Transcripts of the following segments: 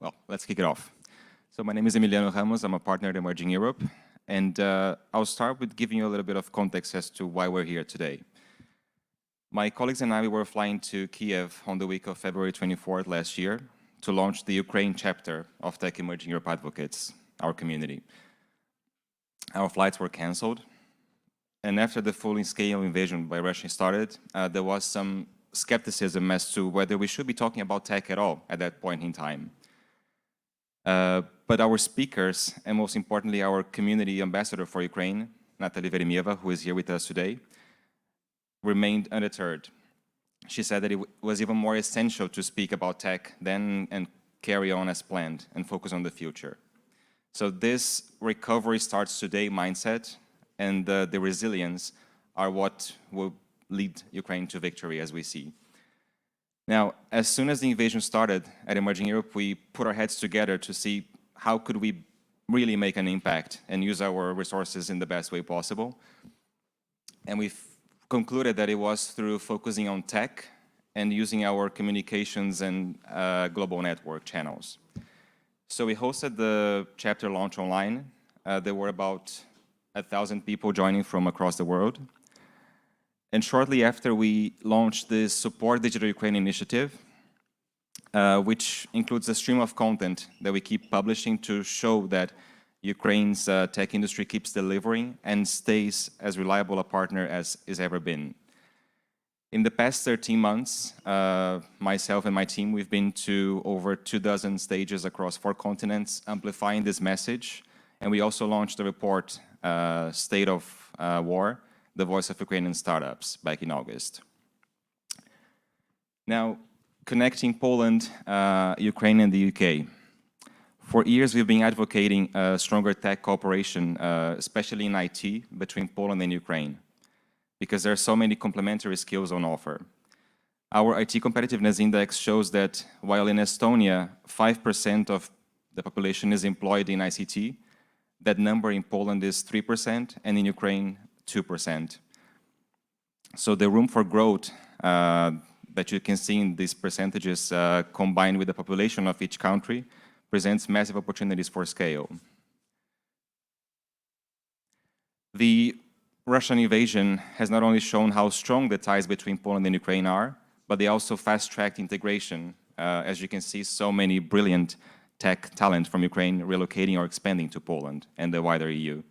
Well, let's kick it off. So my name is Emiliano Ramos. I'm a partner at Emerging Europe. And I'll start with giving you a little bit of context as to why we're here today. My colleagues and I were flying to Kiev on the week of February 24th last year to launch the Ukraine chapter of Tech Emerging Europe Advocates, our community. Our flights were canceled. And after the full-scale invasion by Russia started, there was some skepticism as to whether we should be talking about tech at all at that point in time. But our speakers, and most importantly, our community ambassador for Ukraine, Natalia Veremieva, who is here with us today, remained undeterred. She said that it was even more essential to speak about tech then and carry on as planned and focus on the future. So this recovery starts today mindset and the resilience are what will lead Ukraine to victory, as we see. Now, as soon as the invasion started at Emerging Europe, we put our heads together to see how could we really make an impact and use our resources in the best way possible. And we've concluded that it was through focusing on tech and using our communications and global network channels. So we hosted the chapter launch online. There were about 1,000 people joining from across the world. And shortly after, we launched the Support Digital Ukraine initiative, which includes a stream of content that we keep publishing to show that Ukraine's tech industry keeps delivering and stays as reliable a partner as it's ever been. In the past 13 months, myself and my team, we've been to over 24 stages across 4 continents, amplifying this message. And we also launched the report, State of War, the Voice of Ukrainian Startups, back in August. Now, connecting Poland, Ukraine, and the UK. For years, we've been advocating stronger tech cooperation, especially in IT, between Poland and Ukraine, because there are so many complementary skills on offer. Our IT Competitiveness Index shows that while in Estonia, 5% of the population is employed in ICT, that number in Poland is 3%, and in Ukraine, 2%. So the room for growth that you can see in these percentages combined with the population of each country presents massive opportunities for scale. The Russian invasion has not only shown how strong the ties between Poland and Ukraine are, but they also fast-tracked integration. As you can see, so many brilliant tech talent from Ukraine relocating or expanding to Poland and the wider EU.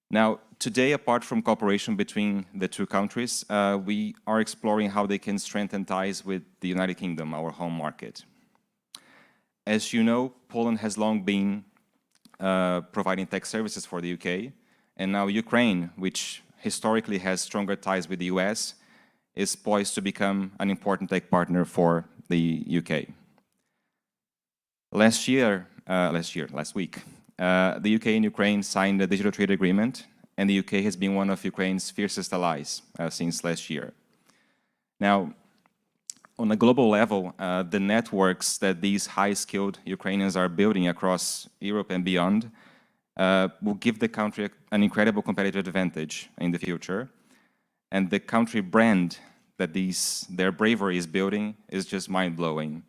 Now, today, apart from cooperation between the two countries, we are exploring how they can strengthen ties with the United Kingdom, our home market. As you know, Poland has long been providing tech services for the UK, and now Ukraine, which historically has stronger ties with the US, is poised to become an important tech partner for the UK. Last week, the UK and Ukraine signed a digital trade agreement, and the UK has been one of Ukraine's fiercest allies since last year. Now, on a global level, the networks that these high-skilled Ukrainians are building across Europe and beyond will give the country an incredible competitive advantage in the future. And the country brand that their bravery is building is just mind-blowing.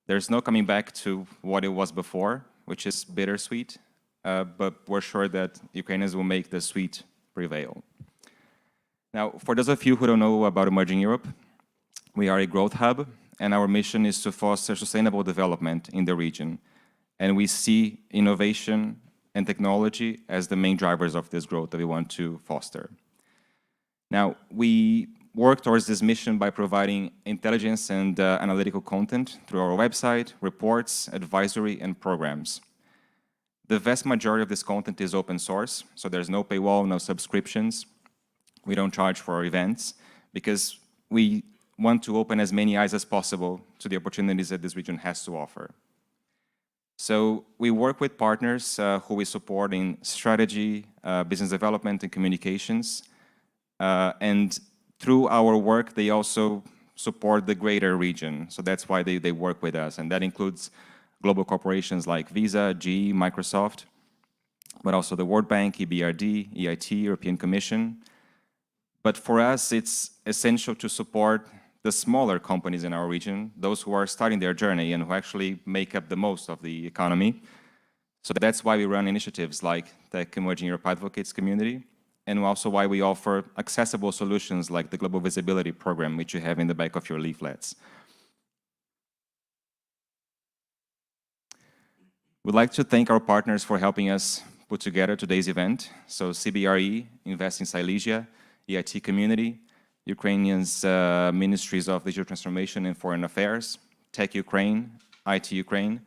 There's no coming back to what it was before, which is bittersweet, but we're sure that Ukrainians will make the sweet prevail. Now, for those of you who don't know about Emerging Europe, we are a growth hub, and our mission is to foster sustainable development in the region. And we see innovation and technology as the main drivers of this growth that we want to foster. Now, we work towards this mission by providing intelligence and analytical content through our website, reports, advisory, and programs. The vast majority of this content is open source, so there's no paywall, no subscriptions. We don't charge for our events because we want to open as many eyes as possible to the opportunities that this region has to offer. So we work with partners who we support in strategy, business development, and communications. And through our work, they also support the greater region. So that's why they work with us. And that includes global corporations like Visa, GE, Microsoft, but also the World Bank, EBRD, EIT, European Commission. But for us, it's essential to support the smaller companies in our region, those who are starting their journey and who actually make up the most of the economy. So that's why we run initiatives like the Emerging Europe Advocates community, and also why we offer accessible solutions like the Global Visibility Program, which you have in the back of your leaflets. We'd like to thank our partners for helping us put together today's event. So CBRE, Invest in Silesia, EIT Community, Ukrainian's Ministries of Digital Transformation and Foreign Affairs, Tech Ukraine, IT Ukraine,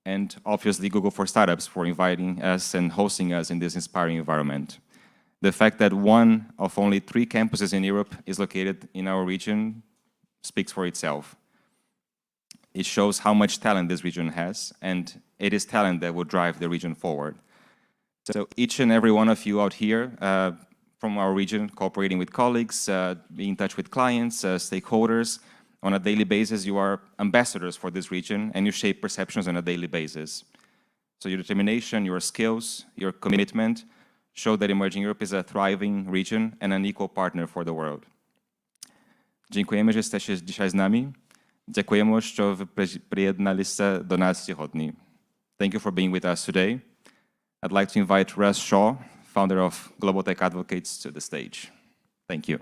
and obviously Google for Startups for inviting us and hosting us in this inspiring environment. The fact that one of only 3 campuses in Europe is located in our region speaks for itself. It shows how much talent this region has, and it is talent that will drive the region forward. So each and every one of you out here from our region, cooperating with colleagues, being in touch with clients, stakeholders, on a daily basis, you are ambassadors for this region, and you shape perceptions on a daily basis. So your determination, your skills, your commitment show that Emerging Europe is a thriving region and an equal partner for the world. Dziękujemy, że jesteście dzisiaj z nami. Dziękujemy, że przyjednaliście do nas dzisiaj. Thank you for being with us today. I'd like to invite Russ Shaw, founder of Global Tech Advocates, to the stage. Thank you.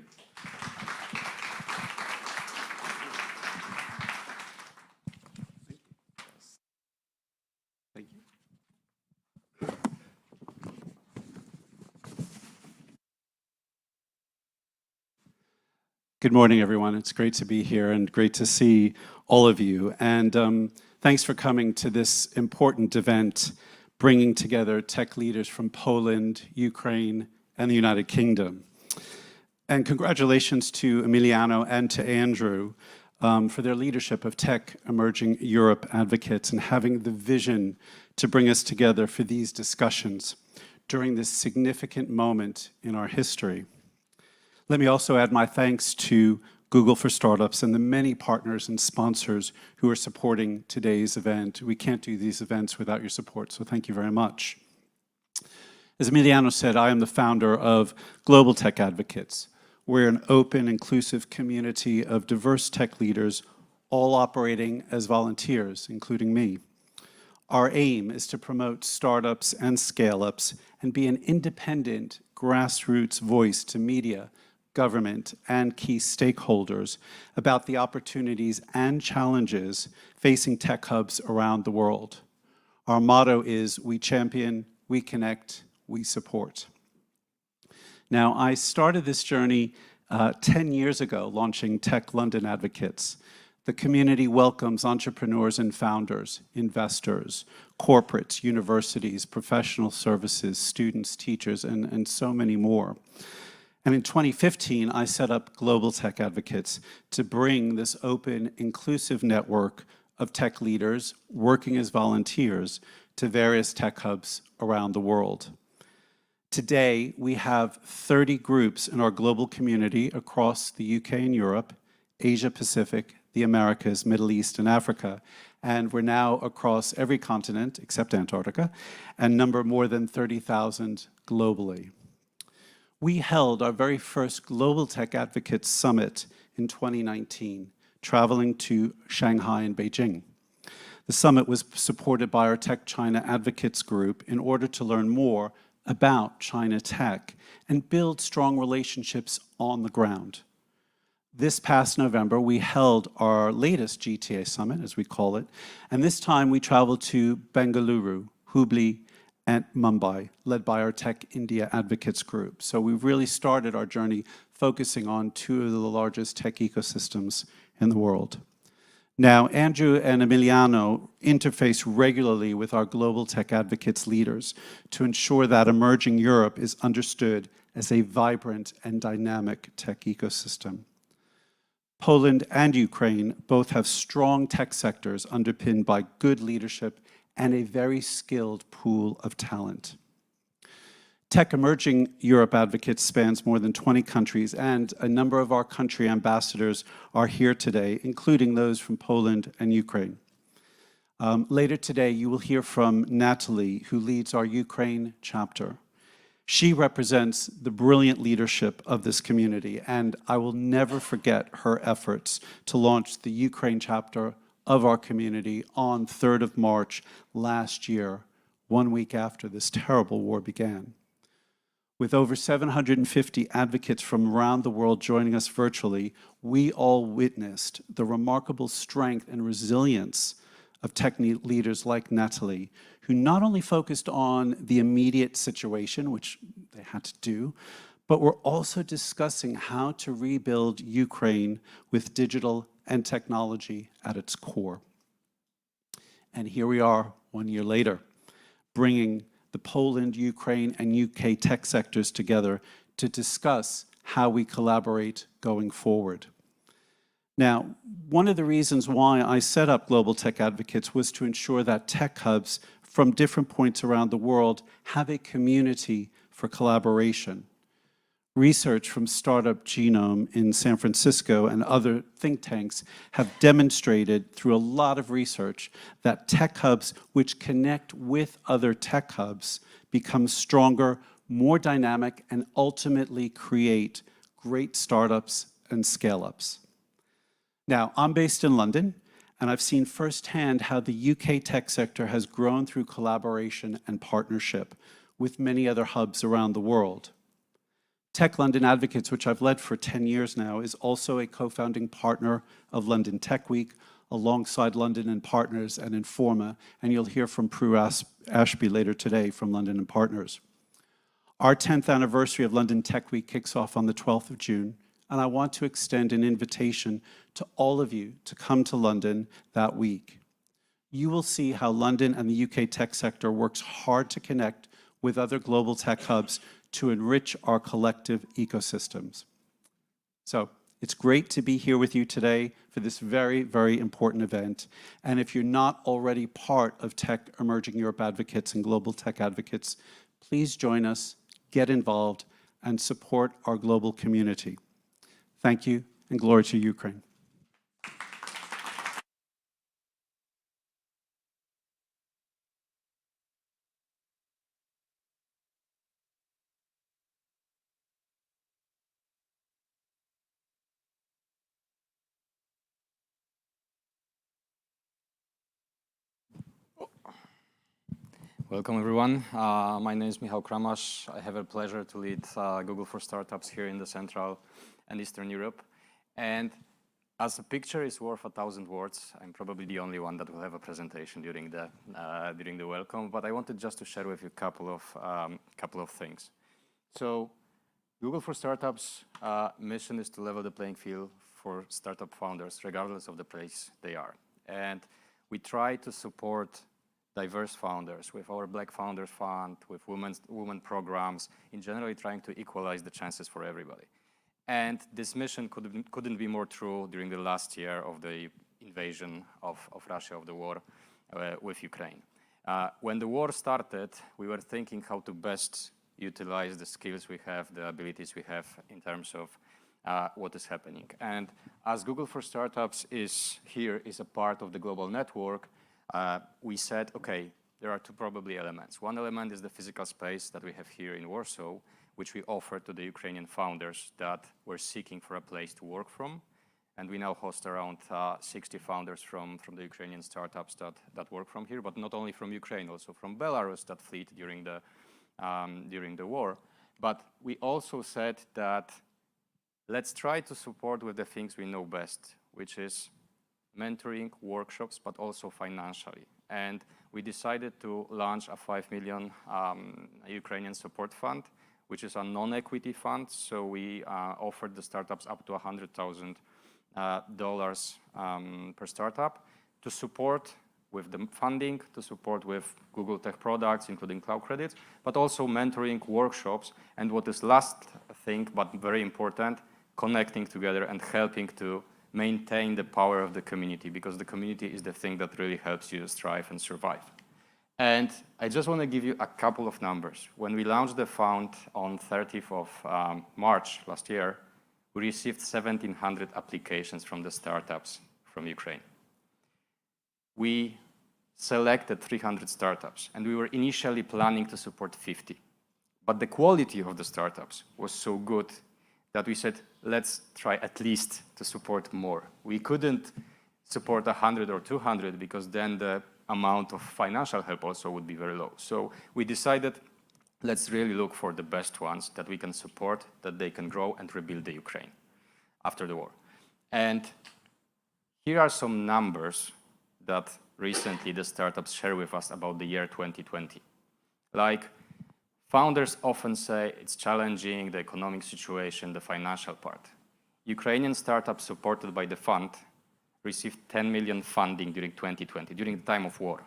Good morning, everyone. It's great to be here and great to see all of you. And thanks for coming to this important event, bringing together tech leaders from Poland, Ukraine, and the United Kingdom. And congratulations to Emiliano and to Andrew for their leadership of Tech Emerging Europe Advocates and having the vision to bring us together for these discussions during this significant moment in our history. Let me also add my thanks to Google for Startups and the many partners and sponsors who are supporting today's event. We can't do these events without your support, so thank you very much. As Emiliano said, I am the founder of Global Tech Advocates. We're an open, inclusive community of diverse tech leaders, all operating as volunteers, including me. Our aim is to promote startups and scale-ups and be an independent, grassroots voice to media, government, and key stakeholders about the opportunities and challenges facing tech hubs around the world. Our motto is, we champion, we connect, we support. Now, I started this journey 10 years ago, launching Tech London Advocates. The community welcomes entrepreneurs and founders, investors, corporates, universities, professional services, students, teachers, and so many more. And in 2015, I set up Global Tech Advocates to bring this open, inclusive network of tech leaders working as volunteers to various tech hubs around the world. Today, we have 30 groups in our global community across the UK and Europe, Asia Pacific, the Americas, Middle East, and Africa. And we're now across every continent except Antarctica and number more than 30,000 globally. We held our very first Global Tech Advocates Summit in 2019, traveling to Shanghai and Beijing. The summit was supported by our Tech China Advocates Group in order to learn more about China tech and build strong relationships on the ground. This past November, we held our latest GTA Summit, as we call it, and this time we traveled to Bengaluru, Hubli, and Mumbai, led by our Tech India Advocates Group. So we've really started our journey focusing on 2 of the largest tech ecosystems in the world. Now, Andrew and Emiliano interface regularly with our Global Tech Advocates leaders to ensure that Emerging Europe is understood as a vibrant and dynamic tech ecosystem. Poland and Ukraine both have strong tech sectors underpinned by good leadership and a very skilled pool of talent. Tech Emerging Europe Advocates spans more than 20 countries, and a number of our country ambassadors are here today, including those from Poland and Ukraine. Later today, you will hear from Natalie, who leads our Ukraine chapter. She represents the brilliant leadership of this community, and I will never forget her efforts to launch the Ukraine chapter of our community on 3rd of March last year, 1 week after this terrible war began. With over 750 advocates from around the world joining us virtually, we all witnessed the remarkable strength and resilience of tech leaders like Natalie, who not only focused on the immediate situation, which they had to do, but were also discussing how to rebuild Ukraine with digital and technology at its core. And here we are 1 year later, bringing the Poland, Ukraine, and UK tech sectors together to discuss how we collaborate going forward. Now, one of the reasons why I set up Global Tech Advocates was to ensure that tech hubs from different points around the world have a community for collaboration. Research from Startup Genome in San Francisco and other think tanks have demonstrated through a lot of research that tech hubs which connect with other tech hubs become stronger, more dynamic, and ultimately create great startups and scale-ups. Now, I'm based in London, and I've seen firsthand how the UK tech sector has grown through collaboration and partnership with many other hubs around the world. Tech London Advocates, which I've led for 10 years now, is also a co-founding partner of London Tech Week, alongside London and Partners and Informa, and you'll hear from Prue Ashby later today from London and Partners. Our 10th anniversary of London Tech Week kicks off on the 12th of June, and I want to extend an invitation to all of you to come to London that week. You will see how London and the UK tech sector works hard to connect with other global tech hubs to enrich our collective ecosystems. So it's great to be here with you today for this very, very important event. And if you're not already part of Tech Emerging Europe Advocates and Global Tech Advocates, please join us, get involved, and support our global community. Thank you, and glory to Ukraine. Welcome, everyone. My name is Michał Kramasz. I have a pleasure to lead Google for Startups here in the Central and Eastern Europe. And as a picture is worth 1,000 words, I'm probably the only one that will have a presentation during the welcome. But I wanted just to share with you a couple of things. So, Google for Startups' mission is to level the playing field for startup founders, regardless of the place they are. And we try to support diverse founders with our Black Founders Fund, with women programs, in generally trying to equalize the chances for everybody. And this mission couldn't be more true during the last year of the invasion of Russia, of the war with Ukraine. When the war started, we were thinking how to best utilize the skills we have, the abilities we have in terms of what is happening. And as Google for Startups is a part of the global network, we said, okay, there are two probably elements. One element is the physical space that we have here in Warsaw, which we offer to the Ukrainian founders that were seeking for a place to work from. And we now host around 60 founders from the Ukrainian startups that work from here, but not only from Ukraine, also from Belarus that fled during the war. But we also said that let's try to support with the things we know best, which is mentoring, workshops, but also financially. And we decided to launch a 5 million Ukrainian support fund, which is a non-equity fund. So we offered the startups up to $100,000 per startup to support with the funding, to support with Google Tech products, including cloud credits, but also mentoring, workshops, and what is last thing, but very important, connecting together and helping to maintain the power of the community, because the community is the thing that really helps you strive and survive. And I just want to give you a couple of numbers. When we launched the fund on 30th of March last year, we received 1,700 applications from the startups from Ukraine. We selected 300 startups, and we were initially planning to support 50. But the quality of the startups was so good that we said, let's try at least to support more. We couldn't support 100 or 200 because then the amount of financial help also would be very low. So we decided, let's really look for the best ones that we can support, that they can grow and rebuild the Ukraine after the war. And here are some numbers that recently the startups share with us about the year 2020. Like, founders often say it's challenging, the economic situation, the financial part. Ukrainian startups supported by the fund received 10 million funding during 2020, during the time of war.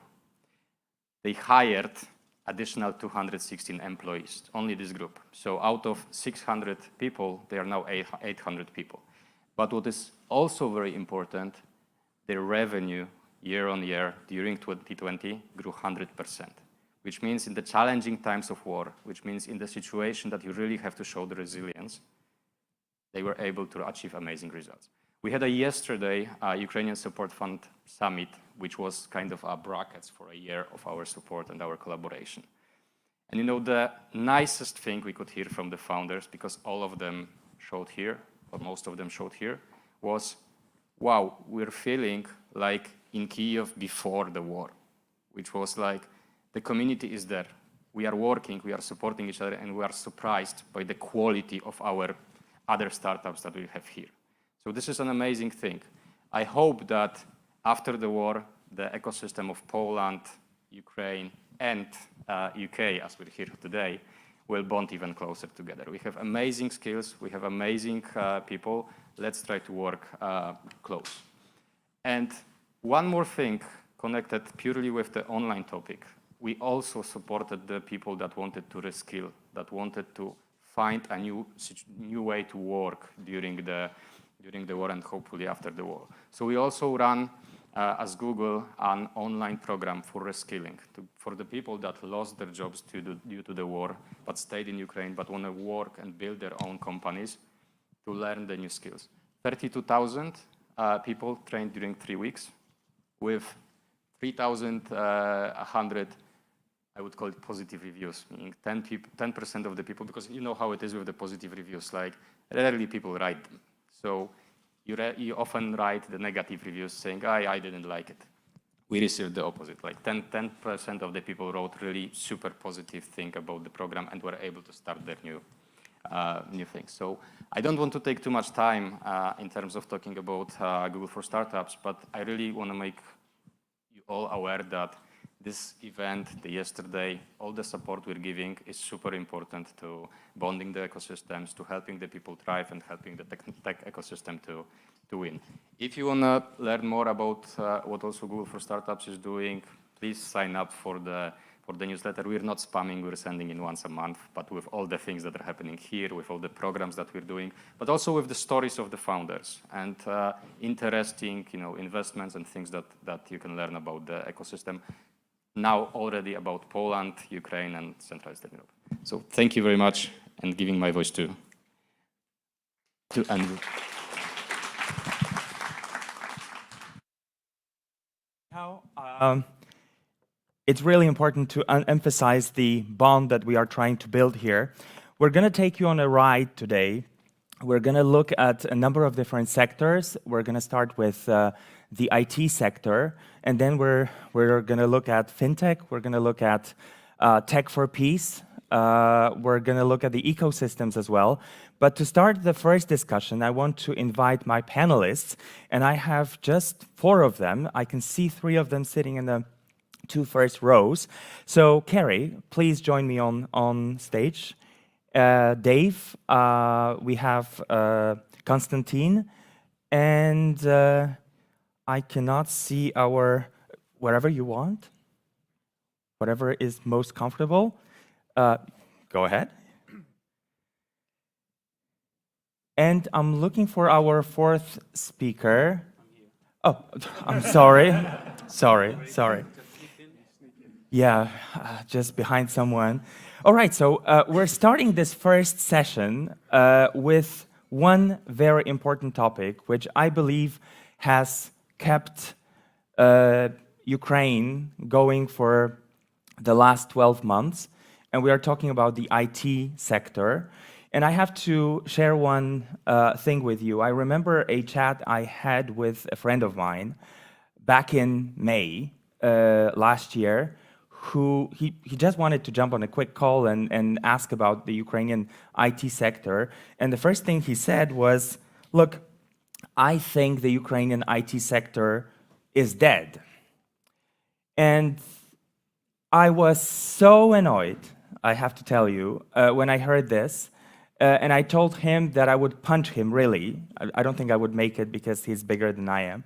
They hired additional 216 employees, only this group. So out of 600 people, they are now 800 people. But what is also very important, their revenue year on year during 2020 grew 100%, which means in the challenging times of war, which means in the situation that you really have to show the resilience, they were able to achieve amazing results. We had yesterday a Ukrainian Support Fund Summit, which was kind of our brackets for a year of our support and our collaboration. And you know, the nicest thing we could hear from the founders, because all of them showed here, or most of them showed here, was, wow, we're feeling like in Kyiv before the war, which was like, the community is there. We are working, we are supporting each other, and we are surprised by the quality of our other startups that we have here. So this is an amazing thing. I hope that after the war, the ecosystem of Poland, Ukraine, and UK, as we're here today, will bond even closer together. We have amazing skills, we have amazing people. Let's try to work close. And one more thing connected purely with the online topic. We also supported the people that wanted to reskill, that wanted to find a new way to work during the war and hopefully after the war. So we also run, as Google, an online program for reskilling, for the people that lost their jobs due to the war, but stayed in Ukraine, but want to work and build their own companies to learn the new skills. 32,000 people trained during 3 weeks with 3,100, I would call it positive reviews, meaning 10% of the people, because you know how it is with the positive reviews, like rarely people write them. So you often write the negative reviews saying, I didn't like it. We received the opposite, like 10% of the people wrote really super positive thing about the program and were able to start their new things. So I don't want to take too much time in terms of talking about Google for Startups, but I really want to make you all aware that this event, yesterday, all the support we're giving is super important to bonding the ecosystems, to helping the people thrive and helping the tech ecosystem to win. If you want to learn more about what also Google for Startups is doing, please sign up for the newsletter. We're not spamming, we're sending in once a month, but with all the things that are happening here, with all the programs that we're doing, but also with the stories of the founders and interesting investments and things that you can learn about the ecosystem. Now already about Poland, Ukraine, and Central Eastern Europe. So thank you very much, and giving my voice to Andrew. It's really important to emphasize the bond that we are trying to build here. We're going to take you on a ride today. We're going to look at a number of different sectors. We're going to start with the IT sector, and then we're going to look at fintech. We're going to look at tech for peace. We're going to look at the ecosystems as well. But to start the first discussion, I want to invite my panelists, and I have just 4 of them. I can see 3 of them sitting in the 2 first rows. So Carrie, please join me on stage. Dave, we have Konstantin, and I cannot see wherever you want, whatever is most comfortable. Go ahead. And I'm looking for our 4th speaker. Oh, I'm sorry. Sorry. Yeah, just behind someone. All right, so we're starting this first session with one very important topic, which I believe has kept Ukraine going for the last 12 months. and we are talking about the IT sector. And I have to share one thing with you. I remember a chat I had with a friend of mine back in May last year, who he just wanted to jump on a quick call and ask about the Ukrainian IT sector. And the first thing he said was, look, I think the Ukrainian IT sector is dead. And I was so annoyed, I have to tell you, when I heard this. And I told him that I would punch him, really. I don't think I would make it because he's bigger than I am.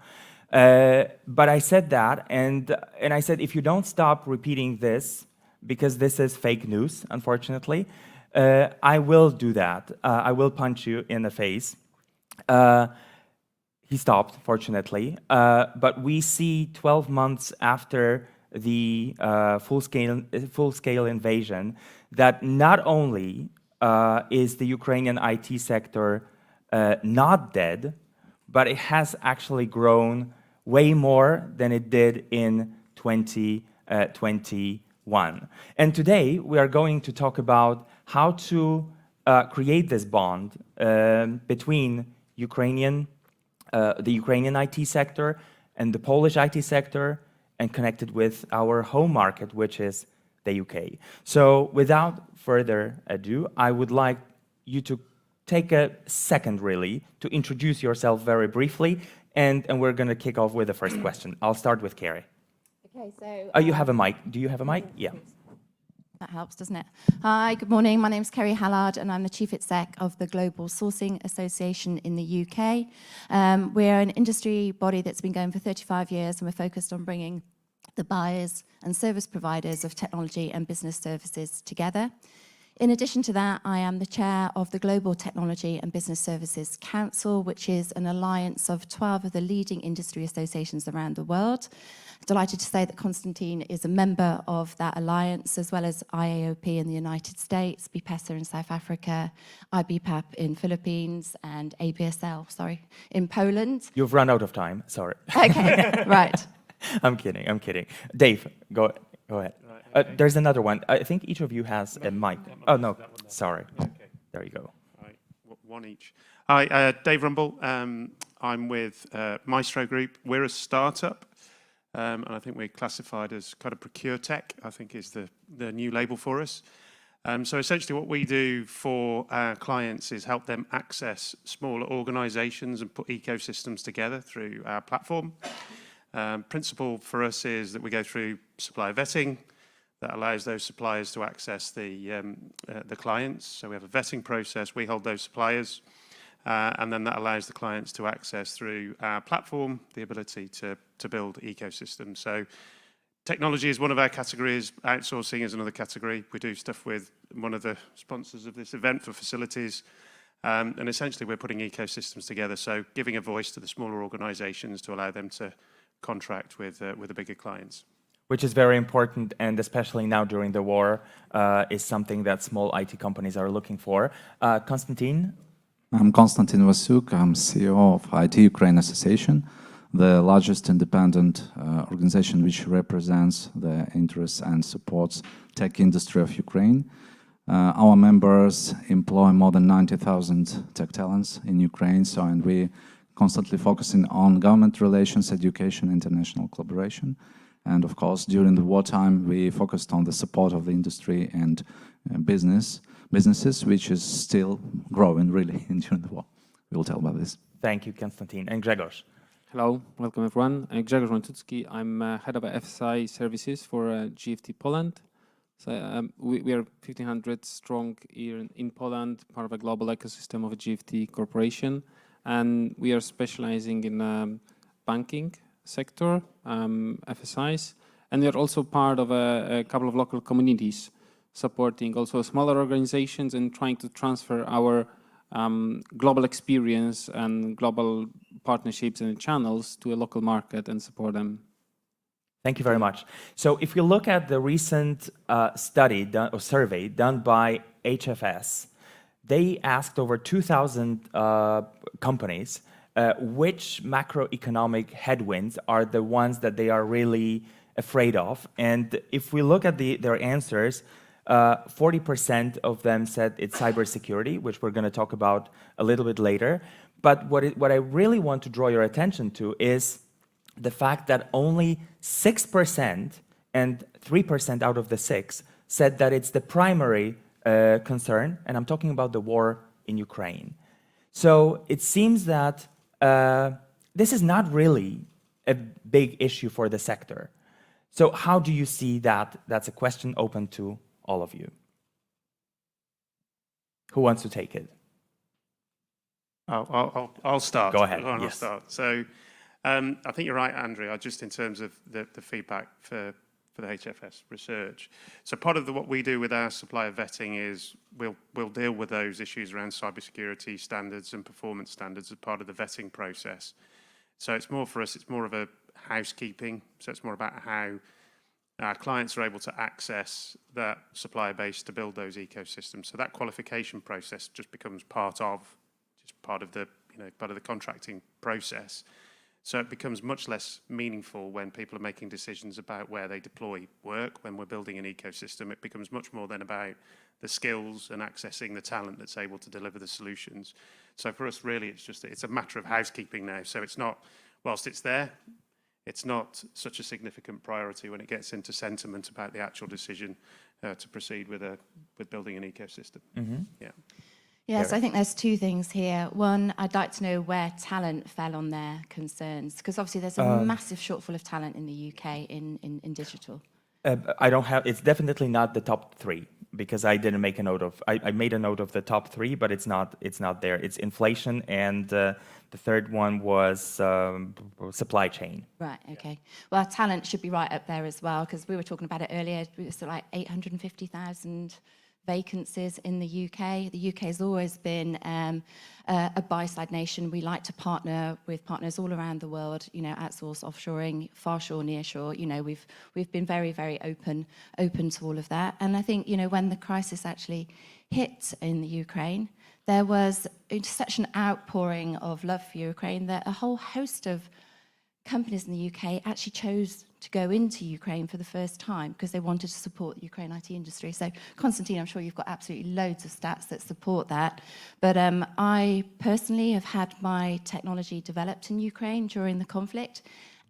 But I said that, and I said, if you don't stop repeating this, because this is fake news, unfortunately, I will do that. I will punch you in the face. He stopped, fortunately. But we see 12 months after the full-scale invasion that not only is the Ukrainian IT sector not dead, but it has actually grown way more than it did in 2021. And today, we are going to talk about how to create this bond between the Ukrainian IT sector and the Polish IT sector, and connect it with our home market, which is the UK. So without further ado, I would like you to take a second, really, to introduce yourself very briefly, and we're going to kick off with the first question. I'll start with Carrie. Okay, so... Oh, you have a mic. Do you have a mic? Yeah. That helps, doesn't it? Hi, good morning. My name is Kerry Hallard, and I'm the Chief Exec of the Global Sourcing Association in the UK. We're an industry body that's been going for 35 years, and we're focused on bringing the buyers and service providers of technology and business services together. In addition to that, I am the chair of the Global Technology and Business Services Council, which is an alliance of 12 of the leading industry associations around the world. Delighted to say that Konstantin is a member of that alliance, as well as IAOP in the United States, BPESA in South Africa, IBPAP in Philippines, and ABSL, in Poland. You've run out of time, sorry. Okay, right. I'm kidding. Dave, go ahead. There's another one. I think each of you has a mic. Oh, no, sorry. Okay. There you go. All right, one each. Hi, Dave Rumble. I'm with Maestro Group. We're a startup, and I think we're classified as kind of procure tech, I think is the new label for us. So essentially what we do for our clients is help them access smaller organizations and put ecosystems together through our platform. Principle for us is that we go through supplier vetting that allows those suppliers to access the clients. So we have a vetting process, we hold those suppliers, and then that allows the clients to access through our platform the ability to build ecosystems. So technology is one of our categories, outsourcing is another category. We do stuff with one of the sponsors of this event for facilities, and essentially we're putting ecosystems together, so giving a voice to the smaller organizations to allow them to contract with the bigger clients. Which is very important, and especially now during the war, is something that small IT companies are looking for. Konstantin? I'm Konstantin Vasuk. I'm CEO of IT Ukraine Association, the largest independent organization which represents the interests and supports tech industry of Ukraine. Our members employ more than 90,000 tech talents in Ukraine, and we constantly focusing on government relations, education, international collaboration. And of course, during the wartime, we focused on the support of the industry and businesses, which is still growing really during the war. We will tell about this. Thank you, Konstantin. And Grzegorz? Hello, welcome everyone. I'm Grzegorz Łańcucki. I'm head of FSI services for GFT Poland. So we are 1,500 strong here in Poland, part of a global ecosystem of a GFT corporation. And we are specializing in banking sector, FSIs. And we are also part of a couple of local communities, supporting also smaller organizations and trying to transfer our global experience and global partnerships and channels to a local market and support them. Thank you very much. So if you look at the recent survey done by HFS, they asked over 2,000 companies which macroeconomic headwinds are the ones that they are really afraid of. And if we look at their answers, 40% of them said it's cybersecurity, which we're going to talk about a little bit later. But what I really want to draw your attention to is the fact that only 6% and 3% out of the 6 said that it's the primary concern, and I'm talking about the war in Ukraine. So it seems that this is not really a big issue for the sector. So how do you see that? That's a question open to all of you. Who wants to take it? I'll start. Go ahead. I'll Yes. start. So I think you're right, Andrea, just in terms of the feedback for the HFS research. So part of what we do with our supplier vetting is we'll deal with those issues around cybersecurity standards and performance standards as part of the vetting process. So it's more for us, it's more of a housekeeping. So it's more about how our clients are able to access that supplier base to build those ecosystems. So that qualification process just becomes part of the contracting process. So it becomes much less meaningful when people are making decisions about where they deploy work. When we're building an ecosystem, it becomes much more then about the skills and accessing the talent that's able to deliver the solutions. So for us, really, it's a matter of housekeeping now. So it's not, whilst it's there, it's not such a significant priority when it gets into sentiment about the actual decision to proceed with building an ecosystem. Mm-hmm. Yeah. Yes, I think there's two things here. One, I'd like to know where talent fell on their concerns, because obviously there's a massive shortfall of talent in the UK in digital. I don't have, it's definitely not the top 3, because I didn't make a note of, I made a note of the top 3, but it's not there. It's inflation, and the third one was supply chain. Right, okay. Well, talent should be right up there as well, because we were talking about it earlier. It's like 850,000 vacancies in the UK. The UK has always been a buy-side nation. We like to partner with partners all around the world, you know, outsource, offshoring, farshore, nearshore. You know, we've been very, very open to all of that. And I think, you know, when the crisis actually hit in the Ukraine, there was such an outpouring of love for Ukraine that a whole host of companies in the UK actually chose to go into Ukraine for the first time because they wanted to support the Ukraine IT industry. So, Konstantin, I'm sure you've got absolutely loads of stats that support that. But I personally have had my technology developed in Ukraine during the conflict,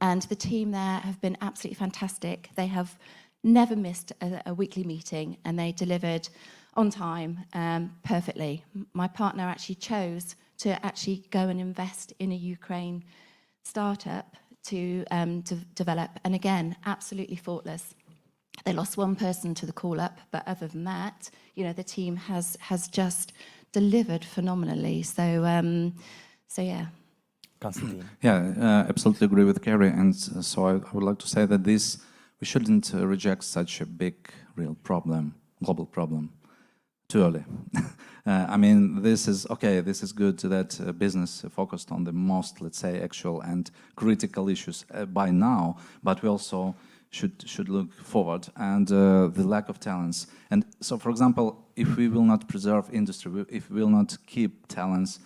and the team there have been absolutely fantastic. They have never missed a weekly meeting, and they delivered on time perfectly. My partner actually chose to actually go and invest in a Ukraine startup to develop, and again, absolutely faultless. They lost one person to the call-up, but other than that, you know, the team has just delivered phenomenally. So yeah. Konstantin. Yeah, absolutely agree with Kerry, and so I would like to say that we shouldn't reject such a big, real problem, global problem, too early. I mean, this is good that business focused on the most, let's say, actual and critical issues by now, but we also should look forward, and the lack of talents. And so, for example, if we will not preserve industry, if we will not keep talents,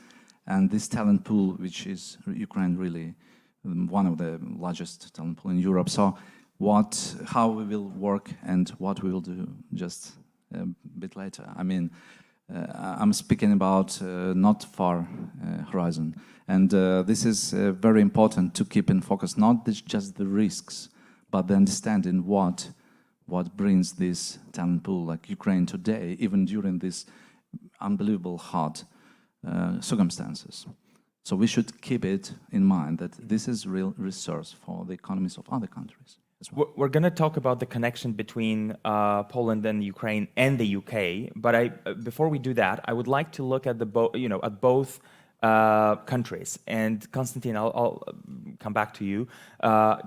and this talent pool, which is Ukraine really one of the largest talent pool in Europe, so how we will work and what we will do just a bit later. I mean, I'm speaking about not far horizon, and this is very important to keep in focus, not just the risks, but the understanding what brings this talent pool like Ukraine today, even during these unbelievable hard circumstances. So we should keep it in mind that this is real resource for the economies of other countries. Well. We're going to talk about the connection between Poland and Ukraine and the UK, but before we do that, I would like to look at both countries. And Konstantin, I'll come back to you.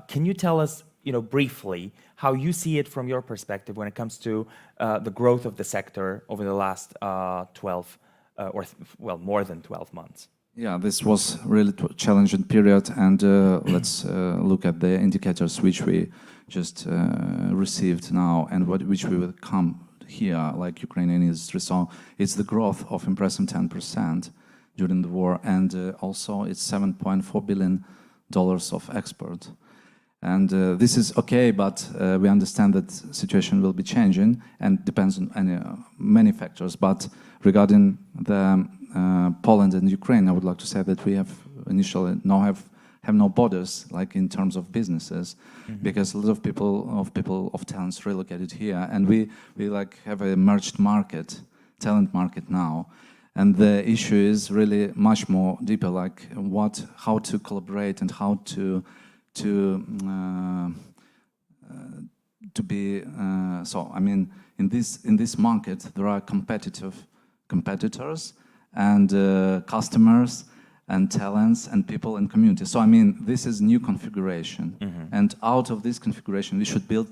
Can you tell us, briefly, how you see it from your perspective when it comes to the growth of the sector over the last 12 more than 12 months? Yeah, this was really challenging period, and let's look at the indicators which we just received now, and which we will come here, like Ukrainian industry. So it's the growth of impressive 10% during the war, and also it's $7.4 billion of export. And this is okay, but we understand that situation will be changing and depends on many factors. But regarding the Poland and Ukraine, I would like to say that we have initially have no borders, like in terms of businesses, because a lot of people of talents relocated here, and we like have a merged market, talent market now. And the issue is really much more deeper, like how to collaborate and how to be. So I mean, in this market, there are competitors and customers and talents and people and community. So I mean, this is new configuration, and out of this configuration, we should build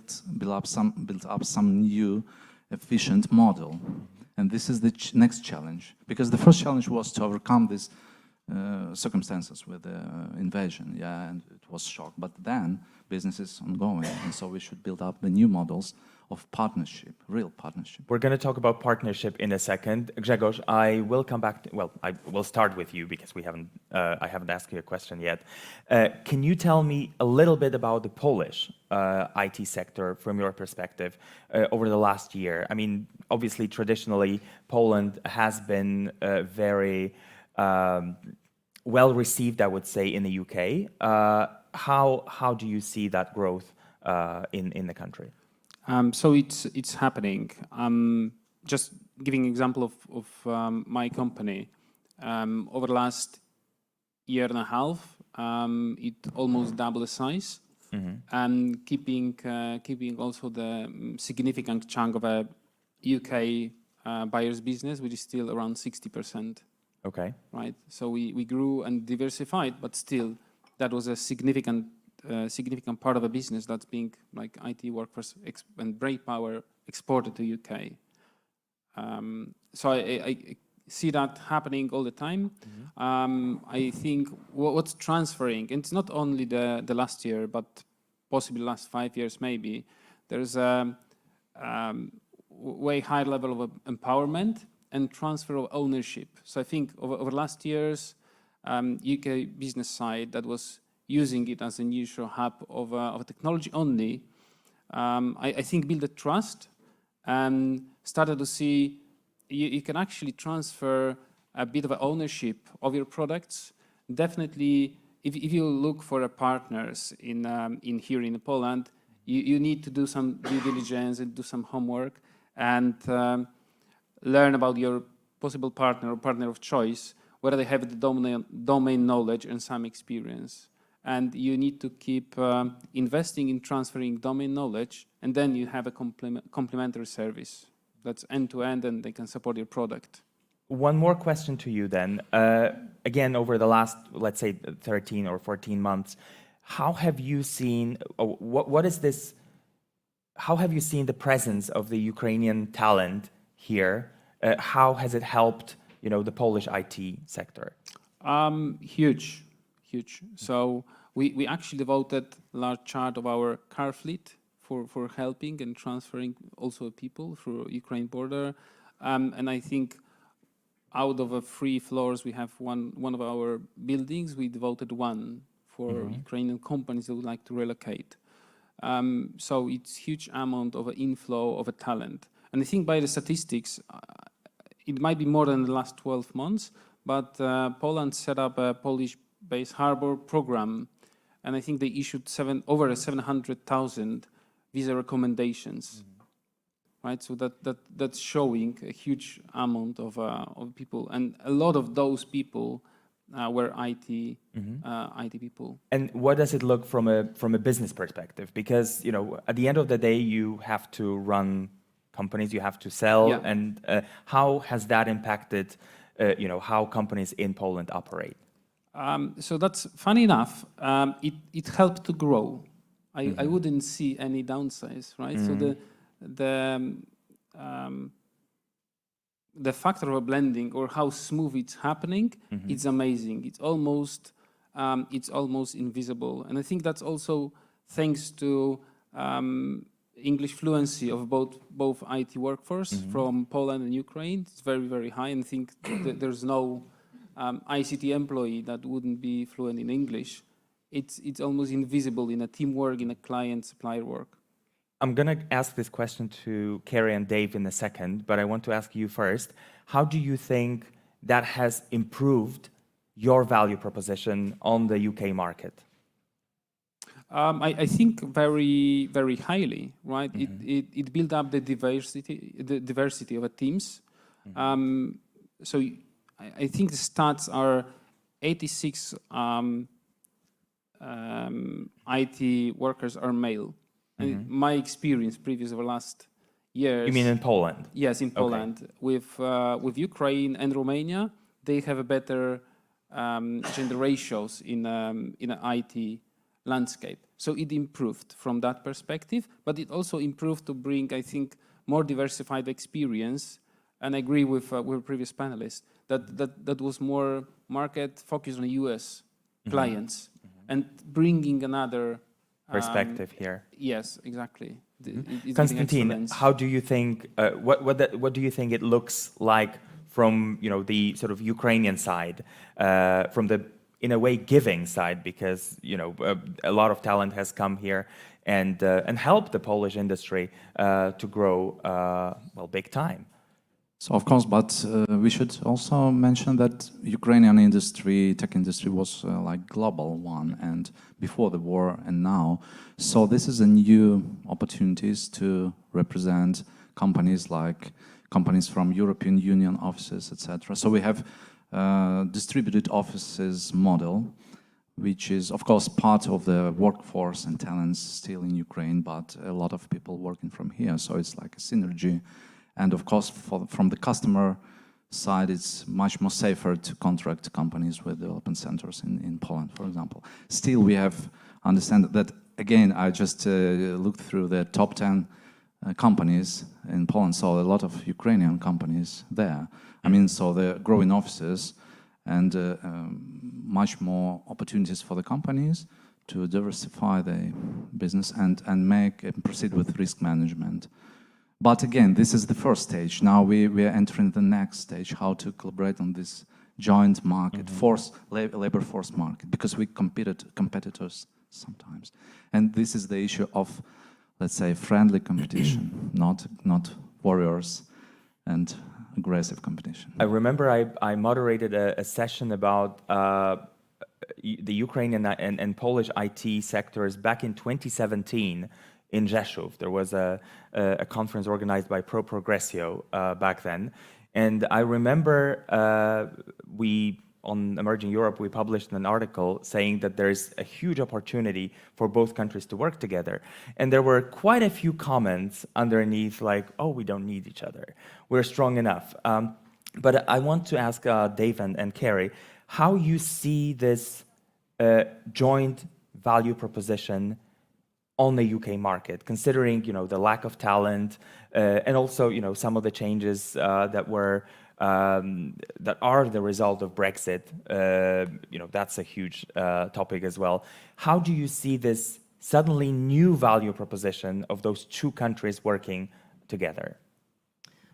up some new efficient model. And this is the next challenge, because the first challenge was to overcome these circumstances with the invasion, and it was shock. But then business is ongoing, and so we should build up the new models of partnership, real partnership. We're going to talk about partnership in a second. Grzegorz, I will come back. I will start with you because I haven't asked you a question yet. Can you tell me a little bit about the Polish IT sector from your perspective over the last year? I mean, obviously, traditionally, Poland has been very well received, I would say, in the UK. How do you see that growth in the country? So it's happening. Just giving example of my company. Over the last year and a half, it almost doubled the size, and keeping also the significant chunk of a UK buyer's business, which is still around 60%. Okay. Right. So we grew and diversified, but still, that was a significant part of a business that's being like IT workforce and brain power exported to UK. So I see that happening all the time. I think what's transferring, and it's not only the last year, but possibly the last 5 years maybe, there's a way higher level of empowerment and transfer of ownership. So I think over last years, UK business side that was using it as a neutral hub of technology only, I think build a trust and started to see you can actually transfer a bit of ownership of your products. Definitely, if you look for partners in here in Poland, you need to do some due diligence and do some homework and learn about your possible partner or partner of choice, whether they have the domain knowledge and some experience. And you need to keep investing in transferring domain knowledge, and then you have a complementary service that's end-to-end, and they can support your product. One more question to you then. Again, over the last, let's say, 13 or 14 months, how have you seen, what is this, how have you seen the presence of the Ukrainian talent here? How has it helped, the Polish IT sector? Huge. So we actually devoted a large chart of our car fleet for helping and transferring also people through Ukraine border. And I think out of 3 floors, we have one of our buildings, we devoted one for Ukrainian companies that would like to relocate. So it's huge amount of inflow of a talent. And I think by the statistics, it might be more than the last 12 months, but Poland set up a Polish-based harbor program, and I think they issued over 700,000 visa recommendations. Right, so that's showing a huge amount of people, and a lot of those people were IT people. And what does it look from a business perspective? Because at the end of the day, you have to run companies, you have to sell, and how has that impacted, how companies in Poland operate? So that's funny enough. It helped to grow. I wouldn't see any downsides, right? So the factor of a blending or how smooth it's happening, it's amazing. It's almost invisible, and I think that's also thanks to English fluency of both IT workforce from Poland and Ukraine. It's very, very high, and I think there's no ICT employee that wouldn't be fluent in English it's almost invisible in a teamwork, in a client-supplier work. I'm going to ask this question to Carrie and Dave in a second, but I want to ask you first. How do you think that has improved your value proposition on the UK market? I think very, very highly, right? It built up the diversity of the teams. So I think the stats are 86 IT workers are male. And my experience previous over last years. You mean in Poland? Yes, in Poland. With Ukraine and Romania, they have a better gender ratios in an IT landscape. So it improved from that perspective, but it also improved to bring, I think, more diversified experience. And I agree with previous panelists that was more market focused on US clients and bringing another perspective here. Yes, exactly. Konstantin, how do you think? What do you think it looks like from the sort of Ukrainian side, from the in a way giving side, because a lot of talent has come here and helped the Polish industry to grow big time. So of course, but we should also mention that Ukrainian industry, tech industry, was like global one, and before the war and now. So this is a new opportunities to represent companies like companies from European Union offices, etc. So we have distributed offices model, which is of course part of the workforce and talents still in Ukraine, but a lot of people working from here. So it's like a synergy. And of course, from the customer side, it's much more safer to contract companies with development centers in Poland, for example. Still, we have understand that, again, I just looked through the top 10 companies in Poland, so a lot of Ukrainian companies there. I mean, so they're growing offices and much more opportunities for the companies to diversify the business and proceed with risk management. But again, this is the first stage. Now we are entering the next stage, how to collaborate on this joint market, labor force market, because we competitors sometimes. And this is the issue of, let's say, friendly competition, not warriors and aggressive competition. I remember I moderated a session about the Ukrainian and Polish IT sectors back in 2017. In Rzeszów. There was a conference organized by Pro Progressio back then. And I remember on Emerging Europe, we published an article saying that there's a huge opportunity for both countries to work together. And there were quite a few comments underneath like, oh, we don't need each other. We're strong enough. But I want to ask Dave and Carrie, how you see this joint value proposition on the UK market, considering the lack of talent and also some of the changes that are the result of Brexit. That's a huge topic as well. How do you see this suddenly new value proposition of those two countries working together?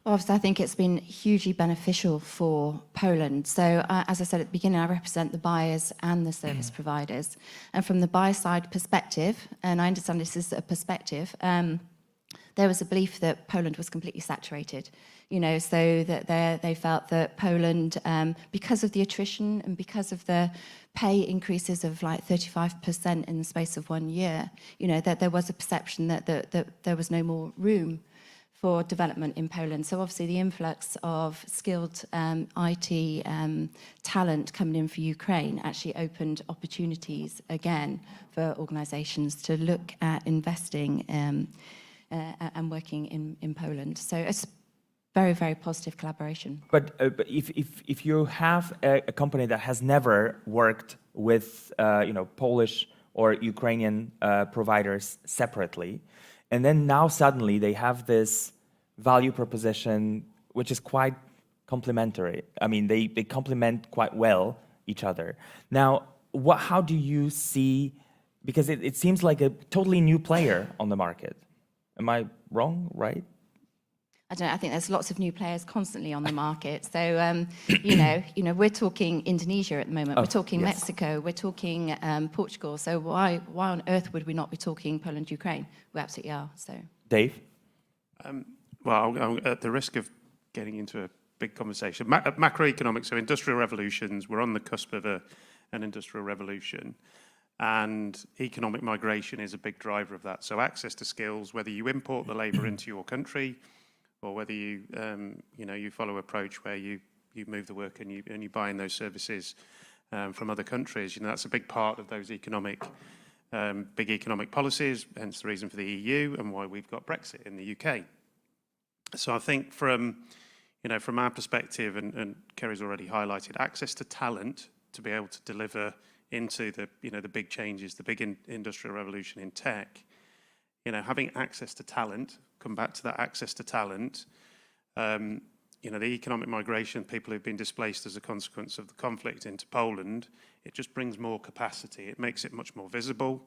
Obviously, I think it's been hugely beneficial for Poland. So, as I said at the beginning, I represent the buyers and the service providers. And from the buyer side perspective, and I understand this is a perspective, there was a belief that Poland was completely saturated. So that they felt that Poland, because of the attrition and because of the pay increases of like 35% in the space of 1 year, that there was a perception that there was no more room for development in Poland. So obviously the influx of skilled IT talent coming in for Ukraine actually opened opportunities again for organizations to look at investing and working in Poland. So it's very, very positive collaboration. But if you have a company that has never worked with Polish or Ukrainian providers separately, and then now suddenly they have this value proposition, which is quite complementary. I mean, they complement quite well each other. Now, how do you see, because it seems like a totally new player on the market. Am I wrong, right? I don't know, I think there's lots of new players constantly on the market. So, you know, we're talking Indonesia at the moment. Oh, we're talking yes. Mexico. We're talking Portugal. So why on earth would we not be talking Poland, Ukraine? We absolutely are. So, Dave? Well, at the risk of getting into a big conversation, macroeconomics, so industrial revolutions, we're on the cusp of an industrial revolution. And economic migration is a big driver of that. So access to skills, whether you import the labour into your country, or whether you, you know, you follow an approach where you move the work and you buy in those services from other countries. You know, that's a big part of those big economic policies, hence the reason for the EU and why we've got Brexit in the UK. So I think from our perspective, and Kerry's already highlighted, access to talent to be able to deliver into the big changes, the big industrial revolution in tech. You know, having access to talent, come back to that access to talent, you know, the economic migration, people who've been displaced as a consequence of the conflict into Poland, it just brings more capacity. It makes it much more visible.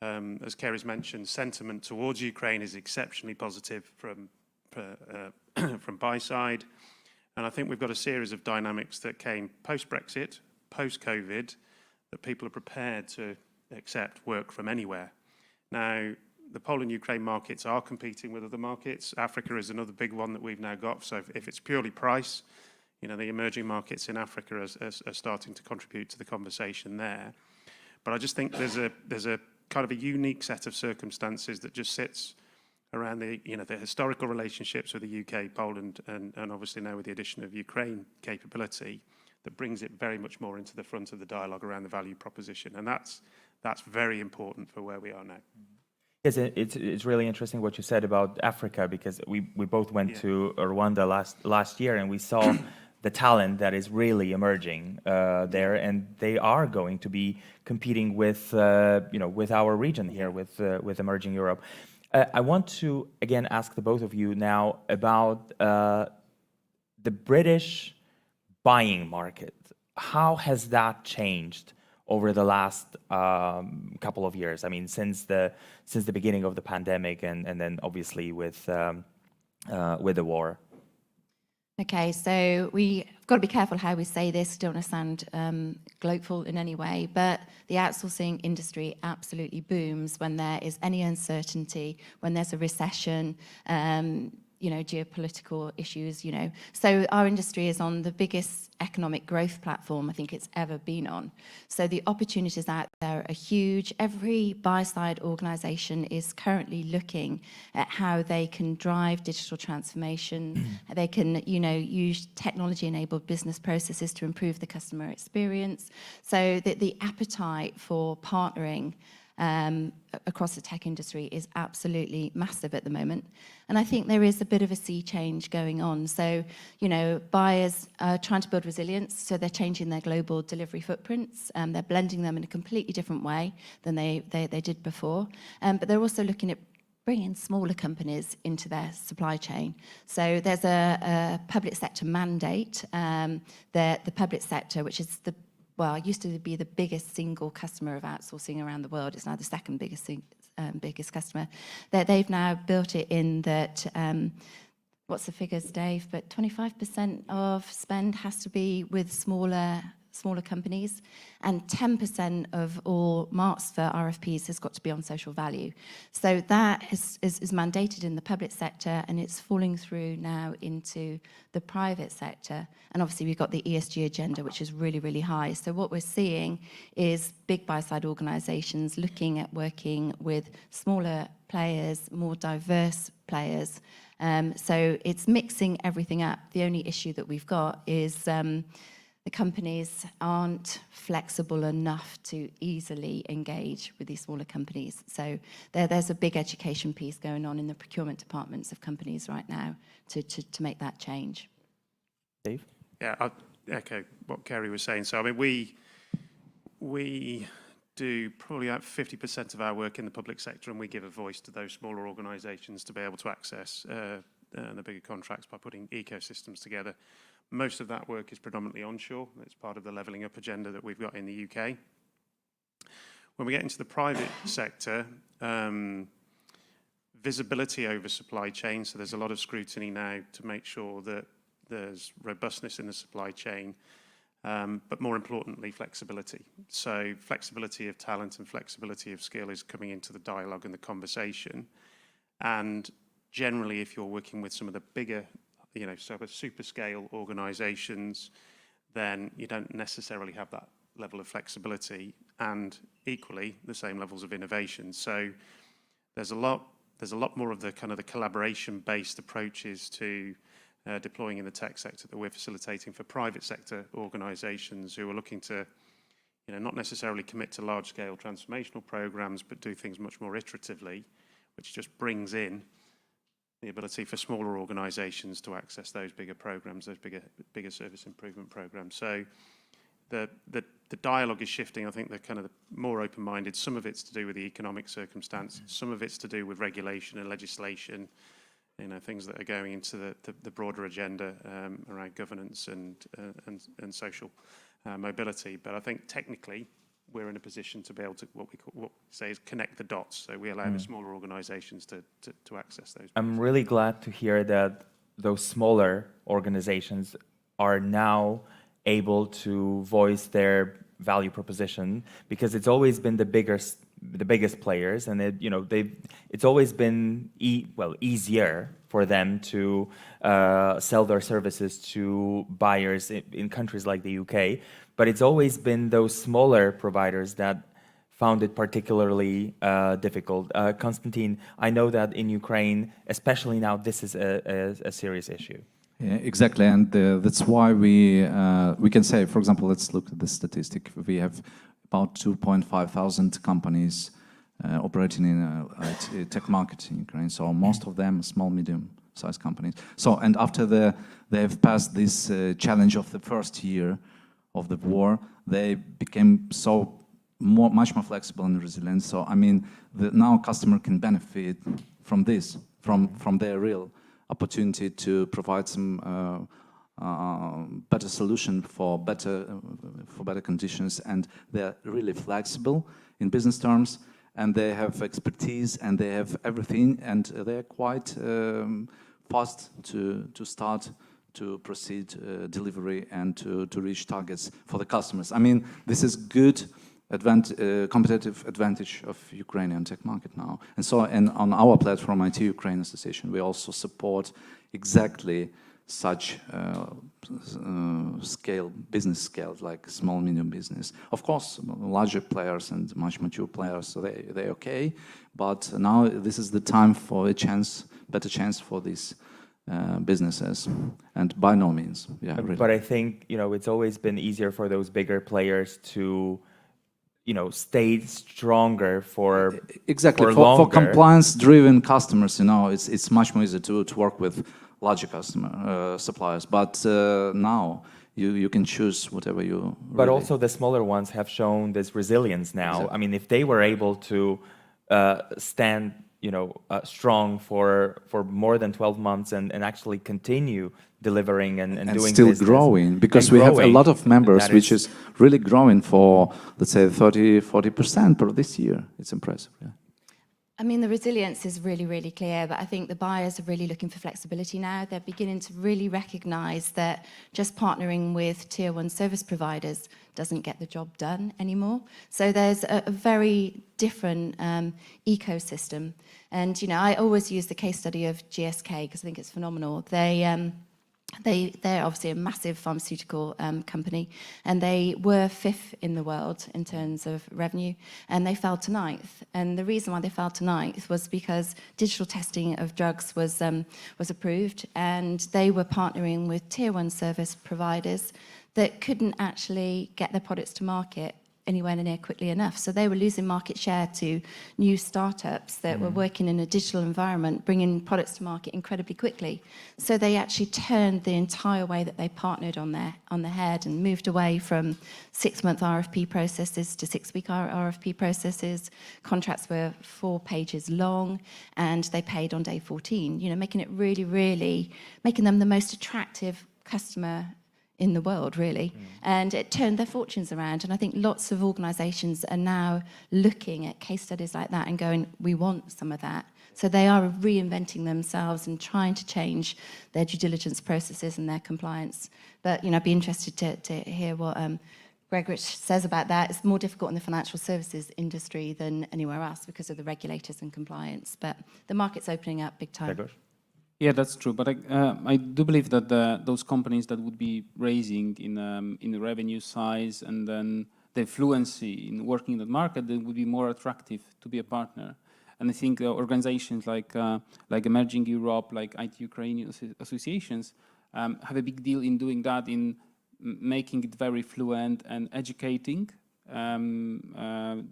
As Kerry's mentioned, sentiment towards Ukraine is exceptionally positive from buy side. And I think we've got a series of dynamics that came post-Brexit, post-COVID, that people are prepared to accept work from anywhere. Now, the Poland-Ukraine markets are competing with other markets. Africa is another big one that we've now got. So if it's purely price, you know, the emerging markets in Africa are starting to contribute to the conversation there. But I just think there's a kind of a unique set of circumstances that just sits around the historical relationships with the UK, Poland, and obviously now with the addition of Ukraine capability, that brings it very much more into the front of the dialogue around the value proposition. And that's very important for where we are now. Yes, it's really interesting what you said about Africa, because we both went to Rwanda last year, and we saw the talent that is really emerging there, and they are going to be competing with with our region here, with emerging Europe. I want to again ask the both of you now about the British buying market. How has that changed over the last couple of years? I mean, since the beginning of the pandemic, and then obviously with the war. okay, so we've got to be careful how we say this. Don't want to sound gloatful in any way, but the outsourcing industry absolutely booms when there is any uncertainty, when there's a recession, geopolitical issues, So our industry is on the biggest economic growth platform I think it's ever been on. So the opportunities out there are huge. Every buy-side organization is currently looking at how they can drive digital transformation. They can, use technology-enabled business processes to improve the customer experience. So the appetite for partnering across the tech industry is absolutely massive at the moment. And I think there is a bit of a sea change going on. So, buyers are trying to build resilience, so they're changing their global delivery footprints. They're blending them in a completely different way than they did before. But they're also looking at bringing smaller companies into their supply chain. So there's a public sector mandate. The public sector, which is used to be the biggest single customer of outsourcing around the world. It's now the second biggest customer. They've now built it in that, what's the figures, Dave? But 25% of spend has to be with smaller companies, and 10% of all marks for RFPs has got to be on social value. So that is mandated in the public sector, and it's falling through now into the private sector. And obviously we've got the ESG agenda, which is really, really high. So what we're seeing is big buy-side organizations looking at working with smaller players, more diverse players. So it's mixing everything up. The only issue that we've got is the companies aren't flexible enough to easily engage with these smaller companies. So there's a big education piece going on in the procurement departments of companies right now to make that change. Dave? Yeah, I'll echo what Kerry was saying. So, I mean, we do probably about 50% of our work in the public sector, and we give a voice to those smaller organisations to be able to access the bigger contracts by putting ecosystems together. Most of that work is predominantly onshore. It's part of the levelling up agenda that we've got in the UK. When we get into the private sector, visibility over supply chain. So there's a lot of scrutiny now to make sure that there's robustness in the supply chain, but more importantly, flexibility. So flexibility of talent and flexibility of skill is coming into the dialogue and the conversation. And generally, if you're working with some of the bigger, sort of super scale organizations, then you don't necessarily have that level of flexibility and equally the same levels of innovation. So there's a lot more of the kind of the collaboration-based approaches to deploying in the tech sector that we're facilitating for private sector organizations who are looking to, not necessarily commit to large-scale transformational programs, but do things much more iteratively, which just brings in the ability for smaller organizations to access those bigger programs, those bigger service improvement programs. So the dialogue is shifting. I think they're kind of more open-minded. Some of it's to do with the economic circumstance. Some of it's to do with regulation and legislation, things that are going into the broader agenda around governance and social mobility. But I think technically we're in a position to be able to what we say is connect the dots. So we allow the smaller organizations to access those. I'm really glad to hear that those smaller organizations are now able to voice their value proposition, because it's always been the biggest players, and it's always been easier for them to sell their services to buyers in countries like the UK. But it's always been those smaller providers that found it particularly difficult. Konstantin, I know that in Ukraine, especially now, this is a serious issue. Yeah, exactly, and that's why we can say, for example, let's look at the statistic. We have about 2,500 companies operating in IT tech market in Ukraine. So most of them small, medium-sized companies. So, and after they have passed this challenge of the first year of the war, they became much more flexible and resilient. So I mean, now customer can benefit from this, from their real opportunity to provide some better solution for better conditions, and they're really flexible in business terms, and they have expertise and they have everything, and they're quite fast to start to proceed delivery and to reach targets for the customers. I mean, this is good competitive advantage of Ukrainian tech market now. And so, and on our platform, IT Ukraine Association, we also support exactly such business scale, like small, medium business. Of course, larger players and much mature players, so they're okay. But now this is the time for better chance for these businesses, and by no means, yeah. Really. But I think it's always been easier for those bigger players to stay stronger for exactly for compliance-driven customers. It's much more easier to work with larger suppliers. But now you can choose whatever you. But also the smaller ones have shown this resilience now. Exactly. I mean, if they were able to stand strong for more than 12 months and actually continue delivering and doing still business growing, because we have a lot of members which is really growing for, let's say, 30-40% per this year. It's impressive. Yeah. I mean, the resilience is really, really clear, but I think the buyers are really looking for flexibility now. They're beginning to really recognize that just partnering with tier one service providers doesn't get the job done anymore. So there's a very different ecosystem. And, I always use the case study of GSK because I think it's phenomenal. They're obviously a massive pharmaceutical company, and they were 5th in the world in terms of revenue, and they fell to 9th. And the reason why they fell to 9th was because digital testing of drugs was approved, and they were partnering with tier one service providers that couldn't actually get their products to market anywhere near quickly enough. So they were losing market share to new startups that were working in a digital environment, bringing products to market incredibly quickly. So they actually turned the entire way that they partnered on their head and moved away from 6-month RFP processes to 6-week RFP processes. Contracts were 4 pages long, and they paid on day 14, making it really, really, making them the most attractive customer in the world, really. And it turned their fortunes around. And I think lots of organisations are now looking at case studies like that and going, we want some of that. So they are reinventing themselves and trying to change their due diligence processes and their compliance. But, I'd be interested to hear what Gregorich says about that. It's more difficult in the financial services industry than anywhere else because of the regulators and compliance. But the market's opening up big time. Gregorich? Yeah, that's true. But I do believe that those companies that would be raising in the revenue size and then the fluency in working in the market, they would be more attractive to be a partner. And I think organizations like Emerging Europe, like IT Ukraine associations, have a big deal in doing that, in making it very fluent and educating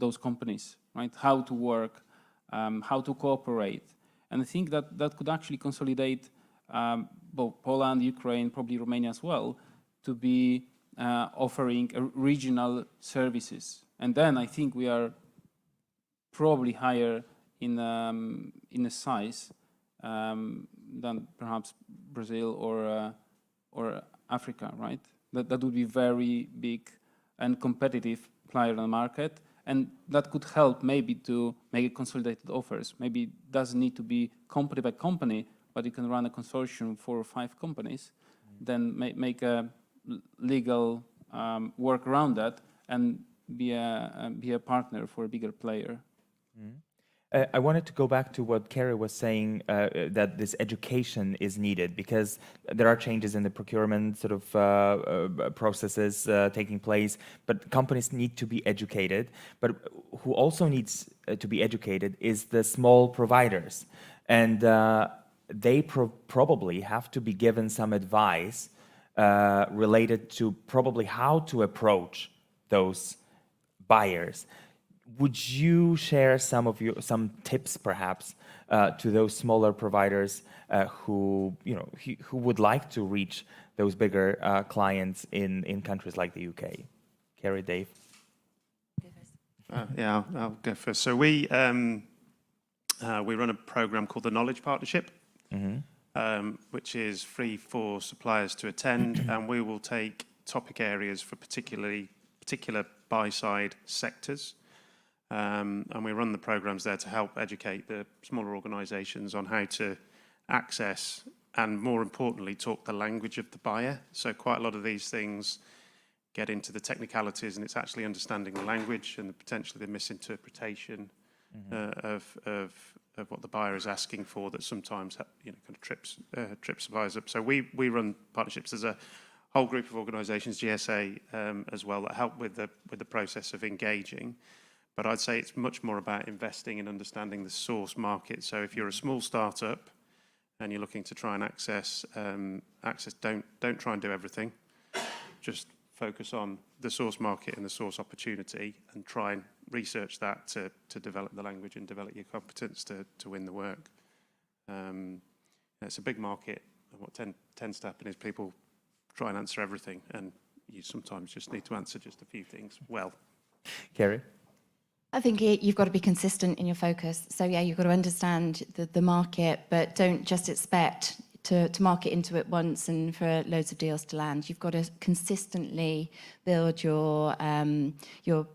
those companies, right? How to work, how to cooperate. And I think that could actually consolidate both Poland, Ukraine, probably Romania as well, to be offering regional services. And then I think we are probably higher in a size than perhaps Brazil or Africa, right? That would be very big and competitive player in the market, and that could help maybe to make consolidated offers. Maybe it doesn't need to be company by company, but you can run a consortium 4 or 5 companies, then make a legal work around that and be a partner for a bigger player. I wanted to go back to what Kerry was saying, that this education is needed because there are changes in the procurement sort of processes taking place, but companies need to be educated. But who also needs to be educated is the small providers. And they probably have to be given some advice related to probably how to approach those buyers. Would you share some tips, perhaps, to those smaller providers who would like to reach those bigger clients in countries like the UK? Kerry, Dave. Yeah, I'll go first. So we run a program called the Knowledge Partnership, which is free for suppliers to attend, and we will take topic areas for particular buy-side sectors. And we run the programs there to help educate the smaller organisations on how to access and, more importantly, talk the language of the buyer. So quite a lot of these things get into the technicalities, and it's actually understanding the language and potentially the misinterpretation of what the buyer is asking for that sometimes kind of trips suppliers up. So we run partnerships. There's a whole group of organisations, GSA as well, that help with the process of engaging. But I'd say it's much more about investing in understanding the source market. So if you're a small startup and you're looking to try and access, don't try and do everything. Just focus on the source market and the source opportunity, and try and research that to develop the language and develop your competence to win the work. It's a big market, and what tends to happen is people try and answer everything, and you sometimes just need to answer just a few things well. Kerry? I think you've got to be consistent in your focus. So yeah, you've got to understand the market, but don't just expect to market into it once and for loads of deals to land. You've got to consistently build your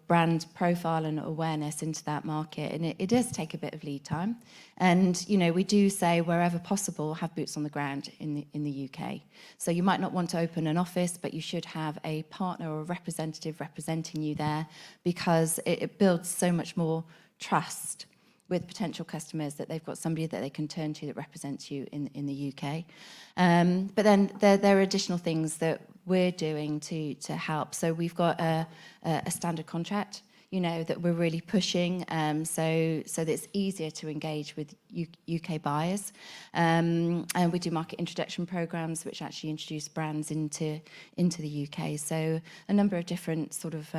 brand profile and awareness into that market, and it does take a bit of lead time. And we do say wherever possible, have boots on the ground in the UK. So you might not want to open an office, but you should have a partner or a representative representing you there, because it builds so much more trust with potential customers that they've got somebody that they can turn to that represents you in the UK. But then there are additional things that we're doing to help. So we've got a standard contract, that we're really pushing, so that it's easier to engage with UK buyers. And we do market introduction programs, which actually introduce brands into the UK. So a number of different sort of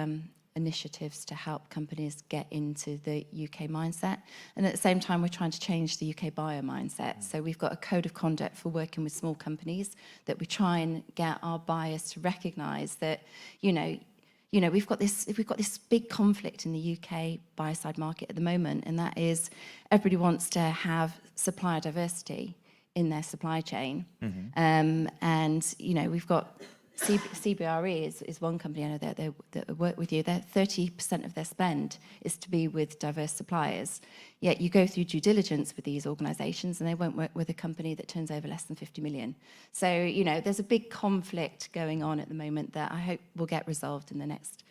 initiatives to help companies get into the UK mindset. And at the same time, we're trying to change the UK buyer mindset. So we've got a code of conduct for working with small companies that we try and get our buyers to recognise that, we've got this big conflict in the UK buyer side market at the moment, and that is everybody wants to have supplier diversity in their supply chain. And, we've got CBRE is one company I know that work with you. 30% of their spend is to be with diverse suppliers. Yet you go through due diligence with these organisations and they won't work with a company that turns over less than 50 million. So, you know, there's a big conflict going on at the moment that I hope will get resolved in the next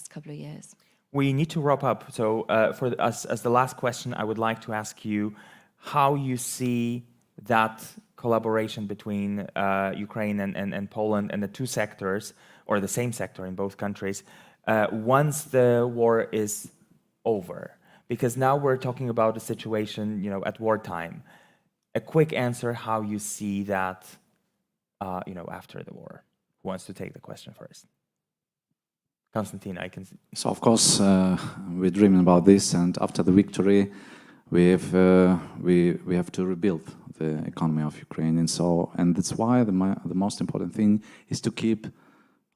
couple of years. We need to wrap up. So for us, as the last question, I would like to ask you how you see that collaboration between Ukraine and Poland and the two sectors, or the same sector in both countries, once the war is over. Because now we're talking about a situation, you know, at wartime. A quick answer how you see that, you know, after the war. Who wants to take the question first? Konstantin, I can see. So of course we're dreaming about this, and after the victory, we have to rebuild the economy of Ukraine, and that's why the most important thing is to keep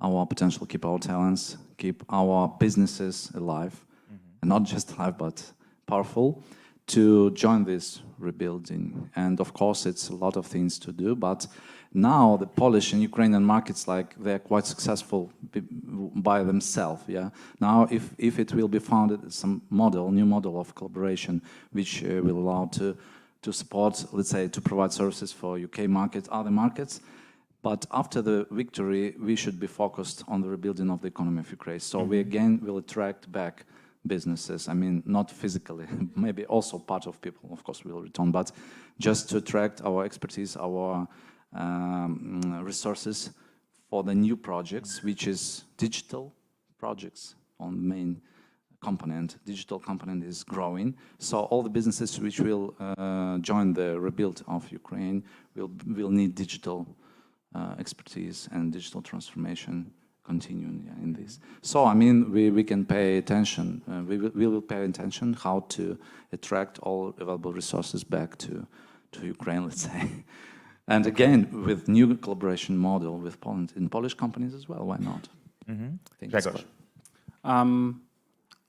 our potential, keep our talents, keep our businesses alive, and not just alive but powerful, to join this rebuilding. And of course it's a lot of things to do, but now the Polish and Ukrainian markets, like, they're quite successful by themselves. Yeah. Now, if it will be founded some new model of collaboration, which will allow to support, let's say, to provide services for UK markets, other markets. But after the victory, we should be focused on the rebuilding of the economy of Ukraine. So we again will attract back businesses. I mean, not physically, maybe also part of people, of course, will return, but just to attract our expertise, our resources for the new projects, which is digital projects on the main component. Digital component is growing, so all the businesses which will join the rebuild of Ukraine will need digital expertise and digital transformation continuing in this. So I mean, we can pay attention, we will pay attention how to attract all available resources back to Ukraine, let's say. And again, with new collaboration model with Poland and Polish companies as well, why not?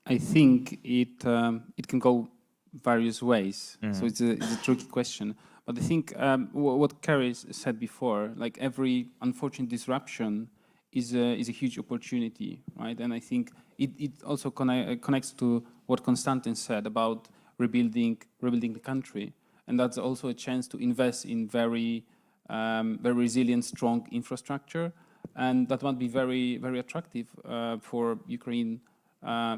I think it can go various ways. So it's a tricky question. But I think what Kerry said before, like every unfortunate disruption is a huge opportunity, right? And I think it also connects to what Konstantin said about rebuilding the country. And that's also a chance to invest in very resilient, strong infrastructure, and that might be very, very attractive for Ukraine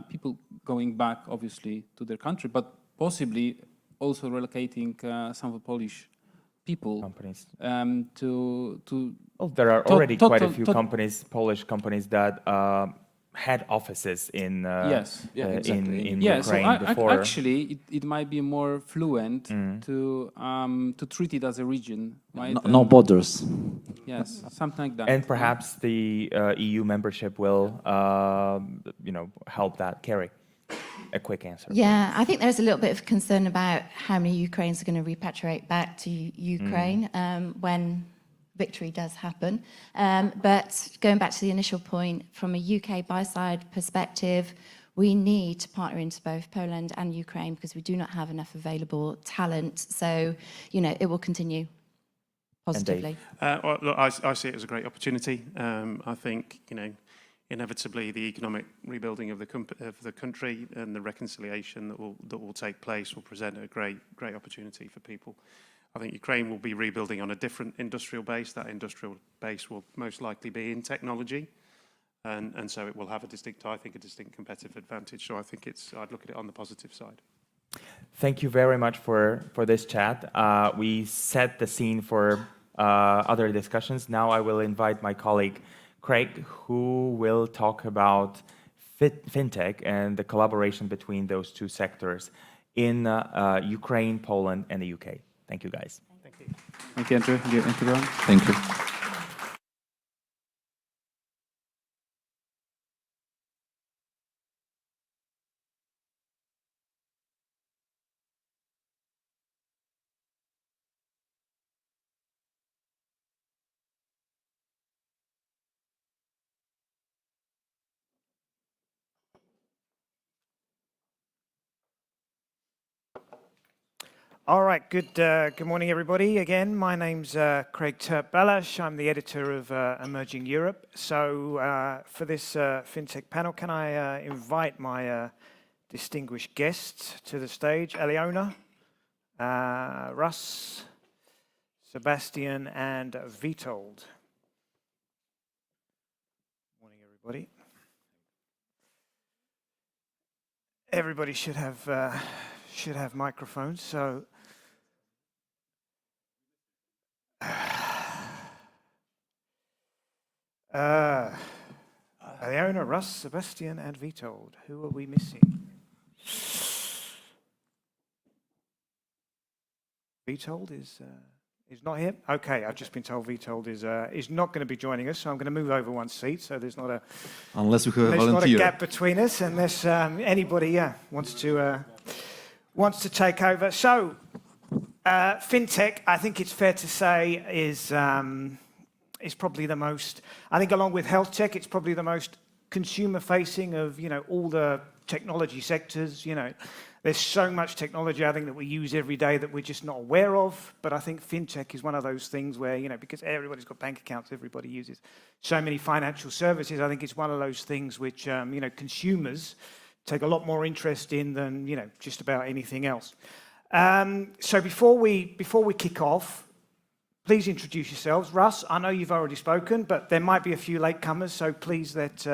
people going back, obviously, to their country, but possibly also relocating some of the Polish people companies to. Well, there are already quite a few companies, Polish companies, that had offices in exactly. in Ukraine before. Actually, it might be more fluent to treat it as a region, right? No borders. Yes, something like that. And perhaps the EU membership will, you know, help that. Kerry, a quick answer. Yeah, I think there's a little bit of concern about how many Ukrainians are going to repatriate back to Ukraine when victory does happen. But going back to the initial point, from a UK buy-side perspective, we need to partner into both Poland and Ukraine because we do not have enough available talent. So, you know, it will continue positively. Well, look, I see it as a great opportunity. I think, you know, inevitably the economic rebuilding of the country and the reconciliation that will take place will present a great opportunity for people. I think Ukraine will be rebuilding on a different industrial base. That industrial base will most likely be in technology, and so it will have a distinct competitive advantage. So I think I'd look at it on the positive side. Thank you very much for this chat. We set the scene for other discussions. Now I will invite my colleague Craig, who will talk about fintech and the collaboration between those two sectors in Ukraine, Poland, and the UK. Thank you, guys. Thank you. Thank you, Andrew. Thank you, everyone. Thank you. All right, good morning, everybody. Again, my name's Craig Turp-Balash. I'm the editor of Emerging Europe. So for this FinTech panel, can I invite my distinguished guests to the stage? Aliona, Russ, Sebastian, and Vitold. Morning, everybody. Everybody should have microphones, so Aliona, Russ, Sebastian, and Vitold. Who are we missing? Vitold is not here. Okay, I've just been told Vitold is not going to be joining us, so I'm going to move over one seat. So there's not a unless we have a volunteer. Not a gap between us, unless anybody wants to take over. So FinTech, I think it's fair to say, is probably the most. I think along with health tech, it's probably the most consumer-facing of all the technology sectors. There's so much technology I think that we use every day that we're just not aware of. But I think FinTech is one of those things where because everybody's got bank accounts, everybody uses so many financial services. I think it's one of those things which consumers take a lot more interest in than just about anything else. So before we kick off, please introduce yourselves. Russ, I know you've already spoken, but there might be a few latecomers, so please let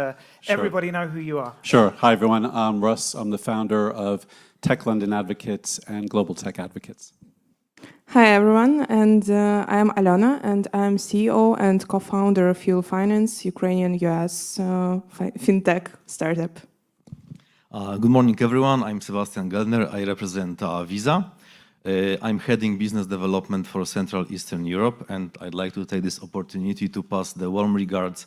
everybody know who you are. Sure. Hi, everyone. I'm Russ. I'm the founder of Tech London Advocates and Global Tech Advocates. Hi, everyone. And I am Alena, and I'm CEO and co-founder of Fuel Finance, Ukrainian-US fintech startup. Good morning, everyone. I'm Sebastian Geldner. I represent Visa. I'm heading business development for Central Eastern Europe, and I'd like to take this opportunity to pass the warm regards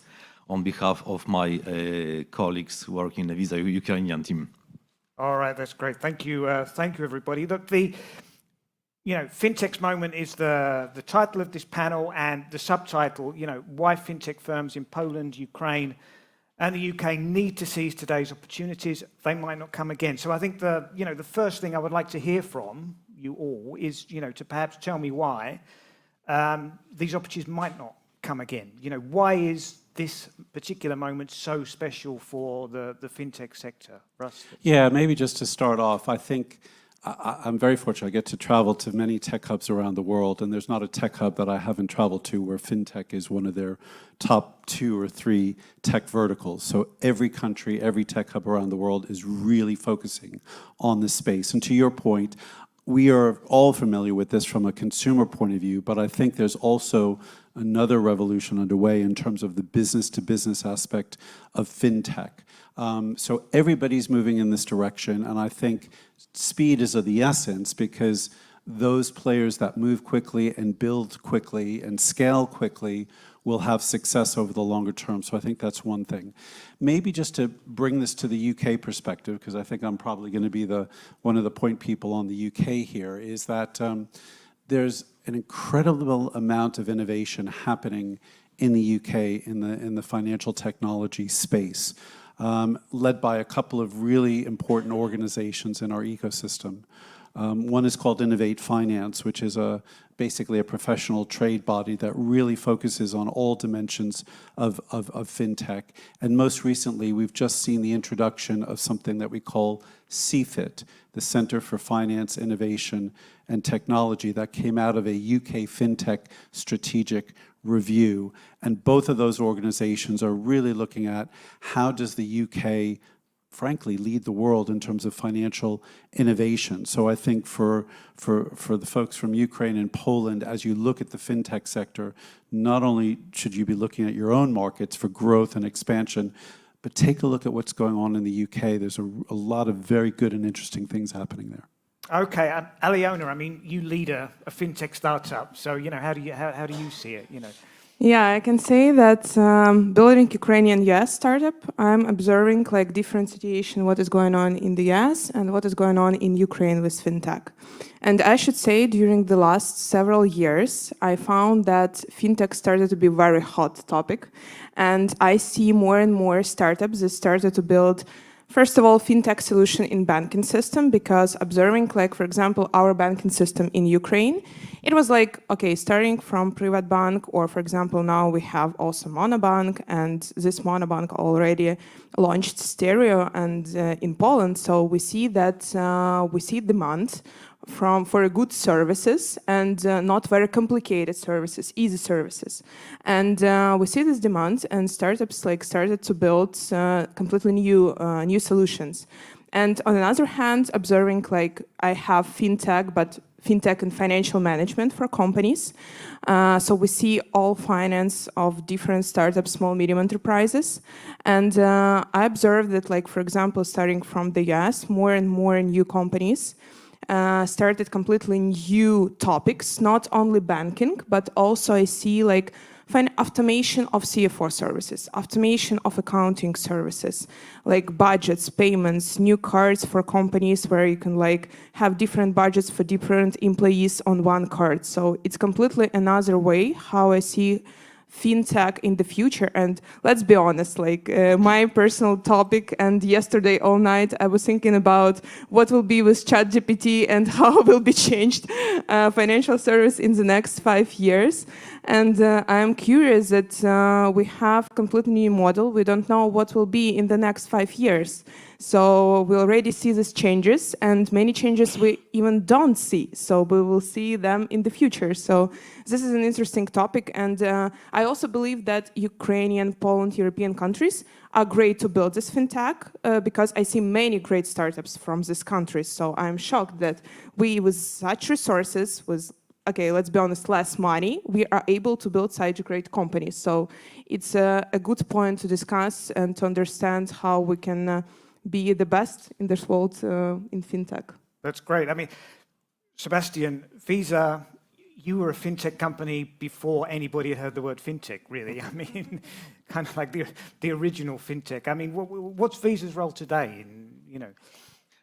on behalf of my colleagues working in the Visa Ukrainian team. All right, that's great. Thank you, everybody. Look, the FinTech's Moment is the title of this panel, and the subtitle, why FinTech firms in Poland, Ukraine, and the UK need to seize today's opportunities. They might not come again. So I think the first thing I would like to hear from you all is, to perhaps tell me why these opportunities might not come again. Why is this particular moment so special for the FinTech sector? Russ? Yeah, maybe just to start off, I think I'm very fortunate. I get to travel to many tech hubs around the world, and there's not a tech hub that I haven't traveled to where FinTech is one of their top 2 or 3 tech verticals. So every country, every tech hub around the world is really focusing on this space. And to your point, we are all familiar with this from a consumer point of view, but I think there's also another revolution underway in terms of the business-to-business aspect of FinTech. So everybody's moving in this direction, and I think speed is of the essence because those players that move quickly and build quickly and scale quickly will have success over the longer term. So I think that's one thing. Maybe just to bring this to the UK perspective, because I think I'm probably going to be one of the point people on the UK here, is that there's an incredible amount of innovation happening in the UK in the financial technology space, led by a couple of really important organizations in our ecosystem. One is called Innovate Finance, which is basically a professional trade body that really focuses on all dimensions of FinTech. And most recently, we've just seen the introduction of something that we call CFIT, the Center for Finance, Innovation and Technology, that came out of a UK FinTech strategic review. And both of those organizations are really looking at how does the UK frankly, lead the world in terms of financial innovation. So I think for the folks from Ukraine and Poland, as you look at the FinTech sector, not only should you be looking at your own markets for growth and expansion, but take a look at what's going on in the UK. There's a lot of very good and interesting things happening there. Okay, Aliona, I mean, you lead a FinTech startup, so how do you see it? Yeah, I can say that building Ukrainian-US startup, I'm observing different situation, what is going on in the US and what is going on in Ukraine with FinTech. And I should say during the last several years, I found that FinTech started to be a very hot topic. And I see more and more startups that started to build First of all, fintech solution in banking system, because observing, like, for example, our banking system in Ukraine, it was like, okay, starting from private bank, or for example, now we have also monobank, and this monobank already launched stereo and in Poland. So we see that we see demand for good services and not very complicated services, easy services. And we see this demand, and startups like started to build completely new solutions. And on the other hand, observing, like, I have fintech, but fintech and financial management for companies. So we see all finance of different startups, small, medium enterprises. And I observed that, like, for example, starting from the US, more and more new companies started completely new topics, not only banking, but also I see, like, automation of CFO services, automation of accounting services, like budgets, payments, new cards for companies where you can, like, have different budgets for different employees on one card. So it's completely another way how I see fintech in the future. And let's be honest, like, my personal topic, and yesterday all night I was thinking about what will be with ChatGPT and how will be changed financial service in the next 5 years. And I'm curious that we have completely new model. We don't know what will be in the next 5 years. So we already see these changes, and many changes we even don't see. So we will see them in the future. So this is an interesting topic. And I also believe that Ukrainian, Poland, European countries are great to build this fintech because I see many great startups from these countries. So I'm shocked that we, with such resources, with, okay, let's be honest, less money, we are able to build such great companies. So it's a good point to discuss and to understand how we can be the best in this world in fintech. That's great. I mean, Sebastian, Visa, you were a fintech company before anybody had heard the word fintech, really. I mean, kind of like the original fintech. I mean, what's Visa's role today? In,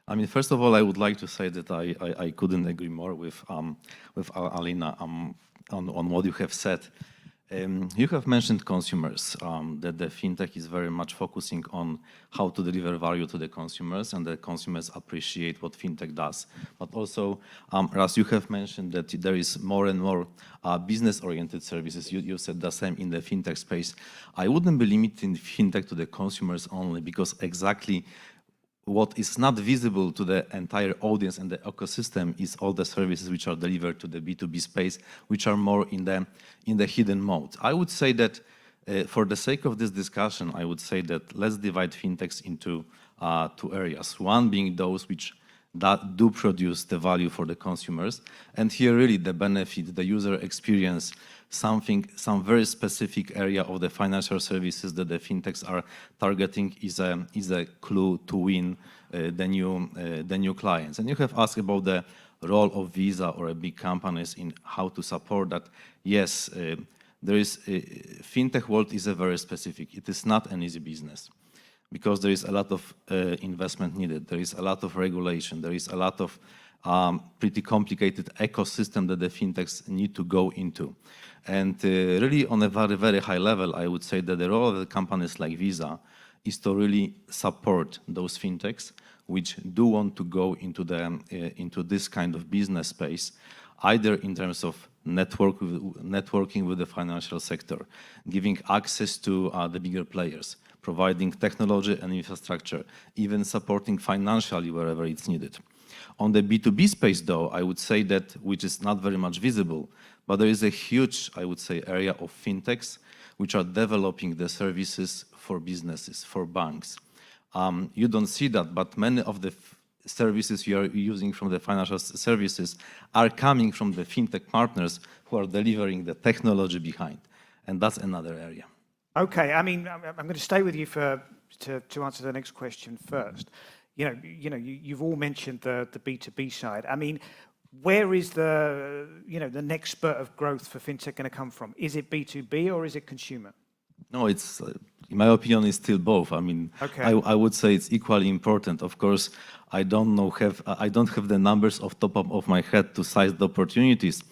I mean, first of all, I would like to say that I couldn't agree more with Alina on what you have said. You have mentioned consumers, that the fintech is very much focusing on how to deliver value to the consumers, and the consumers appreciate what fintech does. But also, Ras, you have mentioned that there is more and more business-oriented services. You said the same in the fintech space. I wouldn't be limiting fintech to the consumers only, because exactly what is not visible to the entire audience and the ecosystem is all the services which are delivered to the B2B space, which are more in the hidden mode. I would say that for the sake of this discussion, I would say that let's divide fintechs into 2 areas. One being those which do produce the value for the consumers. And here really the benefit, the user experience, some very specific area of the financial services that the fintechs are targeting is a clue to win the new clients. And you have asked about the role of Visa or big companies in how to support that. Yes, there is fintech world is a very specific. It is not an easy business, because there is a lot of investment needed. There is a lot of regulation. There is a lot of pretty complicated ecosystem that the fintechs need to go into. And really on a very, very high level, I would say that the role of the companies like Visa is to really support those fintechs which do want to go into this kind of business space, either in terms of networking with the financial sector, giving access to the bigger players, providing technology and infrastructure, even supporting financially wherever it's needed. On the B2B space, though, I would say that, which is not very much visible, but there is a huge, I would say, area of fintechs which are developing the services for businesses, for banks. You don't see that, but many of the services you are using from the financial services are coming from the fintech partners who are delivering the technology behind. And that's another area. Okay, I mean, I'm going to stay with you to answer the next question first. You've all mentioned the B2B side. I mean, where is the next spurt of growth for fintech going to come from? Is it B2B or is it consumer? No, it's, in my opinion, it's still both. I mean, okay. I would say it's equally important. Of course, I don't have the numbers off top of my head to size the opportunities.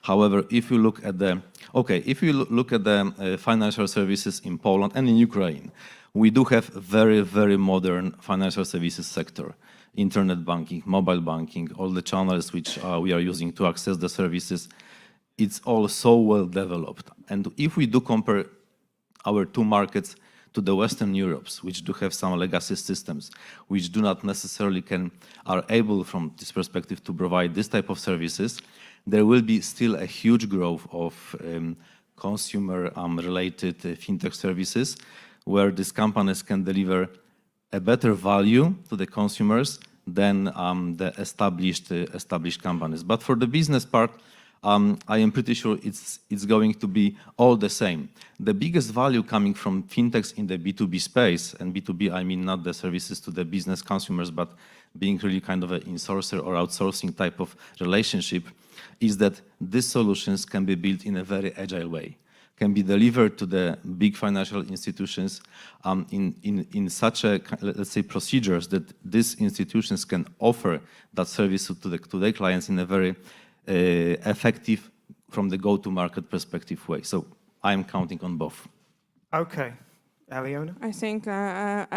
However, if you look at the financial services in Poland and in Ukraine, we do have very, very modern financial services sector. Internet banking, mobile banking, all the channels which we are using to access the services, it's all so well developed. And if we do compare our two markets to the Western Europes, which do have some legacy systems, which do not necessarily are able from this perspective to provide this type of services, there will be still a huge growth of consumer-related fintech services, where these companies can deliver a better value to the consumers than the established companies. But for the business part, I am pretty sure it's going to be all the same. The biggest value coming from fintechs in the B2B space, and B2B, I mean not the services to the business consumers, but being really kind of an insourcer or outsourcing type of relationship, is that these solutions can be built in a very agile way, can be delivered to the big financial institutions in such a, let's say, procedures that these institutions can offer that service to their clients in a very effective, from the go-to-market perspective way. So I'm counting on both. Okay. Aliona? I think I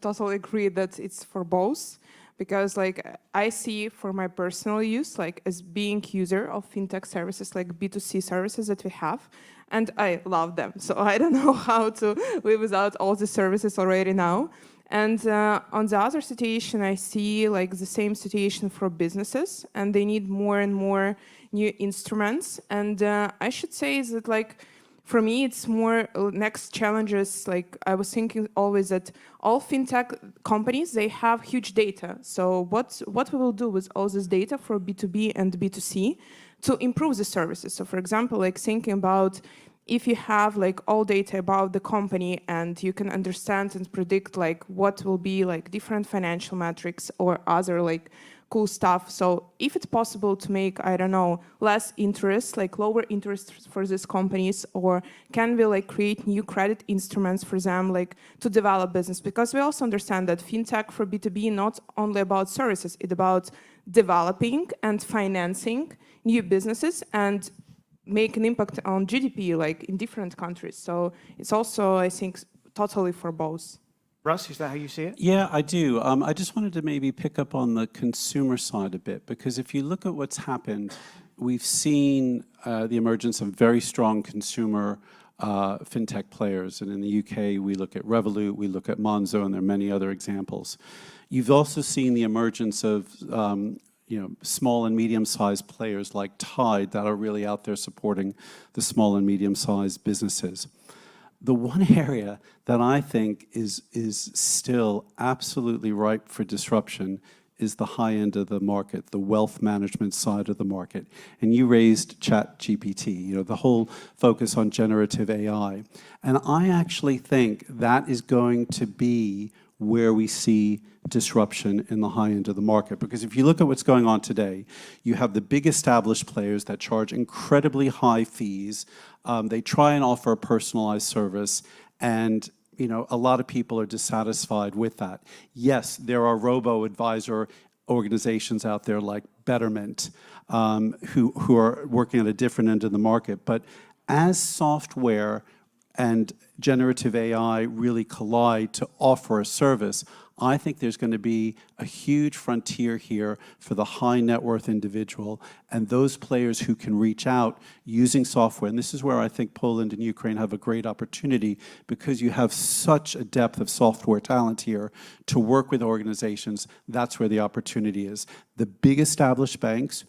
totally agree that it's for both, because like I see for my personal use, like as being user of fintech services, like B2C services that we have, and I love them. So I don't know how to live without all the services already now. And on the other situation, I see like the same situation for businesses, and they need more and more new instruments. And I should say is that like, for me, it's more next challenges. Like I was thinking always that all fintech companies, they have huge data. So what we will do with all this data for B2B and B2C to improve the services? So for example, like thinking about if you have like all data about the company and you can understand and predict like what will be like different financial metrics or other like cool stuff. So if it's possible to make, I don't know, less interest, like lower interest for these companies, or can we like create new credit instruments for them, like to develop business? Because we also understand that fintech for B2B not only about services, it's about developing and financing new businesses and make an impact on GDP, like in different countries. So it's also, I think, totally for both. Russ, is that how you see it? Yeah, I do. I just wanted to maybe pick up on the consumer side a bit, because if you look at what's happened, we've seen the emergence of very strong consumer fintech players. And in the UK, we look at Revolut, we look at Monzo, and there are many other examples. You've also seen the emergence of small and medium-sized players like Tide that are really out there supporting the small and medium-sized businesses. The one area that I think is still absolutely ripe for disruption is the high end of the market, the wealth management side of the market. And you raised ChatGPT, the whole focus on generative AI. And I actually think that is going to be where we see disruption in the high end of the market. Because if you look at what's going on today, you have the big established players that charge incredibly high fees. They try and offer a personalized service, and a lot of people are dissatisfied with that. Yes, there are robo-advisor organizations out there like Betterment who are working at a different end of the market. But as software and generative AI really collide to offer a service, I think there's going to be a huge frontier here for the high net worth individual and those players who can reach out using software. And this is where I think Poland and Ukraine have a great opportunity, because you have such a depth of software talent here to work with organizations. That's where the opportunity is. The big established banks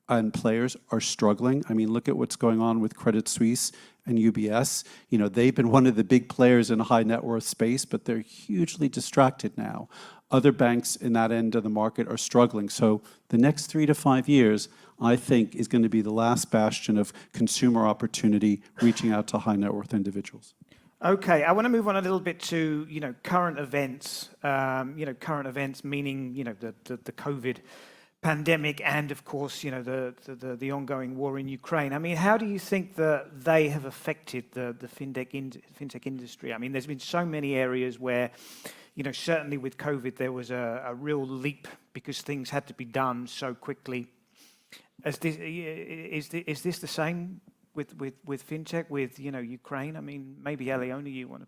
and players are struggling. I mean, look at what's going on with Credit Suisse and UBS. They've been one of the big players in a high net worth space, but they're hugely distracted now. Other banks in that end of the market are struggling. So the next 3 to 5 years, I think, is going to be the last bastion of consumer opportunity reaching out to high net worth individuals. Okay, I want to move on a little bit to current events. Current events meaning the COVID pandemic and, of course, the ongoing war in Ukraine. I mean, how do you think that they have affected the fintech industry? I mean, there's been so many areas where, certainly with COVID, there was a real leap because things had to be done so quickly. Is this the same with fintech, with Ukraine? I mean, maybe Aliona, you want to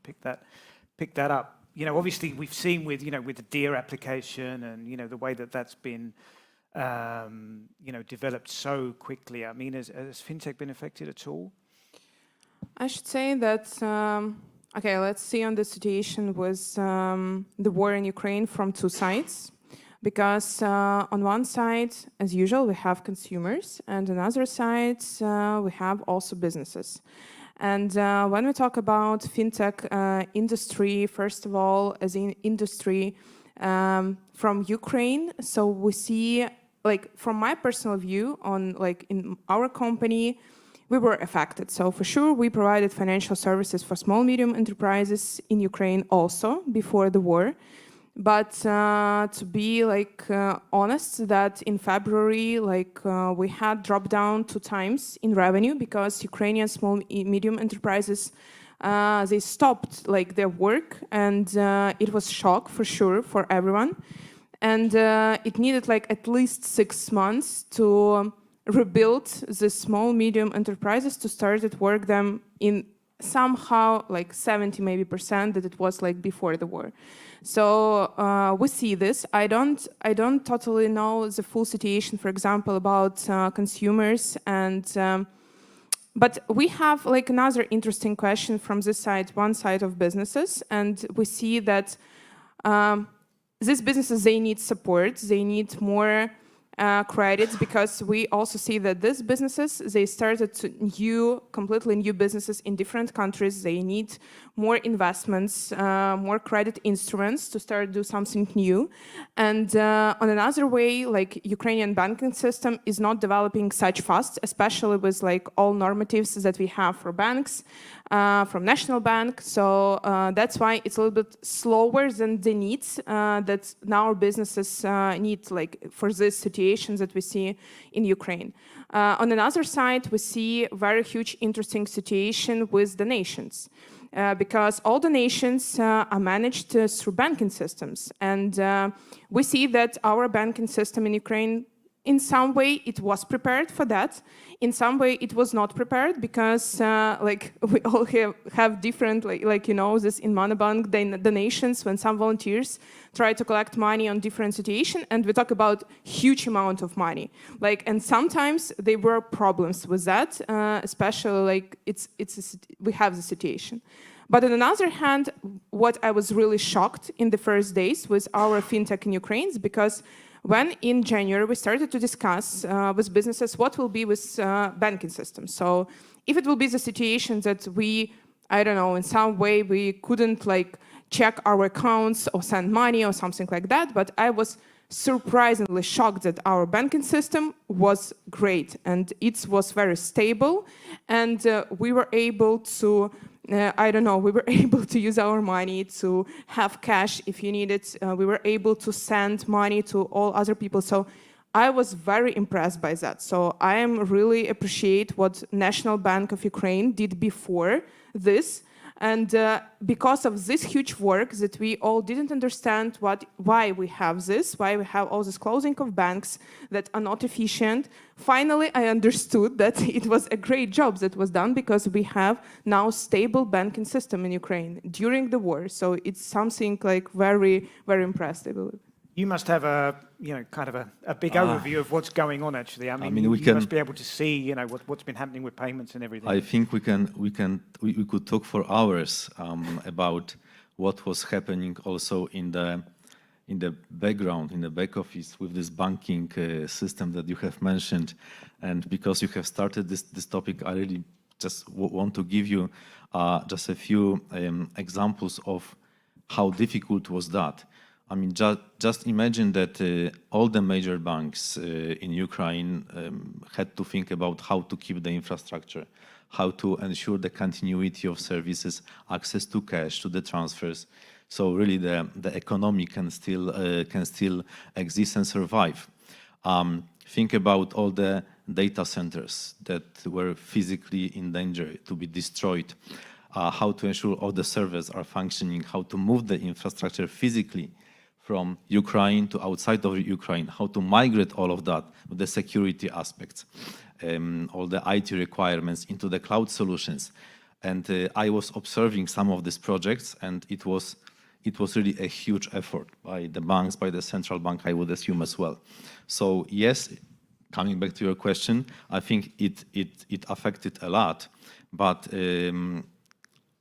pick that up. you know, obviously we've seen with, you know, with the DEER application and, you know, the way that that's been, you know, developed so quickly. I mean, has fintech been affected at all? I should say that, okay, let's see on the situation with the war in Ukraine from two sides. Because on one side, as usual, we have consumers, and on other side, we have also businesses. And when we talk about fintech industry, first of all, as an industry from Ukraine, so we see, like, from my personal view on, like, in our company, we were affected. So for sure, we provided financial services for small, medium enterprises in Ukraine also before the war. But to be like honest, that in February, like we had dropped down 2 times in revenue because Ukrainian small medium enterprises they stopped like their work, and it was shock for sure for everyone. And it needed like at least 6 months to rebuild the small medium enterprises to start to work them in somehow like 70 maybe % that it was like before the war. So we see this. I don't totally know the full situation, for example, about consumers, and but we have like another interesting question from this side, one side of businesses, and we see that these businesses, they need support, they need more credits, because we also see that these businesses, they started completely new businesses in different countries. They need more investments, more credit instruments to start do something new. And on another way, like Ukrainian banking system is not developing such fast, especially with like all normatives that we have for banks, from National Bank. So that's why it's a little bit slower than the needs that now businesses need, like for this situation that we see in Ukraine. On another side, we see very huge interesting situation with donations. Because all donations are managed through banking systems. And we see that our banking system in Ukraine, in some way, it was prepared for that. In some way, it was not prepared, because like we all have different, like you know, this in Monobank donations, when some volunteers try to collect money on different situations, and we talk about huge amount of money. Like, and sometimes there were problems with that, especially like we have the situation. But on the other hand, what I was really shocked in the first days with our fintech in Ukraine is because when in January we started to discuss with businesses what will be with banking systems. So if it will be the situation that we, I don't know, in some way we couldn't like check our accounts or send money or something like that, but I was surprisingly shocked that our banking system was great and it was very stable, and we were able to we were able to use our money to have cash if you need it. We were able to send money to all other people. So I was very impressed by that. So I am really appreciate what National Bank of Ukraine did before this. And because of this huge work that we all didn't understand why we have this, why we have all this closing of banks that are not efficient, finally I understood that it was a great job that was done, because we have now stable banking system in Ukraine during the war. So it's something like very, very impressive. You must have a, you know, kind of a big overview of what's going on. Actually, I mean we you must be able to see, you know, what's been happening with payments and everything. I think we could talk for hours about what was happening also in the background, in the back office with this banking system that you have mentioned. And because you have started this topic, I really just want to give you just a few examples of how difficult was that. I mean, just imagine that all the major banks in Ukraine had to think about how to keep the infrastructure, how to ensure the continuity of services, access to cash, to the transfers. So really, the economy can still exist and survive. Think about all the data centers that were physically in danger to be destroyed. How to ensure all the servers are functioning, how to move the infrastructure physically from Ukraine to outside of Ukraine, how to migrate all of that with the security aspects, all the IT requirements into the cloud solutions. And I was observing some of these projects, and it it was really a huge effort by the banks, by the central bank, I would assume as well. So yes, coming back to your question, I think it affected a lot, but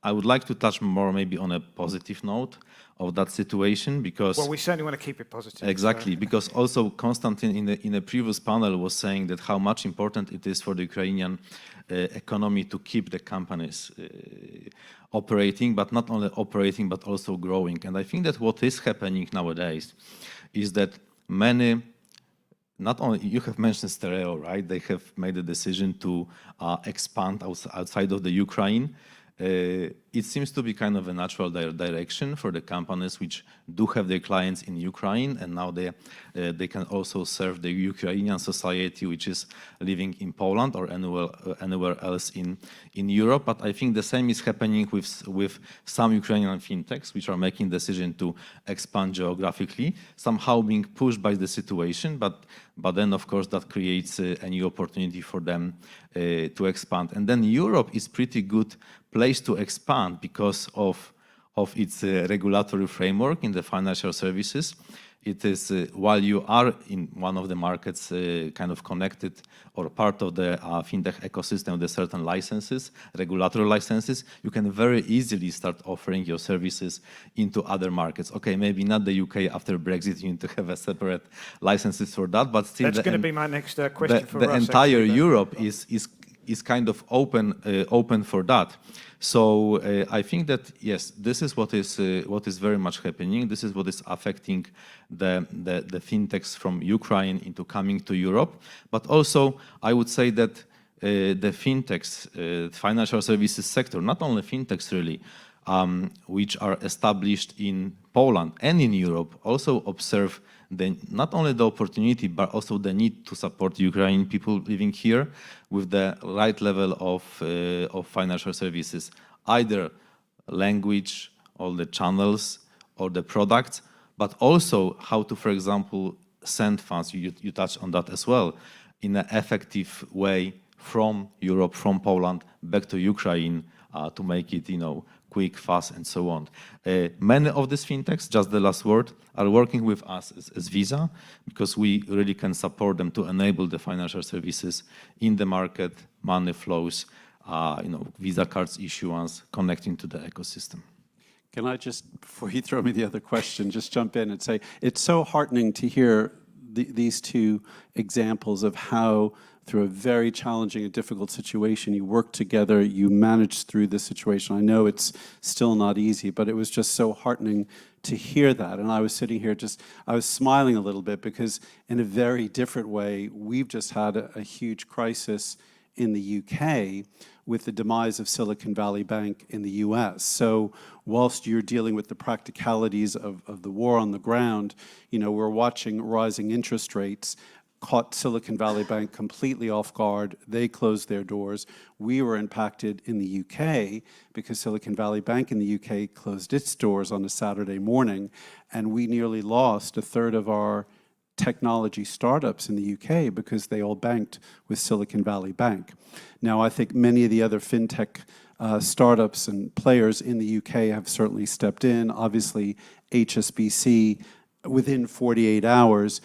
I would like to touch more maybe on a positive note of that situation, because Well, we certainly want to keep it positive. exactly, So. because also Konstantin in the previous panel was saying that how much important it is for the Ukrainian economy to keep the companies operating, but not only operating, but also growing. And I think that what is happening nowadays is that many, not only, you have mentioned Stereo, right? They have made a decision to expand outside of the Ukraine. It seems to be kind of a natural direction for the companies which do have their clients in Ukraine, and now they can also serve the Ukrainian society which is living in Poland or anywhere else in Europe. But I think the same is happening with some Ukrainian fintechs which are making decision to expand geographically, somehow being pushed by the situation, but then of course that creates a new opportunity for them to expand. And then Europe is pretty good place to expand because of its regulatory framework in the financial services. It is, while you are in one of the markets kind of connected or part of the fintech ecosystem with certain licenses, regulatory licenses, you can very easily start offering your services into other markets. Okay, maybe not the UK after Brexit, you need to have a separate licenses for that, but still That's going to be my next question for the Russ, entire actually, Europe is kind of open for that. So I think that yes, this is what is very much happening. This is what is affecting the fintechs from Ukraine into coming to Europe. But also, I would say that the fintechs, financial services sector, not only fintechs really, which are established in Poland and in Europe, also observe not only the opportunity, but also the need to support Ukrainian people living here with the right level of financial services, either language, or the channels, or the products, but also how to, for example, send funds, you touched on that as well, in an effective way from Europe, from Poland, back to Ukraine, to make it, quick, fast, and so on. Many of these fintechs, just the last word, are working with us as Visa, because we really can support them to enable the financial services in the market, money flows, Visa cards issuance, connecting to the ecosystem. Can I just, before you throw me the other question, just jump in and say, it's so heartening to hear these two examples of how, through a very challenging and difficult situation, you worked together, you managed through the situation. I know it's still not easy, but it was just so heartening to hear that. And I was sitting here I was smiling a little bit, because in a very different way, we've just had a huge crisis in the UK with the demise of Silicon Valley Bank in the US. So whilst you're dealing with the practicalities of the war on the ground, we're watching rising interest rates, caught Silicon Valley Bank completely off guard. They closed their doors. We were impacted in the UK because Silicon Valley Bank in the UK closed its doors on a Saturday morning, and we nearly lost a third of our technology startups in the UK because they all banked with Silicon Valley Bank. Now, I think many of the other fintech startups and players in the UK have certainly stepped in. Obviously, HSBC, within 48 hours,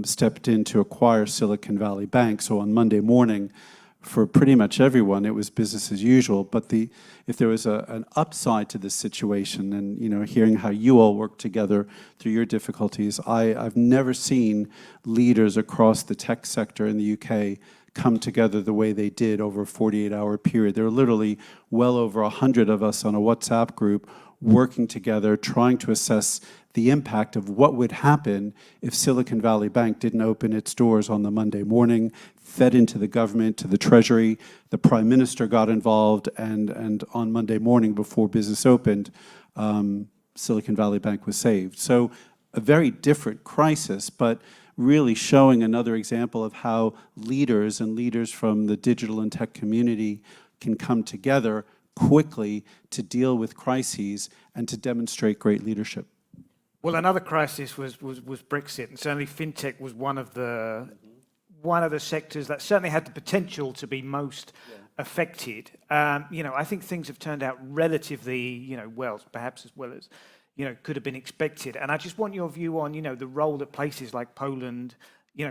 stepped in to acquire Silicon Valley Bank. So on Monday morning, for pretty much everyone, it was business as usual. But if there was an upside to this situation, and hearing how you all work together through your difficulties, I've never seen leaders across the tech sector in the UK come together the way they did over a 48-hour period. There were literally well over 100 of us on a WhatsApp group working together, trying to assess the impact of what would happen if Silicon Valley Bank didn't open its doors on the Monday morning, fed into the government, to the Treasury. The Prime Minister got involved, and on Monday morning before business opened, Silicon Valley Bank was saved. So a very different crisis, but really showing another example of how leaders from the digital and tech community can come together quickly to deal with crises and to demonstrate great leadership. Well, another crisis was Brexit, and certainly fintech was one of the sectors that certainly had the potential to be most affected. I think things have turned out relatively, well, perhaps as well as could have been expected. And I just want your view on, the role that places like Poland,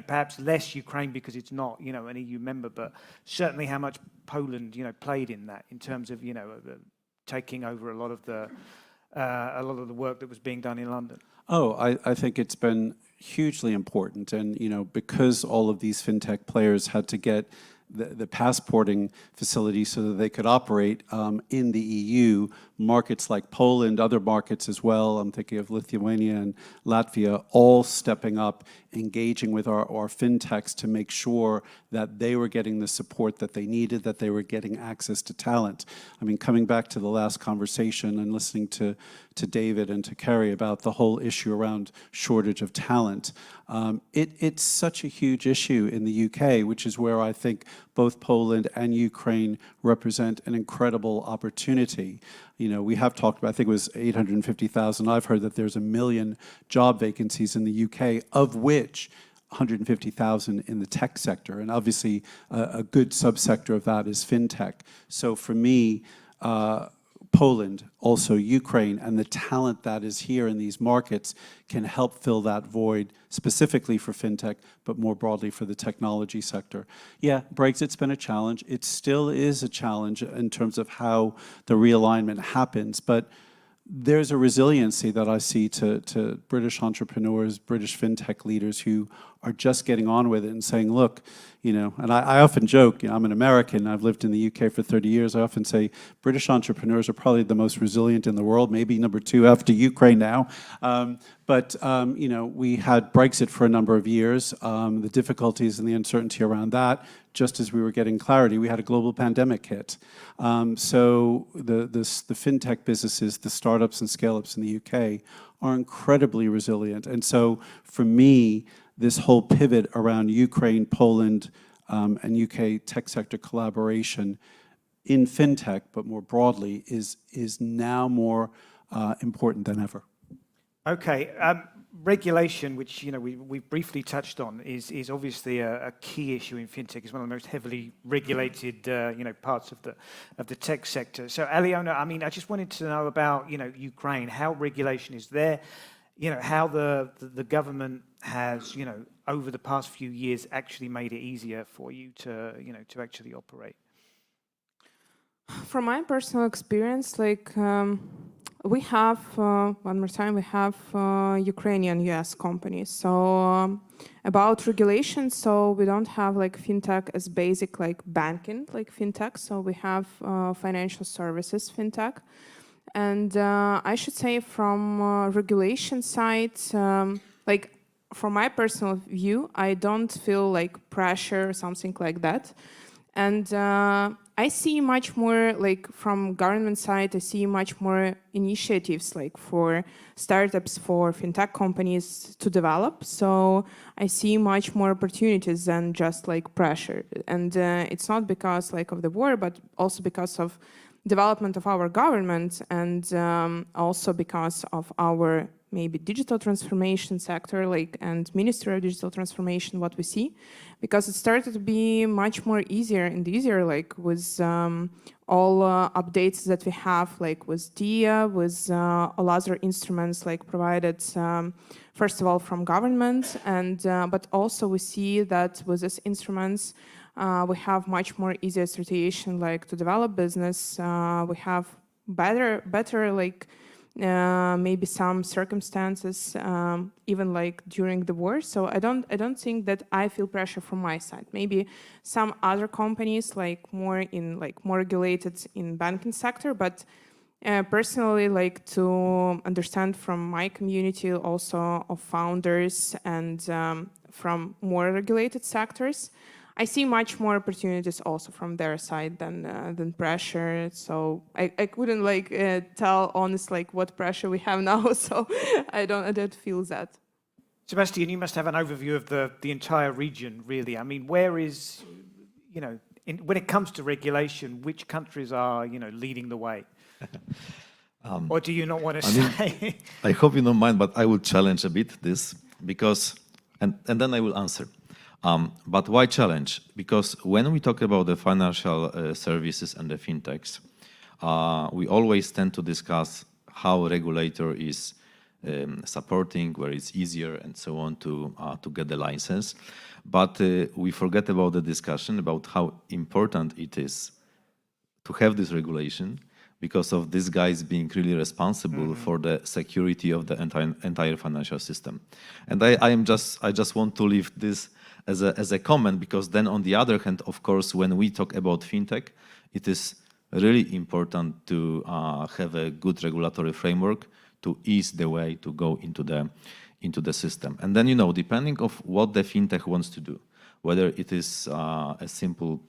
perhaps less Ukraine because it's not, an EU member, but certainly how much Poland, played in that in terms of, taking over a lot of the work that was being done in London. Oh, I think it's been hugely important. And, because all of these fintech players had to get the passporting facility so that they could operate in the EU, markets like Poland, other markets as well, I'm thinking of Lithuania and Latvia, all stepping up, engaging with our fintechs to make sure that they were getting the support that they needed, that they were getting access to talent. I mean, coming back to the last conversation and listening to David and to Kerry about the whole issue around shortage of talent, it's such a huge issue in the UK, which is where I think both Poland and Ukraine represent an incredible opportunity. We have talked about, I think it was 850,000. I've heard that there's 1 million job vacancies in the UK, of which 150,000 in the tech sector. And obviously, a good subsector of that is fintech. So for me, Poland, also Ukraine, and the talent that is here in these markets can help fill that void, specifically for fintech, but more broadly for the technology sector. Yeah, Brexit's been a challenge. It still is a challenge in terms of how the realignment happens, but there's a resiliency that I see to British entrepreneurs, British fintech leaders who are just getting on with it and saying, look, and I often joke, I'm an American, I've lived in the UK for 30 years, I often say British entrepreneurs are probably the most resilient in the world, maybe number 2 after Ukraine now. But we had Brexit for a number of years, the difficulties and the uncertainty around that. Just as we were getting clarity, we had a global pandemic hit. So the fintech businesses, the startups and scale-ups in the UK are incredibly resilient. And so for me, this whole pivot around Ukraine, Poland, and UK tech sector collaboration in fintech, but more broadly, is now more important than ever. Okay, regulation, which we briefly touched on, is obviously a key issue in fintech. It's one of the most heavily regulated parts of the tech sector. So Aliona, I just wanted to know about Ukraine, how regulation is there, how the government has over the past few years actually made it easier for you to to actually operate. From my personal experience, we have, one more time, we have Ukrainian US companies. So about regulation, so we don't have fintech as basic banking, fintech. So we have financial services fintech. And I should say from regulation side, from my personal view, I don't feel pressure or something like that. And I see much more from government side, I see much more initiatives for startups, for fintech companies to develop. So I see much more opportunities than just pressure. And it's not because of the war, but also because of development of our government and also because of our maybe digital transformation sector, and Ministry of Digital Transformation, what we see, because it started to be much more easier and easier, with all updates that we have, with DIA, with all other instruments, provided, first of all, from government, and but also we see that with these instruments, we have much more easier situation, to develop business. We have better maybe some circumstances, even during the war. So I don't think that I feel pressure from my side. Maybe some other companies more in more regulated in banking sector, but personally to understand from my community also of founders and from more regulated sectors, I see much more opportunities also from their side than pressure. So I couldn't tell honestly what pressure we have now. So I don't feel that. Sebastian, you must have an overview of the entire region, really. Where is when it comes to regulation, which countries are leading the way? Or do you not want to say? I hope you don't mind, but I will challenge a bit this because, and then I will answer. But why challenge? Because when we talk about the financial services and the fintechs, we always tend to discuss how a regulator is supporting, where it's easier and so on to get the license. But we forget about the discussion about how important it is to have this regulation, because of these guys being really responsible for the security of the entire financial system. And I just want to leave this as a comment, because then on the other hand, of course, when we talk about fintech, it is really important to have a good regulatory framework to ease the way to go into the system. And then, you know, depending of what the fintech wants to do, whether it is a simple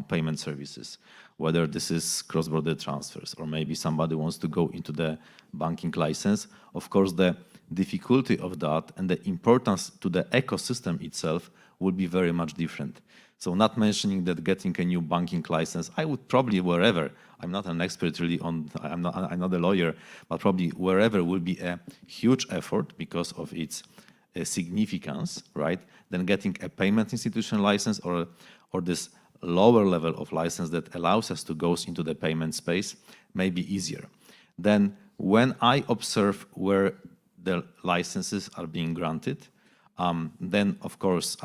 payment services, whether this is cross-border transfers, or maybe somebody wants to go into the banking license, of course, the difficulty of that and the importance to the ecosystem itself will be very much different. So not mentioning that getting a new banking license, I would probably wherever, I'm not an expert really on, I'm not a lawyer, but probably wherever will be a huge effort because of its significance, right? Than getting a payment institution license or this lower level of license that allows us to go into the payment space may be easier. Then when I observe where the licenses are being granted, then of course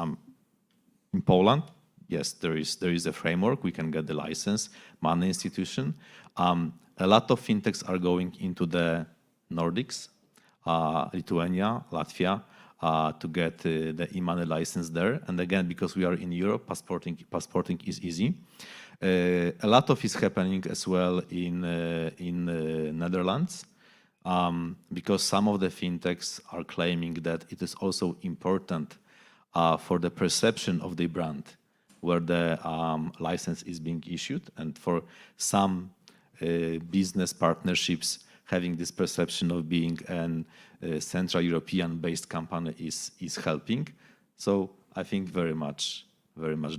in Poland, yes, there is a framework, we can get the license, money institution. A lot of fintechs are going into the Nordics, Lithuania, Latvia, to get the e-money license there. And again, because we are in Europe, passporting is easy. A lot of is happening as well in Netherlands, because some of the fintechs are claiming that it is also important for the perception of the brand where the license is being issued, and for some business partnerships having this perception of being a Central European-based company is helping. So I think very much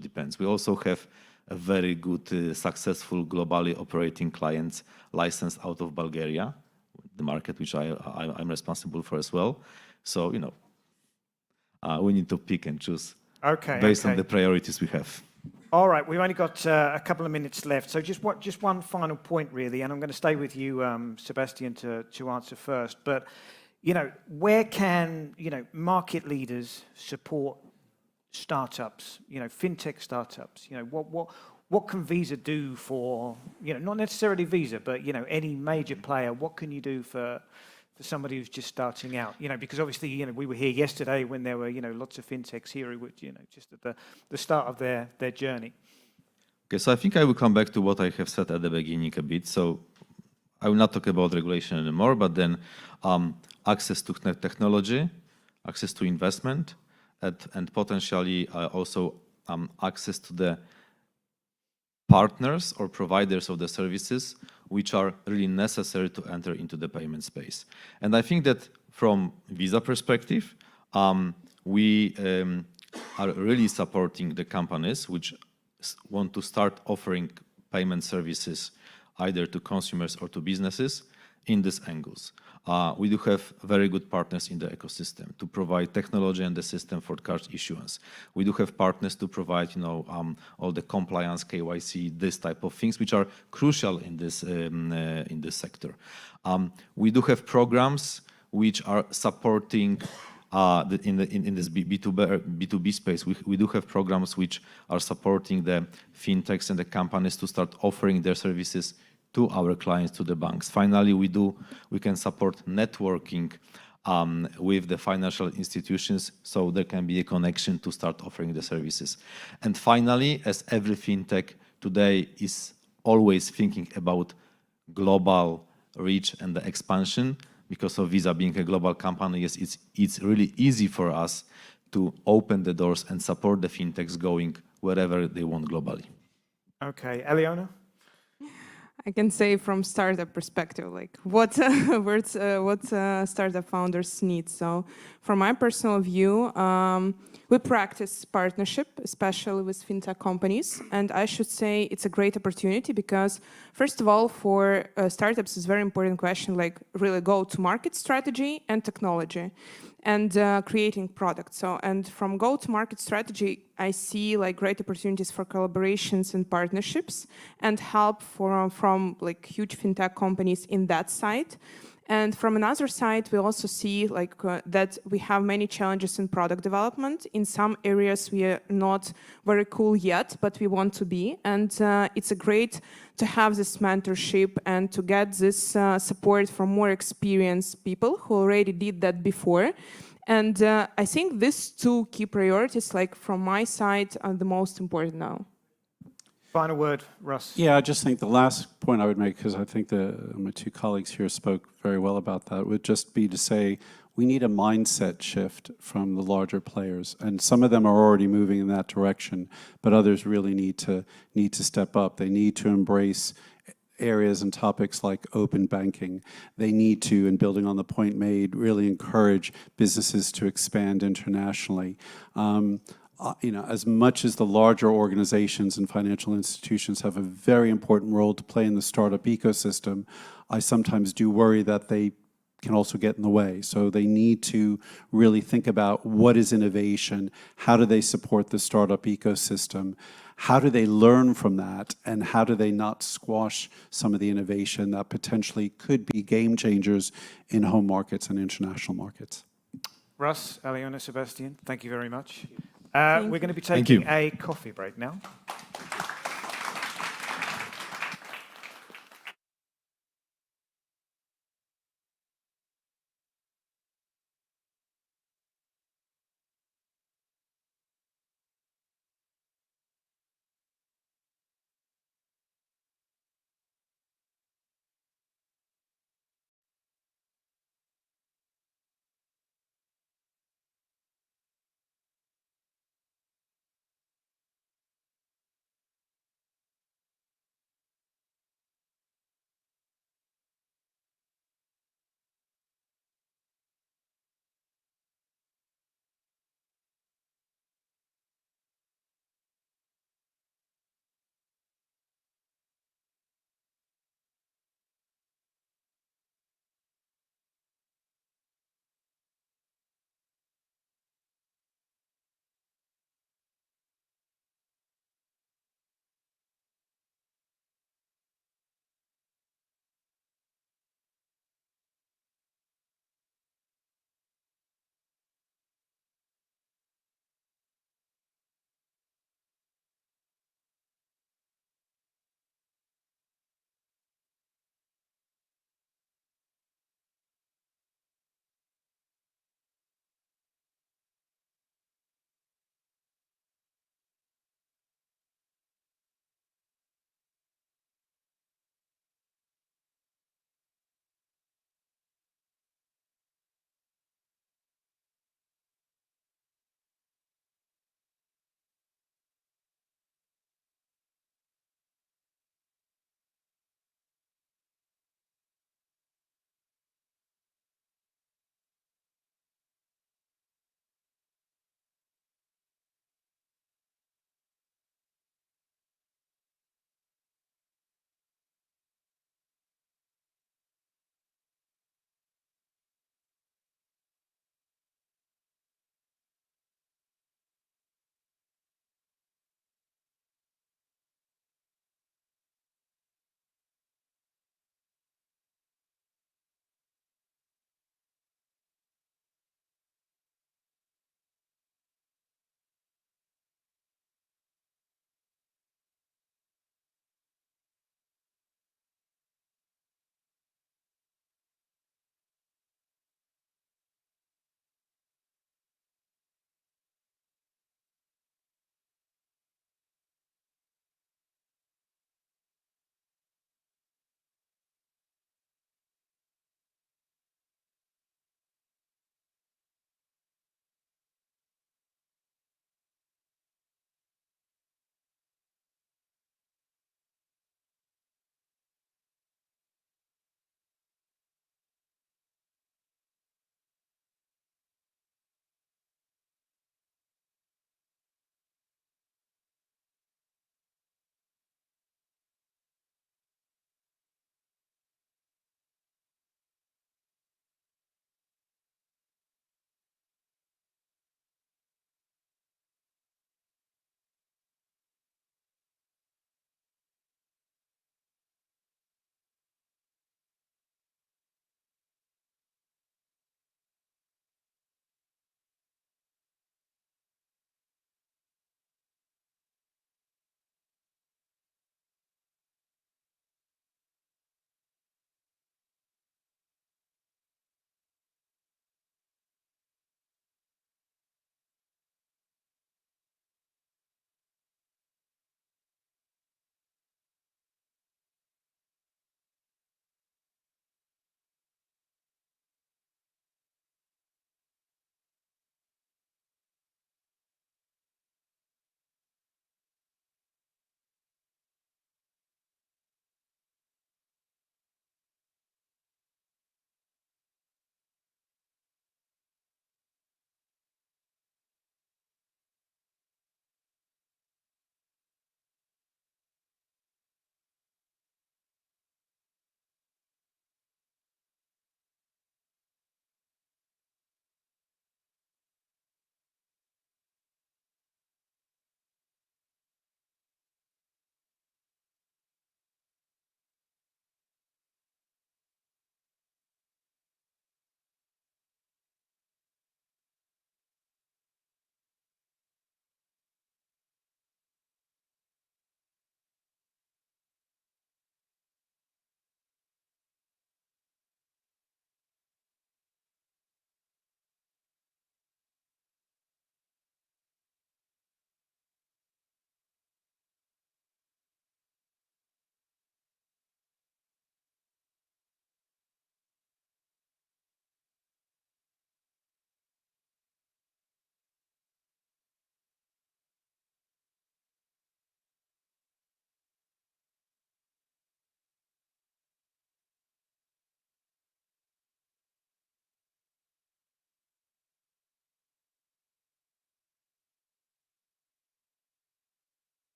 depends. We also have a very good, successful, globally operating clients licensed out of Bulgaria, the market which I'm responsible for as well. So, you know, we need to pick and choose based on the priorities we have. All right, we've only got a couple of minutes left. So just one final point, really, and I'm going to stay with you, Sebastian, to answer first. But, you know, where can, you know, market leaders support startups, you know, fintech startups? You know, what can Visa do for, you know, not necessarily Visa, but, you know, any major player? What can you do for somebody who's just starting out? You know, because obviously, you know, we were here yesterday when there were, you know, lots of fintechs here who were, you know, just at the start of their journey. Okay, so I think I will come back to what I have said at the beginning a bit. So I will not talk about regulation anymore, but then access to technology, access to investment, and potentially also access to the partners or providers of the services which are really necessary to enter into the payment space. And I think that from Visa perspective, we are really supporting the companies which want to start offering payment services either to consumers or to businesses in these angles. We do have very good partners in the ecosystem to provide technology and the system for card issuance. We do have partners to provide, you know, all the compliance, KYC, this type of things, which are crucial in this sector. We do have programs which are supporting in this B2B space. We do have programs which are supporting the fintechs and the companies to start offering their services to our clients, to the banks. Finally, we can support networking with the financial institutions, so there can be a connection to start offering the services. And finally, as every fintech today is always thinking about global reach and the expansion, because of Visa being a global company, yes, it's really easy for us to open the doors and support the fintechs going wherever they want globally. Okay, Eliona? I can say from startup perspective, like what startup founders need. So from my personal view, we practice partnership, especially with fintech companies. And I should say it's a great opportunity because, first of all, for startups, it's a very important question, like really go-to-market strategy and technology and creating products. So, and from go-to-market strategy, I see like great opportunities for collaborations and partnerships and help from like huge fintech companies in that side. And from another side, we also see that we have many challenges in product development. In some areas, we are not very cool yet, but we want to be. And it's great to have this mentorship and to get this support from more experienced people who already did that before. And I think these two key priorities, from my side, are the most important now. Final word, Russ. Yeah, I just think the last point I would make, because I think my two colleagues here spoke very well about that, would just be to say we need a mindset shift from the larger players. And some of them are already moving in that direction, but others really need to step up. They need to embrace areas and topics like open banking. They need to, and building on the point made, really encourage businesses to expand internationally. As much as the larger organizations and financial institutions have a very important role to play in the startup ecosystem, I sometimes do worry that they can also get in the way. So they need to really think about what is innovation, how do they support the startup ecosystem, how do they learn from that, and how do they not squash some of the innovation that potentially could be game changers in home markets and international markets. Russ, Aliona, Sebastian, thank you very much. Thank We're you. going to be Thank taking you. a coffee break now.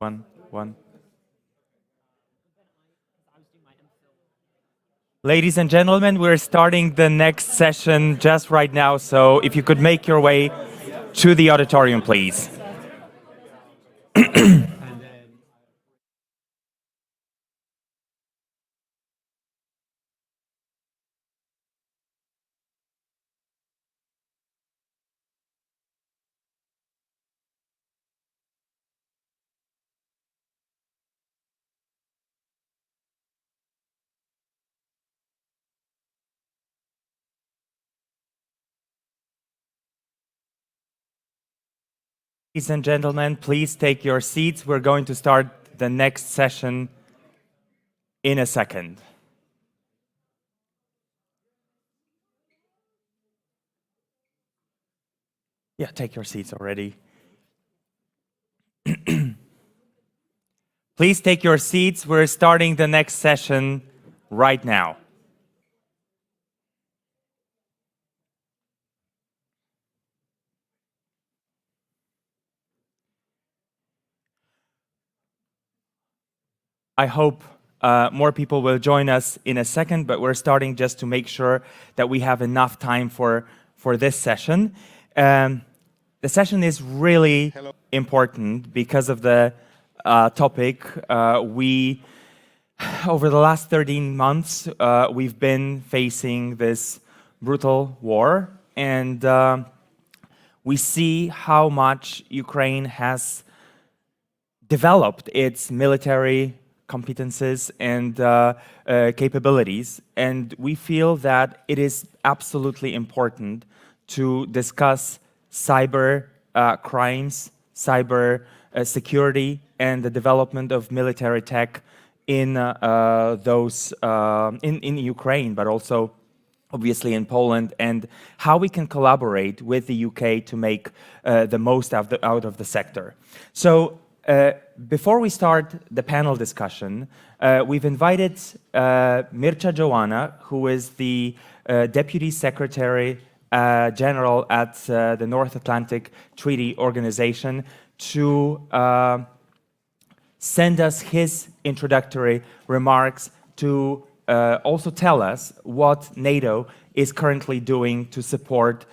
One. Ladies and gentlemen, we're starting the next session just right now, so if you could make your way to the auditorium, please. Ladies and gentlemen, please take your seats. We're going to start the next session in a second. Yeah, take your seats already. Please take your seats. We're starting the next session right now. I hope more people will join us in a second, but we're starting just to make sure that we have enough time for this session. The session is really important because of the topic. Over the last 13 months, we've been facing this brutal war, and we see how much Ukraine has developed its military competences and capabilities, and we feel that it is absolutely important to discuss cyber crimes, cyber security, and the development of military tech in in Ukraine, but also obviously in Poland, and how we can collaborate with the UK to make the most out of the sector. So before we start the panel discussion, we've invited Mircea Joanna, who is the Deputy Secretary General at the North Atlantic Treaty Organization, to send us his introductory remarks, to also tell us what NATO is currently doing to support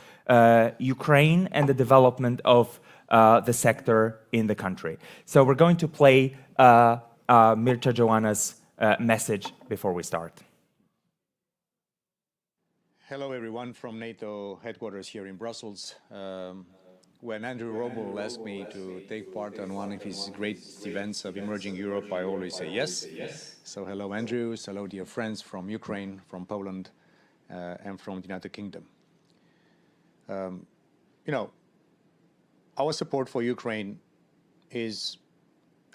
Ukraine and the development of the sector in the country. So we're going to play Mircea Joanna's message before we start. Hello, everyone from NATO headquarters here in Brussels. When Andrew Roble asked me to take part on one of his great events of Emerging Europe, I always say yes. So hello, Andrew. Hello, dear friends from Ukraine, from Poland, and from the United Kingdom. Our support for Ukraine is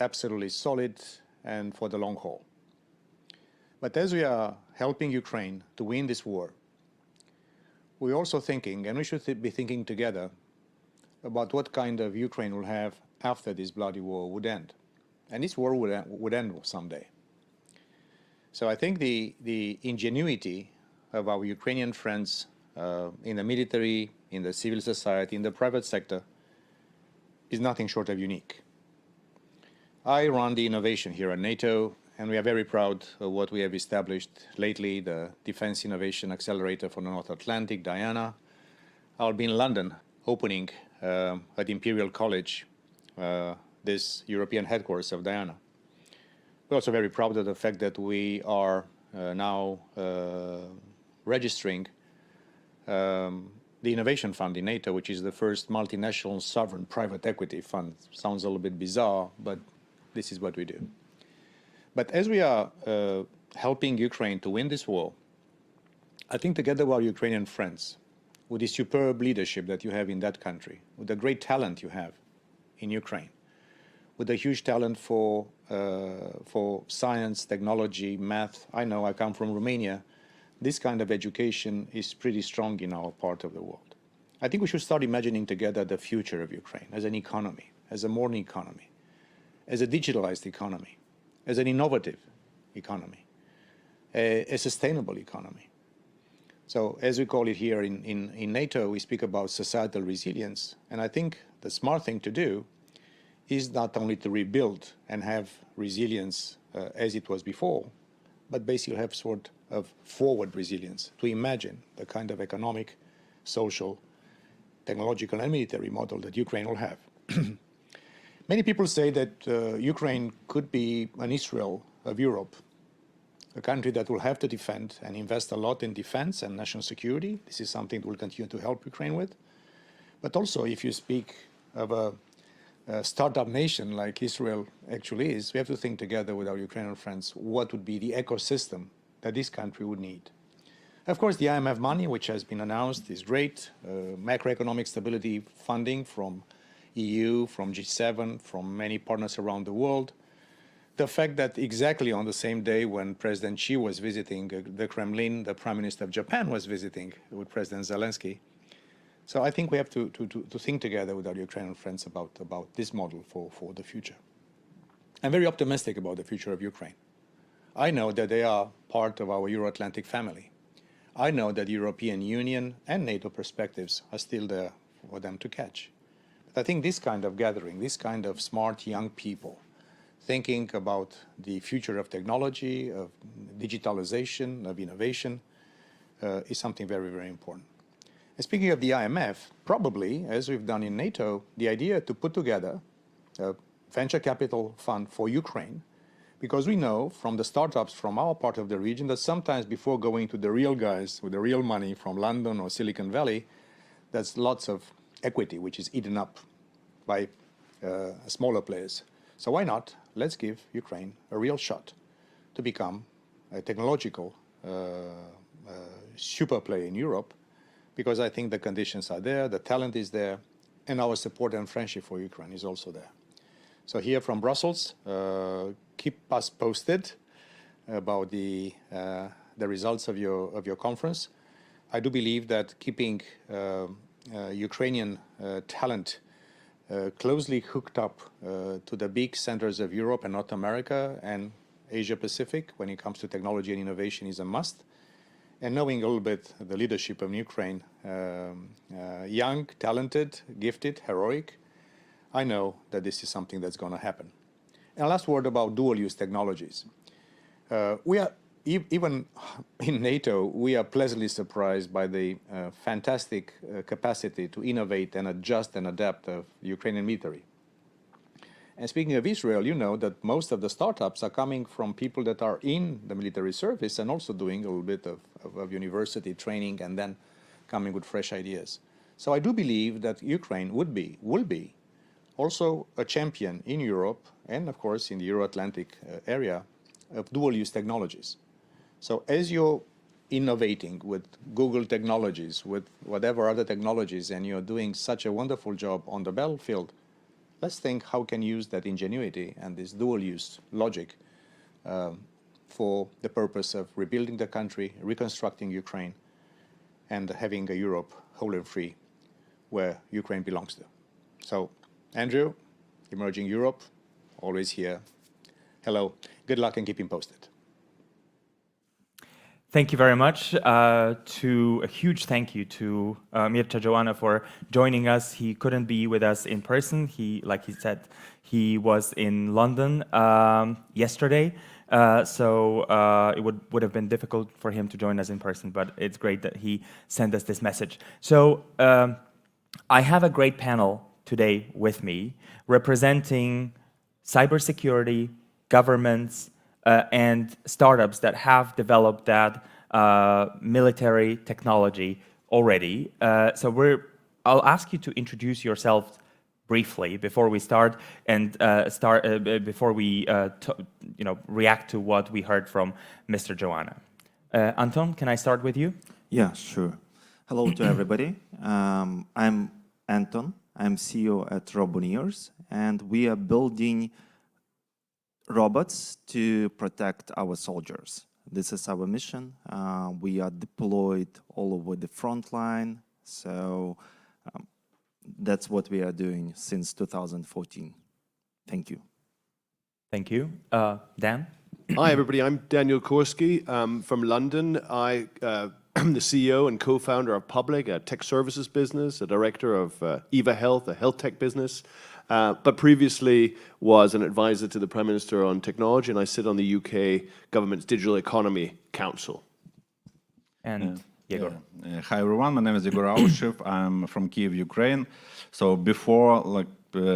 absolutely solid and for the long haul. But as we are helping Ukraine to win this war, we're also thinking, and we should be thinking together, about what kind of Ukraine will have after this bloody war would end. And this war would end someday. So I think the ingenuity of our Ukrainian friends in the military, in the civil society, in the private sector, is nothing short of unique. I run the innovation here at NATO, and we are very proud of what we have established lately, the Defense Innovation Accelerator for the North Atlantic, Diana. I'll be in London opening at Imperial College this European headquarters of Diana. We're also very proud of the fact that we are now registering the Innovation Fund in NATO, which is the first multinational sovereign private equity fund. Sounds a little bit bizarre, but this is what we do. But as we are helping Ukraine to win this war, I think together with our Ukrainian friends, with the superb leadership that you have in that country, with the great talent you have in Ukraine, with the huge talent for science, technology, math. I know I come from Romania. This kind of education is pretty strong in our part of the world. I think we should start imagining together the future of Ukraine as an economy, as a modern economy, as a digitalized economy, as an innovative economy, a sustainable economy. So as we call it here in NATO, we speak about societal resilience. And I think the smart thing to do is not only to rebuild and have resilience as it was before, but basically have sort of forward resilience to imagine the kind of economic, social, technological and military model that Ukraine will have. Many people say that Ukraine could be an Israel of Europe, a country that will have to defend and invest a lot in defense and national security. This is something that we'll continue to help Ukraine with. But also, if you speak of a startup nation like Israel actually is, we have to think together with our Ukrainian friends what would be the ecosystem that this country would need. Of course, the IMF money, which has been announced, is great. Macroeconomic stability funding from EU, from G7, from many partners around the world. The fact that exactly on the same day when President Xi was visiting the Kremlin, the Prime Minister of Japan was visiting with President Zelensky. So I think we have to think together with our Ukrainian friends about this model for the future. I'm very optimistic about the future of Ukraine. I know that they are part of our Euro-Atlantic family. I know that the European Union and NATO perspectives are still there for them to catch. But I think this kind of gathering, this kind of smart young people, thinking about the future of technology, of digitalization, of innovation, is something very, very important. And speaking of the IMF, probably, as we've done in NATO, the idea to put together a venture capital fund for Ukraine, because we know from the startups from our part of the region that sometimes before going to the real guys with the real money from London or Silicon Valley, there's lots of equity which is eaten up by smaller players. So why not? Let's give Ukraine a real shot to become a technological super player in Europe, because I think the conditions are there, the talent is there, and our support and friendship for Ukraine is also there. So here from Brussels, keep us posted about the results of your conference. I do believe that keeping Ukrainian talent closely hooked up to the big centers of Europe and North America and Asia Pacific when it comes to technology and innovation is a must. And knowing a little bit the leadership of Ukraine, young, talented, gifted, heroic, I know that this is something that's going to happen. And last word about dual-use technologies. We are, even in NATO, we are pleasantly surprised by the fantastic capacity to innovate and adjust and adapt of the Ukrainian military. And speaking of Israel, you know that most of the startups are coming from people that are in the military service and also doing a little bit of university training and then coming with fresh ideas. So I do believe that Ukraine will be also a champion in Europe and, of course, in the Euro-Atlantic area of dual-use technologies. So as you're innovating with Google technologies, with whatever other technologies, and you're doing such a wonderful job on the battlefield, let's think how can use that ingenuity and this dual-use logic for the purpose of rebuilding the country, reconstructing Ukraine, and having a Europe whole and free where Ukraine belongs to. So, Andrew, Emerging Europe, always here. Hello, good luck and keep him posted. Thank you very much. A huge thank you to Mircea Joanna for joining us. He couldn't be with us in person. Like he said, he was in London yesterday, so it would have been difficult for him to join us in person, but it's great that he sent us this message. So I have a great panel today with me representing cybersecurity, governments, and startups that have developed that military technology already. I'll ask you to introduce yourself briefly before we start and before we react to what we heard from Mr. Joanna. Anton, can I start with you? Yeah, sure. Hello to everybody. I'm Anton. I'm CEO at Roboneers, and we are building robots to protect our soldiers. This is our mission. We are deployed all over the front line, so that's what we are doing since 2014. Thank you. Thank you. Dan? Hi, everybody. I'm Daniel Korski from London. I'm the CEO and co-founder of Public, a tech services business, a director of Eva Health, a health tech business. but previously was an advisor to the Prime Minister on technology, and I sit on the UK government's Digital Economy Council. And Yegor. Hi everyone, my name is Yegor Aushev. I'm from Kiev, Ukraine. So before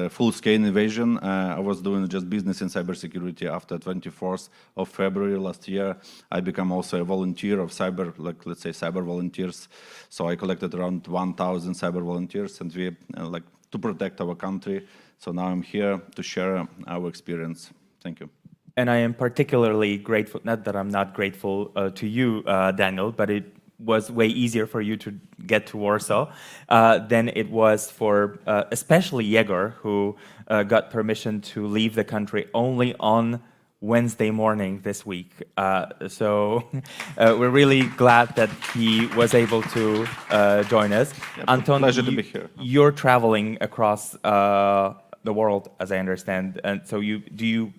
full-scale invasion, I was doing just business in cybersecurity. After 24th of February last year, I became also a volunteer of cyber, let's say cyber volunteers. So I collected around 1,000 cyber volunteers, and we to protect our country. So now I'm here to share our experience. Thank you. And I am particularly grateful, not that I'm not grateful to you, Daniel, but it was way easier for you to get to Warsaw than it was for especially Yegor, who got permission to leave the country only on Wednesday morning this week. So we're really glad that he was able to join us. Yeah, Anton, pleasure to be here. You're traveling across the world, as I understand, and so do you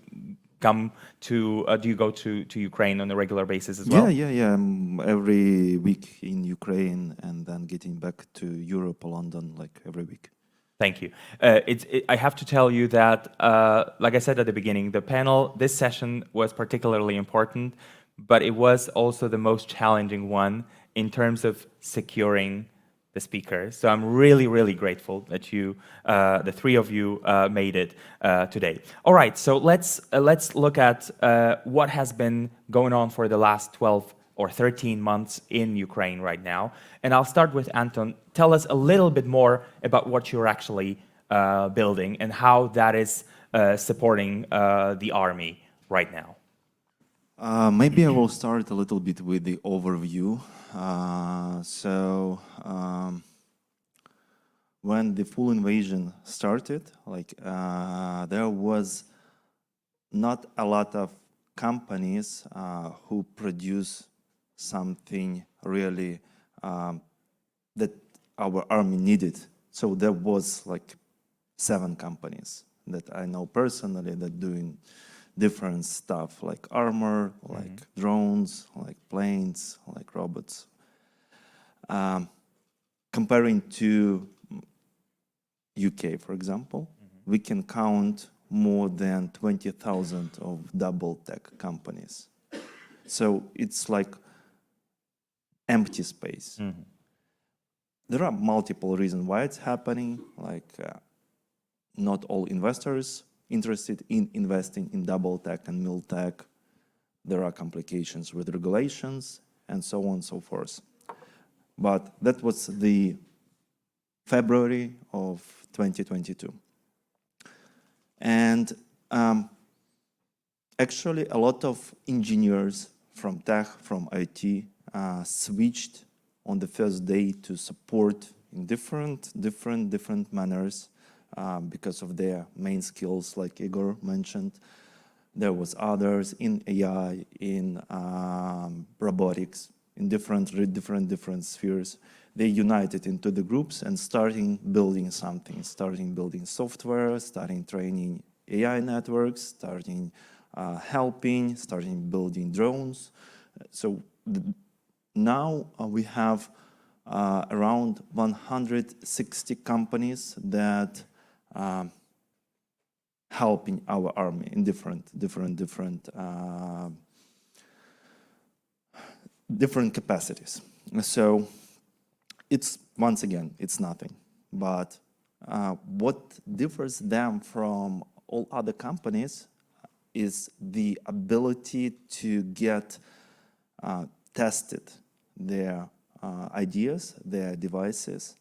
go to Ukraine on a regular basis as well? Yeah. I'm every week in Ukraine and then getting back to Europe, London, like every week. Thank you. I have to tell you that, like I said at the beginning, this session was particularly important, but it was also the most challenging one in terms of securing the speakers. So I'm really, really grateful that the three of you, made it today. All right, so let's look at what has been going on for the last 12 or 13 months in Ukraine right now. And I'll start with Anton. Tell us a little bit more about what you're actually building and how that is supporting the army right now. Maybe I will start a little bit with the overview. When the full invasion started, there was not a lot of companies who produce something really that our army needed. So there was 7 companies that I know personally that doing different stuff like armor, like drones, like planes, like robots. Comparing to UK, for example, we can count more than 20,000 of double tech companies. So it's like empty space. There are multiple reasons why it's happening, not all investors interested in investing in double tech and mil tech. There are complications with regulations and so on and so forth. But that was the February of 2022. And actually a lot of engineers from tech, from IT, switched on the first day to support in different manners because of their main skills, like Igor mentioned. There was others in AI, in robotics, in different spheres. They united into the groups and starting building something, starting building software, starting training AI networks, starting helping, starting building drones. So now we have around 160 companies that helping our army in different capacities. So it's, once again, it's nothing. But what differs them from all other companies is the ability to get tested their ideas, their devices.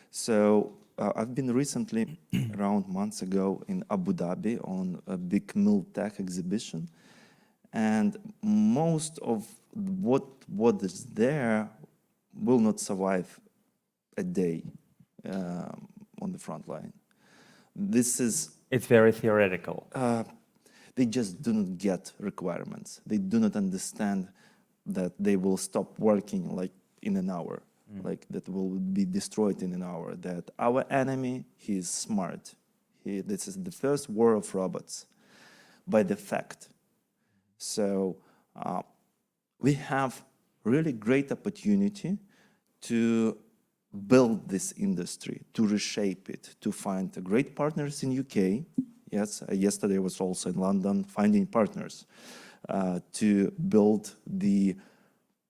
So I've been recently, around months ago, in Abu Dhabi on a big Mil-Tech exhibition. And most of what is there will not survive a day on the front line. It's very theoretical. They just do not get requirements. They do not understand that they will stop working like in an hour, like that will be destroyed in an hour, that our enemy, he is smart. This is the first war of robots by the fact. So we have really great opportunity to build this industry, to reshape it, to find great partners in UK. Yes, yesterday I was also in London finding partners to build the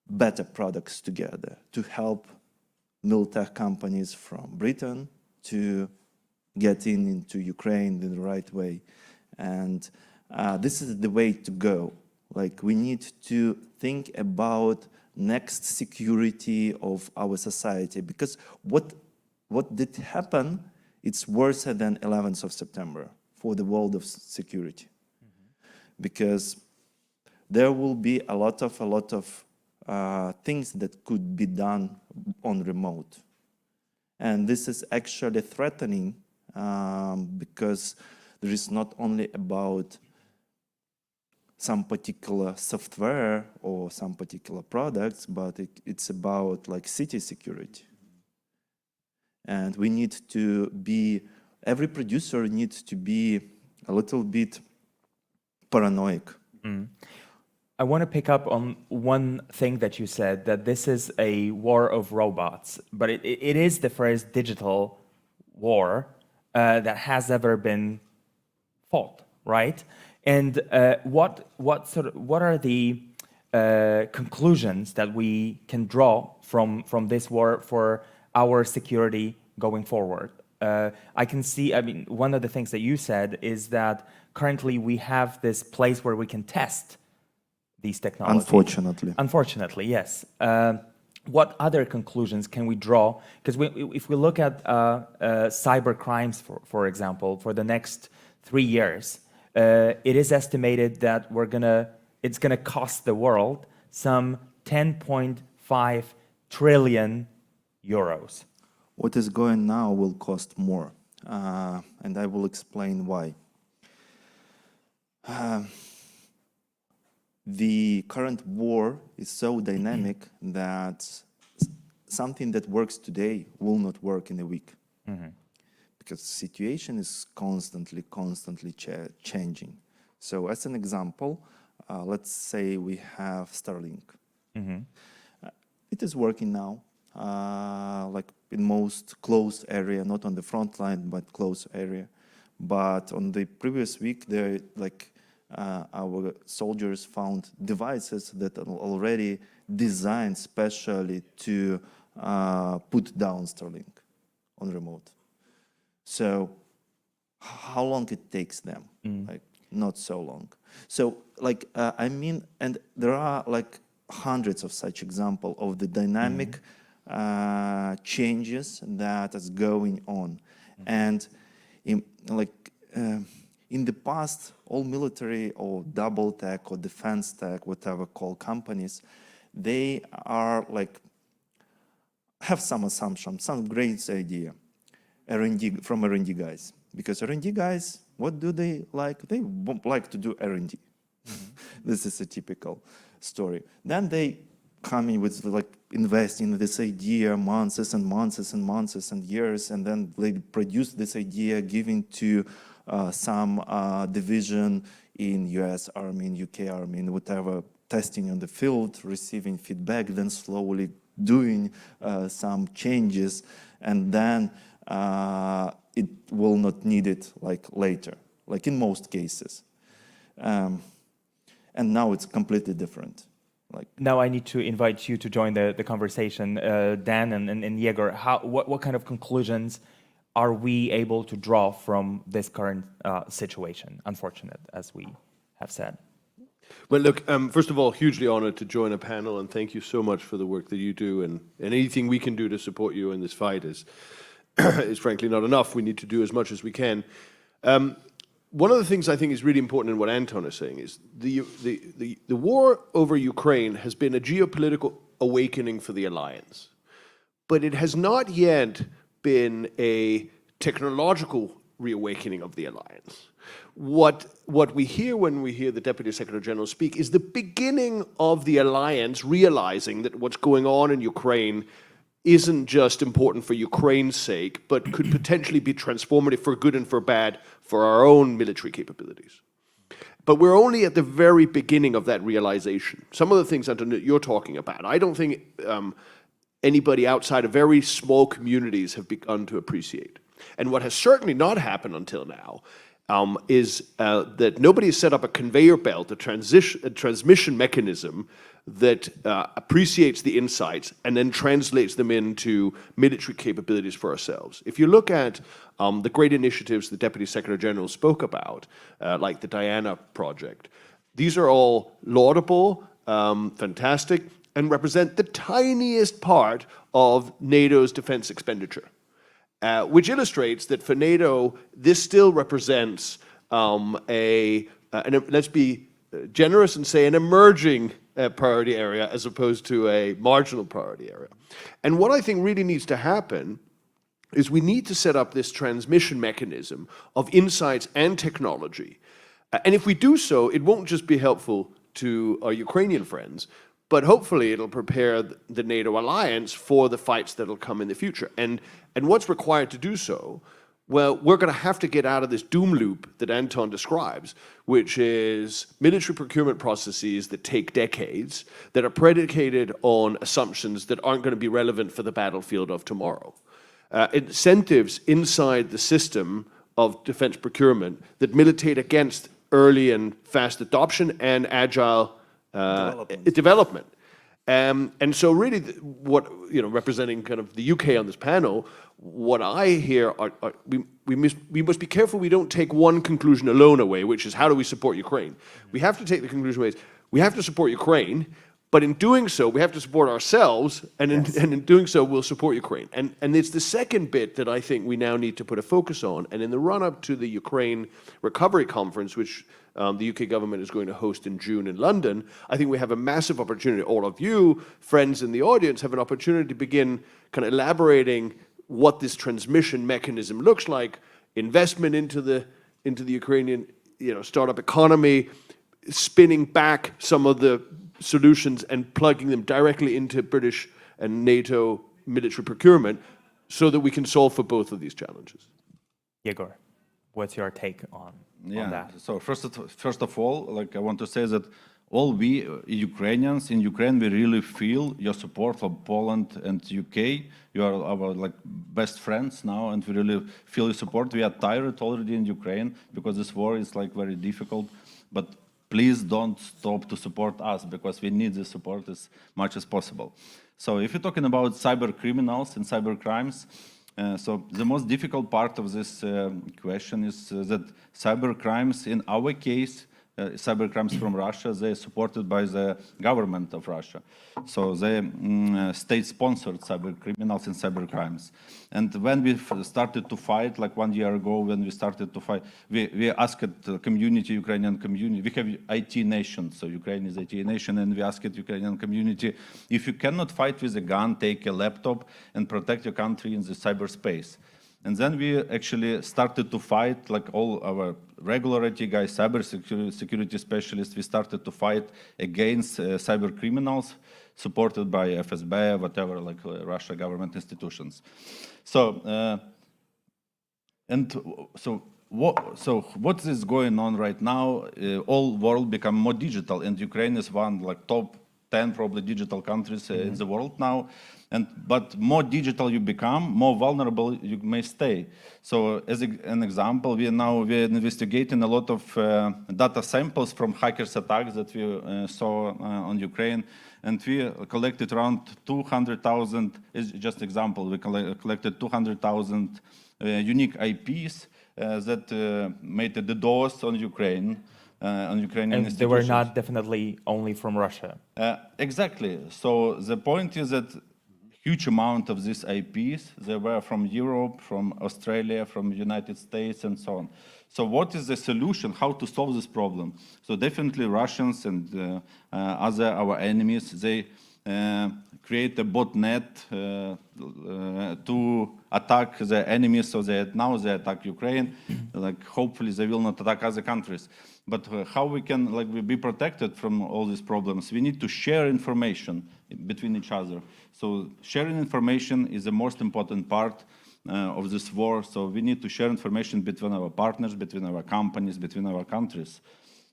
better products together, to help militech companies from Britain to get into Ukraine in the right way. And this is the way to go. Like, we need to think about next security of our society, because what did happen, it's worse than 11th of September for the world of security. Because there will be a lot of things that could be done on remote. And this is actually threatening because there is not only about some particular software or some particular products, but it's about like city security. And we need to be, every producer needs to be a little bit paranoid. I want to pick up on one thing that you said, that this is a war of robots, but it is the first digital war that has ever been fought, right? And what are the conclusions that we can draw from this war for our security going forward? I can see, I mean, one of the things that you said is that currently we have this place where we can test these technologies. Unfortunately. Unfortunately, yes. What other conclusions can we draw? Because if we look at cyber crimes, for example, for the next 3 years, it is estimated that it's gonna cost the world some 10.5 trillion euros. What is going now will cost more, and I will explain why. The current war is so dynamic that something that works today will not work in a week. Because the situation is constantly changing. So as an example, let's say we have Starlink. It is working now, like in most closed area, not on the front line, but close area. But on the previous week, our soldiers found devices that are already designed specially to put down Starlink on remote. So how long it takes them? Like, not so long. So like, I mean, and there are like hundreds of such examples of the dynamic changes that is going on. And in the past, all military or double tech or defense tech, whatever call companies, they are like, have some assumption, some great idea, from R&D guys. Because R&D guys, what do they like? They like to do R&D. This is a typical story. Then they come in with like invest in this idea months and months and months and years, and then they produce this idea, giving to some division in US Army, in UK Army, in whatever, testing on the field, receiving feedback, then slowly doing some changes, and then it will not need it like later, like in most cases. And now it's completely different. Like, now I need to invite you to join the conversation, Dan and Yegor. What kind of conclusions are we able to draw from this current situation, unfortunate, as we have said? Well, look, first of all, hugely honored to join a panel, and thank you so much for the work that you do, and anything we can do to support you in this fight is frankly not enough. We need to do as much as we can. One of the things I think is really important in what Anton is saying is the war over Ukraine has been a geopolitical awakening for the alliance, but it has not yet been a technological reawakening of the alliance. What we hear when we hear the Deputy Secretary General speak is the beginning of the alliance realizing that what's going on in Ukraine isn't just important for Ukraine's sake, but could potentially be transformative for good and for bad for our own military capabilities. But we're only at the very beginning of that realization. Some of the things, Anton, that you're talking about, I don't think anybody outside of very small communities have begun to appreciate. And what has certainly not happened until now is that nobody has set up a conveyor belt, a transmission mechanism that appreciates the insights and then translates them into military capabilities for ourselves. If you look at the great initiatives the Deputy Secretary General spoke about, like the Diana project, these are all laudable, fantastic, and represent the tiniest part of NATO's defense expenditure, which illustrates that for NATO, this still represents let's be generous and say an emerging priority area as opposed to a marginal priority area. And what I think really needs to happen is we need to set up this transmission mechanism of insights and technology. And if we do so, it won't just be helpful to our Ukrainian friends, but hopefully it'll prepare the NATO alliance for the fights that'll come in the future. And what's required to do so? Well, we're going to have to get out of this doom loop that Anton describes, which is military procurement processes that take decades, that are predicated on assumptions that aren't going to be relevant for the battlefield of tomorrow. Incentives inside the system of defense procurement that militate against early and fast adoption and agile development. And so really, what, representing kind of the UK on this panel, what I hear are we must be careful we don't take one conclusion alone away, which is how do we support Ukraine? We have to take the conclusion away, we have to support Ukraine, but in doing so, we have to support ourselves, and in doing so, we'll support Ukraine. And it's the second bit that I think we now need to put a focus on. And in the run-up to the Ukraine Recovery Conference, which the UK government is going to host in June in London, I think we have a massive opportunity. All of you, friends in the audience, have an opportunity to begin kind of elaborating what this transmission mechanism looks like, investment into the Ukrainian startup economy, spinning back some of the solutions and plugging them directly into British and NATO military procurement so that we can solve for both of these challenges. Yegor, what's your take on that? So first of all, I want to say that all we Ukrainians in Ukraine, we really feel your support for Poland and UK. You are our best friends now, and we really feel your support. We are tired already in Ukraine because this war is very difficult, but please don't stop to support us because we need the support as much as possible. So if you're talking about cyber criminals and cyber crimes, so the most difficult part of this question is that cyber crimes, in our case, cyber crimes from Russia, they're supported by the government of Russia. So they state-sponsored cyber criminals and cyber crimes. And when we started to fight, 1 year ago, when we started to fight, we asked the community, Ukrainian community, we have IT nation, so Ukraine is IT nation, and we asked Ukrainian community, if you cannot fight with a gun, take a laptop and protect your country in the cyberspace. And then we actually started to fight, all our regular IT guys, cyber security specialists, we started to fight against cyber criminals supported by FSB, whatever, Russia government institutions. So, what is going on right now? All world become more digital, and Ukraine is one top 10 probably digital countries in the world now. But more digital you become, more vulnerable you may stay. So as an example, we're investigating a lot of data samples from hackers attacks that we saw on Ukraine. And we collected around 200,000, just example, we collected 200,000 unique IPs that made the DDoS on Ukraine. On Ukrainian and they were not definitely only from Russia. Exactly. So the point is that huge amount of these IPs, they were from Europe, from Australia, from United States, and so on. So what is the solution? How to solve this problem? So definitely Russians and our enemies, they create a botnet to attack the enemies, so now they attack Ukraine. Hopefully they will not attack other countries. But how we can be protected from all these problems? We need to share information between each other. So sharing information is the most important part of this war. So we need to share information between our partners, between our companies, between our countries.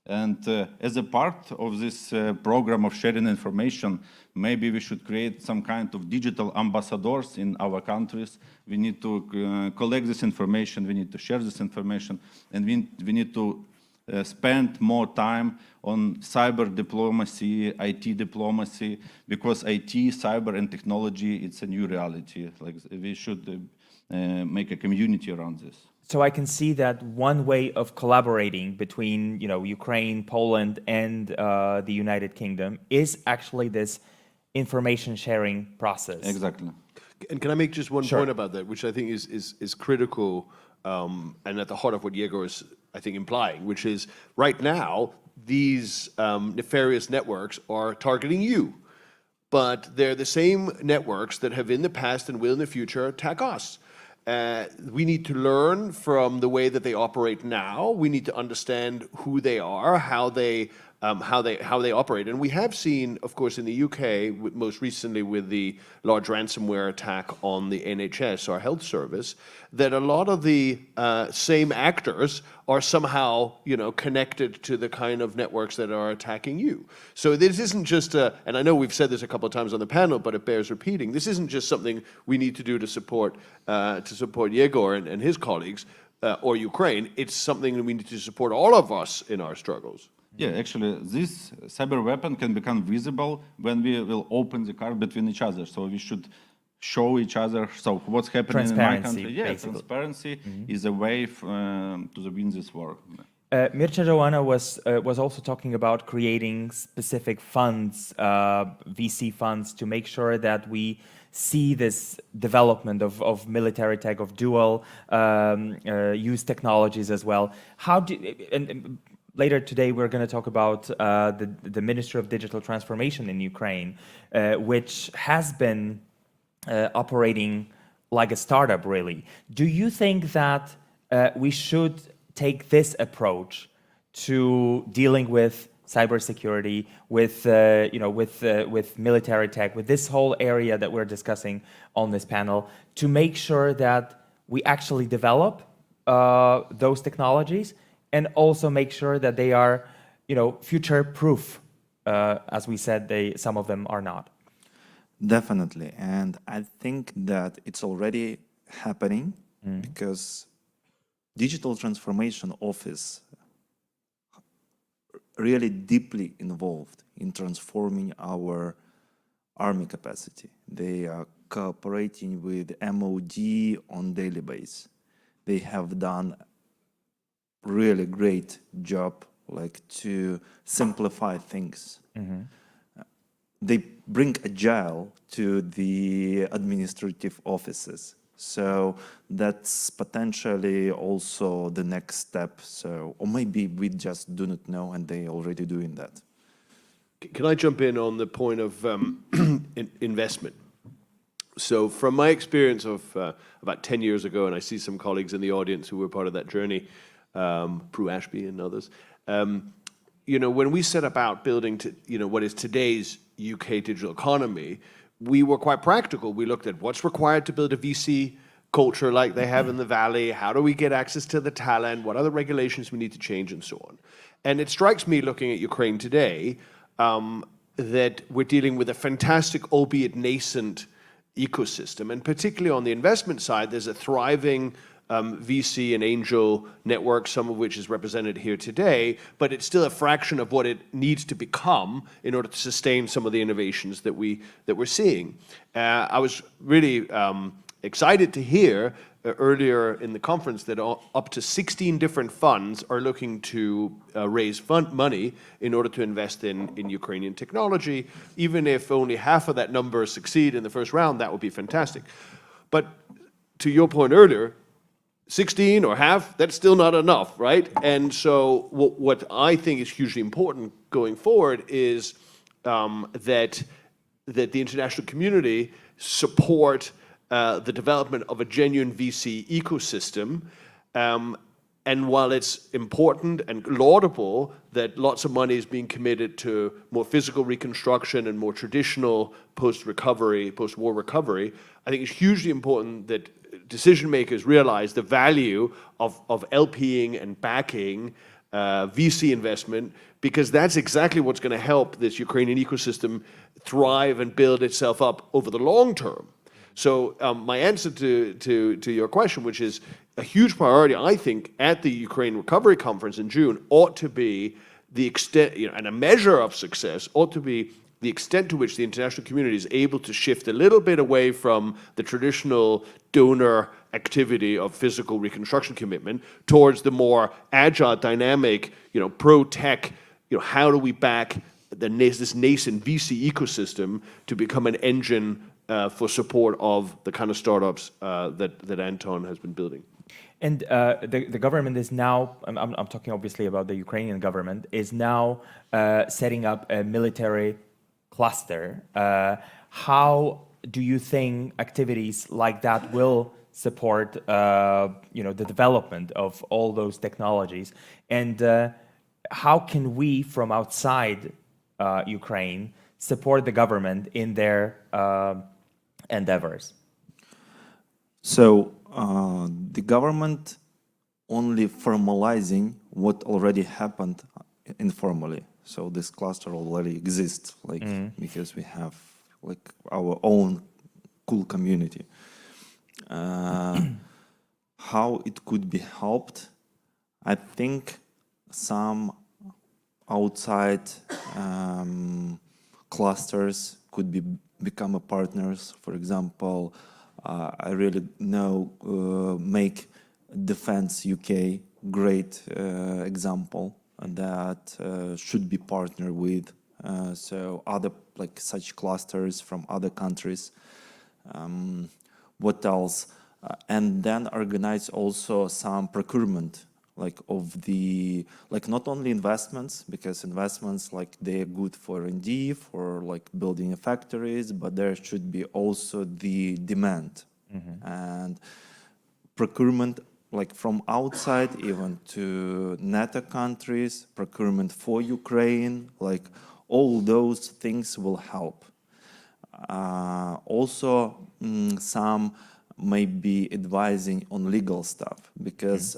And as a part of this program of sharing information, maybe we should create some kind of digital ambassadors in our countries. We need to collect this information, we need to share this information, and we need to spend more time on cyber diplomacy, IT diplomacy, because IT, cyber, and technology, it's a new reality. Like, we should make a community around this. So I can see that one way of collaborating between, Ukraine, Poland, and the United Kingdom is actually this information sharing process. Exactly. And can I make just one Sure. point about that, which I think is critical and at the heart of what Yegor is, I think, implying, which is right now, these nefarious networks are targeting you. But they're the same networks that have in the past and will in the future attack us. We need to learn from the way that they operate now. We need to understand who they are, how they operate. And we have seen, of course, in the UK, most recently with the large ransomware attack on the NHS, our health service, that a lot of the same actors are somehow, connected to the kind of networks that are attacking you. So this isn't just and I know we've said this a couple of times on the panel, but it bears repeating. This isn't just something we need to do to support Yegor and his colleagues or Ukraine. It's something that we need to support all of us in our struggles. Yeah, actually, this cyber weapon can become visible when we will open the card between each other. So we should show each other. So what's happening in my country? Yeah, basically. transparency is a way to win this war. Mircea Joanna was also talking about creating specific funds, VC funds, to make sure that we see this development of military tech, of dual use technologies as well. Later today, we're going to talk about the Ministry of Digital Transformation in Ukraine, which has been operating like a startup, really. Do you think that we should take this approach to dealing with cybersecurity, with military tech, with this whole area that we're discussing on this panel, to make sure that we actually develop those technologies and also make sure that they are, future-proof? As we said, some of them are not. Definitely, and I think that it's already happening because Digital Transformation Office really deeply involved in transforming our army capacity. They are cooperating with MOD on daily basis. They have done really great job, to simplify things. They bring agile to the administrative offices. So that's potentially also the next step. Or maybe we just do not know and they already doing that. Can I jump in on the point of investment? So from my experience of about 10 years ago, and I see some colleagues in the audience who were part of that journey, Prue Ashby and others, when we set about building what is today's UK digital economy, we were quite practical. We looked at what's required to build a VC culture like they have in the Valley, how do we get access to the talent, what other regulations we need to change, and so on. And it strikes me, looking at Ukraine today, that we're dealing with a fantastic, albeit nascent, ecosystem. And particularly on the investment side, there's a thriving VC and angel network, some of which is represented here today, but it's still a fraction of what it needs to become in order to sustain some of the innovations that we're seeing. I was really excited to hear earlier in the conference that up to 16 different funds are looking to raise money in order to invest in Ukrainian technology. Even if only half of that number succeed in the first round, that would be fantastic. But to your point earlier, 16 or half, that's still not enough, right? And so what I think is hugely important going forward is that the international community support the development of a genuine VC ecosystem. And while it's important and laudable that lots of money is being committed to more physical reconstruction and more traditional post-war recovery, I think it's hugely important that decision makers realize the value of LPing and backing VC investment, because that's exactly what's going to help this Ukrainian ecosystem thrive and build itself up over the long term. So my answer to your question, which is a huge priority, I think, at the Ukraine Recovery Conference in June, ought to be the extent, and a measure of success ought to be the extent to which the international community is able to shift a little bit away from the traditional donor activity of physical reconstruction commitment towards the more agile, dynamic, pro-tech, how do we back this nascent VC ecosystem to become an engine for support of the kind of startups that Anton has been building. And the government is now, I'm talking obviously about the Ukrainian government, is now setting up a military cluster. How do you think activities like that will support the development of all those technologies? And how can we from outside Ukraine support the government in their endeavors? So the government only formalizing what already happened informally. So this cluster already exists, because we have our own cool community. How it could be helped? I think some outside clusters could become a partners. For example, I really know make Defense UK great example that should be partnered with. So other such clusters from other countries. What else? And then organize also some procurement of the not only investments, because investments they're good for R&D, for building factories, but there should be also the demand and procurement from outside even to NATO countries, procurement for Ukraine, all those things will help. Also some may be advising on legal stuff, because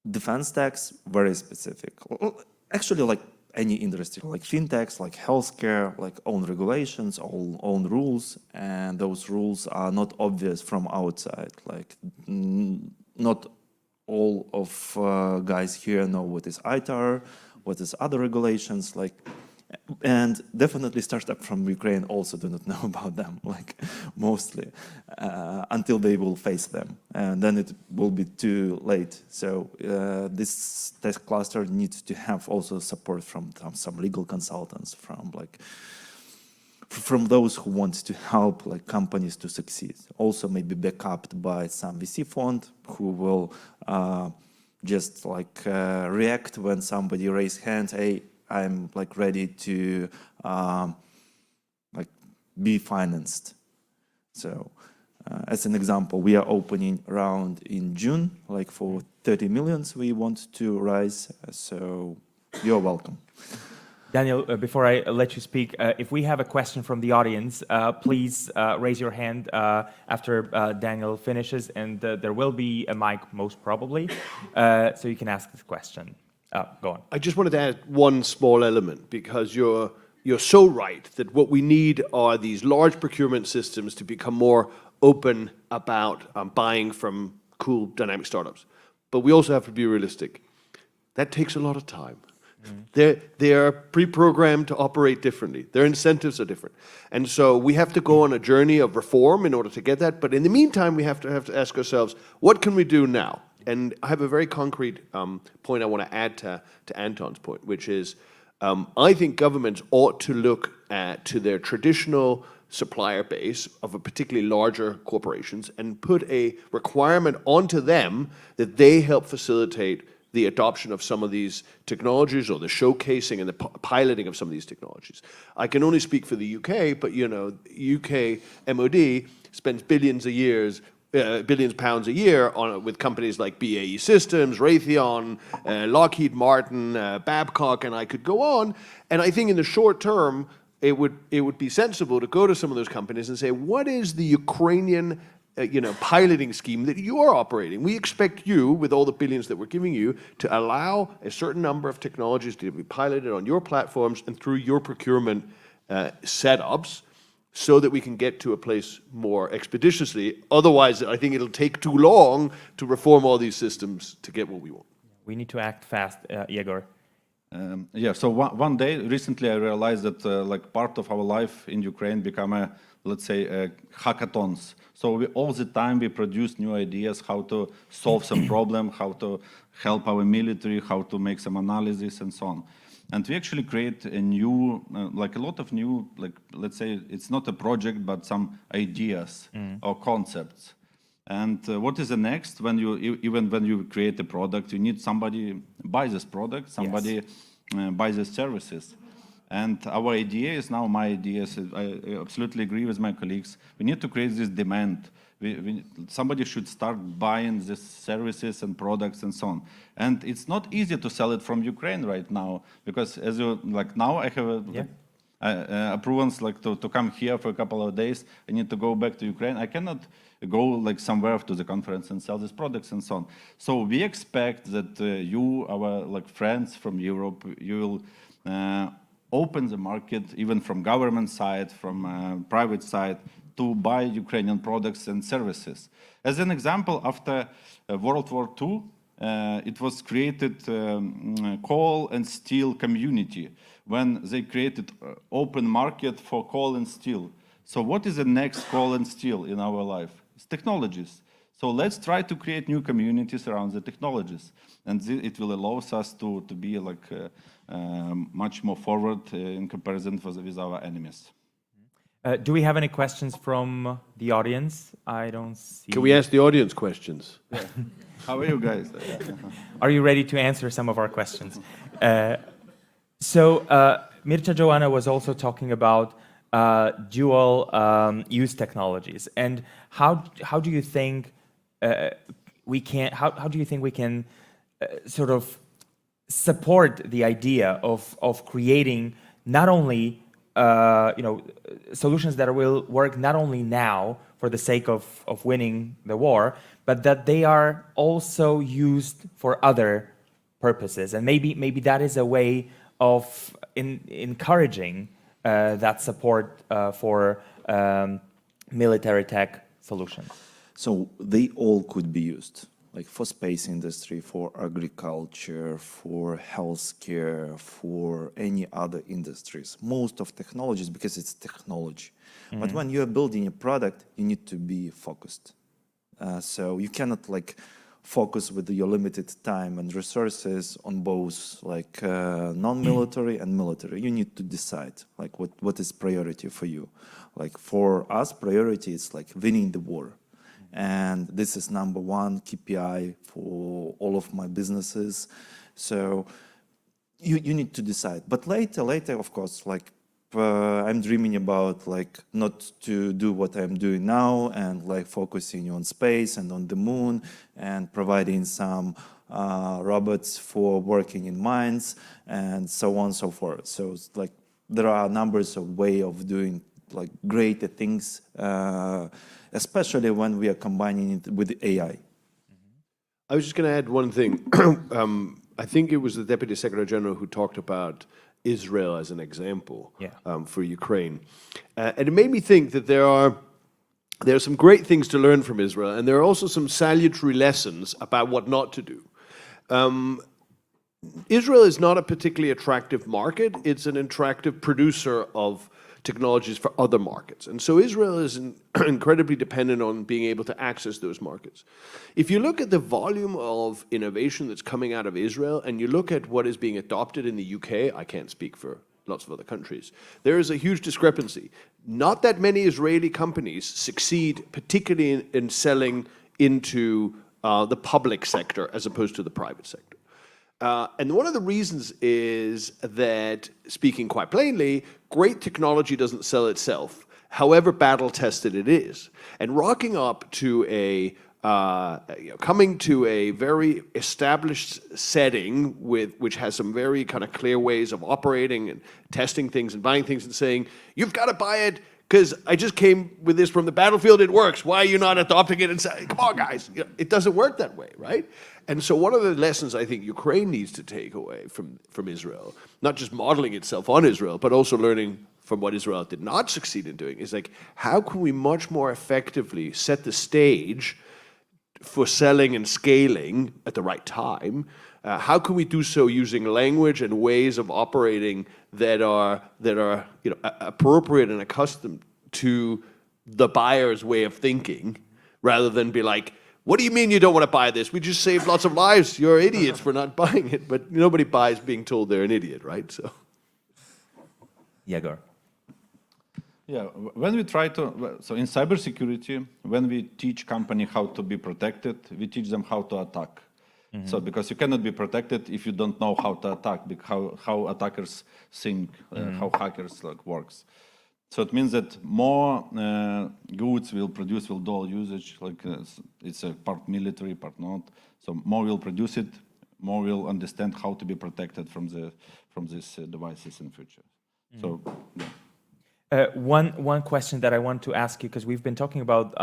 defense tax, very specific. Actually, any industry, fintechs, healthcare, own regulations, own rules, and those rules are not obvious from outside. Not all of guys here know what is ITAR, what is other regulations, and definitely startups from Ukraine also do not know about them, mostly, until they will face them, and then it will be too late. So this tech cluster needs to have also support from some legal consultants, from those who want to help companies to succeed. Also maybe backed up by some VC fund who will just react when somebody raise hands, hey, I'm ready to be financed. So as an example, we are opening round in June, for 30 millions we want to raise. So you're welcome. Daniel, before I let you speak, if we have a question from the audience, please raise your hand after Daniel finishes, and there will be a mic most probably, so you can ask this question. Go on. I just wanted to add one small element, because you're so right that what we need are these large procurement systems to become more open about buying from cool dynamic startups. But we also have to be realistic. That takes a lot of time. They are pre-programmed to operate differently. Their incentives are different. And so we have to go on a journey of reform in order to get that. But in the meantime, we have to ask ourselves, what can we do now? And I have a very concrete point I want to add to Anton's point, which is I think governments ought to look to their traditional supplier base of a particularly larger corporations and put a requirement onto them that they help facilitate the adoption of some of these technologies, or the showcasing and the piloting of some of these technologies. I can only speak for the UK, but UK MOD spends billions pounds a year with companies like BAE Systems, Raytheon, Lockheed Martin, Babcock, and I could go on. And I think in the short term, it would be sensible to go to some of those companies and say, what is the Ukrainian piloting scheme that you are operating. We expect you, with all the billions that we're giving you, to allow a certain number of technologies to be piloted on your platforms and through your procurement setups, so that we can get to a place more expeditiously. Otherwise, I think it'll take too long to reform all these systems to get what we want. We need to act fast, Igor. Yeah, so one day, recently I realized that like part of our life in Ukraine become let's say, hackathons. So all the time we produce new ideas, how to solve some problem, how to help our military, how to make some analysis and so on. And we actually create a new, like a lot of new, like, let's say, it's not a project, but some ideas or concepts. And what is the next? When even when you create a product, you need somebody buy this product, somebody buy the services. And our idea is now, my idea is, I absolutely agree with my colleagues, we need to create this demand. Somebody should start buying these services and products and so on. And it's not easy to sell it from Ukraine right now, because as you, like now I have approvals like to come here for a couple of days. I need to go back to Ukraine. I cannot go like somewhere to the conference and sell these products and so on. So we expect that you, our like friends from Europe, you will open the market, even from government side, from private side, to buy Ukrainian products and services. As an example, after World War II, it was created coal and steel community when they created open market for coal and steel. So what is the next coal and steel in our life? It's technologies. So let's try to create new communities around the technologies. And it will allow us to be like much more forward in comparison with our enemies. Do we have any questions from the audience? I don't see. Can we ask the audience questions? Yeah. How are you guys? Are you ready to answer some of our questions? Mircea Joanna was also talking about dual use technologies, and how do you think we can sort of support the idea of creating not only solutions that will work not only now for the sake of winning the war, but that they are also used for other purposes, and maybe that is a way of encouraging that support for military tech solutions. So they all could be used, like for space industry, for agriculture, for healthcare, for any other industries. Most of technologies, because it's technology. Mm-hmm. But when you are building a product, you need to be focused. So you cannot like focus with your limited time and resources on both like non-military and military. You need to decide like what is priority for you. Like for us, priority is like winning the war. And this is number one KPI for all of my businesses. So you need to decide. But later, of course, like I'm dreaming about like not to do what I'm doing now and like focusing on space and on the moon and providing some robots for working in mines and so on and so forth. So it's like there are numbers of way of doing like greater things, especially when we are combining it with AI. I was just going to add one thing. I think it was the Deputy Secretary General who talked about Israel as an example for Ukraine. And it made me think that there are some great things to learn from Israel, and there are also some salutary lessons about what not to do. Israel is not a particularly attractive market. It's an attractive producer of technologies for other markets. And so Israel is incredibly dependent on being able to access those markets. If you look at the volume of innovation that's coming out of Israel, and you look at what is being adopted in the UK, I can't speak for lots of other countries, there is a huge discrepancy. Not that many Israeli companies succeed, particularly in selling into the public sector as opposed to the private sector. And one of the reasons is that, speaking quite plainly, great technology doesn't sell itself, however battle-tested it is. And rocking up to coming to a very established setting which has some very kind of clear ways of operating and testing things and buying things and saying, you've got to buy it, Because I just came with this from the battlefield, it works. Why are you not adopting it and saying, come on, guys? You know, it doesn't work that way, right? And so one of the lessons I think Ukraine needs to take away from Israel, not just modeling itself on Israel, but also learning from what Israel did not succeed in doing, is like, how can we much more effectively set the stage for selling and scaling at the right time? How can we do so using language and ways of operating that are you know, appropriate and accustomed to the buyer's way of thinking, rather than be like, what do you mean you don't want to buy this? We just saved lots of lives. You're idiots for not buying it. But nobody buys being told they're an idiot, right? So, Yegor. Yeah, when we try to, so in cybersecurity, when we teach company how to be protected, we teach them how to attack. So because you cannot be protected if you don't know how to attack, how attackers think, how hackers works. So it means that more goods will produce with dual usage, it's a part military, part not. So more will produce it, more will understand how to be protected from these devices in future. So yeah. One question that I want to ask you, because we've been talking about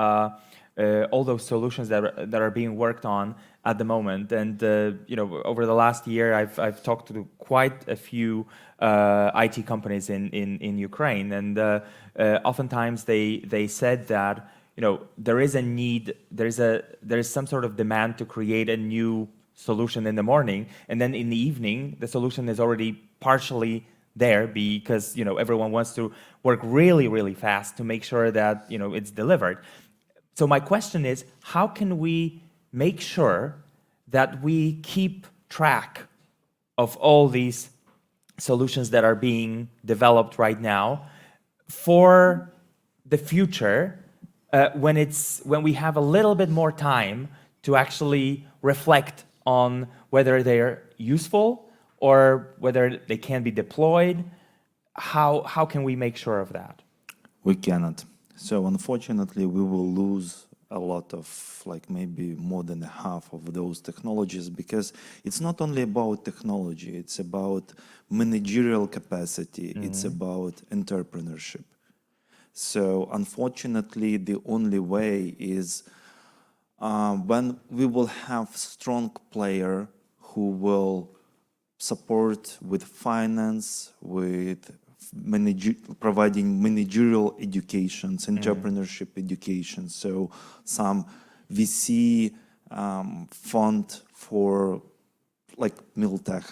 all those solutions that are being worked on at the moment, and you know, over the last year, I've talked to quite a few IT companies in Ukraine, and oftentimes they said that, you know, there is a need, there is some sort of demand to create a new solution in the morning, and then in the evening the solution is already partially there, because, you know, everyone wants to work really fast to make sure that, you know, it's delivered. So my question is, how can we make sure that we keep track of all these solutions that are being developed right now for the future, when we have a little bit more time to actually reflect on whether they're useful or whether they can be deployed? How can we make sure of that? We cannot. So unfortunately, we will lose a lot of, like maybe more than half of those technologies, because it's not only about technology, it's about managerial capacity, it's about entrepreneurship. So unfortunately, the only way is when we will have strong player who will support with finance, with providing managerial educations, entrepreneurship education. So some VC fund for like Miltech,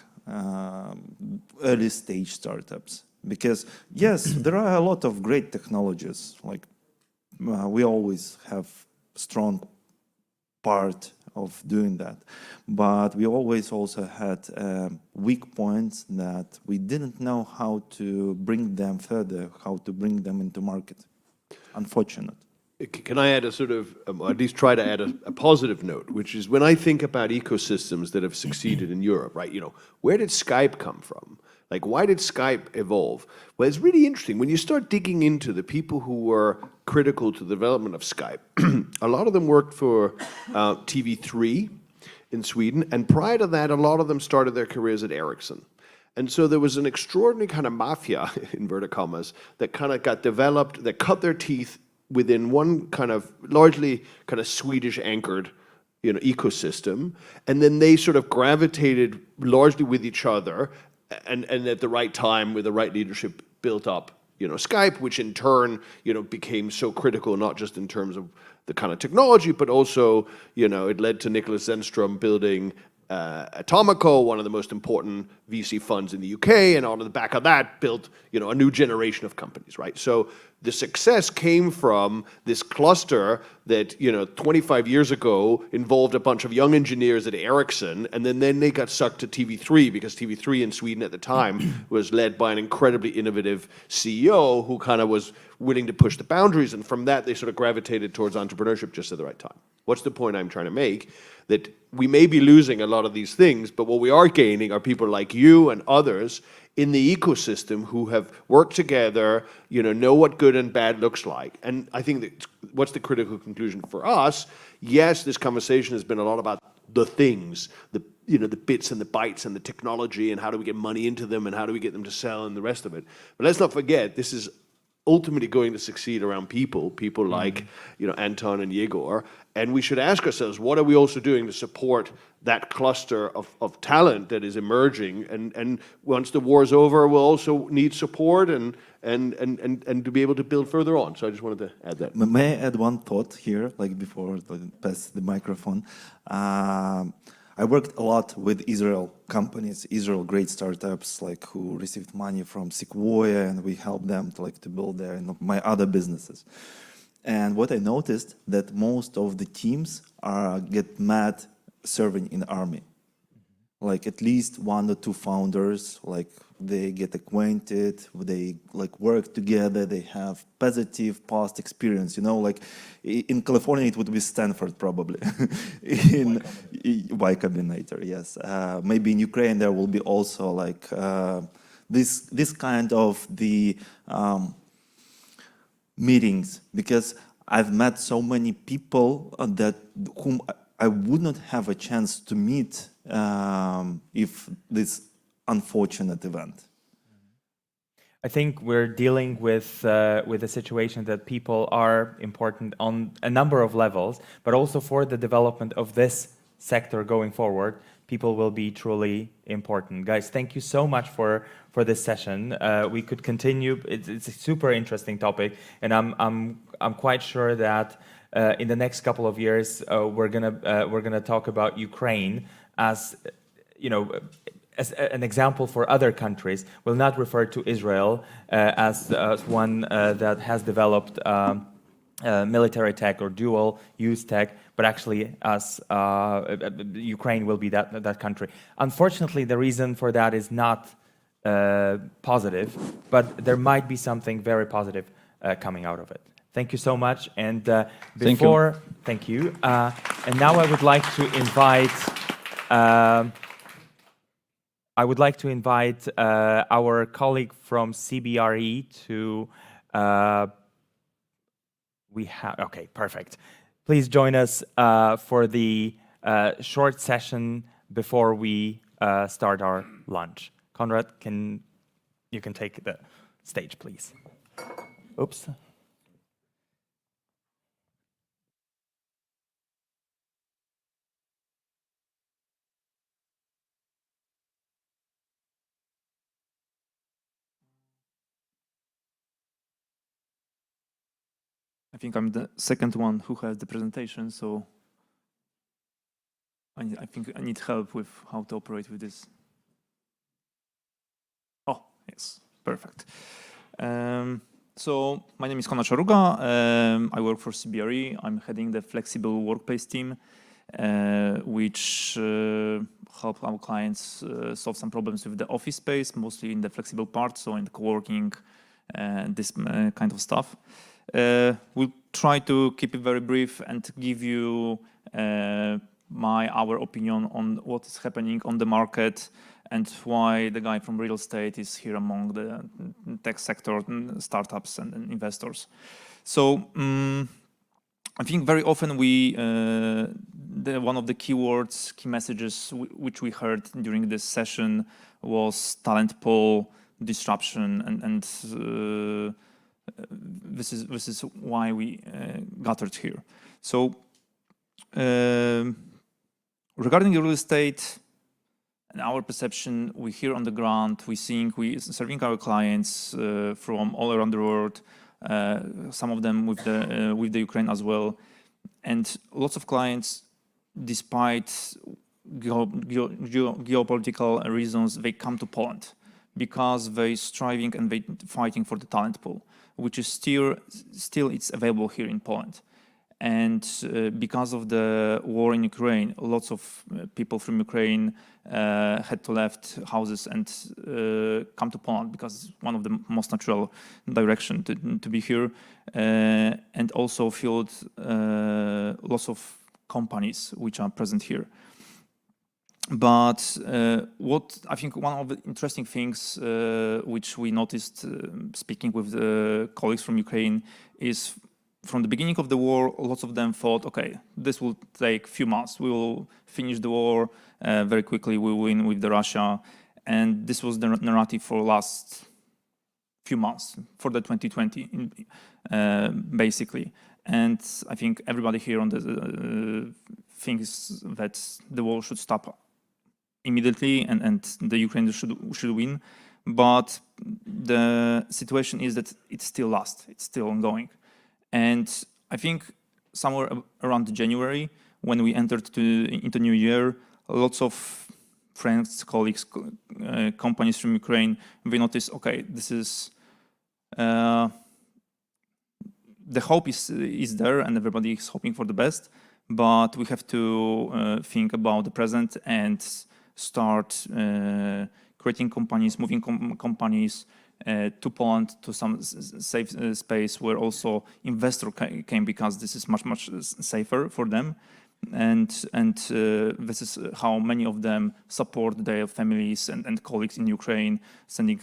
early stage startups. Because yes, there are a lot of great technologies. Like we always have strong part of doing that, but we always also had weak points that we didn't know how to bring them further, how to bring them into market. Unfortunate. Can I add a sort of, at least try to add a positive note, which is when I think about ecosystems that have succeeded in Europe, right? You know, where did Skype come from? Like, why did Skype evolve? Well, it's really interesting. When you start digging into the people who were critical to the development of Skype, a lot of them worked for TV3 in Sweden, and prior to that, a lot of them started their careers at Ericsson. And so there was an extraordinary kind of mafia, inverted commas, that kind of got developed, that cut their teeth within one kind of largely kind of Swedish anchored, you know, ecosystem, and then they sort of gravitated largely with each other, and at the right time with the right leadership built up, you know, Skype, which in turn, you know, became so critical, not just in terms of the kind of technology, but also, you know, it led to Nicholas Zennström building Atomico, one of the most important VC funds in the UK, and on the back of that built, you know, a new generation of companies, right? So the success came from this cluster that, you know, 25 years ago involved a bunch of young engineers at Ericsson, and then they got sucked to TV3, because TV3 in Sweden at the time was led by an incredibly innovative CEO who kind of was willing to push the boundaries, and from that they sort of gravitated towards entrepreneurship just at the right time. What's the point I'm trying to make? That we may be losing a lot of these things, but what we are gaining are people like you and others in the ecosystem who have worked together, you know what good and bad looks like. And I think that what's the critical conclusion for us? Yes, this conversation has been a lot about the things, the bits and the bytes and the technology, and how do we get money into them and how do we get them to sell and the rest of it. But let's not forget, this is ultimately going to succeed around people like Anton and Yegor, and we should ask ourselves, what are we also doing to support that cluster of talent that is emerging? And once the war is over, we'll also need support and to be able to build further on. So I just wanted to add that. May I add one thought here, like before I pass the microphone? I worked a lot with Israel companies, Israel great startups, like who received money from Sequoia, and we helped them to build their my other businesses. And what I noticed that most of the teams get mad serving in the army. Like at least 1 or 2 founders, like they get acquainted, they work together, they have positive past experience, like in California it would be Stanford probably, in Y Combinator, yes. Maybe in Ukraine there will be also this kind of the meetings, because I've met so many people whom I would not have a chance to meet if this unfortunate event. I think we're dealing with a situation that people are important on a number of levels, but also for the development of this sector going forward, people will be truly important. Guys, thank you so much for this session. We could continue. It's a super interesting topic, and I'm quite sure that in the next couple of years we're gonna talk about Ukraine as as an example for other countries. We'll not refer to Israel as one that has developed military tech or dual use tech, but actually as Ukraine will be that country. Unfortunately, the reason for that is not positive, but there might be something very positive coming out of it. Thank you so much. And thank you. And now I would like to invite our colleague from CBRE to. Okay, perfect. Please join us for the short session before we start our lunch. Konrad, you can take the stage, please. Oops. I think I'm the second one who has the presentation, so I think I need help with how to operate with this. Oh, yes, perfect. So my name is Konrad Szaruga. I work for CBRE. I'm heading the flexible workplace team, which help our clients solve some problems with the office space, mostly in the flexible part, so in the co-working, this kind of stuff. We'll try to keep it very brief and give you our opinion on what is happening on the market and why the guy from real estate is here among the tech sector, startups and investors. So I think very often one of the keywords, key messages which we heard during this session was talent pool, disruption, and this is why we gathered here. So regarding real estate and our perception, we here on the ground, we serving our clients from all around the world, some of them with the Ukraine as well, and lots of clients, despite geopolitical reasons, they come to Poland because they striving and they fighting for the talent pool, which is still it's available here in Poland. And because of the war in Ukraine, lots of people from Ukraine had to left houses and come to Poland because it's one of the most natural direction to be here, and also filled lots of companies which are present here. But what I think one of the interesting things which we noticed speaking with the colleagues from Ukraine is from the beginning of the war, lots of them thought, okay, this will take a few months. We will finish the war very quickly. We will win with Russia. And this was the narrative for last few months for the 2020, basically. And I think everybody here on the thinks that the war should stop immediately and the Ukraine should win. But the situation is that it still lasts, it's still ongoing. And I think somewhere around January, when we entered into New Year, lots of friends, colleagues, companies from Ukraine, we noticed, okay, this is, the hope is there and everybody is hoping for the best, but we have to think about the present and start creating companies, moving companies to Poland, to some safe space where also investor came, because this is much, much safer for them. And this is how many of them support their families and colleagues in Ukraine, sending,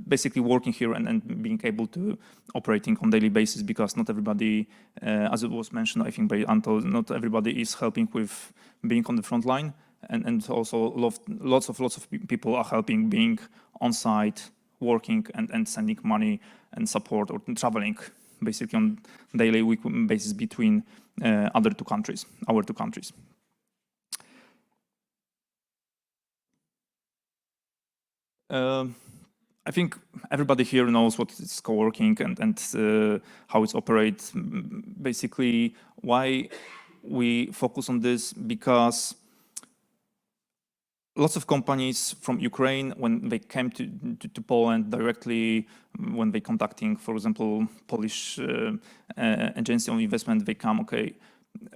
basically working here and being able to operating on daily basis, because not everybody, as it was mentioned, I think by Anto, not everybody is helping with being on the front line. And also lots of people are helping being on site, working and sending money and support or traveling basically on daily week basis between our two countries. I think everybody here knows what is co-working and how it operates. Basically, why we focus on this, because lots of companies from Ukraine, when they came to Poland directly, when they contacting, for example, Polish agency of investment, they come, okay,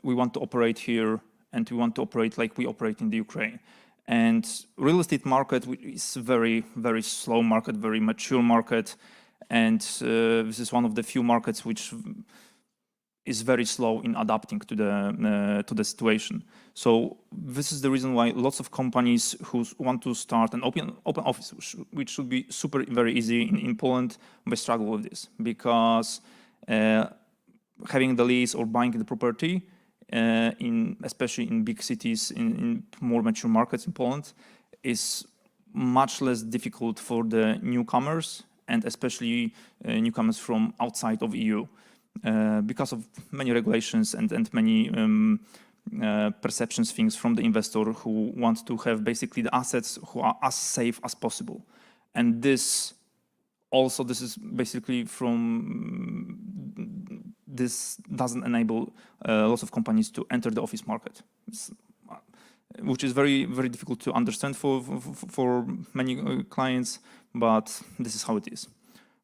we want to operate here and we want to operate like we operate in the Ukraine. And real estate market is very, very slow market, very mature market. And this is one of the few markets which is very slow in adapting to the situation. So this is the reason why lots of companies who want to start an open office, which should be very easy in Poland, they struggle with this, because having the lease or buying the property, especially in big cities, in more mature markets in Poland, is much less difficult for the newcomers, and especially newcomers from outside of EU. Because of many regulations and many perceptions things from the investor who want to have basically the assets who are as safe as possible. And this is basically this doesn't enable lots of companies to enter the office market, which is very, very difficult to understand for many clients, but this is how it is.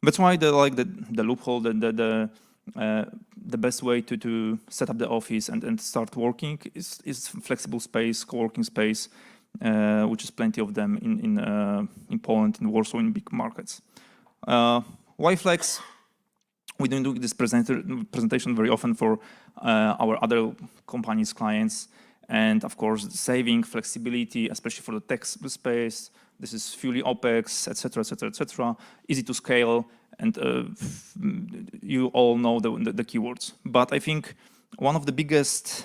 That's why the loophole, the best way to set up the office and start working is flexible space, co-working space, which is plenty of them in Poland, in Warsaw, in big markets. Why Flex? We don't do this presentation very often for our other companies' clients, and of course, saving, flexibility, especially for the tech space. This is fully OpEx, etc., etc., etc. Easy to scale, and you all know the keywords. But I think one of the biggest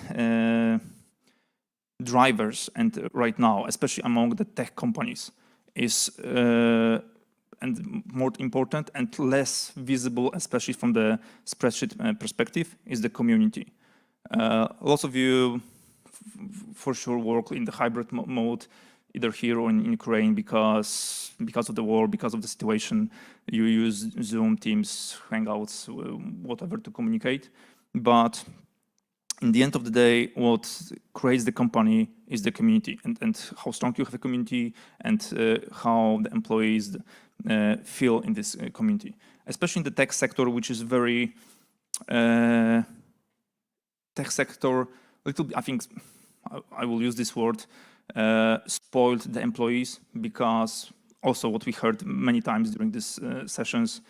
drivers, and right now, especially among the tech companies, is and more important and less visible, especially from the spreadsheet perspective, is the community. Lots of you, for sure, work in the hybrid mode, either here or in Ukraine, because of the war, because of the situation. You use Zoom, Teams, Hangouts, whatever to communicate. But in the end of the day, what creates the company is the community, and how strong you have a community, and how the employees feel in this community. Especially in the tech sector, which is very I think I will use this word, spoiled the employees, because also what we heard many times during these sessions,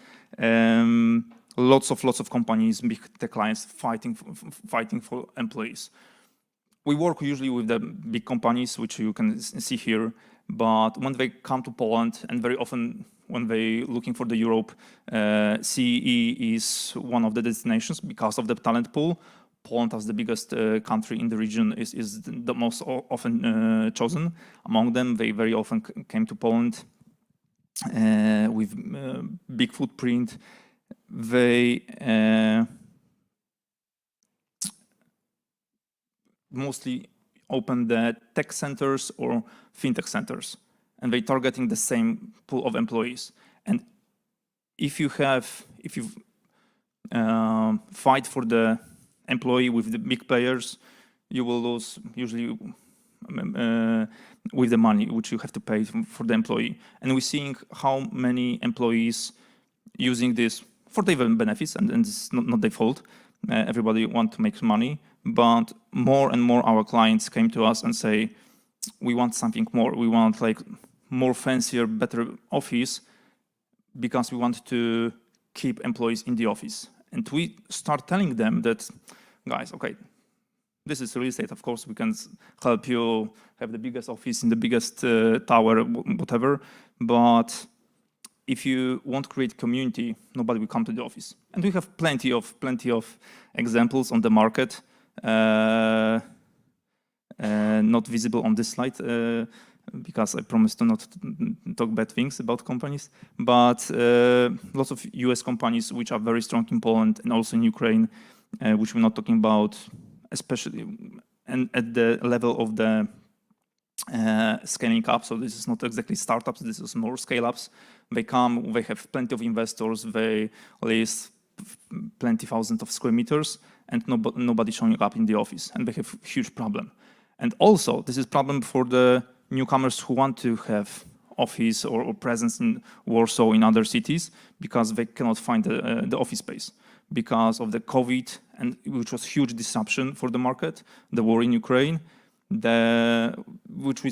lots of companies, big tech clients fighting for employees. We work usually with the big companies, which you can see here, but when they come to Poland, and very often when they looking for the Europe, CEE is one of the destinations because of the talent pool. Poland, as the biggest country in the region, is the most often chosen. Among them, they very often came to Poland with big footprint. They mostly open the tech centers or fintech centers, and they're targeting the same pool of employees. And if you fight for the employee with the big players, you will lose usually with the money which you have to pay for the employee. And we're seeing how many employees using this for their benefits, and it's not their fault. Everybody wants to make money, but more and more our clients came to us and say, we want something more. We want like more fancier, better office because we want to keep employees in the office. And we start telling them that, guys, okay, this is real estate. Of course, we can help you have the biggest office in the biggest tower, whatever. But if you want to create community, nobody will come to the office. And we have plenty of examples on the market, not visible on this slide because I promised to not talk bad things about companies. But lots of US companies which are very strong in Poland and also in Ukraine, which we're not talking about, especially and at the level of the scaling up. So this is not exactly startups, this is more scale-ups. They come, they have plenty of investors, they lease plenty thousands of square meters, and nobody showing up in the office, and they have a huge problem. And also, this is a problem for the newcomers who want to have office or presence in Warsaw, in other cities, because they cannot find the office space because of the COVID, and which was huge disruption for the market, the war in Ukraine, which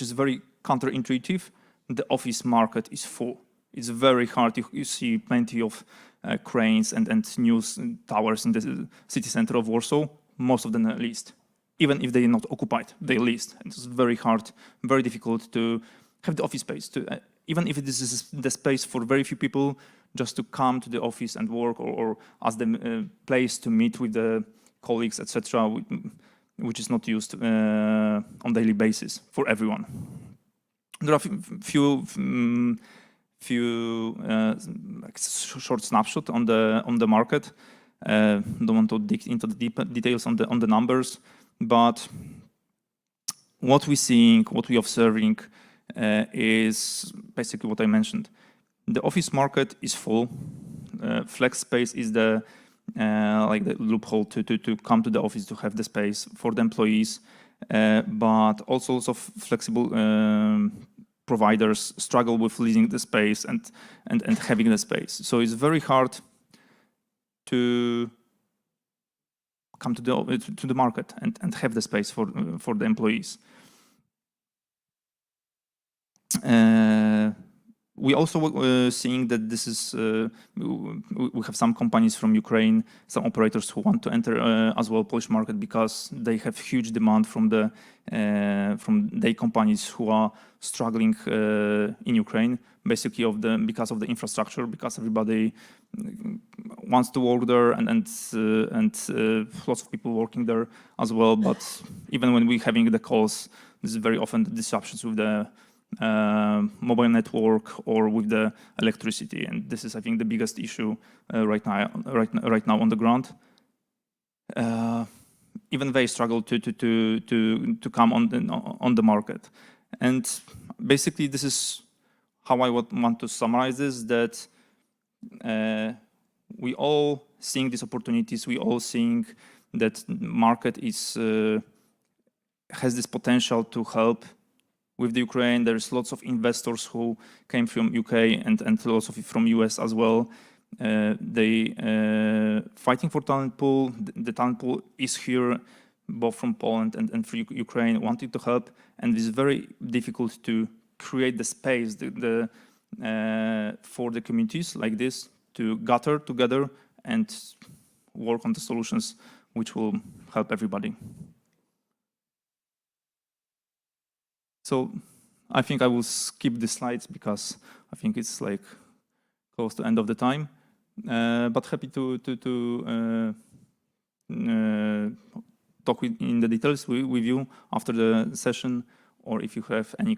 is very counterintuitive. The office market is full. It's very hard. You see plenty of cranes and news towers in the city center of Warsaw. Most of them are leased. Even if they're not occupied, they're leased. And it's very hard, very difficult to have the office space. Even if this is the space for very few people, just to come to the office and work, or as the place to meet with the colleagues, etc., which is not used on daily basis for everyone. There are few short snapshot on the market. Don't want to dig into the deep details on the numbers, but what we're seeing, what we're observing, is basically what I mentioned. The office market is full. Flex space is the like the loophole to come to the office, to have the space for the employees, but also lots of flexible providers struggle with leasing the space and having the space. So it's very hard to come to the market and have the space for the employees. We also seeing that this is we have some companies from Ukraine, some operators who want to enter as well Polish market because they have huge demand from their companies who are struggling in Ukraine, basically because of the infrastructure, because everybody wants to work there and lots of people working there as well. But even when we're having the calls, this is very often the disruptions with the mobile network or with the electricity, and this is, I think, the biggest issue right now on the ground. Even they struggle to come on the market, and basically this is how I would want to summarize this: that we all seeing these opportunities, we all seeing that market is has this potential to help. With the Ukraine, there's lots of investors who came from UK and lots of from US as well. They fighting for talent pool. The talent pool is here, both from Poland and from Ukraine, wanting to help. And it's very difficult to create the space for the communities like this to gather together and work on the solutions which will help everybody. So I think I will skip the slides because I think it's like close to end of the time. But happy to talk in the details with you after the session, or if you have any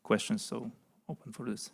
questions. So open for this.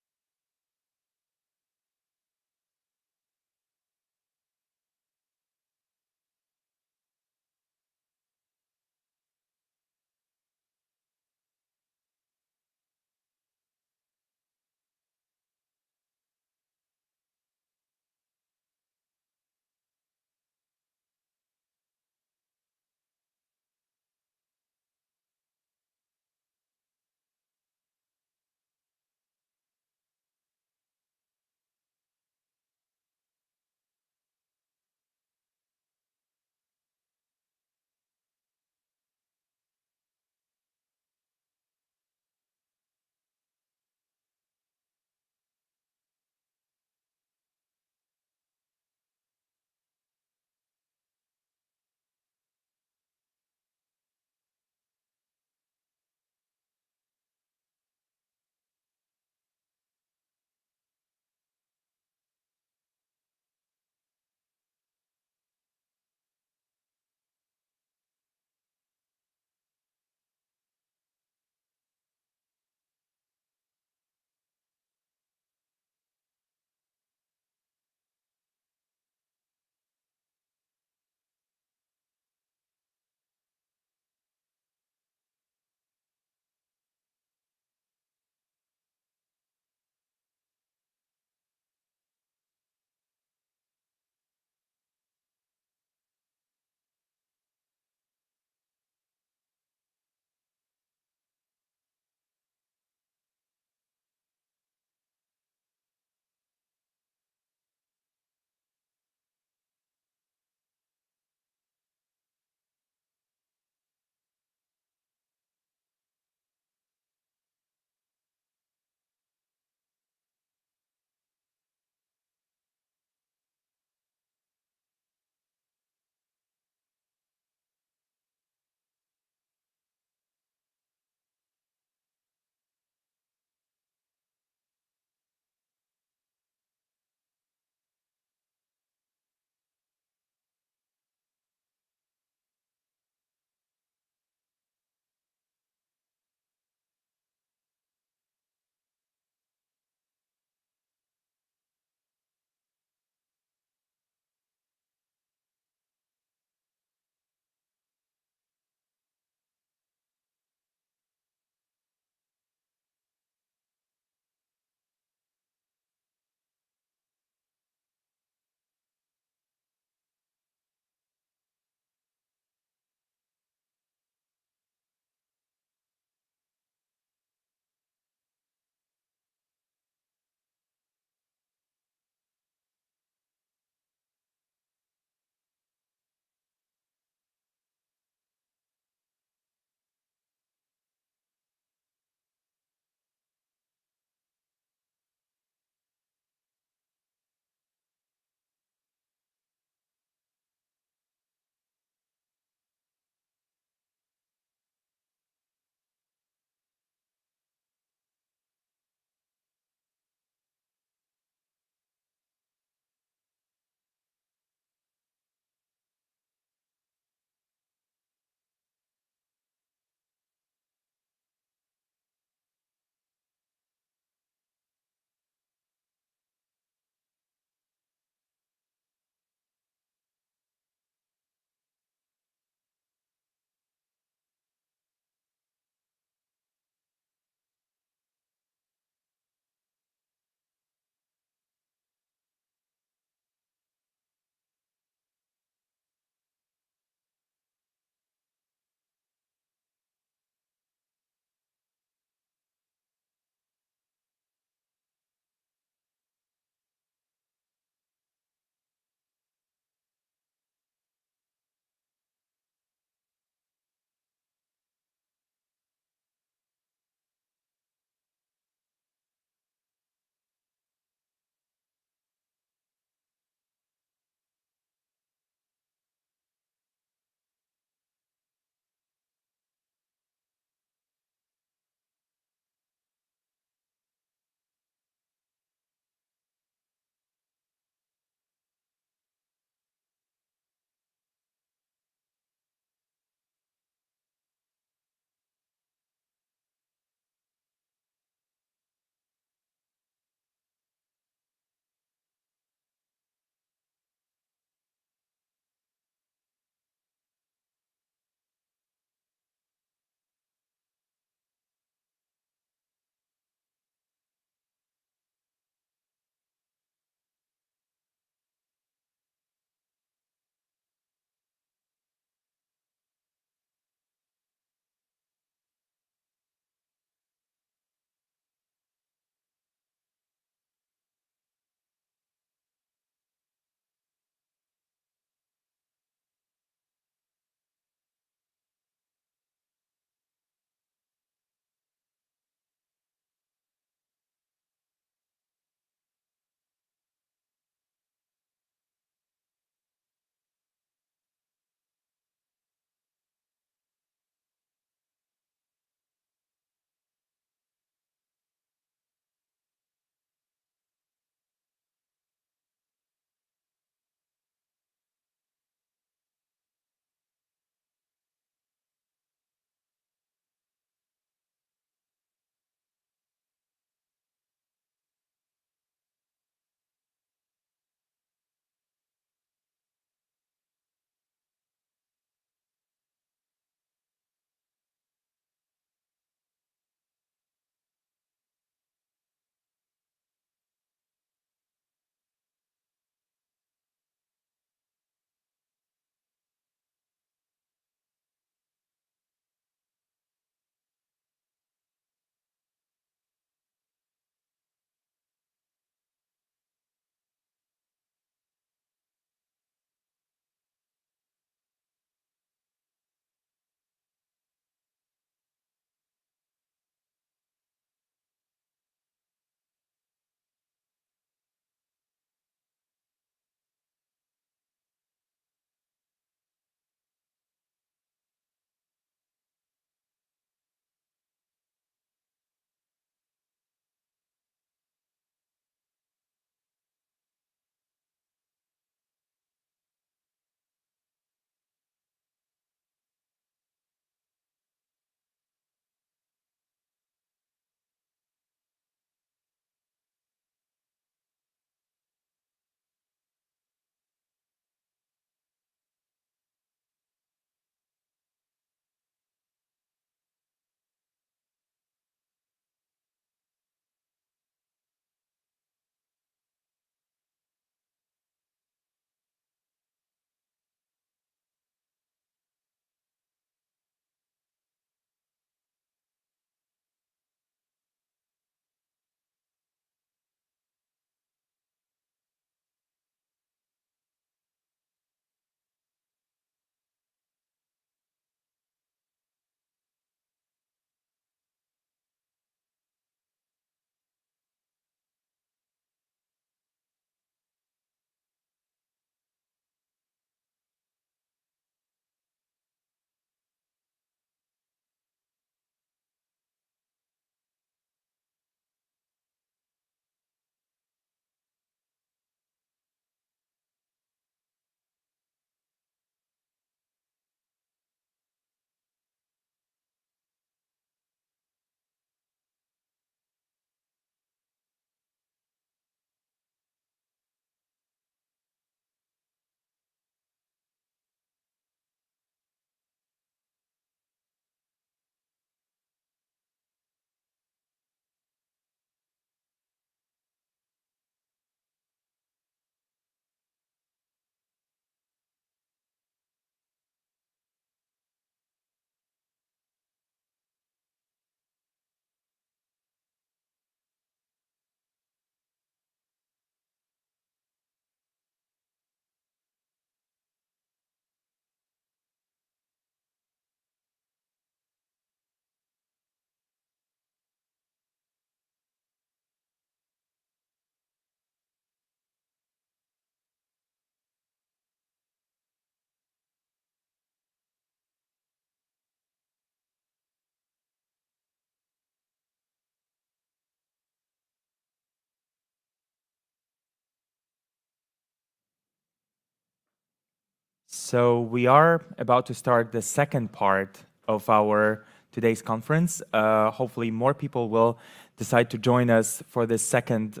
So we are about to start the second part of our today's conference. Hopefully more people will decide to join us for this second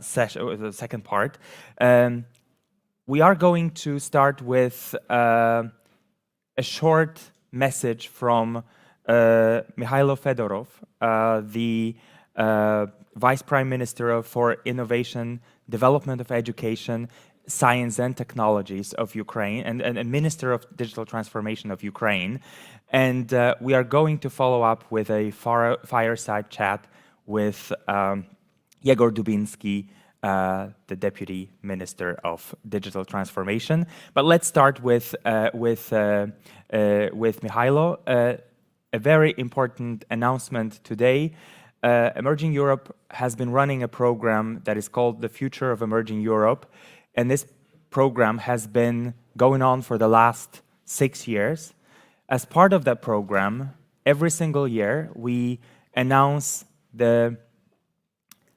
session, the second part. We are going to start with a short message from Mikhailo Fedorov, the Vice Prime Minister for Innovation, Development of Education, Science and Technologies of Ukraine, and Minister of Digital Transformation of Ukraine. And we are going to follow up with a fireside chat with Yegor Dubinsky, the Deputy Minister of Digital Transformation. But let's start with Mikhailo. A very important announcement today. Emerging Europe has been running a program that is called the Future of Emerging Europe. And this program has been going on for the last 6 years. As part of that program, every single year, we announce the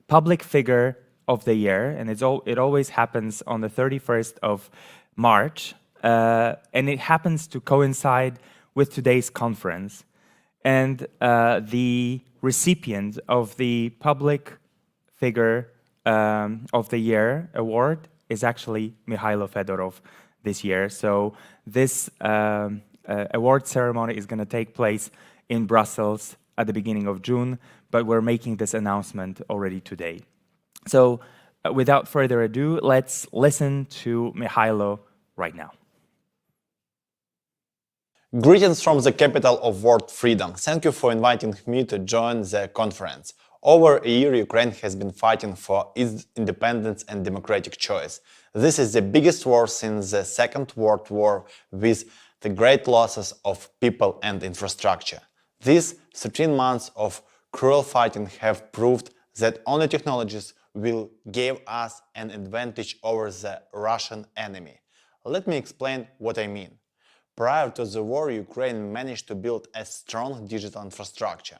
public figure of the year, and it always happens on the 31st of March, and it happens to coincide with today's conference. And the recipient of the public figure of the year award is actually Mikhailo Fedorov this year. So this award ceremony is going to take place in Brussels at the beginning of June, but we're making this announcement already today. So without further ado, let's listen to Mikhailo right now. Greetings from the capital of world freedom. Thank you for inviting me to join the conference. Over a year, Ukraine has been fighting for its independence and democratic choice. This is the biggest war since the Second World War, with the great losses of people and infrastructure. These 13 months of cruel fighting have proved that only technologies will give us an advantage over the Russian enemy. Let me explain what I mean. Prior to the war, Ukraine managed to build a strong digital infrastructure,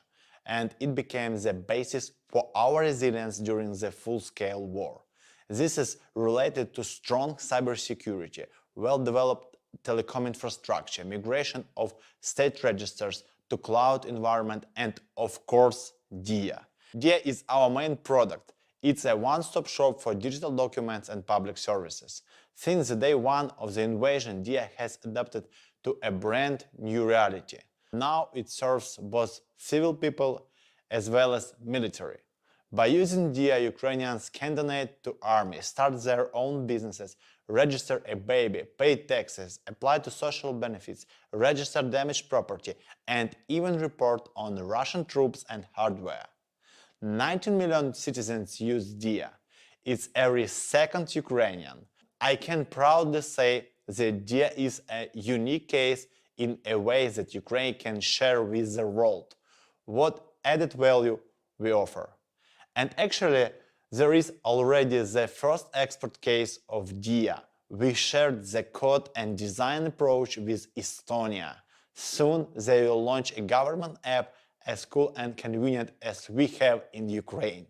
and it became the basis for our resilience during the full-scale war. This is related to strong cybersecurity, well-developed telecom infrastructure, migration of state registers to cloud environment, and of course, DIA. DIA is our main product. It's a one-stop shop for digital documents and public services. Since the day one of the invasion, DIA has adapted to a brand new reality. Now it serves both civil people as well as military. By using DIA, Ukrainians can donate to army, start their own businesses, register a baby, pay taxes, apply to social benefits, register damaged property, and even report on Russian troops and hardware. 19 million citizens use DIA. It's every second Ukrainian. I can proudly say that DIA is a unique case in a way that Ukraine can share with the world what added value we offer. And actually, there is already the first export case of DIA. We shared the code and design approach with Estonia. Soon they will launch a government app as cool and convenient as we have in Ukraine.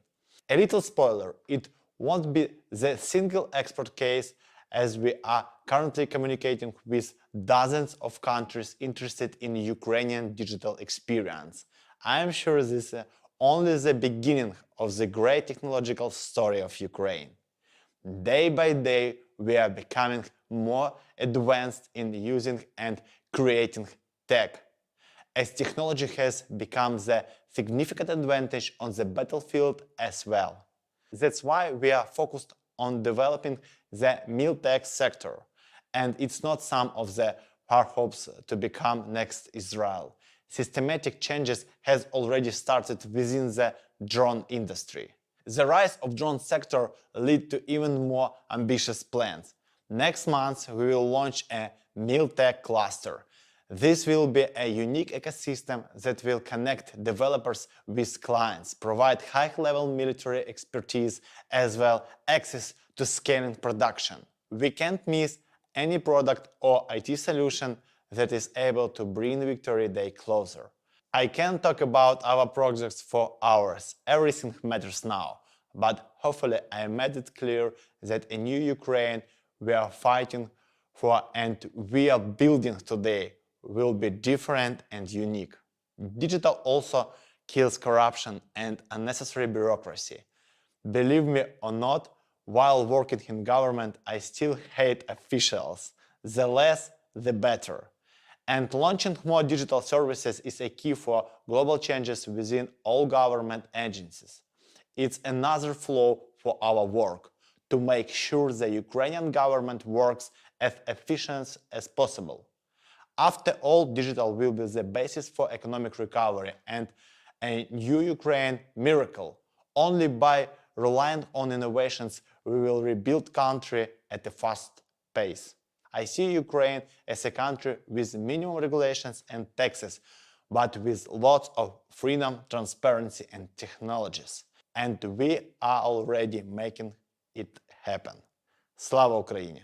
A little spoiler, it won't be the single export case, as we are currently communicating with dozens of countries interested in Ukrainian digital experience. I am sure this is only the beginning of the great technological story of Ukraine. Day by day, we are becoming more advanced in using and creating tech, as technology has become the significant advantage on the battlefield as well. That's why we are focused on developing the MilTech sector, and it's not some of the our hopes to become next Israel. Systematic changes has already started within the drone industry. The rise of drone sector lead to even more ambitious plans. Next month we will launch a MilTech cluster. This will be a unique ecosystem that will connect developers with clients, provide high-level military expertise, as well access to scaling production. We can't miss any product or IT solution that is able to bring Victory Day closer. I can talk about our projects for hours, everything matters now, but hopefully I made it clear that in new Ukraine we are fighting for and we are building today will be different and unique. Digital also kills corruption and unnecessary bureaucracy. Believe me or not, while working in government, I still hate officials. The less, the better. And launching more digital services is a key for global changes within all government agencies. It's another flow for our work to make sure the Ukrainian government works as efficient as possible. After all, digital will be the basis for economic recovery and a new Ukraine miracle. Only by relying on innovations, we will rebuild country at a fast pace. I see Ukraine as a country with minimum regulations and taxes, but with lots of freedom, transparency and technologies. And we are already making it happen. Slava Ukraini!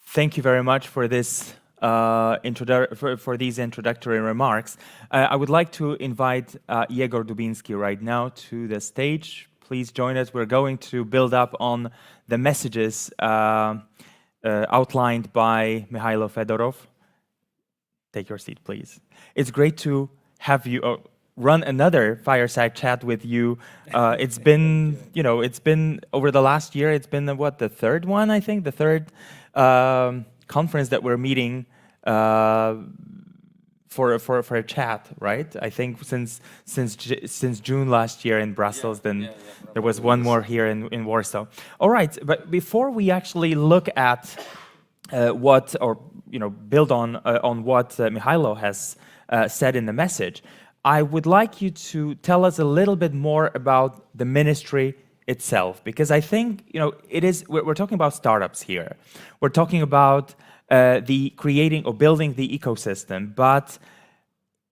Thank you very much for this for these introductory remarks. I would like to invite Yegor Dubinsky right now to the stage. Please join us. We're going to build up on the messages outlined by Mikhailo Fedorov. Take your seat, please. It's great to have you run another fireside chat with you. It's been, it's been over the last year. It's been the third one, I think, the third conference that we're meeting for a chat, right? I think since June last year in Brussels, there was one more here in Warsaw. All right, but before we actually look at build on what Mikhailo has said in the message, I would like you to tell us a little bit more about the ministry itself, because I think we're talking about startups here. We're talking about the creating or building the ecosystem. But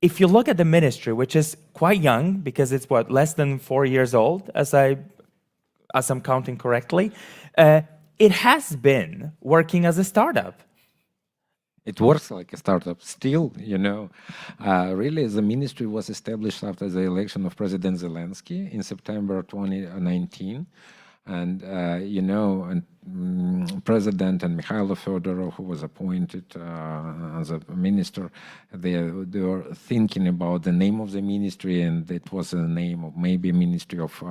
if you look at the ministry, which is quite young, because it's less than 4 years old, as I'm counting correctly, it has been working as a startup. It works like a startup still, Really, the ministry was established after the election of President Zelensky in September 2019. And, President and Mikhailo Fedorov, who was appointed as a minister, they were thinking about the name of the ministry, and it was the name of maybe Ministry of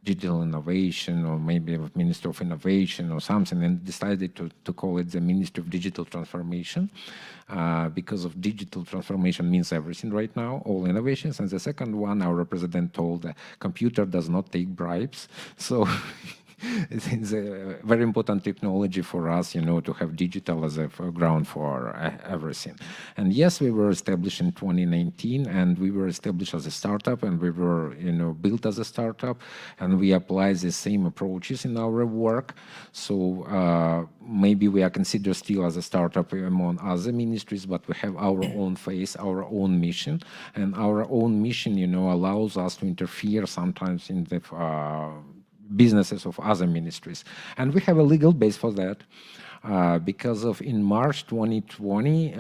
Digital Innovation or maybe Ministry of Innovation or something, and decided to call it the Ministry of Digital Transformation because of digital transformation means everything right now, all innovations. And the second one, our president told, the computer does not take bribes. So it's a very important technology for us, to have digital as a ground for everything. And yes, we were established in 2019, and we were established as a startup, and we were, built as a startup, and we apply the same approaches in our work. So maybe we are considered still as a startup among other ministries, but we have our own face, our own mission, and our own mission, allows us to interfere sometimes in the businesses of other ministries. And we have a legal base for that because in March 2020,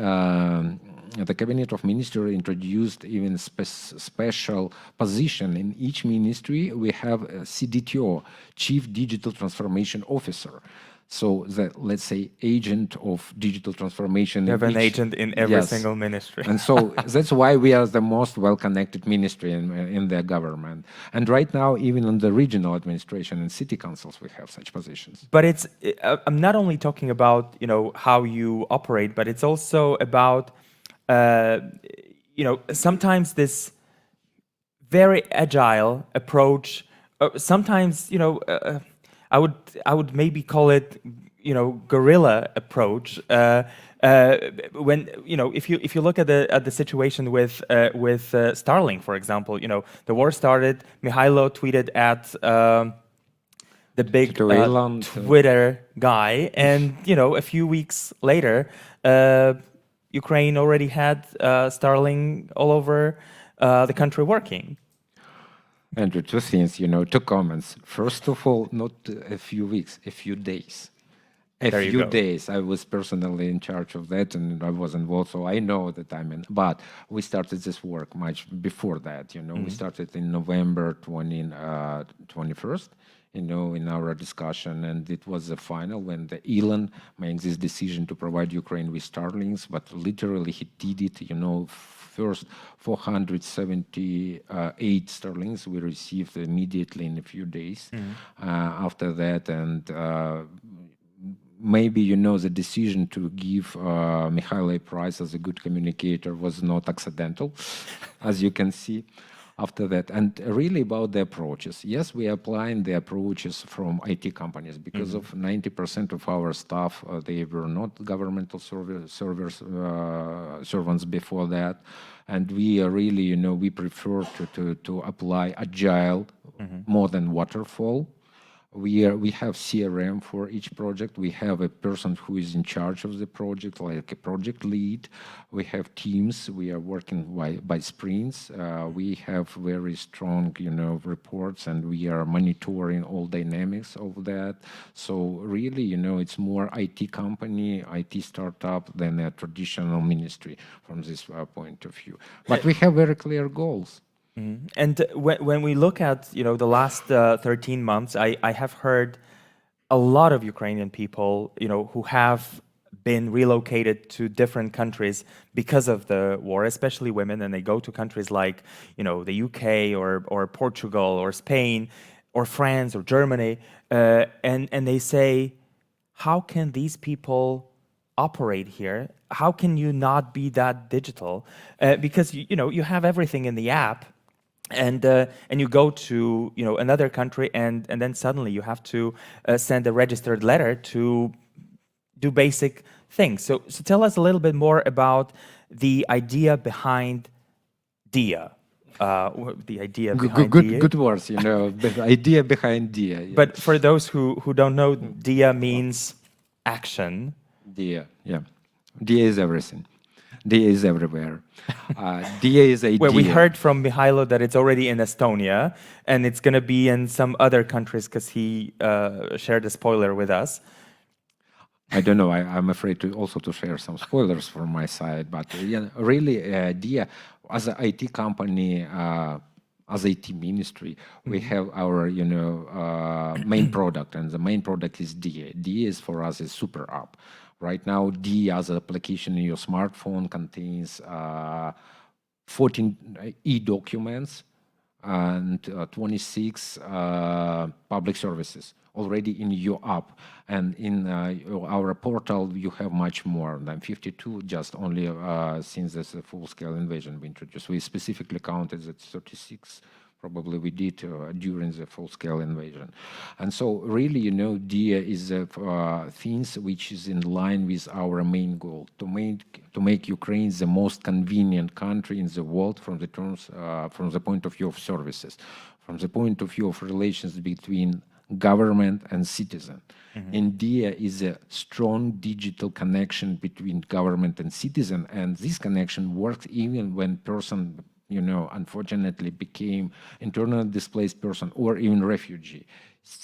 the Cabinet of Ministers introduced even special position in each ministry. We have a CDTO, Chief Digital Transformation Officer. So let's say, agent of digital transformation. You have an agent in every single ministry. And so that's why we are the most well-connected ministry in the government. And right now, even in the regional administration and city councils, we have such positions. But I'm not only talking about how you operate, but it's also about sometimes this very agile approach. Sometimes I would maybe call it, guerrilla approach. When if you look at the situation with Starlink, for example, the war started. Mikhailo tweeted at the big Twitter guy, and a few weeks later, Ukraine already had Starlink all over the country working. Andrew, two things, two comments. First of all, not a few weeks, a few days. A few days. I was personally in charge of that, and I was involved, so I know that I'm in. But we started this work much before that, We started in November 21st in our discussion, and it was the final when the Elon made this decision to provide Ukraine with Starlinks, but literally he did it, first 478 Starlinks we received immediately in a few days after that, and maybe the decision to give Mikhail a prize as a good communicator was not accidental, as you can see after that. And really about the approaches. Yes, we are applying the approaches from IT companies because of 90% of our staff, they were not governmental servants before that. And we are really, we prefer to apply agile more than waterfall. We have CRM for each project. We have a person who is in charge of the project, like a project lead. We have teams. We are working by sprints. We have very strong, reports, and we are monitoring all dynamics of that. So really, it's more IT company, IT startup than a traditional ministry from this point of view. But we have very clear goals. And when we look at the last 13 months, I have heard a lot of Ukrainian people who have been relocated to different countries because of the war, especially women, and they go to countries like the UK or Portugal or Spain or France or Germany, and they say, how can these people operate here? How can you not be that digital? Because you have everything in the app. And you go to another country, and then suddenly you have to send a registered letter to do basic things. So tell us a little bit more about the idea behind DIA. The idea behind DIA. Good words, the idea behind DIA. Yeah. But for those who don't know, DIA means action. DIA, yeah. DIA is everything. DIA is everywhere. DIA is idea. Well, we heard from Mihailo that it's already in Estonia, and it's going to be in some other countries because he shared a spoiler with us. I don't know. I'm afraid to share some spoilers from my side. But really, DIA, as an IT company, as IT ministry, we have our main product, and the main product is DIA. DIA is for us a super app. Right now, DIA as an application in your smartphone contains 14 e-documents and 26 public services already in your app. And in our portal, you have much more than 52, just only since there's a full-scale invasion we introduced. We specifically counted that 36 probably we did during the full-scale invasion. And so really, DIA is things which is in line with our main goal, to make Ukraine the most convenient country in the world from the point of view of services, from the point of view of relations between government and citizen. And DIA is a strong digital connection between government and citizen, and this connection works even when person unfortunately became internally displaced person or even refugee.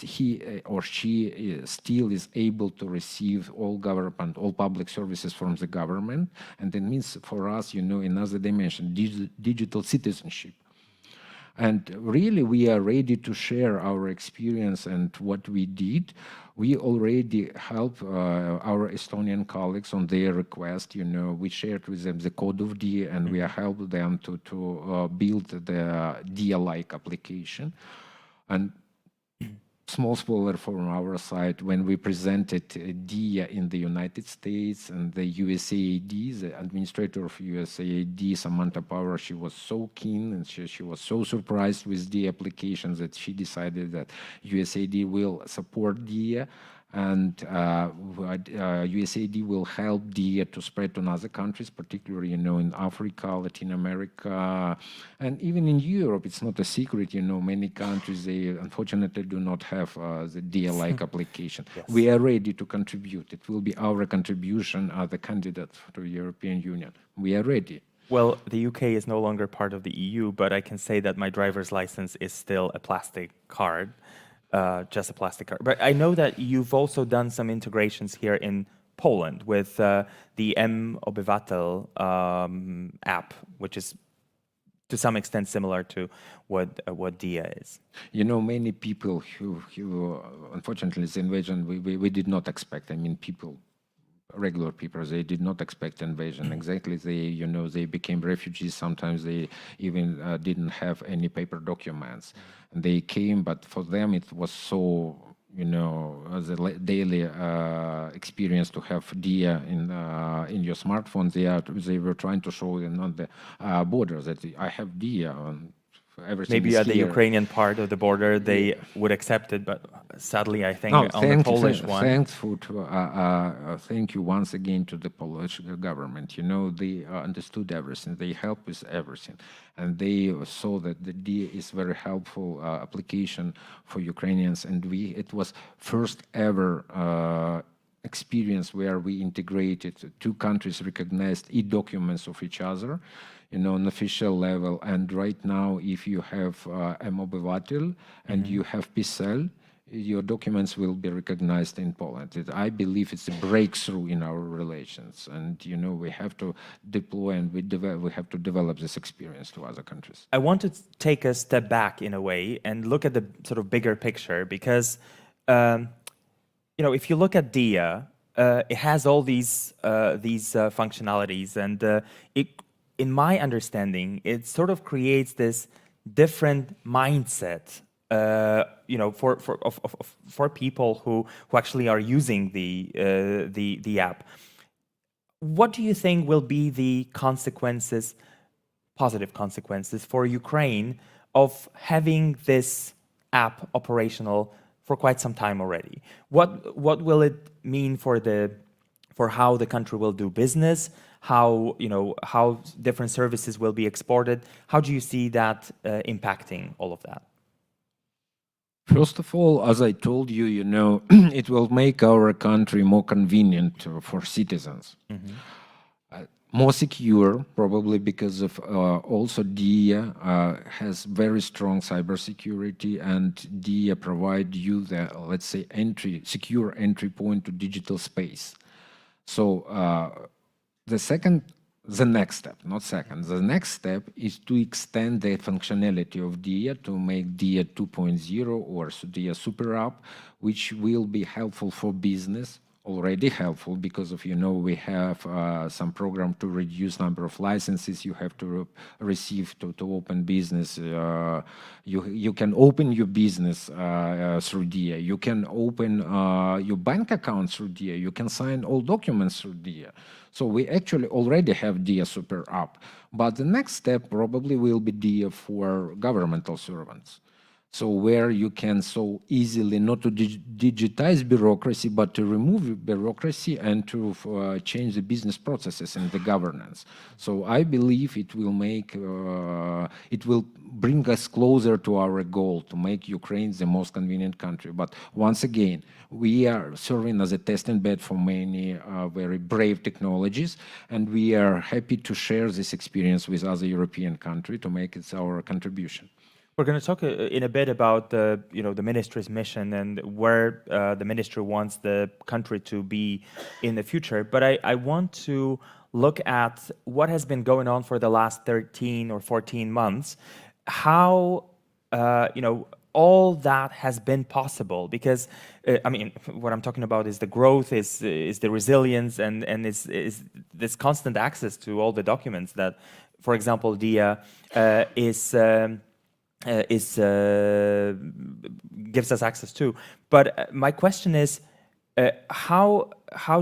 He or she still is able to receive all public services from the government, and that means for us, another dimension, digital citizenship. And really, we are ready to share our experience and what we did. We already help our Estonian colleagues on their request. We shared with them the code of DIA, and we helped them to build the DIA-like application. And small spoiler from our side, when we presented DIA in the United States and the USAID, the administrator of USAID, Samantha Power, she was so keen and she was so surprised with DIA application that she decided that USAID will support DIA, and USAID will help DIA to spread to other countries, particularly, in Africa, Latin America, and even in Europe. It's not a secret, many countries, they unfortunately do not have the DIA-like application. Yes. We are ready to contribute. It will be our contribution as a candidate to the European Union. We are ready. Well, the UK is no longer part of the EU, but I can say that my driver's license is still a plastic card. Just a plastic card. But I know that you've also done some integrations here in Poland with the M-Obywatel app, which is to some extent similar to what DIA is. You know, many people who unfortunately, this invasion we did not expect. I mean, regular people, they did not expect invasion. Exactly, they became refugees. Sometimes they even didn't have any paper documents. And they came, but for them it was so, as a daily experience to have DIA in your smartphone. They were trying to show on the border that I have DIA. Everything Maybe is at the here. Ukrainian part of the border, they would accept it, but sadly, I think on the Polish one. Thank you once again to the Polish government. They understood everything. They helped with everything. And they saw that the DIA is very helpful application for Ukrainians. And it was first ever experience where we integrated two countries recognized e-documents of each other, on official level. And right now, if you have M-Obyvatel and you have PSEL, your documents will be recognized in Poland. I believe it's a breakthrough in our relations. And, we have to deploy and we have to develop this experience to other countries. I want to take a step back in a way and look at the sort of bigger picture because, if you look at DIA, it has all these functionalities, and in my understanding, it sort of creates this different mindset, for people who actually are using the app. What do you think will be the consequences, positive consequences for Ukraine of having this app operational for quite some time already? What will it mean for how the country will do business? How different services will be exported? How do you see that impacting all of that? First of all, as I told you, it will make our country more convenient for citizens. More secure, probably because of also DIA has very strong cybersecurity, and DIA provide you the, let's say, secure entry point to digital space. So the next step is to extend the functionality of DIA to make DIA 2.0 or DIA Super App, which will be helpful for business. Already helpful because of, we have some program to reduce number of licenses you have to receive to open business. You can open your business through DIA. You can open your bank account through DIA. You can sign all documents through DIA. So we actually already have DIA Super App. But the next step probably will be DIA for governmental servants. So where you can so easily not to digitize bureaucracy, but to remove bureaucracy and to change the business processes and the governance. So I believe it will bring us closer to our goal to make Ukraine the most convenient country. But once again, we are serving as a testing bed for many very brave technologies, and we are happy to share this experience with other European countries to make it our contribution. We're going to talk in a bit about the ministry's mission and where the ministry wants the country to be in the future. But I want to look at what has been going on for the last 13 or 14 months, how all that has been possible. Because what I'm talking about is the growth, is the resilience, and is this constant access to all the documents that, for example, DIA gives us access to. But my question is, how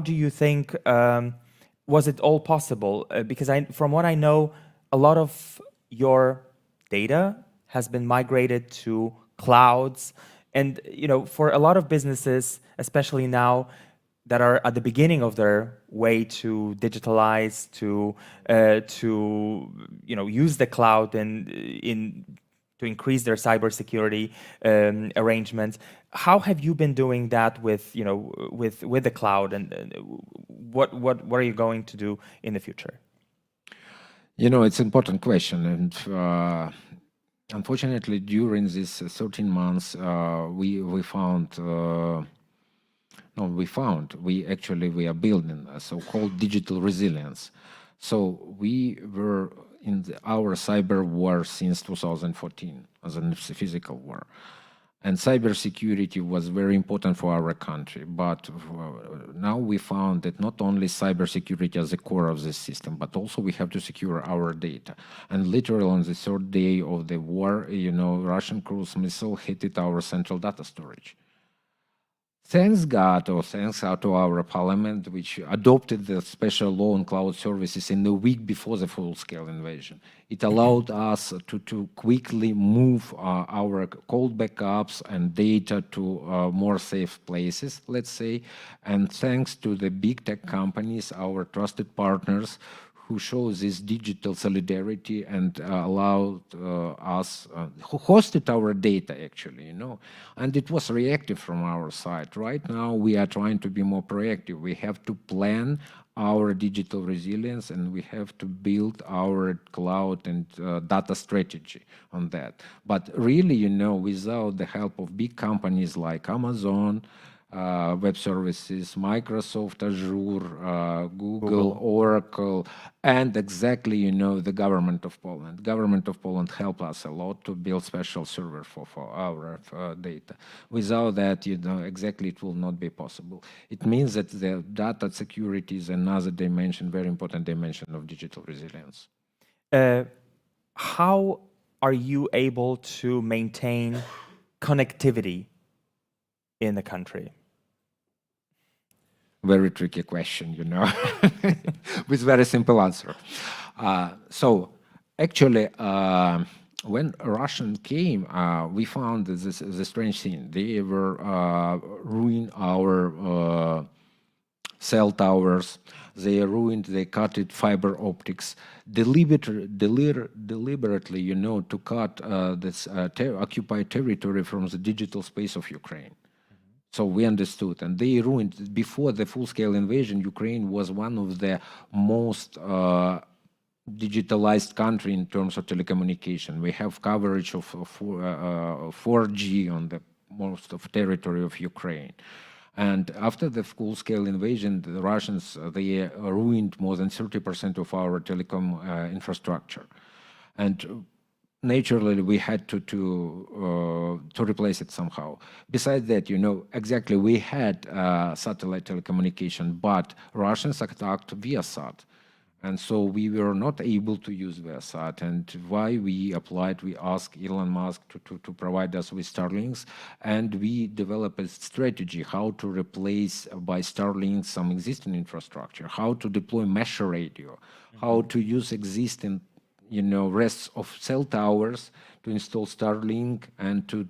do you think was it all possible? Because from what I know, a lot of your data has been migrated to clouds, and for a lot of businesses, especially now, that are at the beginning of their way to digitalize, to use the cloud to increase their cybersecurity arrangements. How have you been doing that with the cloud, and what are you going to do in the future? It's an important question, and unfortunately, during these 13 months, we are building a so-called digital resilience. So we were our cyber war since 2014 as a physical war. And cybersecurity was very important for our country. But now we found that not only cybersecurity as the core of the system, but also we have to secure our data. And literally on the third day of the war, Russian cruise missile hit our central data storage. Thanks God, or thanks to our parliament, which adopted the special law on cloud services in the week before the full-scale invasion. It allowed us to quickly move our cold backups and data to more safe places, let's say. And thanks to the big tech companies, our trusted partners, who shows this digital solidarity and allowed us, who hosted our data actually, and it was reactive from our side. Right now, we are trying to be more proactive. We have to plan our digital resilience and we have to build our cloud and data strategy on that. But really, without the help of big companies like Amazon, web services, Microsoft Azure, Google, Oracle, and exactly, the government of Poland. Government of Poland helped us a lot to build special server for our data. Without that, exactly it will not be possible. It means that the data security is another dimension, very important dimension of digital resilience. How are you able to maintain connectivity in the country? Very tricky question, with very simple answer. So actually, when Russian came, we found the strange thing. They were ruining our cell towers. They ruined, they cut it fiber optics, deliberately, to cut this occupied territory from the digital space of Ukraine. So we understood, and they ruined, before the full-scale invasion, Ukraine was one of the most digitalized country in terms of telecommunication. We have coverage of 4G on the most of territory of Ukraine. And after the full-scale invasion, the Russians, they ruined more than 30% of our telecom infrastructure. And naturally, we had to replace it somehow. Besides that, exactly, we had satellite telecommunication, but Russians attacked Viasat. And so we were not able to use Viasat. And why we applied, we asked Elon Musk to provide us with Starlinks. And we developed a strategy how to replace by Starlink some existing infrastructure, how to deploy mesh radio, how to use existing rests of cell towers to install Starlink and to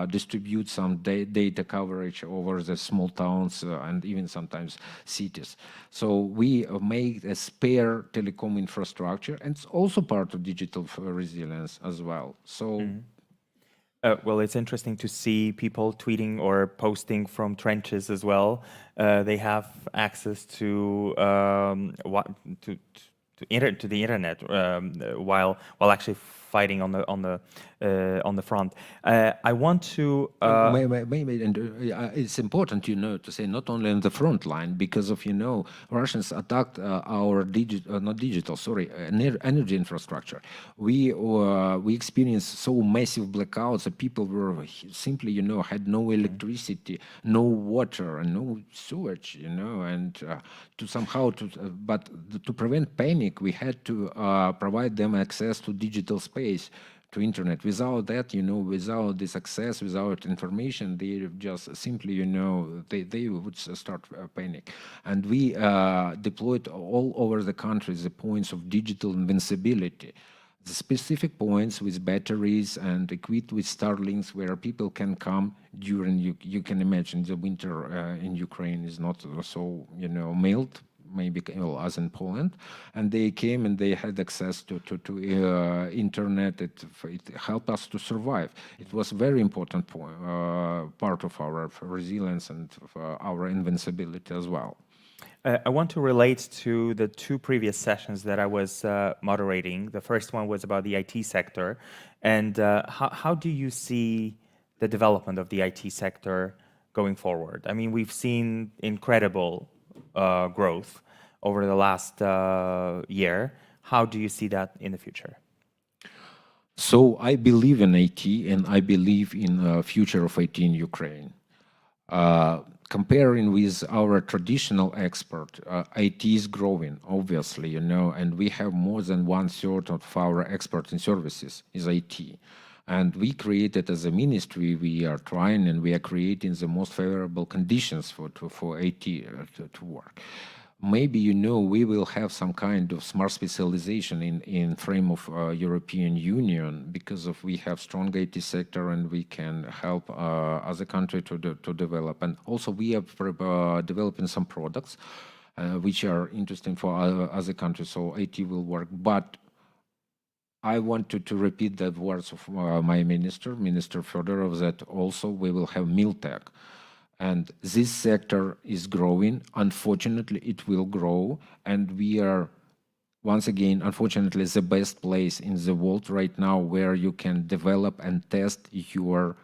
distribute some data coverage over the small towns and even sometimes cities. So we made a spare telecom infrastructure, and it's also part of digital resilience as well. So. Well, it's interesting to see people tweeting or posting from trenches as well. They have access to the internet while actually fighting on the front. I want to. Maybe, and it's important, to say not only on the front line, because of Russians attacked our energy infrastructure. We experienced so massive blackouts that people were simply had no electricity, no water, and no sewage, and but to prevent panic, we had to provide them access to digital space, to internet. Without that, without this access, without information, they just simply, they would start panic. And we deployed all over the country the points of digital invincibility, the specific points with batteries and equipped with Starlinks where people can come during, you can imagine the winter in Ukraine is not so, mild, maybe as in Poland, and they came and they had access to internet. It helped us to survive. It was a very important part of our resilience and our invincibility as well. I want to relate to the two previous sessions that I was moderating. The first one was about the IT sector, and how do you see the development of the IT sector going forward? I mean, we've seen incredible growth over the last year. how do you see that in the future? So I believe in IT, and I believe in the future of IT in Ukraine. Comparing with our traditional export, IT is growing, obviously, you know, and we have more than 1/3 of our export and services is IT. And we created as a ministry, we are trying and we are creating the most favorable conditions for IT to work. Maybe, you know, we will have some kind of smart specialization in frame of European Union because of we have strong IT sector and we can help other country to develop. And also we are developing some products which are interesting for other countries, so IT will work. But I wanted to repeat the words of my minister, Minister Fedorov, that also we will have Miltech. And this sector is growing. Unfortunately, it will grow. And we are, once again, unfortunately, the best place in the world right now where you can develop and test your,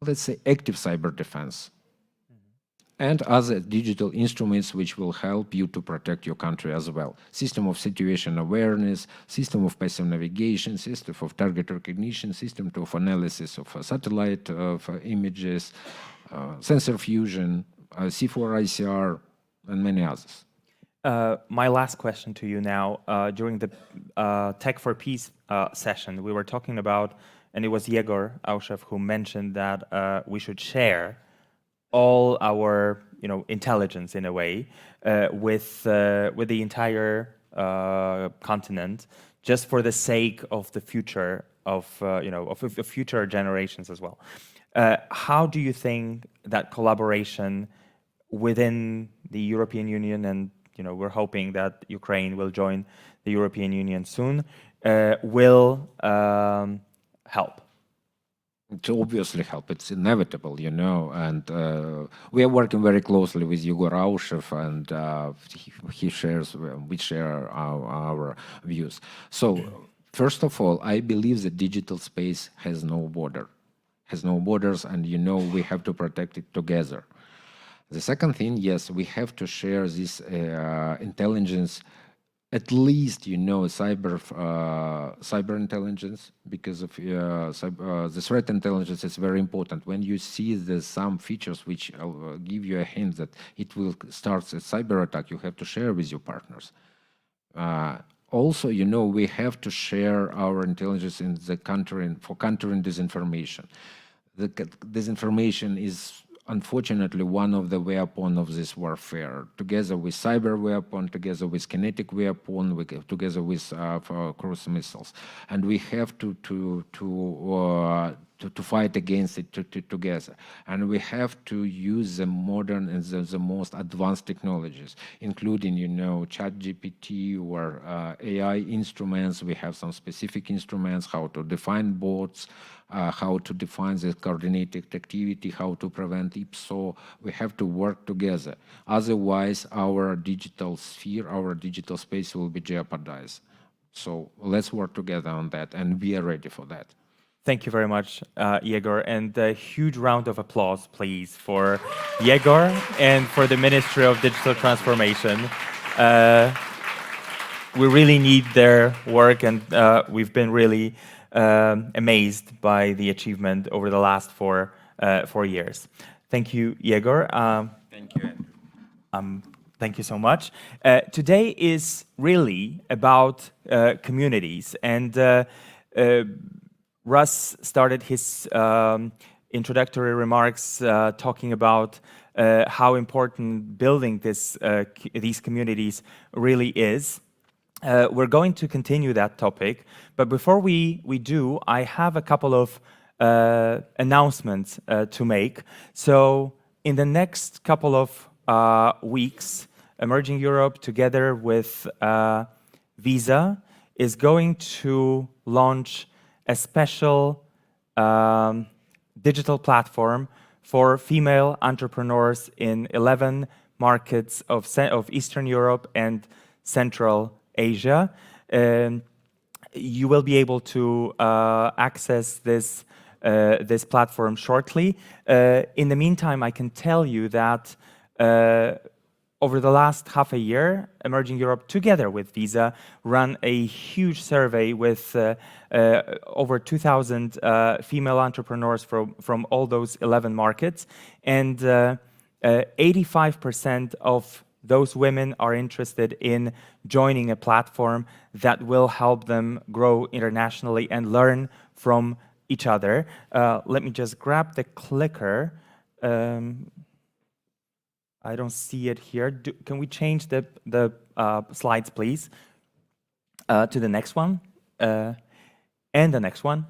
let's say, active cyber defense. And other digital instruments which will help you to protect your country as well. System of situation awareness, system of passive navigation, system of target recognition, system of analysis of satellite images, sensor fusion, C4 ICR, and many others. My last question to you now, during the Tech for Peace session, we were talking about, and it was Yegor Aushev who mentioned that we should share all our, you know, intelligence in a way with the entire continent, just for the sake of the future of you know, of future generations as well. How do you think that collaboration within the European Union, and you know, we're hoping that Ukraine will join the European Union soon, will help? To obviously help, it's inevitable, you know, and we are working very closely with Yegor Aushev, and we share our views. So, first of all, I believe the digital space has no borders, and you know, we have to protect it together. The second thing, yes, we have to share this intelligence, at least, you know, cyber intelligence, because of the threat intelligence is very important. When you see some features which give you a hint that it will start a cyber attack, you have to share with your partners. Also, you know, we have to share our intelligence in the country for countering disinformation. The disinformation is unfortunately one of the weapons of this warfare, together with cyber weapon, together with kinetic weapon, together with cruise missiles, and we have to fight against it together. And we have to use the modern and the most advanced technologies, including, you know, ChatGPT or AI instruments. We have some specific instruments, how to define bots, how to define the coordinated activity, how to prevent IPSO. We have to work together. Otherwise, our digital sphere, our digital space will be jeopardized. So let's work together on that, and we are ready for that. Thank you very much, Yegor, and a huge round of applause, please, for Yegor and for the Ministry of Digital Transformation. We really need their work, and we've been really amazed by the achievement over the last 4 years. Thank you, Yegor. Thank you. Thank you so much. Today is really about communities, and Russ started his introductory remarks talking about how important building these communities really is. We're going to continue that topic, but before we do, I have a couple of announcements to make. So in the next couple of weeks, Emerging Europe, together with Visa, is going to launch a special digital platform for female entrepreneurs in 11 markets of Eastern Europe and Central Asia. You will be able to access this platform shortly. In the meantime, I can tell you that over the last half a year, Emerging Europe, together with Visa, ran a huge survey with over 2,000 female entrepreneurs from all those 11 markets. And 85% of those women are interested in joining a platform that will help them grow internationally and learn from each other. Let me just grab the clicker. I don't see it here. Can we change the slides, please, to the next one and the next one?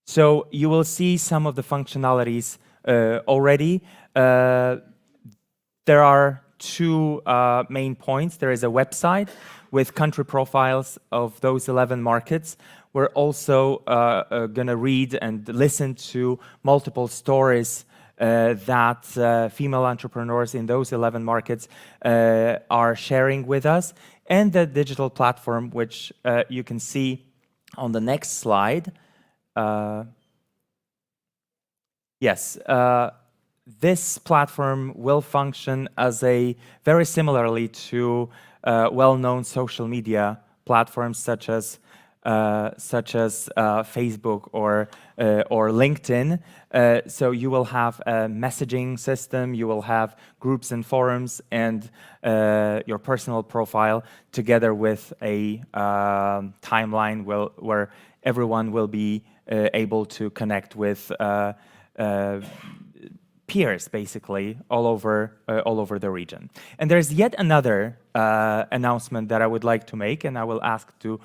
So you will see some of the functionalities already. There are two main points. There is a website with country profiles of those 11 markets. We're also going to read and listen to multiple stories that female entrepreneurs in those 11 markets are sharing with us, and the digital platform, which you can see on the next slide. Yes, this platform will function as a very similarly to well-known social media platforms such as Facebook or LinkedIn. So you will have a messaging system, you will have groups and forums, and your personal profile together with a timeline where everyone will be able to connect with peers, basically, all over the region. And there's yet another announcement that I would like to make, and I will ask to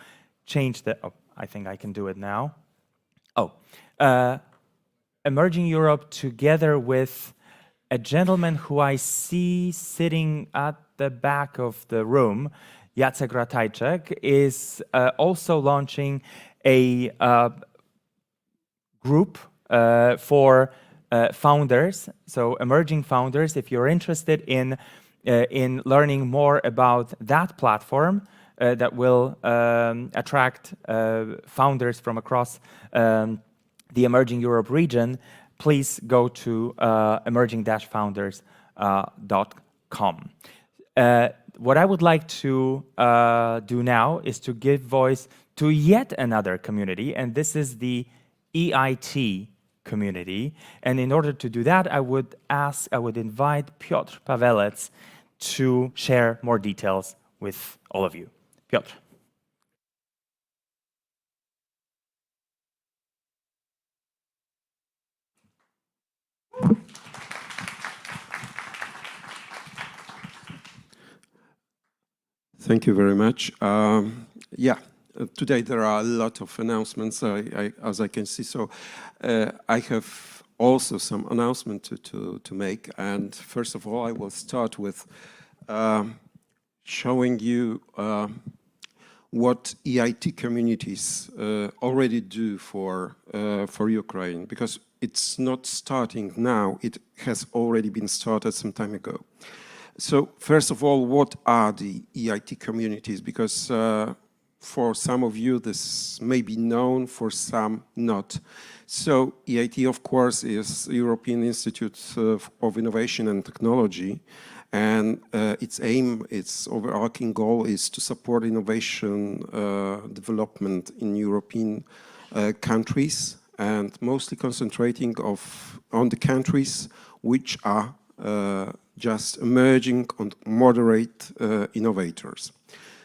change the, oh, I think I can do it now. Oh, Emerging Europe, together with a gentleman who I see sitting at the back of the room, Jacek Ratajczak, is also launching a group for founders, so emerging founders. If you're interested in learning more about that platform, that will attract founders from across the Emerging Europe region, please go to emerging-founders.com. What I would like to do now is to give voice to yet another community, and this is the EIT community. And in order to do that, I would invite Piotr Pavelec to share more details with all of you. Piotr. Thank you very much. Today there are a lot of announcements, as I can see. So I have also some announcement to make. And first of all, I will start with showing you what EIT communities already do for Ukraine, because it's not starting now, it has already been started some time ago. So first of all, what are the EIT communities? Because for some of you this may be known, for some not. So EIT, of course, is European Institute of Innovation and Technology, and its aim, its overarching goal is to support innovation development in European countries, and mostly concentrating on the countries which are just emerging and moderate innovators.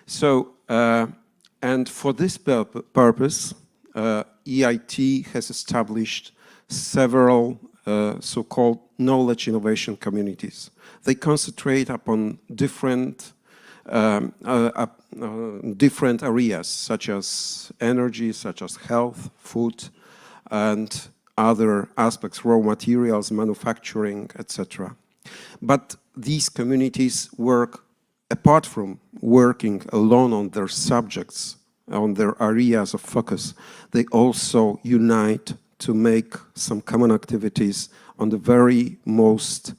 So, and for this purpose, EIT has established several so-called knowledge innovation communities. They concentrate upon different areas, such as energy, such as health, food, and other aspects, raw materials, manufacturing, etc. But these communities work, apart from working alone on their subjects, on their areas of focus, they also unite to make some common activities on the very most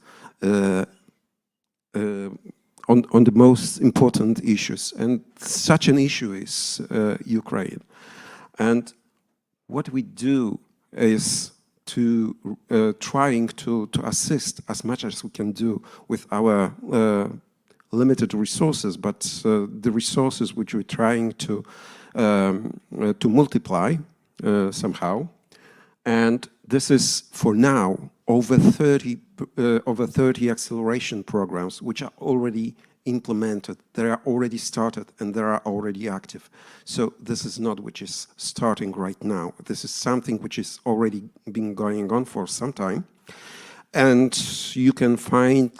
on the most important issues, and such an issue is Ukraine. And what we do is trying to assist as much as we can do with our limited resources, but the resources which we're trying to multiply somehow. And this is, for now, over 30 acceleration programs which are already implemented, they are already started, and they are already active. So this is not which is starting right now. This is something which is already been going on for some time. And you can find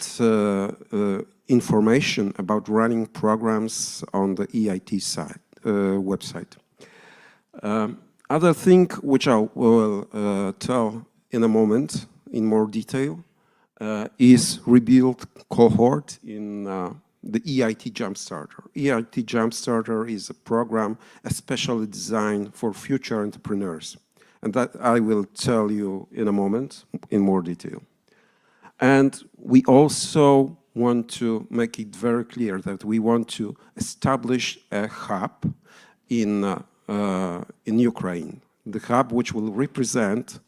information about running programs on the EIT site, website. Other thing which I will tell in a moment in more detail is rebuild cohort in the EIT Jumpstarter. EIT Jumpstarter is a program especially designed for future entrepreneurs, and that I will tell you in a moment in more detail. And we also want to make it very clear that we want to establish a hub in Ukraine, the hub which will represent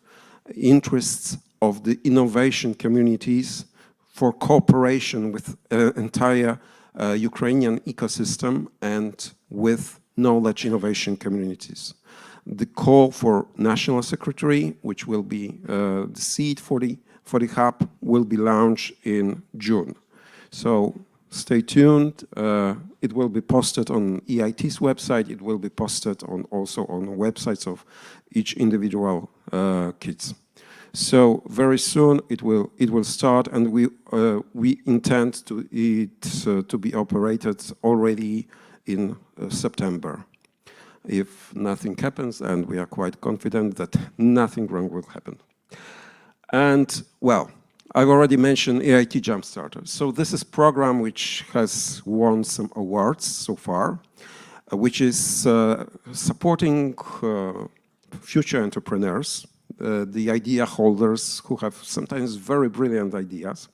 interests of the innovation communities for cooperation with entire Ukrainian ecosystem and with knowledge innovation communities. The call for National Secretary, which will be the seed for the hub, will be launched in June. So stay tuned. It will be posted on EIT's website. It will be posted also on the websites of each individual kids. So very soon it will start, and we intend to be operated already in September. If nothing happens, and we are quite confident that nothing wrong will happen. And well, I've already mentioned EIT Jumpstarter. So this is a program which has won some awards so far, which is supporting future entrepreneurs, the idea holders who have sometimes very brilliant ideas,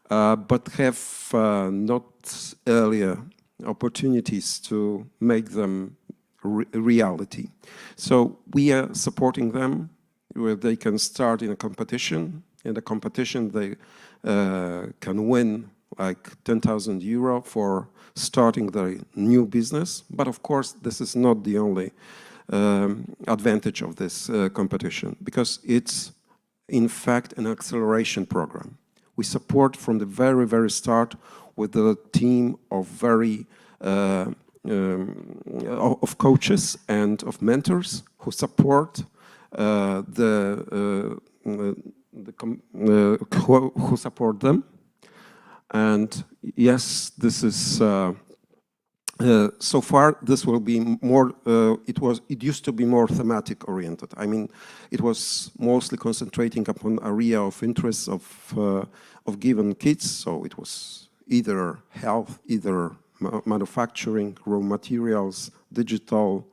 but have not earlier opportunities to make them reality. So we are supporting them where they can start in a competition. In the competition, they can win like 10,000 euro for starting their new business. But of course, this is not the only advantage of this competition, because it's in fact an acceleration program. We support from the very, very start with a team of of coaches and of mentors who support who support them. And yes, this is so far this will be more it used to be more thematic oriented. I mean, it was mostly concentrating upon area of interest of given kids, so it was either health, either manufacturing, raw materials, digital,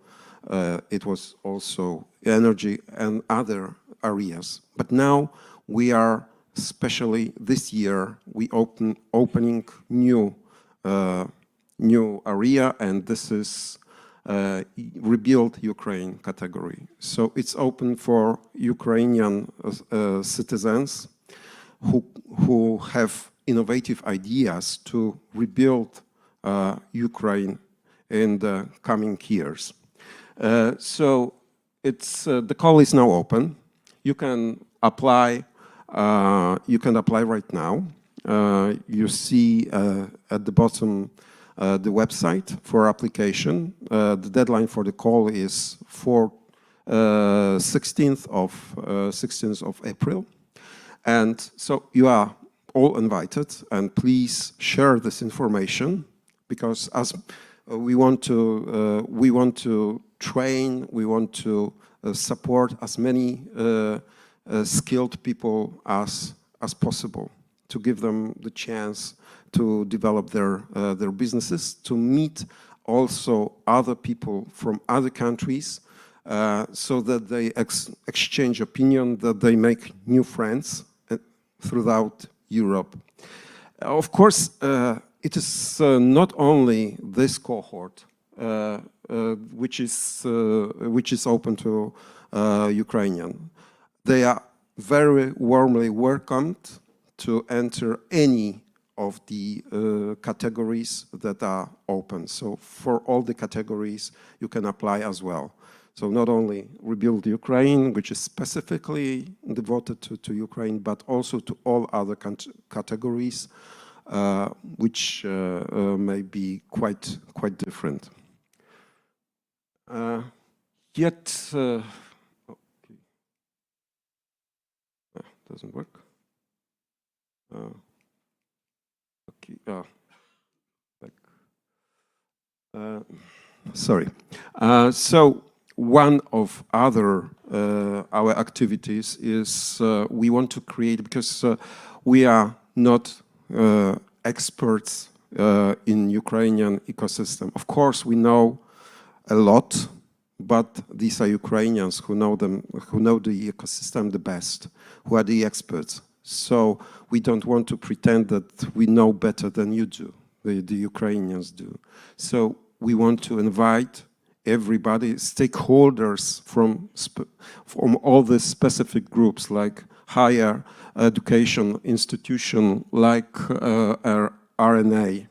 it was also energy and other areas. But now we are, especially this year, we opening new area, and this is Rebuild Ukraine category. So it's open for Ukrainian citizens who have innovative ideas to rebuild Ukraine in the coming years. So it's the call is now open. You can apply. You can apply right now. You see at the bottom the website for application. The deadline for the call is for 16th of April, and so you are all invited. And please share this information, because as we want to train, we want to support as many skilled people as possible, to give them the chance to develop their businesses, to meet also other people from other countries, so that they exchange opinion, that they make new friends throughout Europe. Of course, it is not only this cohort which is open to Ukrainian. They are very warmly welcomed to enter any of the categories that are open. So for all the categories, you can apply as well. So not only Rebuild Ukraine, which is specifically devoted to Ukraine, but also to all other categories, which may be quite different. Okay. Doesn't work. Okay. Sorry. So one of our activities is we want to create, because we are not experts in Ukrainian ecosystem. Of course, we know a lot, but these are Ukrainians who know the ecosystem the best, who are the experts. So we don't want to pretend that we know better than you do, the Ukrainians do. So we want to invite everybody, stakeholders from all the specific groups, like higher education institution, like RNA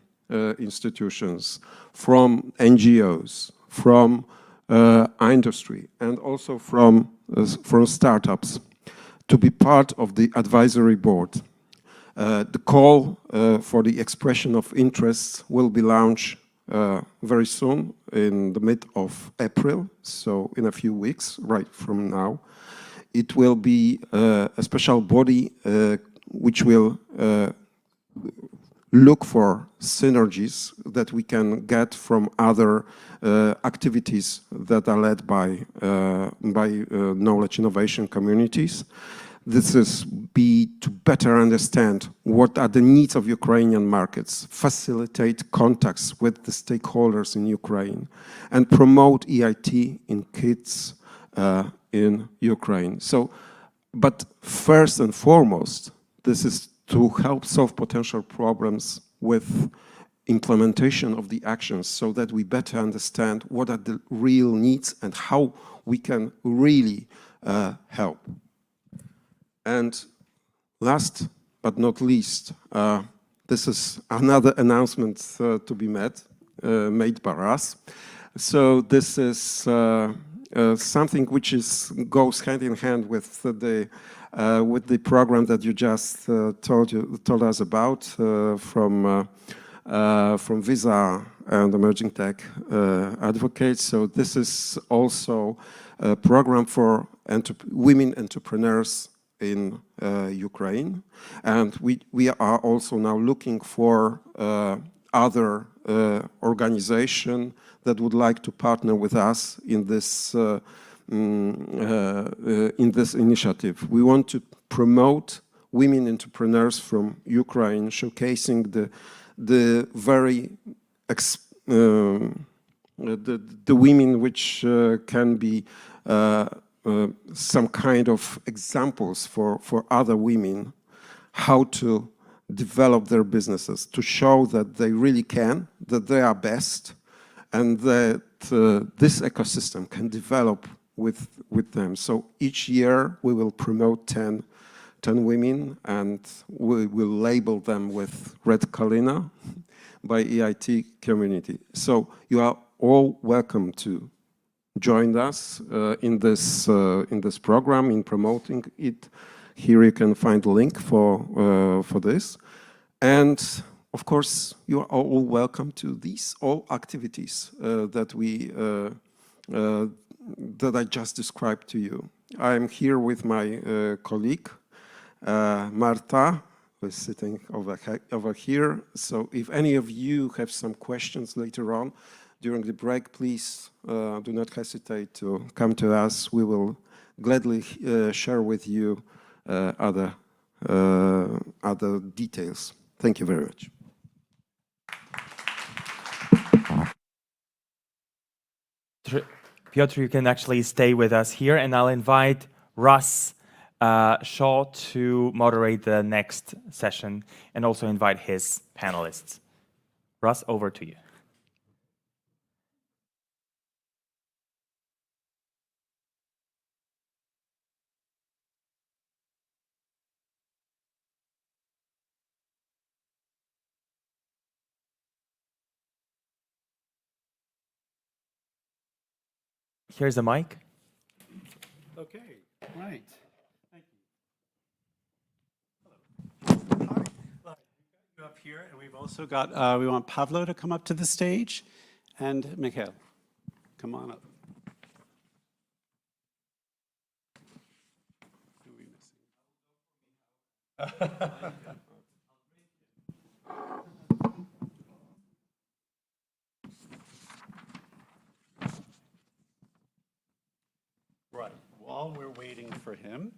institutions, from NGOs, from industry, and also from startups, to be part of the advisory board. The call for the expression of interests will be launched very soon, in the mid of April, so in a few weeks, right from now. It will be a special body which will look for synergies that we can get from other activities that are led by knowledge innovation communities. This is to better understand what are the needs of Ukrainian markets, facilitate contacts with the stakeholders in Ukraine, and promote EIT in kids in Ukraine. So, but first and foremost, this is to help solve potential problems with implementation of the actions, so that we better understand what are the real needs and how we can really help. And last but not least, this is another announcement to be made by us. So this is something which goes hand in hand with the program that you just told us about from Visa and Emerging Tech Advocates. So this is also a program for women entrepreneurs in Ukraine, and we are also now looking for other organization that would like to partner with us in this initiative. We want to promote women entrepreneurs from Ukraine, showcasing the very the women which can be some kind of examples for other women, how to develop their businesses, to show that they really can, that they are best, and that this ecosystem can develop with them. So each year we will promote 10 women, and we will label them with Red Kalina by EIT community. So you are all welcome to join us in this program, in promoting it. Here you can find a link for this. And of course, you are all welcome to these all activities that I just described to you. I am here with my colleague, Marta, who is sitting over here. So if any of you have some questions later on, during the break, please do not hesitate to come to us. We will gladly share with you other details. Thank you very much. Piotr, you can actually stay with us here, and I'll invite Russ Shaw to moderate the next session and also invite his panelists. Russ, over to you. Here's a mic. Okay, right. Thank you. You up here, and we've also got, we want Pavlo to come up to the stage, and Mikhail, come on up. Who are we missing? Right, while we're waiting for him.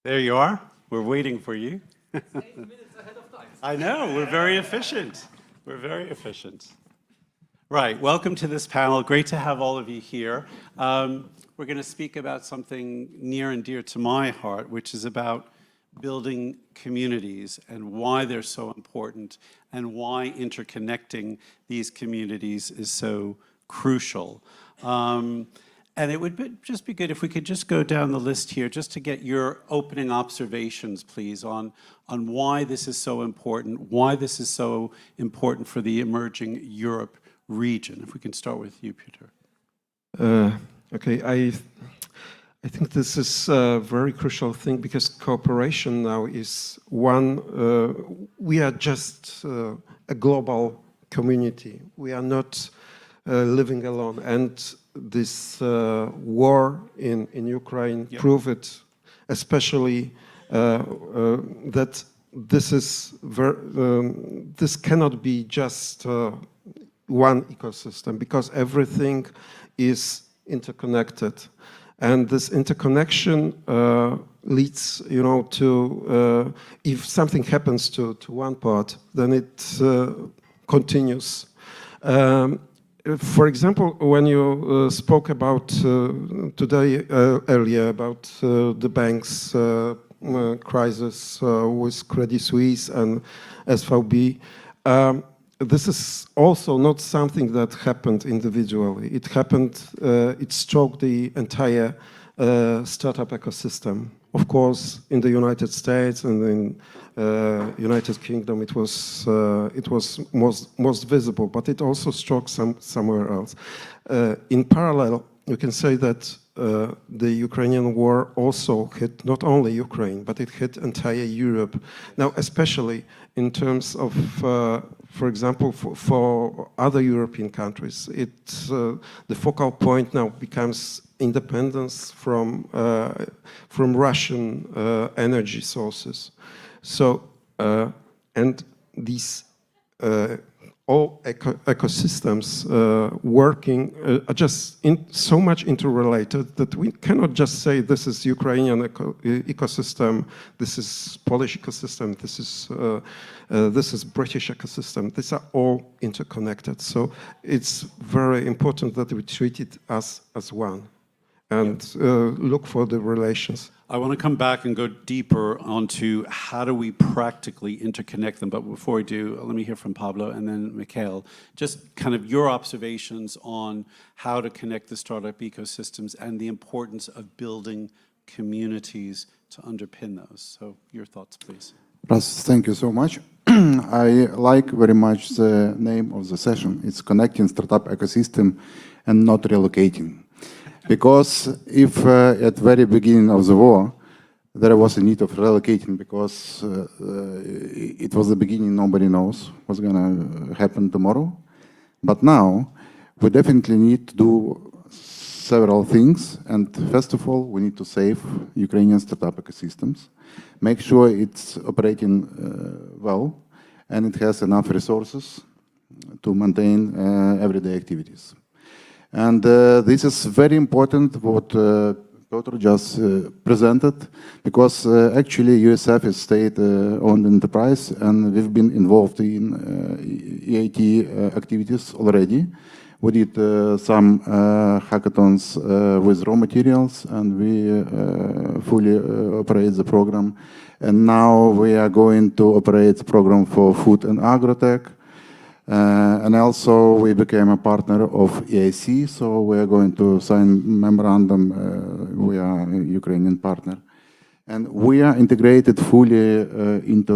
There you are. We're waiting for you. 8 minutes ahead of time. I know, we're very efficient. We're very efficient. Right, welcome to this panel. Great to have all of you here. We're going to speak about something near and dear to my heart, which is about building communities and why they're so important and why interconnecting these communities is so crucial. And it would just be good if we could just go down the list here just to get your opening observations, please, on why this is so important, why this is so important for the emerging Europe region. If we can start with you, Peter. Okay, I think this is a very crucial thing because cooperation now is one, we are just a global community. We are not living alone. And this war in Ukraine proved it, especially that this is this cannot be just one ecosystem because everything is interconnected. And this interconnection leads, you know, to if something happens to one part, then it continues. For example, when you spoke about today earlier about the banks crisis with Credit Suisse and SVB, this is also not something that happened individually. It happened, it stroked the entire startup ecosystem. Of course, in the United States and in United Kingdom, it was most visible, but it also struck somewhere else. In parallel, you can say that the Ukrainian war also hit not only Ukraine, but it hit entire Europe. Now, especially in terms of, for example, for other European countries, the focal point now becomes independence from Russian energy sources. So, and these all ecosystems working are just so much interrelated that we cannot just say this is Ukrainian ecosystem, this is Polish ecosystem, this is British ecosystem. These are all interconnected. So it's very important that we treat it as one and look for the relations. I want to come back and go deeper onto how do we practically interconnect them. But before we do, let me hear from Pablo and then Mikhail. Just kind of your observations on how to connect the startup ecosystems and the importance of building communities to underpin those. So your thoughts, please. Thank you so much. I like very much the name of the session. It's connecting startup ecosystem and not relocating. Because if at the very beginning of the war, there was a need of relocating because it was the beginning, nobody knows what's going to happen tomorrow. But now, we definitely need to do several things. And first of all, we need to save Ukrainian startup ecosystems, make sure it's operating well, and it has enough resources to maintain everyday activities. And this is very important what Piotr just presented, because actually USF is state-owned enterprise, and we've been involved in EIT activities already. We did some hackathons with raw materials, and we fully operate the program. And now we are going to operate the program for food and agrotech. And also we became a partner of EIC, so we are going to sign memorandum. We are a Ukrainian partner. And we are integrated fully into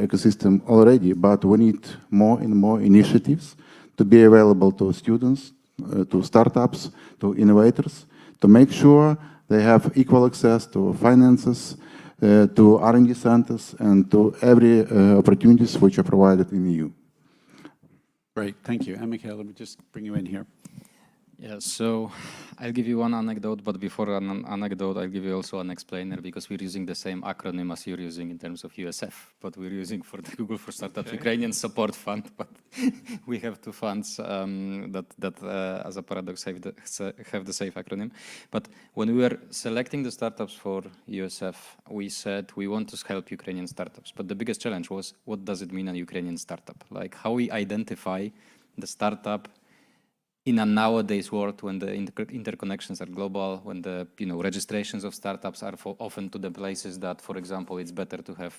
ecosystem already, but we need more and more initiatives to be available to students, to startups, to innovators, to make sure they have equal access to finances, to R&D centers, and to every opportunities which are provided in the EU. Great, thank you. And Mikhail, let me just bring you in here. Yeah, so I'll give you one anecdote, but before an anecdote, I'll give you also an explainer, because we're using the same acronym as you're using in terms of USF, but we're using for the Google for Startups Ukrainian Support Fund, but we have two funds that as a paradox, have the same acronym. But when we were selecting the startups for USF, we said we want to help Ukrainian startups. But the biggest challenge was, what does it mean, a Ukrainian startup? Like, how we identify the startup in a nowadays world when the interconnections are global, when the registrations of startups are often to the places that, for example, it's better to have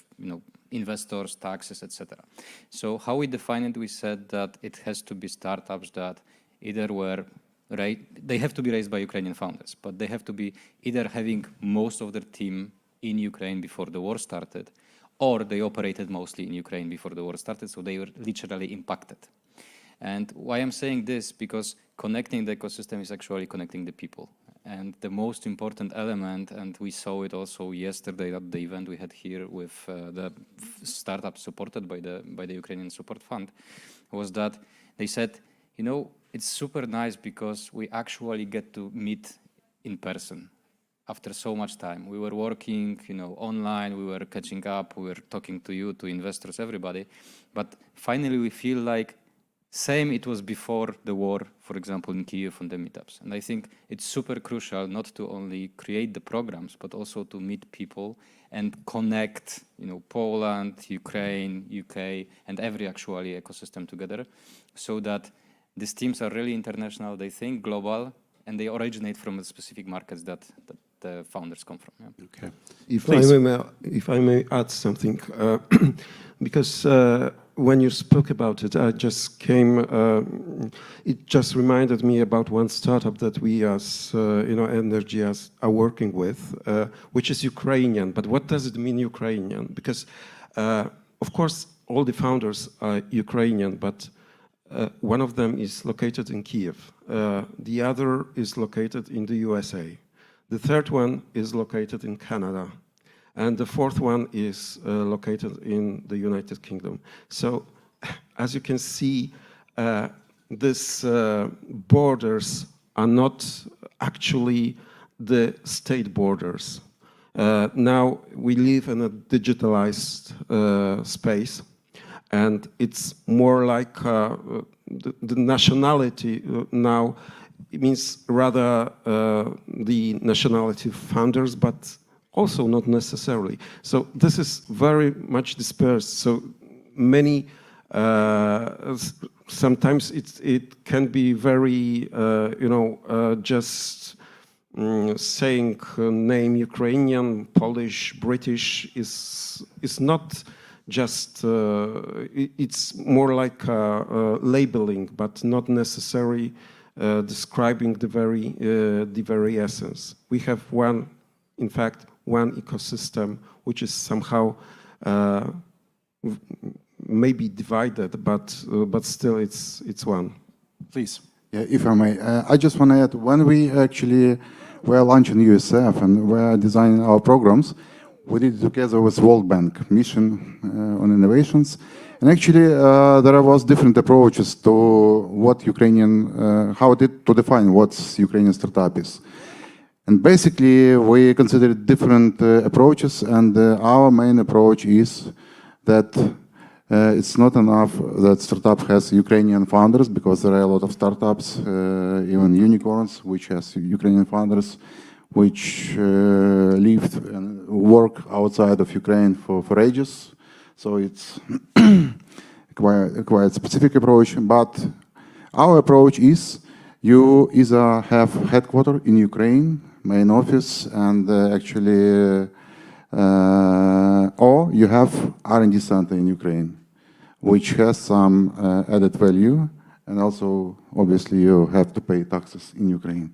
investors, taxes, etc. So how we define it, we said that it has to be startups that either they have to be raised by Ukrainian founders, but they have to be either having most of their team in Ukraine before the war started, or they operated mostly in Ukraine before the war started, so they were literally impacted. And why I'm saying this, because connecting the ecosystem is actually connecting the people. And the most important element, and we saw it also yesterday at the event we had here with the startup supported by the Ukrainian Support Fund, was that they said, it's super nice because we actually get to meet in person after so much time. We were working, online, we were catching up, we were talking to you, to investors, everybody. But finally we feel like same it was before the war, for example, in Kyiv on the meetups. And I think it's super crucial not to only create the programs, but also to meet people and connect, Poland, Ukraine, UK, and every actually ecosystem together, so that these teams are really international, they think global, and they originate from the specific markets that the founders come from. Yeah. Okay. If I may add something, because when you spoke about it, it just reminded me about one startup that we as Energy are working with, which is Ukrainian. But what does it mean, Ukrainian? Because of course all the founders are Ukrainian, but one of them is located in Kyiv. The other is located in the USA. The third one is located in Canada. And the fourth one is located in the United Kingdom. So, as you can see, these borders are not actually the state borders. Now we live in a digitalized space, and it's more like the nationality now. It means rather the nationality of founders, but also not necessarily. So this is very much dispersed. So many, sometimes it can be very, just saying name Ukrainian, Polish, British is not just, it's more like labeling, but not necessarily describing the very essence. We have in fact, one ecosystem which is somehow maybe divided, but still it's one. Please. Yeah, if I may, I just want to add, when we actually were launching USF and were designing our programs, we did it together with World Bank mission on innovations. And actually, there was different approaches to what to define what Ukrainian startup is. And basically, we considered different approaches, and our main approach is that it's not enough that startup has Ukrainian founders, because there are a lot of startups, even unicorns, which has Ukrainian founders, which lived and work outside of Ukraine for ages. So it's quite a specific approach. But our approach is you either have headquarters in Ukraine, main office, and actually, or you have R&D center in Ukraine, which has some added value, and also obviously you have to pay taxes in Ukraine.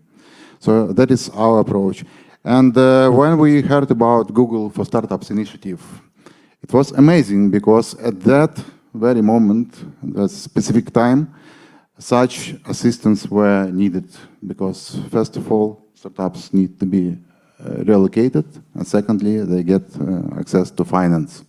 So that is our approach. And when we heard about Google for Startups initiative, it was amazing because at that very moment, that specific time, such assistance were needed because first of all, startups need to be relocated, and secondly, they get access to finance.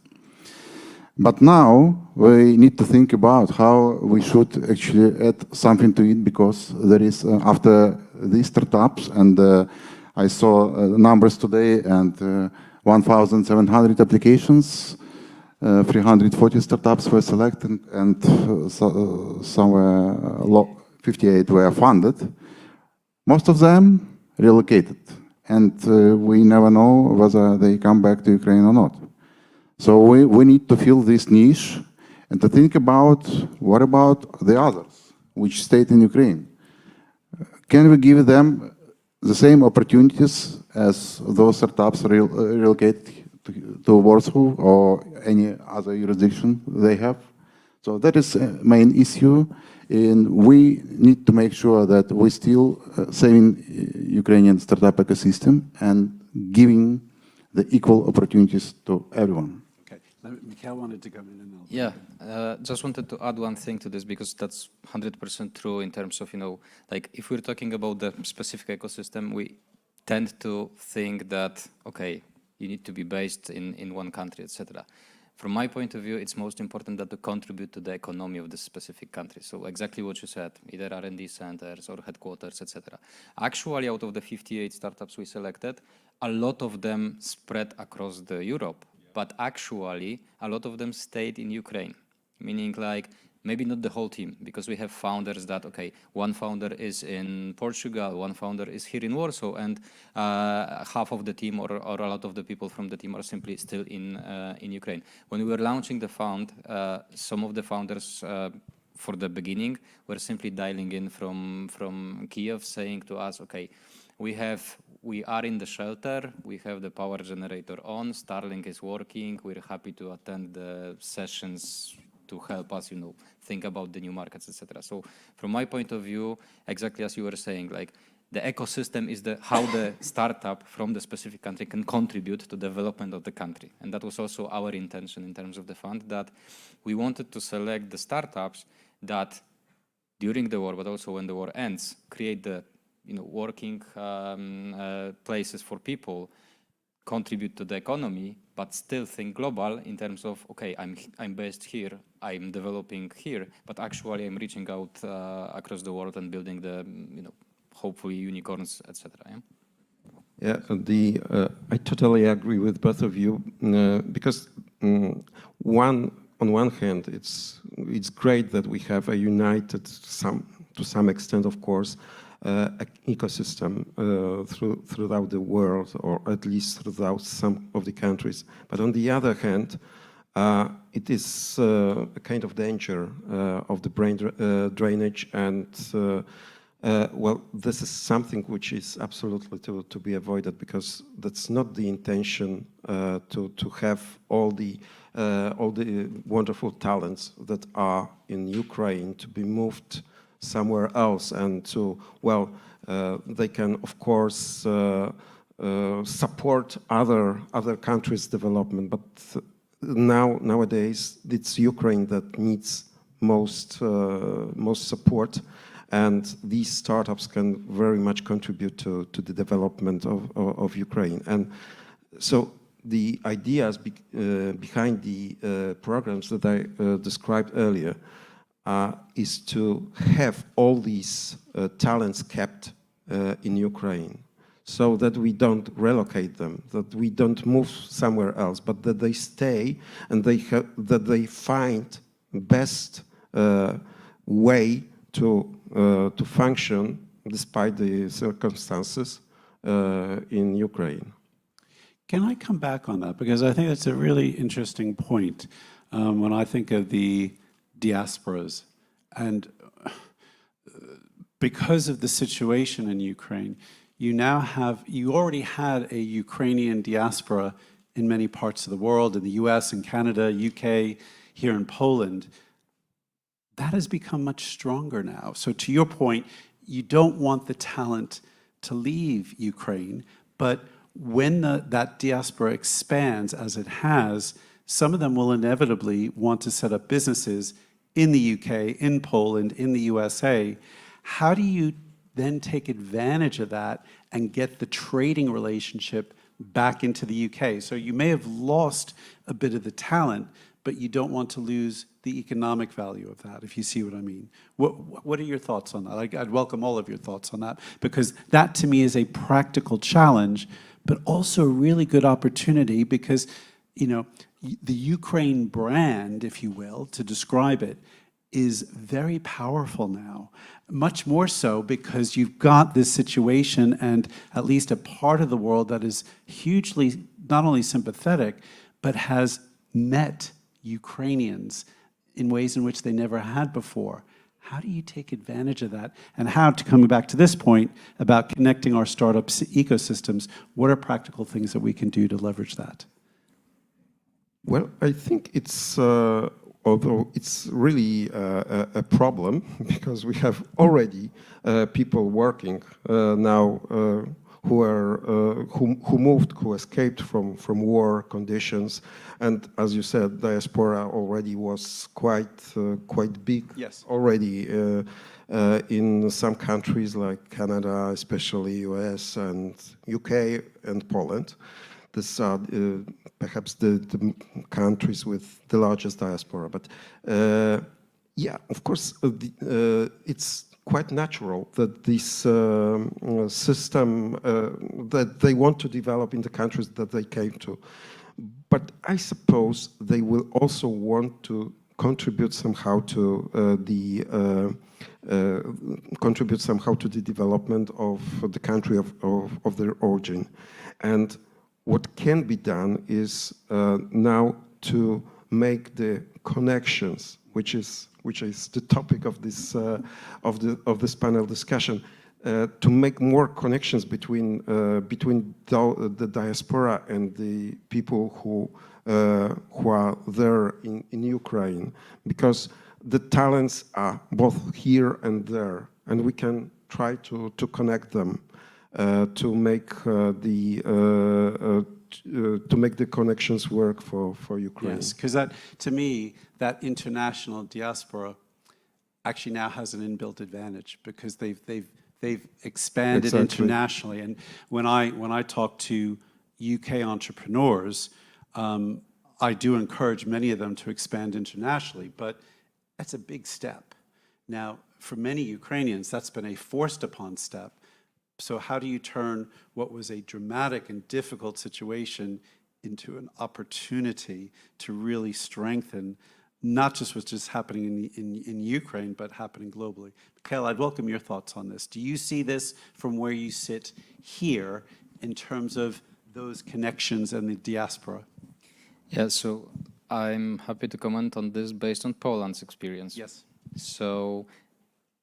But now we need to think about how we should actually add something to it because there is, after these startups, and I saw numbers today, and 1,700 applications, 340 startups were selected, and somewhere 58 were funded. Most of them relocated, and we never know whether they come back to Ukraine or not. So we need to fill this niche and to think about what about the others which stayed in Ukraine. Can we give them the same opportunities as those startups relocated to Warsaw or any other jurisdiction they have? So that is a main issue, and we need to make sure that we still saving Ukrainian startup ecosystem and giving the equal opportunities to everyone. Mikhail wanted to come in. And yeah, just wanted to add one thing to this because that's 100% true in terms of, like if we're talking about the specific ecosystem, we tend to think that, okay, you need to be based in one country, etc. From my point of view, it's most important that to contribute to the economy of the specific country. So exactly what you said, either R&D centers or headquarters, etc. Actually, out of the 58 startups we selected, a lot of them spread across the Europe. But actually, a lot of them stayed in Ukraine, meaning like maybe not the whole team, because we have founders that, okay, one founder is in Portugal, one founder is here in Warsaw, and half of the team or a lot of the people from the team are simply still in Ukraine. When we were launching the fund, some of the founders for the beginning were simply dialing in from Kiev, saying to us, okay, we are in the shelter, we have the power generator on, Starlink is working, we're happy to attend the sessions to help us, think about the new markets, etc. So from my point of view, exactly as you were saying, like the ecosystem is how the startup from the specific country can contribute to the development of the country. And that was also our intention in terms of the fund, that we wanted to select the startups that during the war, but also when the war ends, create the working places for people, contribute to the economy, but still think global in terms of, okay, I'm based here, I'm developing here, but actually I'm reaching out across the world and building the, hopefully unicorns, etc. Yeah, I totally agree with both of you because on one hand, it's great that we have a united, to some extent, of course, ecosystem throughout the world, or at least throughout some of the countries. But on the other hand, it is a kind of danger of the brain drainage, and well, this is something which is absolutely to be avoided, because that's not the intention to have all the wonderful talents that are in Ukraine to be moved somewhere else, and to, well, they can of course support other countries' development, but nowadays it's Ukraine that needs most support, and these startups can very much contribute to the development of Ukraine. And so the ideas behind the programs that I described earlier is to have all these talents kept in Ukraine, so that we don't relocate them, that we don't move somewhere else, but that they stay and that they find best way to function despite the circumstances in Ukraine. Can I come back on that? Because I think that's a really interesting point when I think of the diasporas. And because of the situation in Ukraine, you already had a Ukrainian diaspora in many parts of the world, in the US, in Canada, UK, here in Poland. That has become much stronger now. So to your point, you don't want the talent to leave Ukraine, but when that diaspora expands, as it has, some of them will inevitably want to set up businesses in the UK, in Poland, in the USA. How do you then take advantage of that and get the trading relationship back into the UK? So you may have lost a bit of the talent, but you don't want to lose the economic value of that, if you see what I mean. What are your thoughts on that? I'd welcome all of your thoughts on that, because that to me is a practical challenge, but also a really good opportunity, because, you know, the Ukraine brand, if you will, to describe it, is very powerful now. Much more so because you've got this situation and at least a part of the world that is hugely not only sympathetic, but has met Ukrainians in ways in which they never had before. How do you take advantage of that? And how, to coming back to this point about connecting our startup ecosystems, what are practical things that we can do to leverage that? Well, I think it's, although it's really a problem, because we have already people working now who moved, who escaped from war conditions, and as you said, diaspora already was quite big. Yes. Already in some countries like Canada, especially US and UK and Poland. These are perhaps the countries with the largest diaspora. But yeah, of course, it's quite natural that this system that they want to develop in the countries that they came to. But I suppose they will also want to contribute somehow to the development of the country of their origin. And what can be done is now to make the connections, which is the topic of this panel discussion, to make more connections between the diaspora and the people who are there in Ukraine, because the talents are both here and there, and we can try to connect them to make the connections work for Ukraine. Yes, because that, to me, that international diaspora actually now has an inbuilt advantage, because they've expanded internationally. And when I talk to UK entrepreneurs, I do encourage many of them to expand internationally, but that's a big step. Now, for many Ukrainians, that's been a forced upon step. So how do you turn what was a dramatic and difficult situation into an opportunity to really strengthen not just what's just happening in Ukraine, but happening globally? Mikhail, I'd welcome your thoughts on this. Do you see this from where you sit here in terms of those connections and the diaspora? Yeah, so I'm happy to comment on this based on Poland's experience. Yes. So,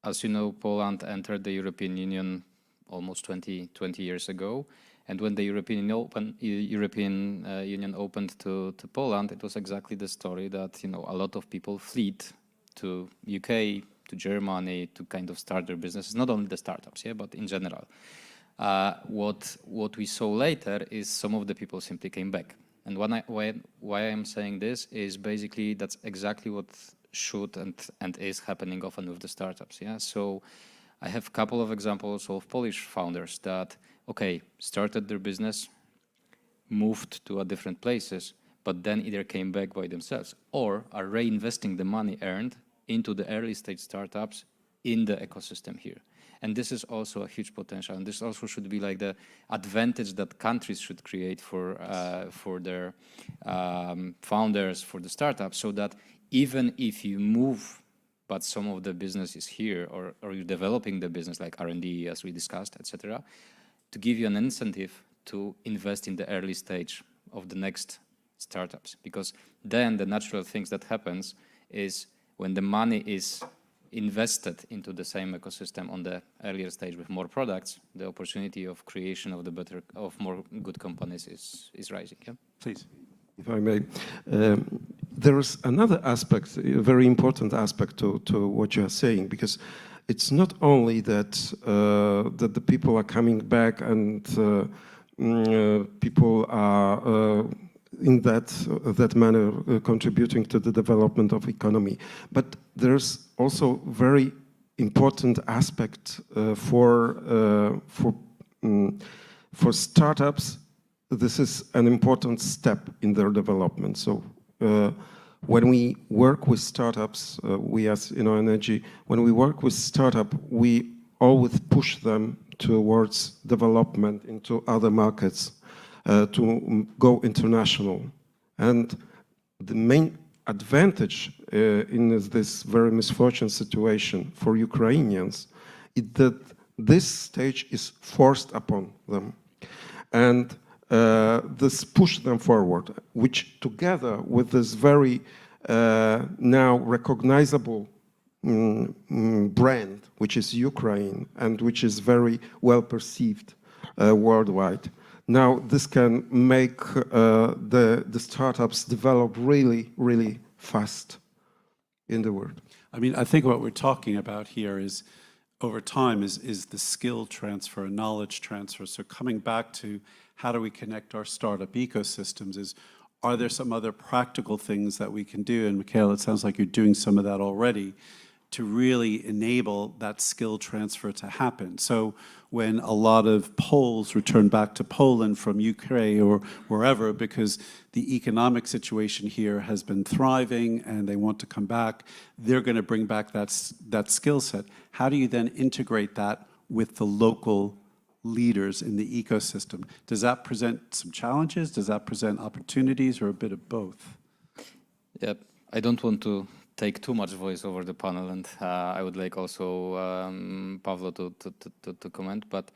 as you know, Poland entered the European Union almost 20 years ago. And when the European Union opened to Poland, it was exactly the story that, you know, a lot of people fled to UK, to Germany, to kind of start their businesses, not only the startups, yeah, but in general. What we saw later is some of the people simply came back. And why I'm saying this is basically that's exactly what should and is happening often with the startups, yeah? So I have a couple of examples of Polish founders that, okay, started their business, moved to different places, but then either came back by themselves or are reinvesting the money earned into the early stage startups in the ecosystem here. And this is also a huge potential. And this also should be like the advantage that countries should create for their founders, for the startups, so that even if you move, but some of the business is here, or you're developing the business like R&D, as we discussed, etc., to give you an incentive to invest in the early stage of the next startups. Because then the natural things that happens is when the money is invested into the same ecosystem on the earlier stage with more products, the opportunity of creation of more good companies is rising. Yeah? Please. If I may. There is another aspect, a very important aspect to what you are saying, because it's not only that that the people are coming back and people are in that manner contributing to the development of economy. But there's also very important aspect for startups. This is an important step in their development. So when we work with startups, we as InnoEnergy, when we work with startup, we always push them towards development into other markets, to go international. And the main advantage in this very misfortunate situation for Ukrainians is that this stage is forced upon them. And this pushed them forward, which together with this very now recognizable brand, which is Ukraine, and which is very well perceived worldwide. Now this can make the startups develop really, really fast in the world. I mean, I think what we're talking about here is, over time, is the skill transfer, knowledge transfer. So coming back to how do we connect our startup ecosystems is, are there some other practical things that we can do? And Mikhail, it sounds like you're doing some of that already to really enable that skill transfer to happen. So when a lot of Poles return back to Poland from Ukraine or wherever, because the economic situation here has been thriving and they want to come back, they're going to bring back that skill set. How do you then integrate that with the local leaders in the ecosystem? Does that present some challenges? Does that present opportunities, or a bit of both? Yeah, I don't want to take too much voice over the panel, and I would like also Pavlo to comment. But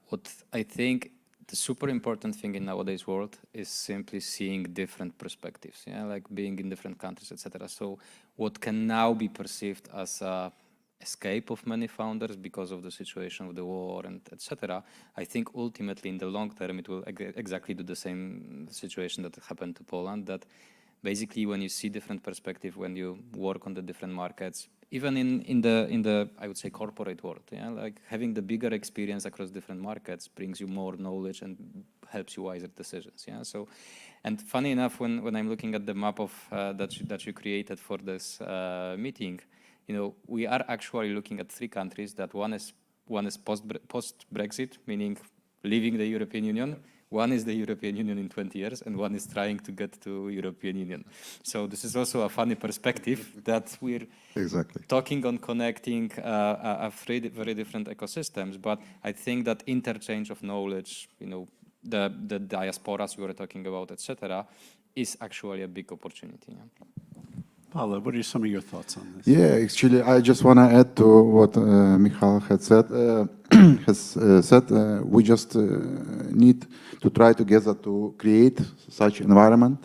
what I think the super important thing in nowadays world is simply seeing different perspectives, yeah, like being in different countries, etc. So what can now be perceived as a escape of many founders because of the situation of the war and etc. I think ultimately in the long term it will exactly do the same situation that happened to Poland, that basically when you see different perspective, when you work on the different markets, even in the I would say corporate world, yeah, like having the bigger experience across different markets brings you more knowledge and helps you wiser decisions, yeah. So, and funny enough, when I'm looking at the map of that you created for this meeting, you know, we are actually looking at 3 countries. That one is post Brexit, meaning leaving the European Union. One is the European Union in 20 years, and one is trying to get to European Union. So this is also a funny perspective that we're talking on connecting very different ecosystems. But I think that interchange of knowledge, you know, the diasporas we were talking about, etc., is actually a big opportunity. Yeah. Paula, what are some of your thoughts on this? Yeah, actually, I just want to add to what Michal had said. We just need to try together to create such environment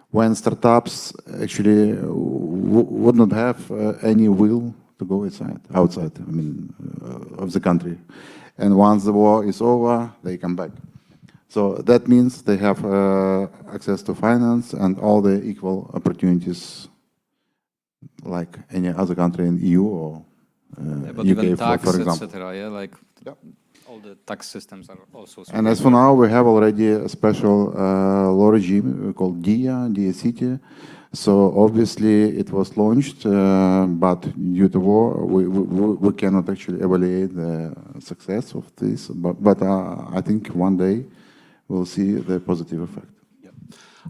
when startups actually would not have any will to go outside. I mean, of the country, and once the war is over, they come back. So that means they have access to finance and all the equal opportunities like any other country in EU or but UK, even tax, for example. etc. Yeah, like all the tax systems are also. And as for now, we have already a special law regime called DIA City. So obviously it was launched, but due to war, we cannot actually evaluate the success of this. But I think one day we'll see the positive effect. Yep.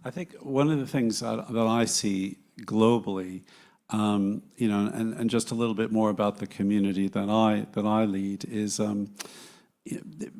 I think one of the things that I see globally, you know, and just a little bit more about the community that I lead is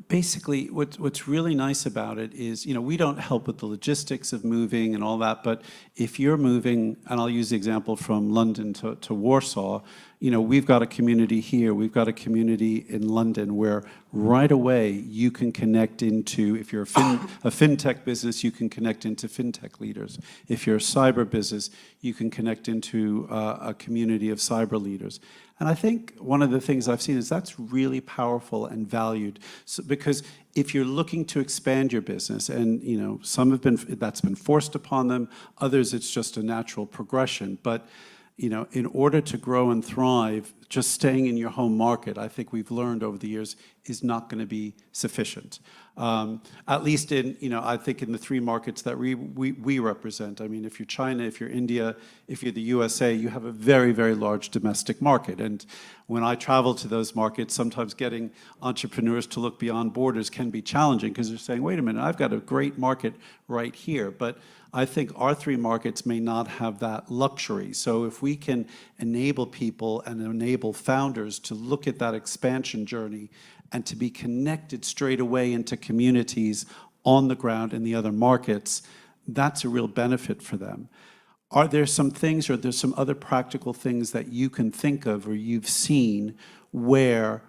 basically what's really nice about it is, you know, we don't help with the logistics of moving and all that, but if you're moving, and I'll use the example from London to Warsaw, you know, we've got a community here, we've got a community in London where right away you can connect into, if you're a fintech business, you can connect into fintech leaders. If you're a cyber business, you can connect into a community of cyber leaders. And I think one of the things I've seen is that's really powerful and valued. So, because if you're looking to expand your business, and you know, that's been forced upon them, others it's just a natural progression. But you know, in order to grow and thrive, just staying in your home market, I think we've learned over the years, is not going to be sufficient. At least in, I think in the 3 markets that we represent. I mean, if you're China, if you're India, if you're the USA, you have a very, very large domestic market. And when I travel to those markets, sometimes getting entrepreneurs to look beyond borders can be challenging because they're saying, wait a minute, I've got a great market right here. But I think our 3 markets may not have that luxury. So if we can enable people and enable founders to look at that expansion journey and to be connected straight away into communities on the ground in the other markets, that's a real benefit for them. Are there some things, or there's some other practical things that you can think of or you've seen where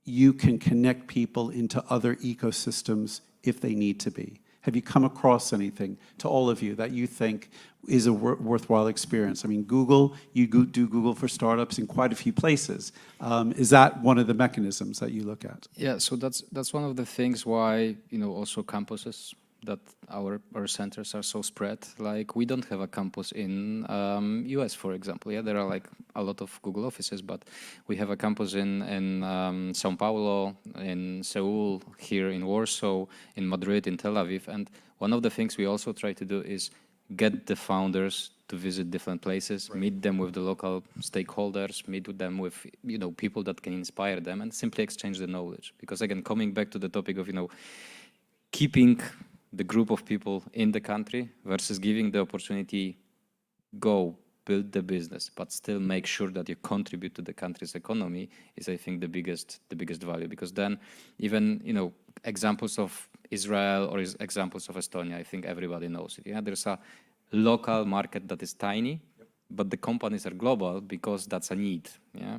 you can connect people into other ecosystems if they need to be? Have you come across anything, to all of you, that you think is a worthwhile experience? I mean, Google, you do Google for Startups in quite a few places. Is that one of the mechanisms that you look at? Yeah, so that's one of the things why, also campuses, that our centers are so spread. Like, we don't have a campus in US, for example. Yeah, there are like a lot of Google offices, but we have a campus in Sao Paulo, in Seoul, here in Warsaw, in Madrid, in Tel Aviv. And one of the things we also try to do is get the founders to visit different places, meet them with the local stakeholders, meet with them with people that can inspire them, and simply exchange the knowledge. Because again, coming back to the topic of keeping the group of people in the country versus giving the opportunity, go build the business, but still make sure that you contribute to the country's economy is, I think, the biggest value. Because then even, examples of Israel or examples of Estonia, I think everybody knows it. Yeah, there's a local market that is tiny, but the companies are global because that's a need. Yeah,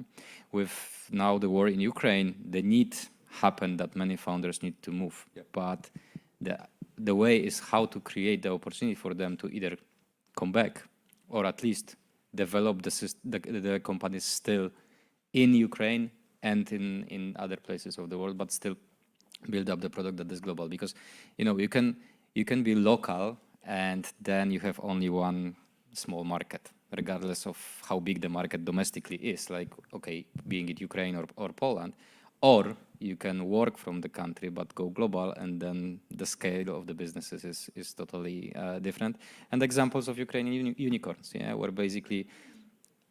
with now the war in Ukraine, the need happened that many founders need to move, but the way is how to create the opportunity for them to either come back or at least develop the companies still in Ukraine and in other places of the world, but still build up the product that is global. Because you can be local and then you have only one small market, regardless of how big the market domestically is, like, okay, being it Ukraine or Poland. Or you can work from the country but go global, and then the scale of the businesses is totally different. And examples of Ukrainian unicorns, yeah, where basically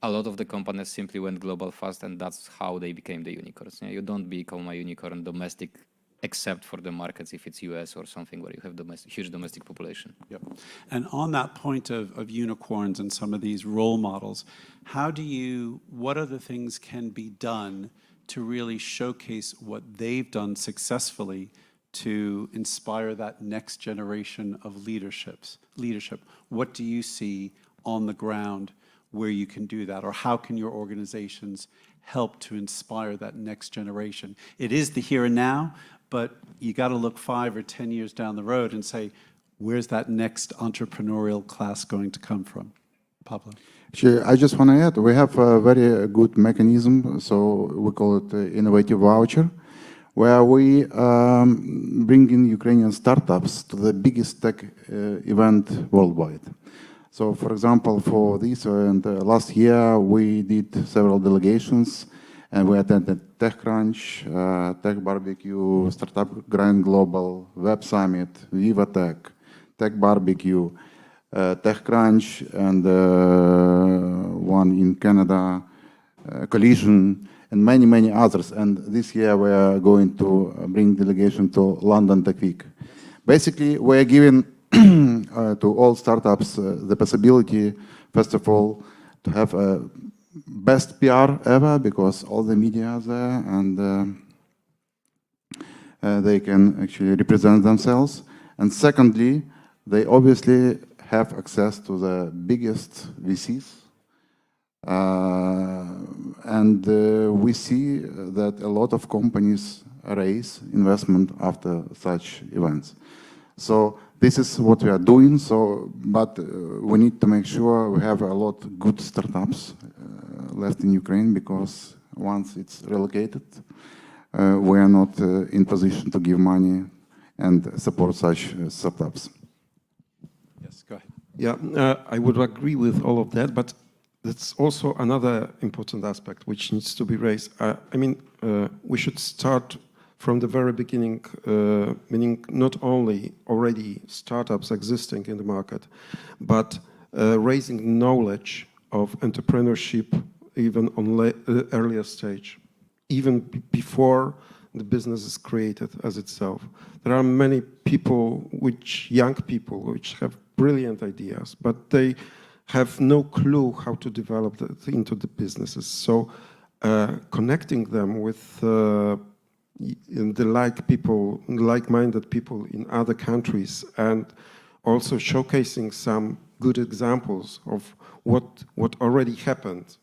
a lot of the companies simply went global fast, and that's how they became the unicorns. Yeah, you don't become a unicorn domestic except for the markets if it's US or something where you have huge domestic population. Yep. And on that point of unicorns and some of these role models, what other things can be done to really showcase what they've done successfully to inspire that next generation of leadership? What do you see on the ground where you can do that? Or how can your organizations help to inspire that next generation? It is the here and now, but you got to look 5 or 10 years down the road and say, where's that next entrepreneurial class going to come from? Pablo? Sure. I just want to add, we have a very good mechanism, so we call it innovative voucher, where we bring in Ukrainian startups to the biggest tech event worldwide. So, for example, for this and last year, we did several delegations, and we attended TechCrunch, Tech Barbecue, Startup Grand Global, Web Summit, Viva Tech, Tech Barbecue, TechCrunch, and one in Canada, Collision, and many, many others. And this year we are going to bring delegation to London Tech Week. Basically, we are giving to all startups the possibility, first of all, to have a best PR ever, because all the media are there, and they can actually represent themselves. And secondly, they obviously have access to the biggest VCs. And we see that a lot of companies raise investment after such events. So this is what we are doing. But we need to make sure we have a lot of good startups left in Ukraine, because once it's relocated, we are not in position to give money and support such startups. Yes, go ahead. Yeah, I would agree with all of that, but that's also another important aspect which needs to be raised. I mean, we should start from the very beginning, meaning not only already startups existing in the market, but raising knowledge of entrepreneurship even on earlier stage, even before the business is created as itself. There are many people, young people, which have brilliant ideas, but they have no clue how to develop into the businesses. So connecting them with the like-minded people in other countries, and also showcasing some good examples of what already happened.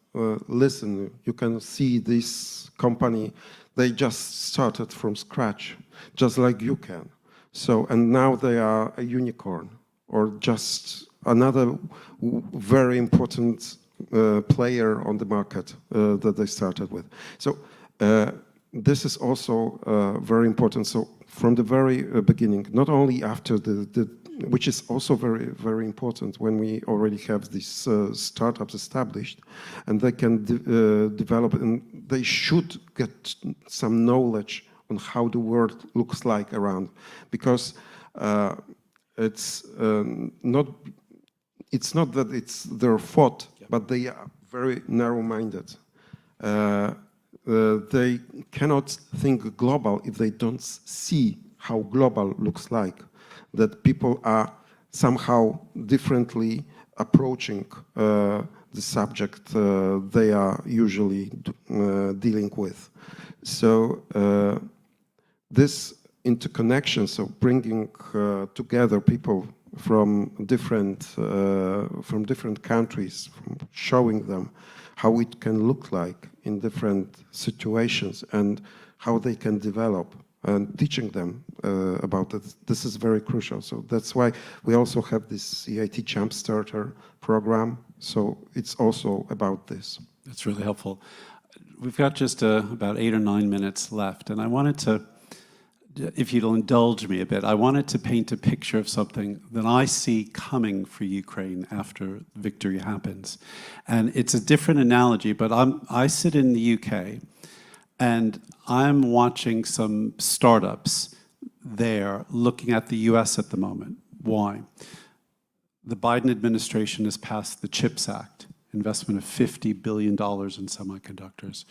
Listen, you can see this company, they just started from scratch, just like you can. So, and now they are a unicorn, or just another very important player on the market that they started with. So this is also very important. So from the very beginning, not only after which is also very, very important when we already have these startups established, and they can develop, and they should get some knowledge on how the world looks like around, because it's not that it's their fault, but they are very narrow-minded. They cannot think global if they don't see how global looks like, that people are somehow differently approaching the subject they are usually dealing with. So this interconnection, so bringing together people from different countries, showing them how it can look like in different situations and how they can develop, and teaching them about it. This is very crucial. So that's why we also have this EIT Jumpstarter program. So it's also about this. That's really helpful. We've got just about 8 or 9 minutes left, and I wanted to, if you'll indulge me a bit, I wanted to paint a picture of something that I see coming for Ukraine after victory happens. And it's a different analogy, but I sit in the UK, and I'm watching some startups there looking at the US at the moment. Why? The Biden administration has passed the CHIPS Act, investment of $50 billion in semiconductors.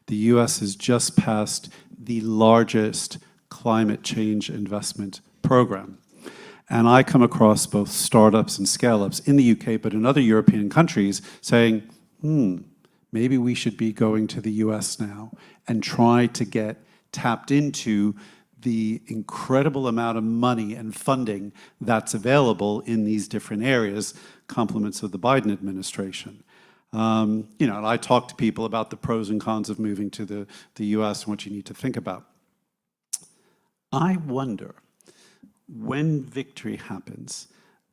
The US has just passed the largest climate change investment program. And I come across both startups and scale-ups in the UK, but in other European countries saying, maybe we should be going to the US now and try to get tapped into the incredible amount of money and funding that's available in these different areas, compliments of the Biden administration. And I talk to people about the pros and cons of moving to the US and what you need to think about. I wonder, when victory happens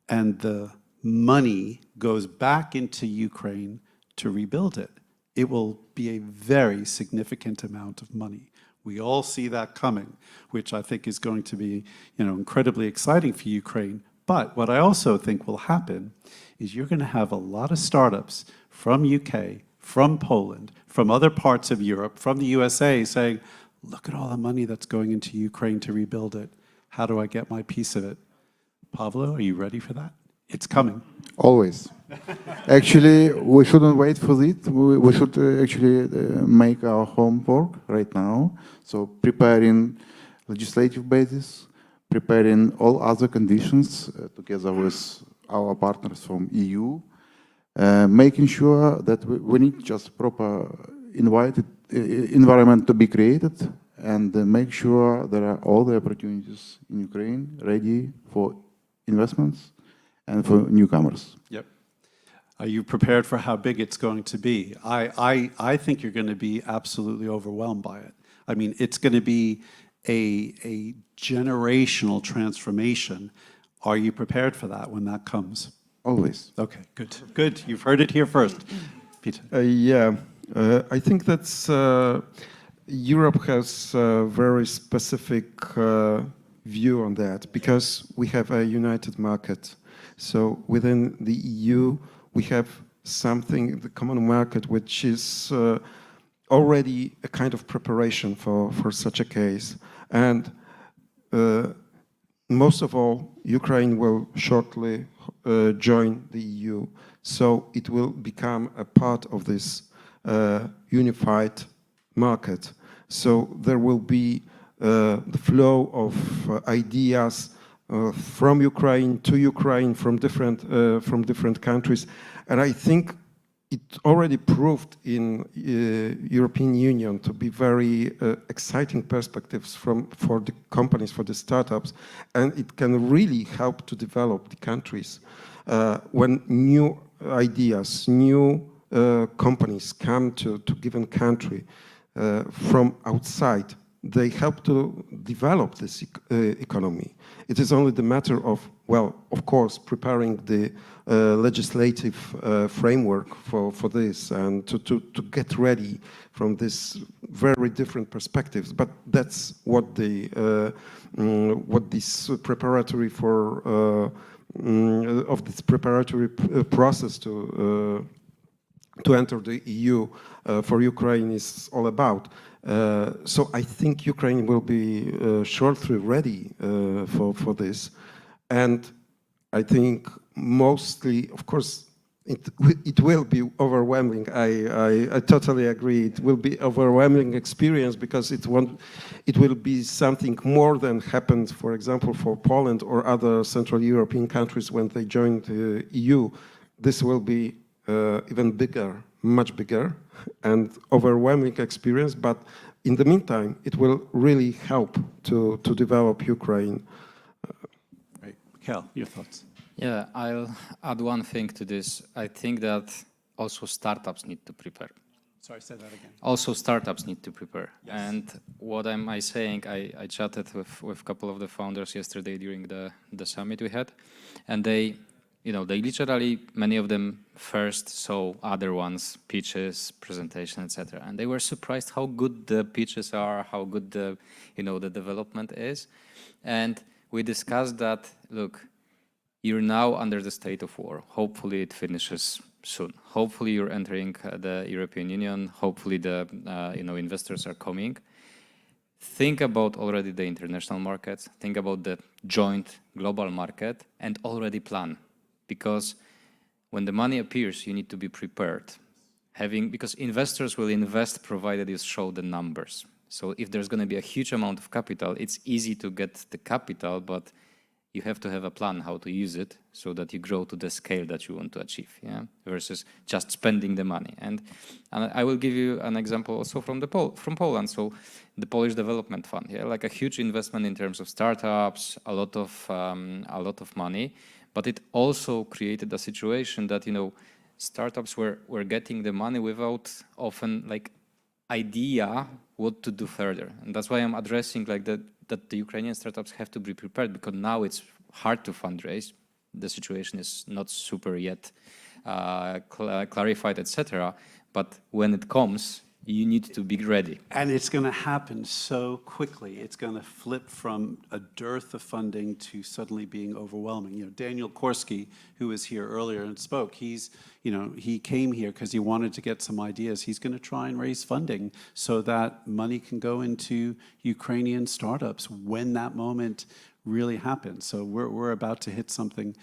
and the money goes back into Ukraine to rebuild it, it will be a very significant amount of money. We all see that coming, which I think is going to be, incredibly exciting for Ukraine. But what I also think will happen is you're going to have a lot of startups from UK, from Poland, from other parts of Europe, from the USA saying, look at all the money that's going into Ukraine to rebuild it. How do I get my piece of it? Pavlo, are you ready for that? It's coming. Always. Actually, we shouldn't wait for it. We should actually make our homework right now. So preparing legislative basis, preparing all other conditions together with our partners from EU, making sure that we need just proper environment to be created, and make sure there are all the opportunities in Ukraine ready for investments and for newcomers. Yep. Are you prepared for how big it's going to be? I think you're going to be absolutely overwhelmed by it. I mean, it's going to be a generational transformation. Are you prepared for that when that comes? Always. Okay, good. Good. You've heard it here first. Peter. Yeah. I think that's Europe has a very specific view on that, because we have a united market. So within the EU, we have something, the common market, which is already a kind of preparation for such a case. And most of all, Ukraine will shortly join the EU, so it will become a part of this unified market. So there will be the flow of ideas from Ukraine to Ukraine, from different countries, and I think it already proved in European Union to be very exciting perspectives for the companies, for the startups, and it can really help to develop the countries. When new ideas, new companies come to given country from outside, they help to develop this economy. It is only the matter of, well, of course, preparing the legislative framework for this and to get ready from this very different perspectives. But that's what what this preparatory of this preparatory process to enter the EU for Ukraine is all about. So I think Ukraine will be shortly ready for this. And I think mostly, of course, it will be overwhelming. I totally agree. It will be overwhelming experience because it will be something more than happened, for example, for Poland or other Central European countries when they joined the EU. This will be even bigger, much bigger, and overwhelming experience. But in the meantime, it will really help to develop Ukraine. Right. Mikhail, your thoughts? Yeah, I'll add one thing to this. I think that also startups need to prepare. Sorry, say that again. Also startups need to prepare. Yes. And what am I saying? I chatted with a couple of the founders yesterday during the summit we had, and they literally, many of them first saw other ones, pitches, presentation, etc. And they were surprised how good the pitches are, how good the development is. And we discussed that, look, you're now under the state of war. Hopefully it finishes soon. Hopefully you're entering the European Union. Hopefully the investors are coming. Think about already the international markets. Think about the joint global market and already plan. Because when the money appears, you need to be prepared. Because investors will invest provided you show the numbers. So if there's going to be a huge amount of capital, it's easy to get the capital, but you have to have a plan how to use it so that you grow to the scale that you want to achieve, yeah? Versus just spending the money. And I will give you an example also from Poland. So the Polish Development Fund, yeah, like a huge investment in terms of startups, a lot of money, but it also created a situation that startups were getting the money without often idea what to do further. And that's why I'm addressing that the Ukrainian startups have to be prepared, because now it's hard to fundraise. The situation is not super yet clarified, etc. But when it comes, you need to be ready. And it's going to happen so quickly. It's going to flip from a dearth of funding to suddenly being overwhelming. Daniel Korski, who was here earlier and spoke, he came here because he wanted to get some ideas. He's going to try and raise funding so that money can go into Ukrainian startups when that moment really happens. So we're about to hit something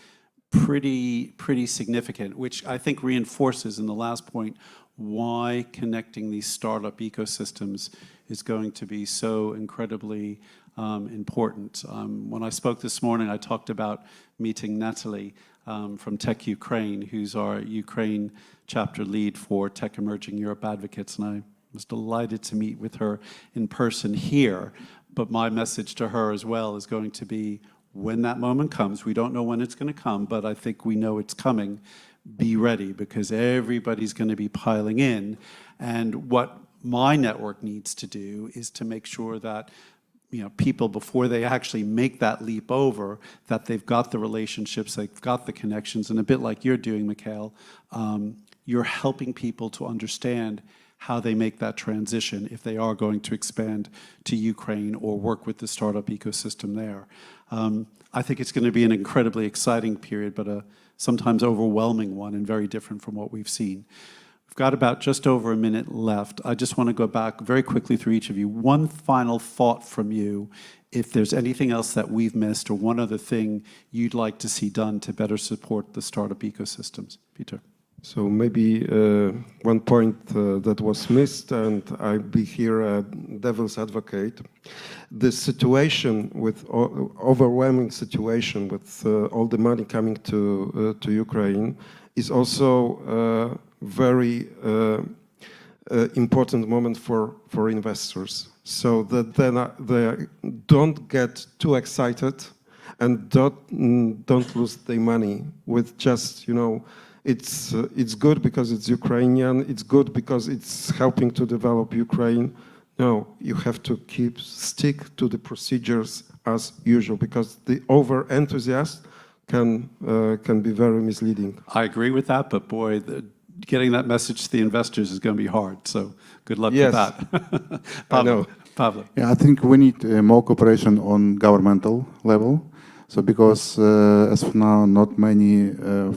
pretty significant, which I think reinforces in the last point why connecting these startup ecosystems is going to be so incredibly important. When I spoke this morning, I talked about meeting Natalie from Tech Ukraine, who's our Ukraine chapter lead for Tech Emerging Europe Advocates, and I was delighted to meet with her in person here. But my message to her as well is going to be, when that moment comes, we don't know when it's going to come, but I think we know it's coming. Be ready, because everybody's going to be piling in. And what my network needs to do is to make sure that people, before they actually make that leap over, that they've got the relationships, they've got the connections, and a bit like you're doing, Mikhail, you're helping people to understand how they make that transition if they are going to expand to Ukraine or work with the startup ecosystem there. I think it's going to be an incredibly exciting period, but a sometimes overwhelming one and very different from what we've seen. We've got about just over a minute left. I just want to go back very quickly through each of you. One final thought from you, if there's anything else that we've missed or one other thing you'd like to see done to better support the startup ecosystems. Peter. So maybe one point that was missed, and I'll be here a devil's advocate. The situation with overwhelming situation with all the money coming to Ukraine is also very important moment for investors, so that they don't get too excited and don't lose their money with just, you know, it's good because it's Ukrainian, it's good because it's helping to develop Ukraine. No, you have to stick to the procedures as usual, because the over-enthusiasm can be very misleading. I agree with that, but boy, getting that message to the investors is going to be hard. So good luck Yes. with that. I know. Pablo. Yeah, I think we need more cooperation on governmental level. So because as of now, not many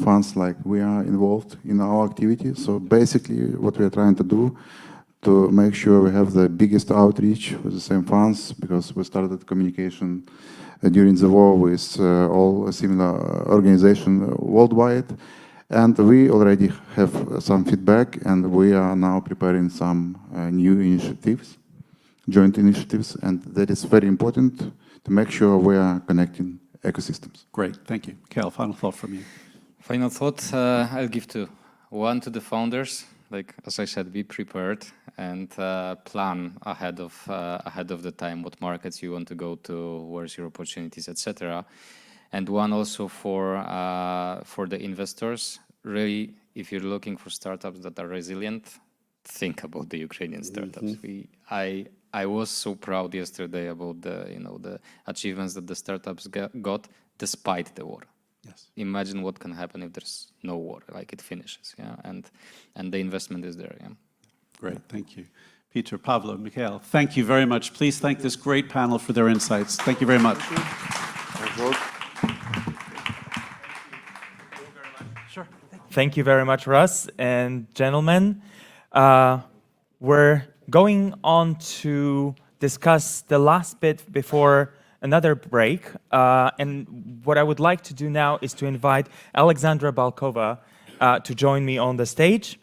funds like we are involved in our activity. So basically what we are trying to do to make sure we have the biggest outreach with the same funds, because we started communication during the war with all similar organizations worldwide. And we already have some feedback, and we are now preparing some new initiatives, joint initiatives, and that is very important to make sure we are connecting ecosystems. Great, thank you. Mikhail, final thought from you. Final thought I'll give two. One to the founders, like as I said, be prepared and plan ahead of the time what markets you want to go to, where's your opportunities, etc. And one also for the investors. Really, if you're looking for startups that are resilient, think about the Ukrainian startups. I was so proud yesterday about the achievements that the startups got despite the war. Yes. Imagine what can happen if there's no war, like it finishes, yeah, and the investment is there, yeah. Great, thank you. Peter, Pablo, Mikhail, thank you very much. Please thank this great panel for their insights. Thank you very much. Sure. Thank you very much, Russ. And gentlemen, we're going on to discuss the last bit before another break. And what I would like to do now is to invite Alexandra Balkova to join me on the stage.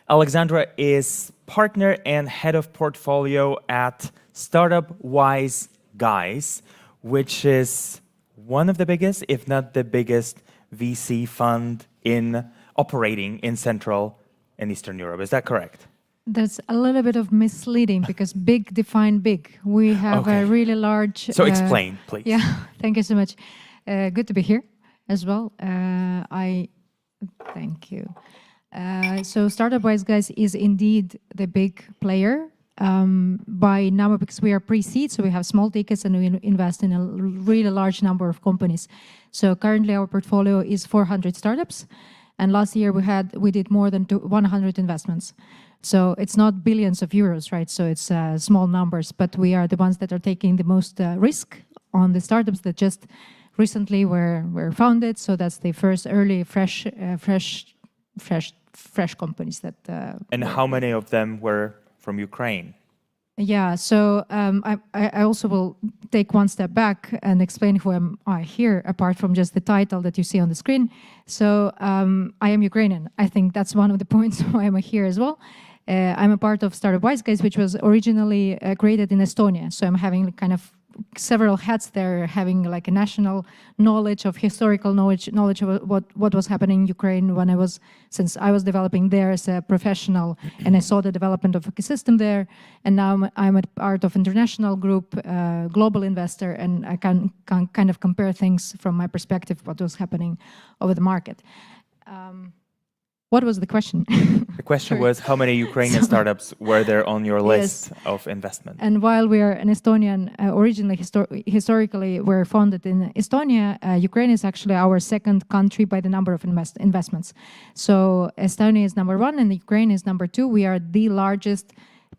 Alexandra is partner and head of portfolio at Startup Wise Guys, which is one of the biggest, if not the biggest, VC fund in operating in Central and Eastern Europe. Is that correct? That's a little bit of misleading because big define big. We have a really large... So explain, please. Yeah, thank you so much. Good to be here as well. Thank you. So Startup Wise Guys is indeed the big player by number, because we are pre-seed, so we have small tickets and we invest in a really large number of companies. So currently our portfolio is 400 startups, and last year we did more than 100 investments. So it's not billions of euros, right? So it's small numbers, but we are the ones that are taking the most risk on the startups that just recently were founded. So that's the first early fresh companies that. And how many of them were from Ukraine? Yeah, so I also will take one step back and explain who am I here, apart from just the title that you see on the screen. So I am Ukrainian. I think that's one of the points why I'm here as well. I'm a part of Startup Wise Guys, which was originally created in Estonia. So I'm having kind of several hats there, having like a national knowledge of historical knowledge of what was happening in Ukraine since I was developing there as a professional, and I saw the development of ecosystem there. And now I'm a part of international group, global investor, and I can kind of compare things from my perspective, what was happening over the market. What was the question? The question Sorry. was how many Ukrainian startups were there on your list Yes. of investment? And while we are an Estonian, originally historically we're founded in Estonia, Ukraine is actually our second country by the number of investments. So Estonia is number one and Ukraine is number two. We are the largest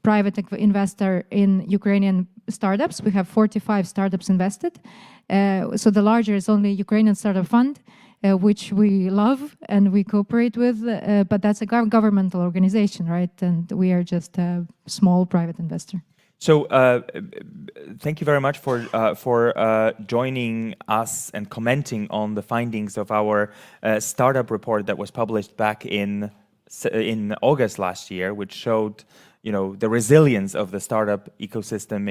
private investor in Ukrainian startups. We have 45 startups invested. So the larger is only Ukrainian Startup Fund, which we love and we cooperate with, but that's a governmental organization, right? And we are just a small private investor. So thank you very much for joining us and commenting on the findings of our startup report that was published back in August last year, which showed the resilience of the startup ecosystem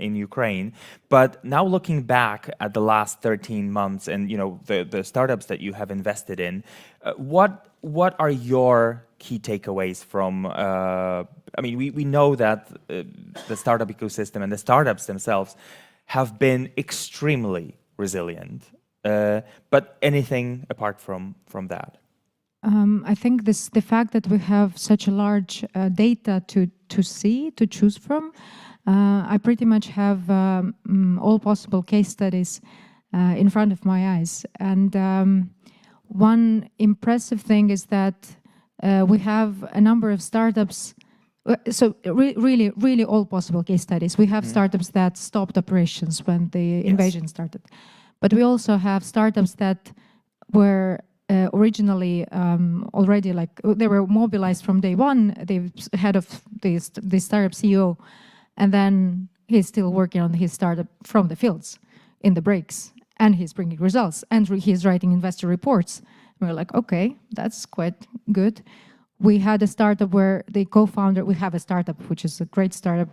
in Ukraine. But now looking back at the last 13 months and the startups that you have invested in, what are your key takeaways from? I mean, we know that the startup ecosystem and the startups themselves have been extremely resilient. But anything apart from that? I think the fact that we have such a large data to choose from, I pretty much have all possible case studies in front of my eyes. And one impressive thing is that we have a number of startups, so really all possible case studies. We have startups that stopped operations when the invasion started. But we also have startups that were originally already they were mobilized from day one. The head of the startup CEO, and then he's still working on his startup from the fields in the breaks, and he's bringing results, and he's writing investor reports. We're like, okay, that's quite good. We had a startup where the co-founder, we have a startup which is a great startup,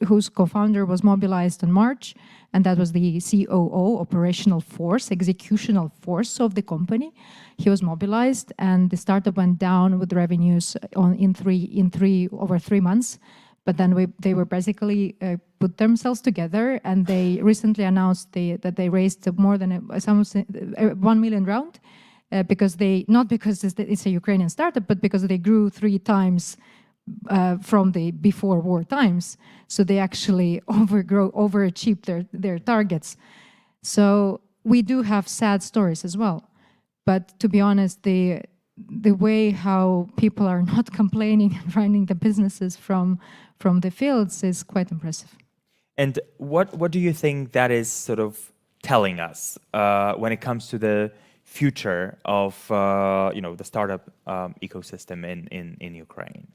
whose co-founder was mobilized in March, and that was the COO, operational force, executional force of the company. He was mobilized, and the startup went down with revenues over 3 months. But then they were basically put themselves together, and they recently announced that they raised more than a 1 million round. Because not because it's a Ukrainian startup, but because they grew 3 times from the before war times. So they actually overachieved their targets. So we do have sad stories as well. But to be honest, the way how people are not complaining and running the businesses from the fields is quite impressive. And what do you think that is sort of telling us when it comes to the future of the startup ecosystem in Ukraine?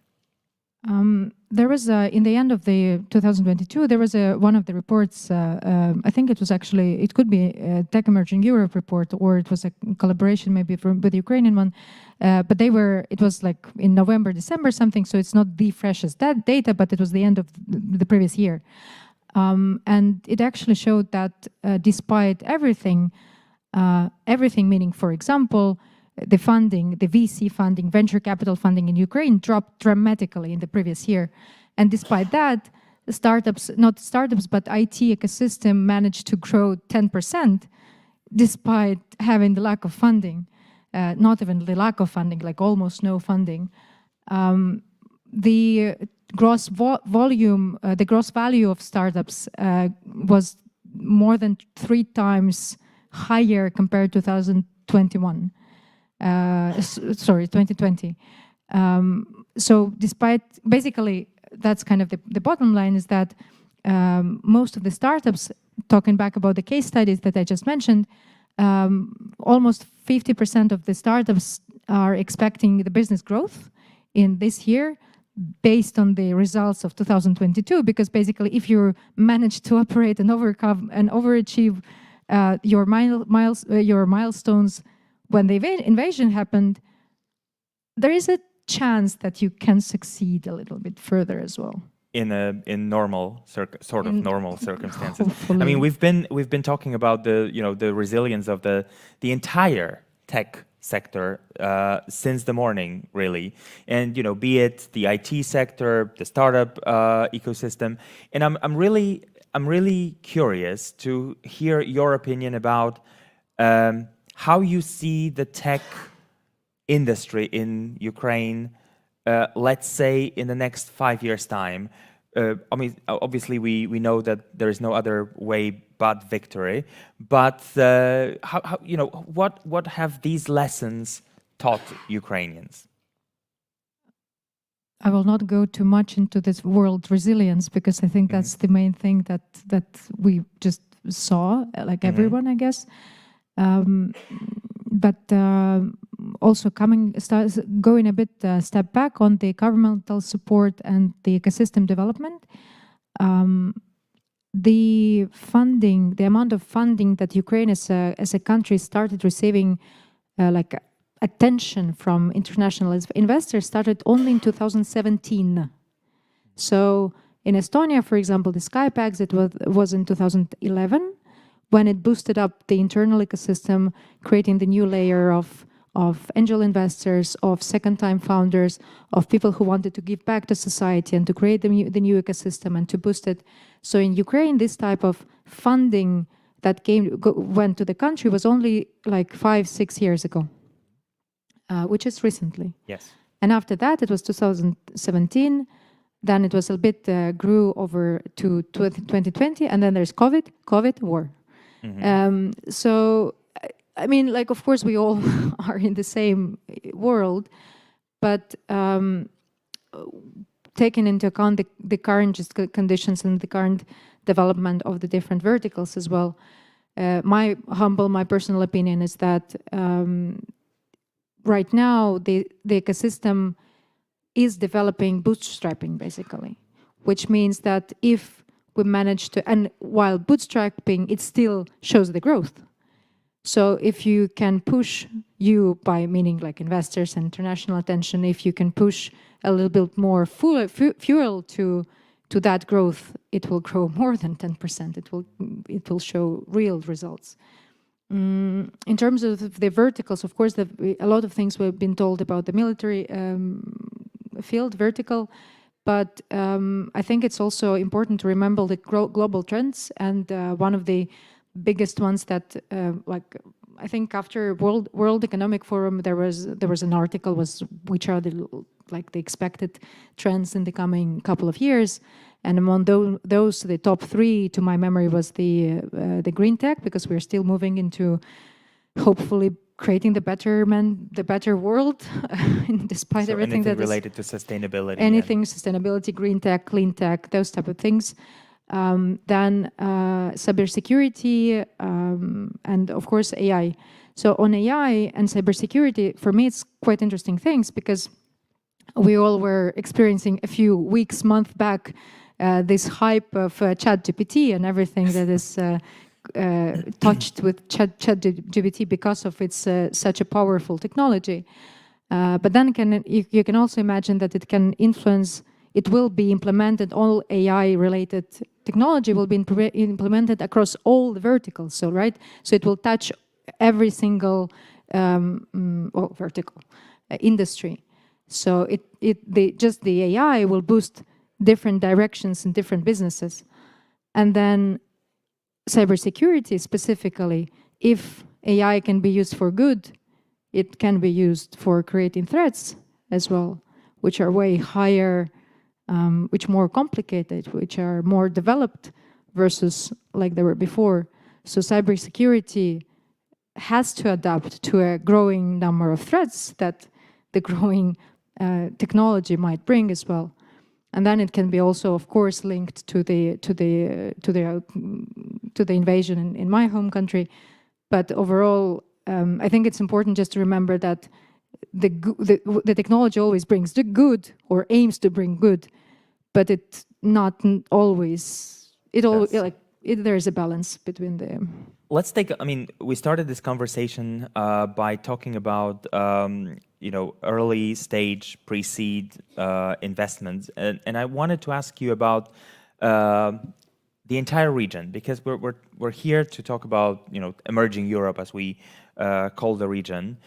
There was in the end of the 2022, there was one of the reports. I think it was actually, it could be a Tech Emerging Europe report, or it was a collaboration maybe with the Ukrainian one. But it was like in November, December something. So it's not the freshest data, but it was the end of the previous year. And it actually showed that despite everything, meaning, for example, the funding, the VC funding, venture capital funding in Ukraine dropped dramatically in the previous year. And despite that, not startups, but IT ecosystem managed to grow 10% despite having the lack of funding, not even the lack of funding, like almost no funding. The gross volume, the gross value of startups was more than 3 times higher compared to 2021. 2020. So despite, basically, that's kind of the bottom line, is that most of the startups, talking back about the case studies that I just mentioned, almost 50% of the startups are expecting the business growth in this year based on the results of 2022, because basically if you manage to operate and overcome and overachieve your milestones when the invasion happened, there is a chance that you can succeed a little bit further as well. In normal normal circumstances. Hopefully. I mean, we've been talking about the resilience of the entire tech sector since the morning, really, and be it the IT sector, the startup ecosystem, and I'm really curious to hear your opinion about how you see the tech industry in Ukraine, let's say in the next 5 years' time? I mean, obviously we know that there is no other way but victory, but how you know, what have these lessons taught Ukrainians? I will not go too much into this world resilience because I think that's the main thing that we just saw, like everyone, I guess. But also going a bit step back on the governmental support and the ecosystem development. The funding, the amount of funding that Ukraine as a country started receiving, like attention from international investors, started only in 2017. So in Estonia, for example, the Skype exit was in 2011, when it boosted up the internal ecosystem, creating the new layer of angel investors, of second-time founders, of people who wanted to give back to society and to create the new ecosystem and to boost it. So in Ukraine, this type of funding that went to the country was only like 5-6 years ago, which is recently. Yes. And after that, it was 2017. Then it was a bit grew over to 2020, and then there's COVID, war. So, I mean, like, of course, we all are in the same world, but taking into account the current conditions and the current development of the different verticals as well, my personal opinion is that right now the ecosystem is developing bootstrapping, basically, which means that if we manage to, and while bootstrapping, it still shows the growth. So if you can push by meaning like investors and international attention, if you can push a little bit more fuel to that growth, it will grow more than 10%. It will show real results. In terms of the verticals, of course, a lot of things we've been told about the military field vertical, but I think it's also important to remember the global trends, and one of the biggest ones that, like, I think after World Economic Forum, there was an article which are the expected trends in the coming couple of years, and among those the top 3, to my memory, was the green tech, because we're still moving into hopefully creating the better world, despite everything that is related to sustainability. Anything sustainability, green tech, clean tech, those type of things. Then cybersecurity, and of course AI. So on AI and cybersecurity, for me, it's quite interesting things, because we all were experiencing a few weeks, months back, this hype of ChatGPT and everything that is touched with ChatGPT because of its such a powerful technology. But then you can also imagine that it can influence. It will be implemented, all AI-related technology will be implemented across all the verticals, so it will touch every single vertical industry. So just the AI will boost different directions in different businesses. And then cybersecurity specifically, if AI can be used for good, it can be used for creating threats as well, which are way higher, which more complicated, which are more developed versus like they were before. So cybersecurity has to adapt to a growing number of threats that the growing technology might bring as well. And then it can be also, of course, linked to the invasion in my home country. But overall, I think it's important just to remember that the technology always brings the good, or aims to bring good, but it's not always. There is a balance between the. Let's take. I mean, we started this conversation by talking about early stage pre-seed investments, and I wanted to ask you about the entire region, because we're here to talk about emerging Europe, as we call the region.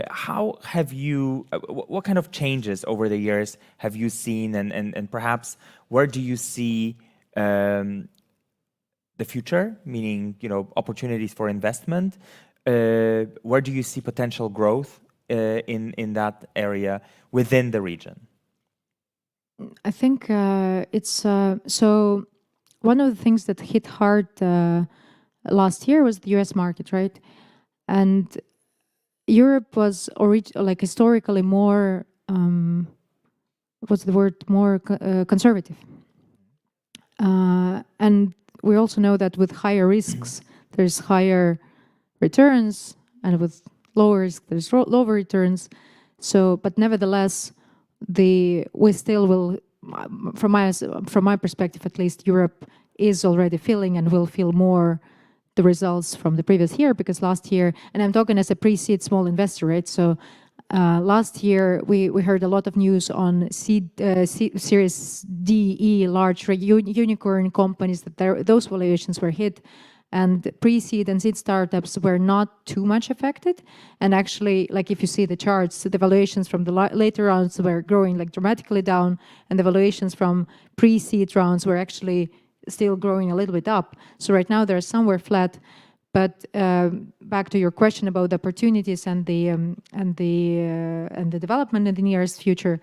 How have you? What kind of changes over the years have you seen, and perhaps where do you see the future, meaning opportunities for investment? Where do you see potential growth in that area within the region? I think it's so one of the things that hit hard last year was the US market, right? And Europe was like historically more, what's the word, more conservative. And we also know that with higher risks, there's higher returns, and with lower risk, there's lower returns. So, but nevertheless, we still will, from my perspective at least, Europe is already feeling and will feel more the results from the previous year, because last year, and I'm talking as a pre-seed small investor, right? So last year we heard a lot of news on Series D, E, large unicorn companies, that those valuations were hit, and pre-seed and seed startups were not too much affected. And actually, like if you see the charts, the valuations from the later rounds were growing like dramatically down, and the valuations from pre-seed rounds were actually still growing a little bit up. So right now they're somewhere flat. But back to your question about the opportunities and the development in the nearest future,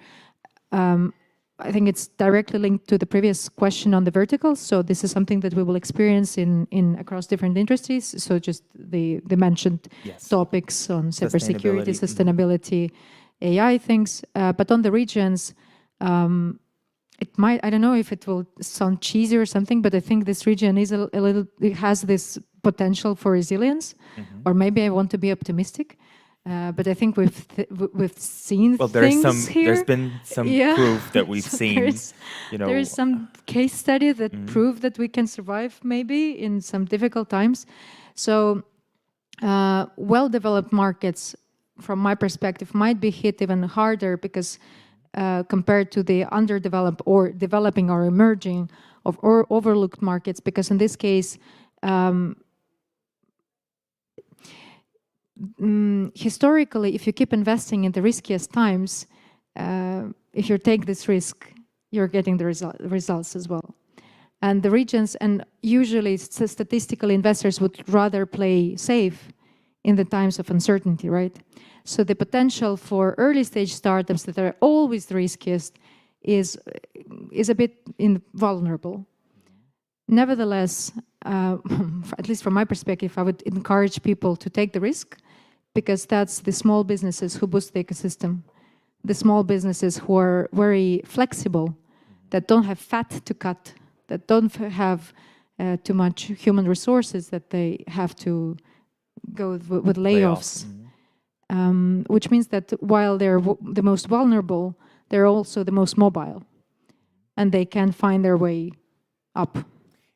I think it's directly linked to the previous question on the verticals. So this is something that we will experience in across different industries. So just the mentioned topics on cybersecurity, sustainability, AI things. But on the regions, it might, I don't know if it will sound cheesy or something, but I think this region is a little, it has this potential for resilience, or maybe I want to be optimistic. But I think we've seen things here. There's been some proof that we've seen. There is some case study that prove that we can survive maybe in some difficult times. So well-developed markets, from my perspective, might be hit even harder because compared to the underdeveloped or developing or emerging or overlooked markets, because in this case, historically, if you keep investing in the riskiest times, if you take this risk, you're getting the results as well. And the regions, and usually statistically, investors would rather play safe in the times of uncertainty, right? So the potential for early stage startups that are always the riskiest is a bit vulnerable. Nevertheless, at least from my perspective, I would encourage people to take the risk, because that's the small businesses who boost the ecosystem. The small businesses who are very flexible, that don't have fat to cut, that don't have too much human resources that they have to go with layoffs. Which means that while they're the most vulnerable, they're also the most mobile, and they can find their way up.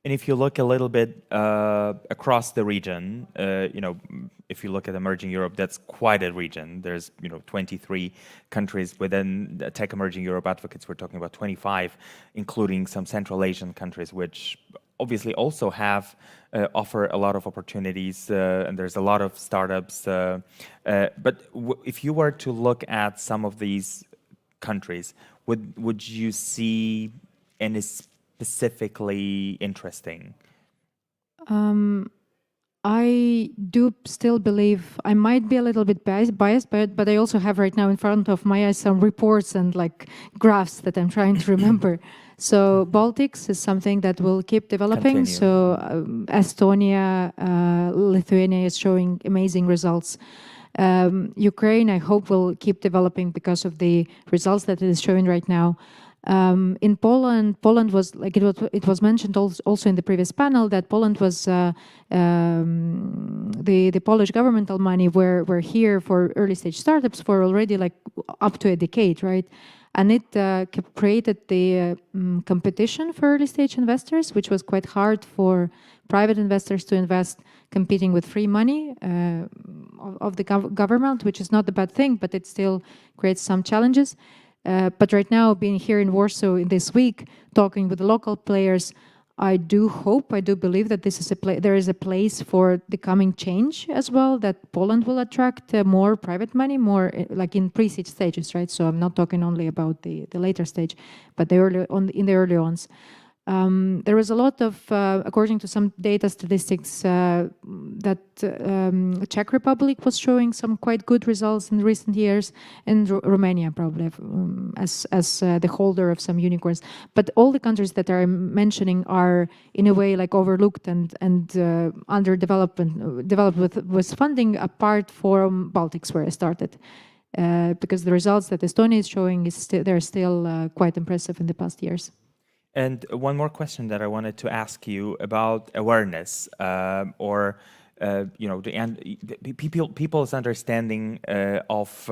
And if you look a little bit across the region, if you look at emerging Europe, that's quite a region. There's 23 countries within Tech Emerging Europe Advocates. We're talking about 25, including some Central Asian countries, which obviously also offer a lot of opportunities, and there's a lot of startups. But if you were to look at some of these countries, would you see any specifically interesting? I do still believe, I might be a little bit biased, but I also have right now in front of my eyes some reports and like graphs that I'm trying to remember. So Baltics is something that will keep developing. So Estonia, Lithuania is showing amazing results. Ukraine, I hope, will keep developing because of the results that it is showing right now. In Poland was like it was mentioned also in the previous panel that Poland was the Polish governmental money were here for early stage startups for already like up to a decade, right? And it created the competition for early stage investors, which was quite hard for private investors to invest, competing with free money of the government, which is not a bad thing, but it still creates some challenges. But right now, being here in Warsaw in this week, talking with the local players, I do believe that this is there is a place for the coming change as well, that Poland will attract more private money, more like in pre-seed stages, right? So I'm not talking only about the later stage, but in the early ones. There was a lot of, according to some data statistics, Czech Republic was showing some quite good results in recent years, and Romania probably as the holder of some unicorns. But all the countries that I'm mentioning are in a way like overlooked and underdeveloped developed with funding apart from Baltics where I started. Because the results that Estonia is showing they're still quite impressive in the past years. And one more question that I wanted to ask you about awareness, or people's understanding of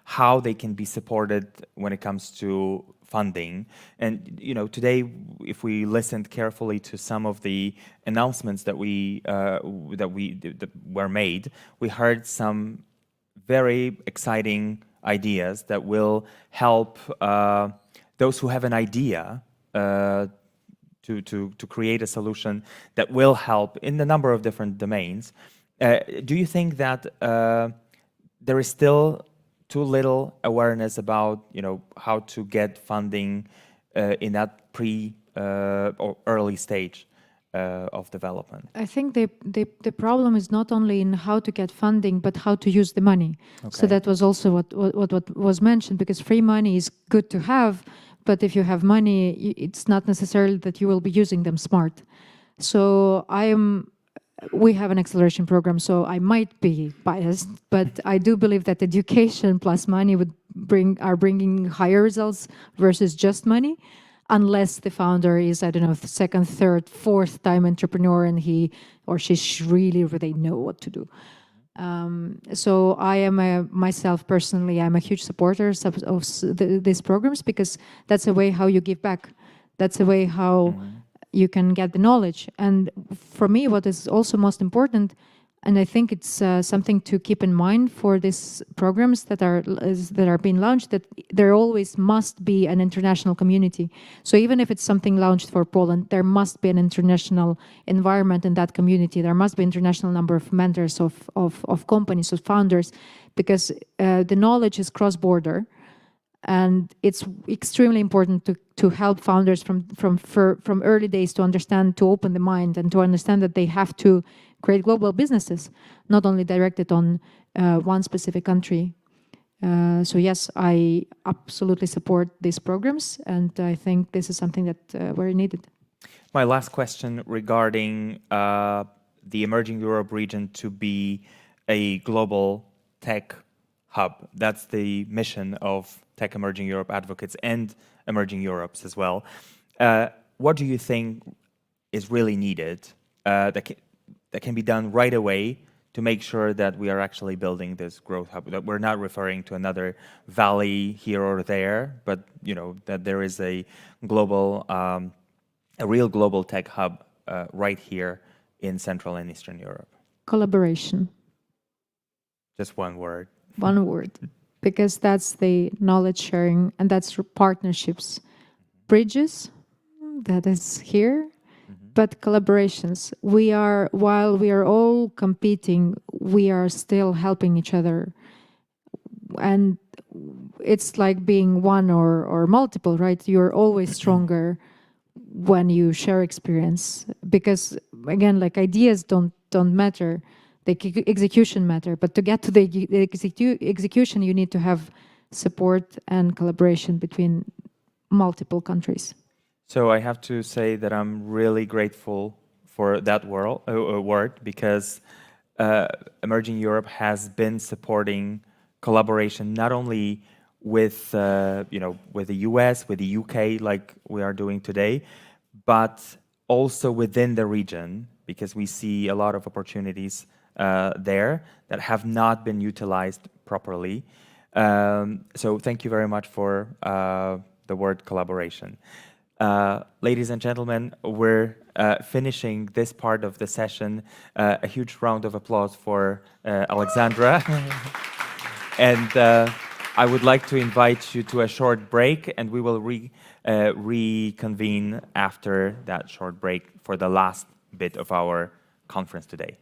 how they can be supported when it comes to funding. And today, if we listened carefully to some of the announcements that were made, we heard some very exciting ideas that will help those who have an idea to create a solution that will help in a number of different domains. Do you think that there is still too little awareness about how to get funding in that or early stage of development? I think the problem is not only in how to get funding, but how to use the money. Okay. So that was also what was mentioned, because free money is good to have, but if you have money, it's not necessarily that you will be using them smart. So we have an acceleration program, so I might be biased, but I do believe that education plus money are bringing higher results versus just money, unless the founder is, I don't know, second, third, fourth time entrepreneur and he or she really know what to do. So I am myself personally, I'm a huge supporter of these programs, because that's a way how you give back. That's a way how you can get the knowledge. And for me, what is also most important, and I think it's something to keep in mind for these programs that are being launched, that there always must be an international community. So even if it's something launched for Poland, there must be an international environment in that community. There must be international number of mentors, of companies, of founders, because the knowledge is cross-border. And it's extremely important to help founders from early days to understand, to open the mind, and to understand that they have to create global businesses, not only directed on one specific country. So yes, I absolutely support these programs, and I think this is something that very needed. My last question regarding the emerging Europe region to be a global tech hub. That's the mission of Tech Emerging Europe Advocates and Emerging Europes as well. What do you think is really needed that can be done right away to make sure that we are actually building this growth hub, that we're not referring to another valley here or there, but that there is a global, a real global tech hub right here in Central and Eastern Europe? Collaboration. Just one word. One word, because that's the knowledge sharing, and that's partnerships. Bridges, that is here, but collaborations. While we are all competing, we are still helping each other. And it's like being one or multiple, right? You're always stronger when you share experience, because again, like ideas don't matter. The execution matter, but to get to the execution, you need to have support and collaboration between multiple countries. So I have to say that I'm really grateful for that word, because Emerging Europe has been supporting collaboration not only with with the US, with the UK, like we are doing today, but also within the region, because we see a lot of opportunities there that have not been utilized properly. So thank you very much for the word collaboration. Ladies and gentlemen, we're finishing this part of the session. A huge round of applause for Alexandra. And I would like to invite you to a short break, and we will reconvene after that short break for the last bit of our conference today.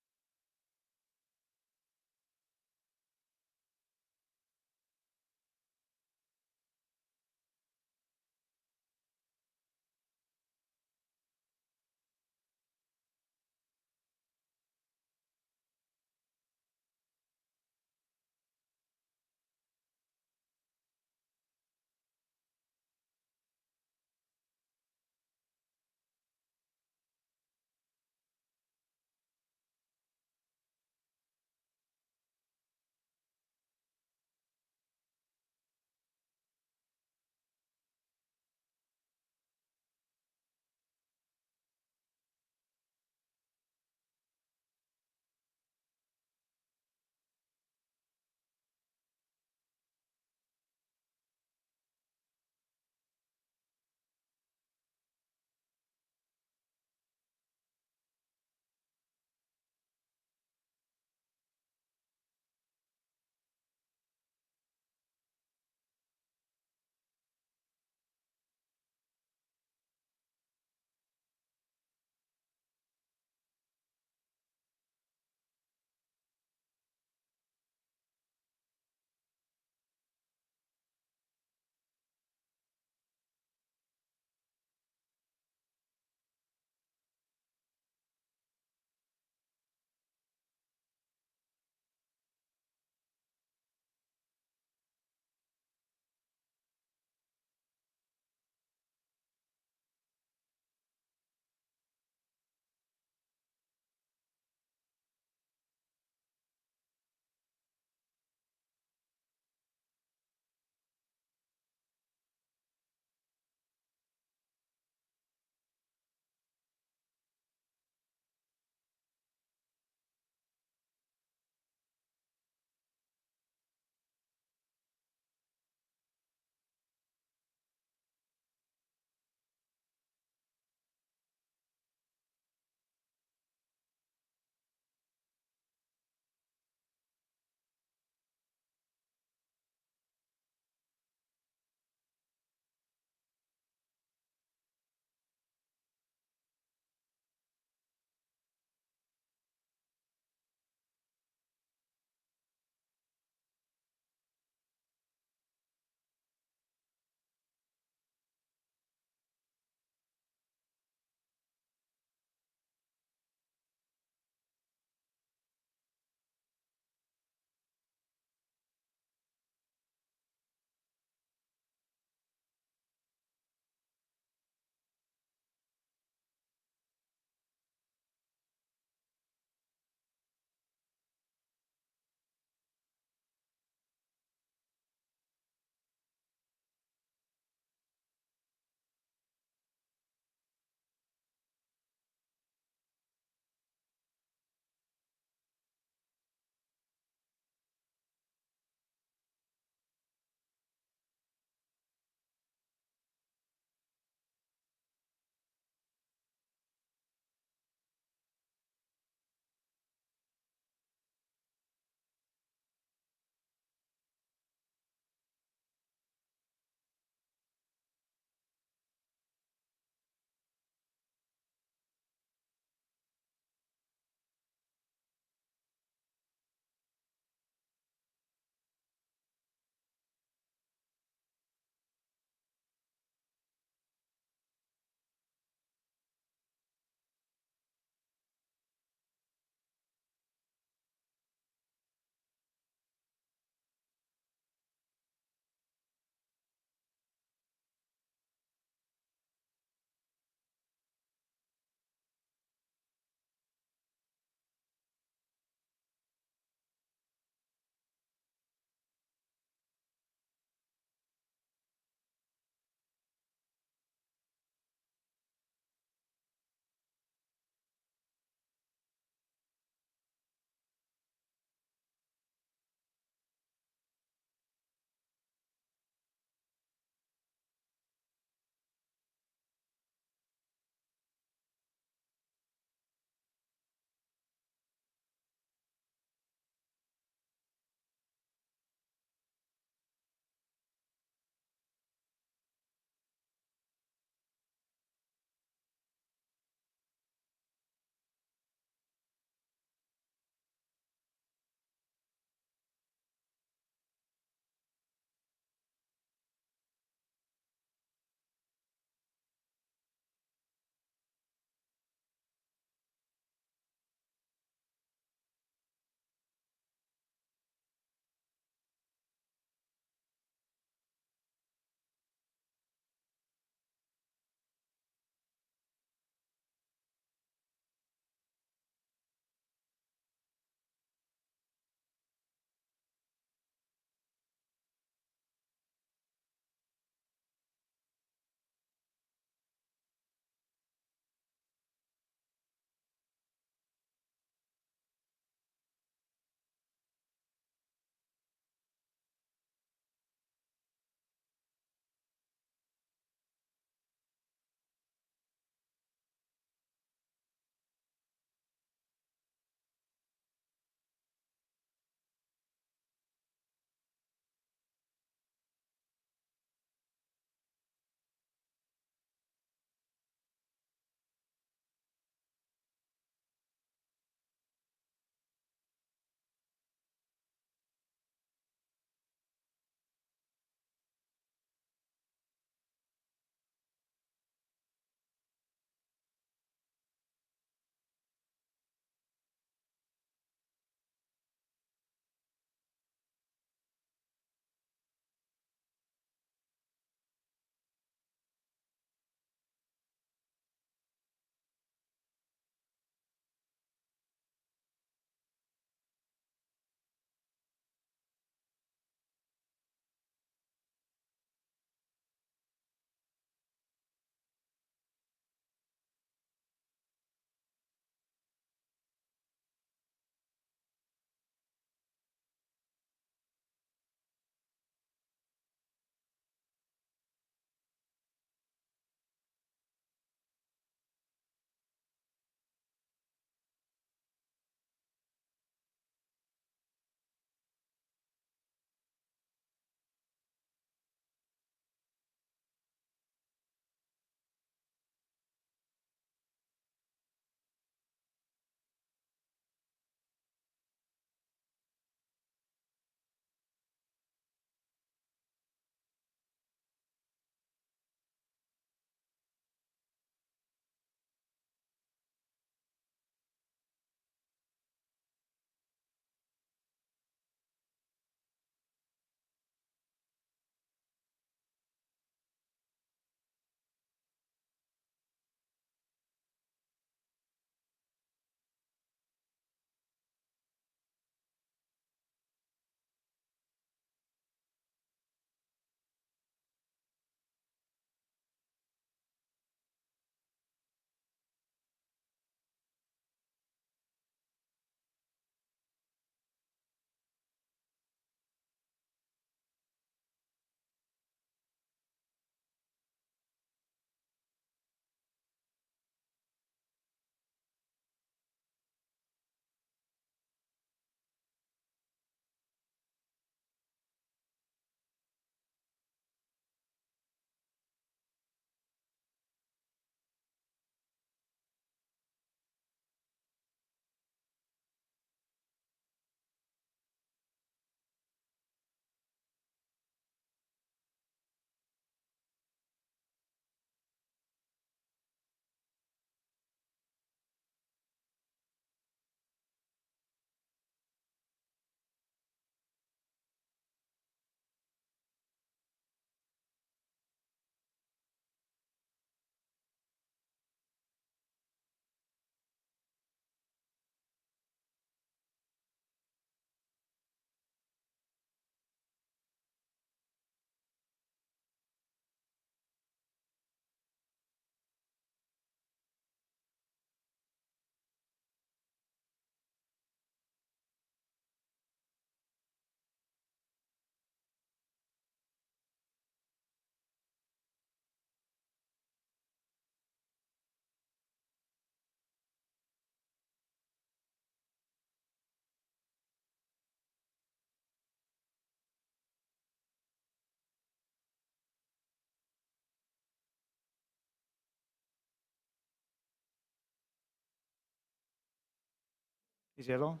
Is it on?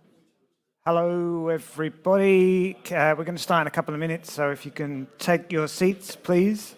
Hello, everybody. We're going to start in a couple of minutes, so if you can take your seats, please.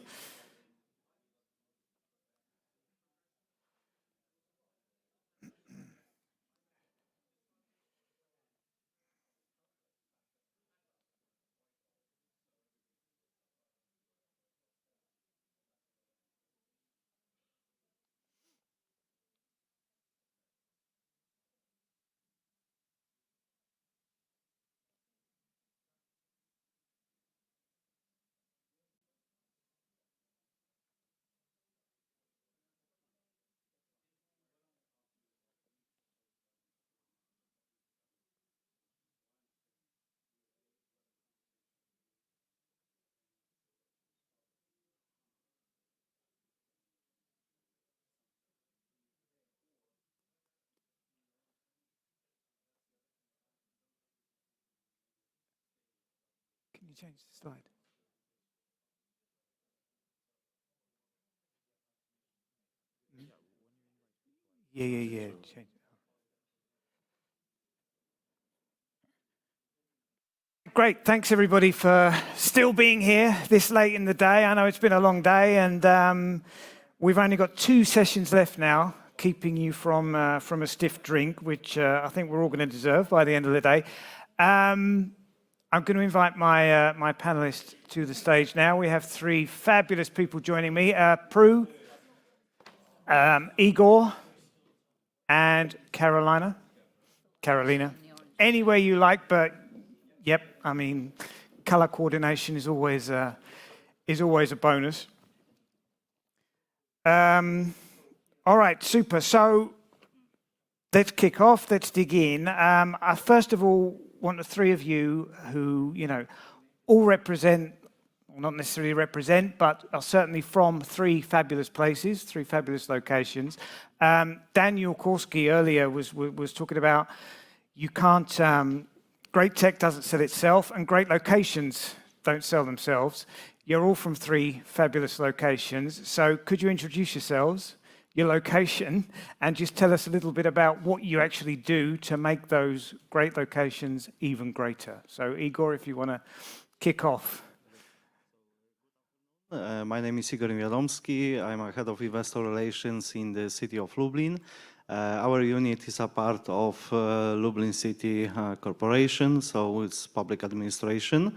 Can you change the slide? Yeah. Change. Great, thanks everybody for still being here this late in the day. I know it's been a long day, and we've only got 2 sessions left now, keeping you from a stiff drink, which I think we're all going to deserve by the end of the day. I'm going to invite my panelists to the stage now. We have 3 fabulous people joining me: Prue, Igor, and Carolina. Anywhere you like, but yep, I mean, color coordination is always a bonus. All right, super. So let's kick off. Let's dig in. I first of all want the 3 of you who, all represent, well, not necessarily represent, but are certainly from 3 fabulous places, 3 fabulous locations. Daniel Korski earlier was talking about you can't. Great tech doesn't sell itself, and great locations don't sell themselves. You're all from 3 fabulous locations. So could you introduce yourselves, your location, and just tell us a little bit about what you actually do to make those great locations even greater? So Igor, if you want to kick off. My name is Igor Wiadomski. I'm a head of investor relations in the city of Lublin. Our unit is a part of Lublin City Corporation, so it's public administration.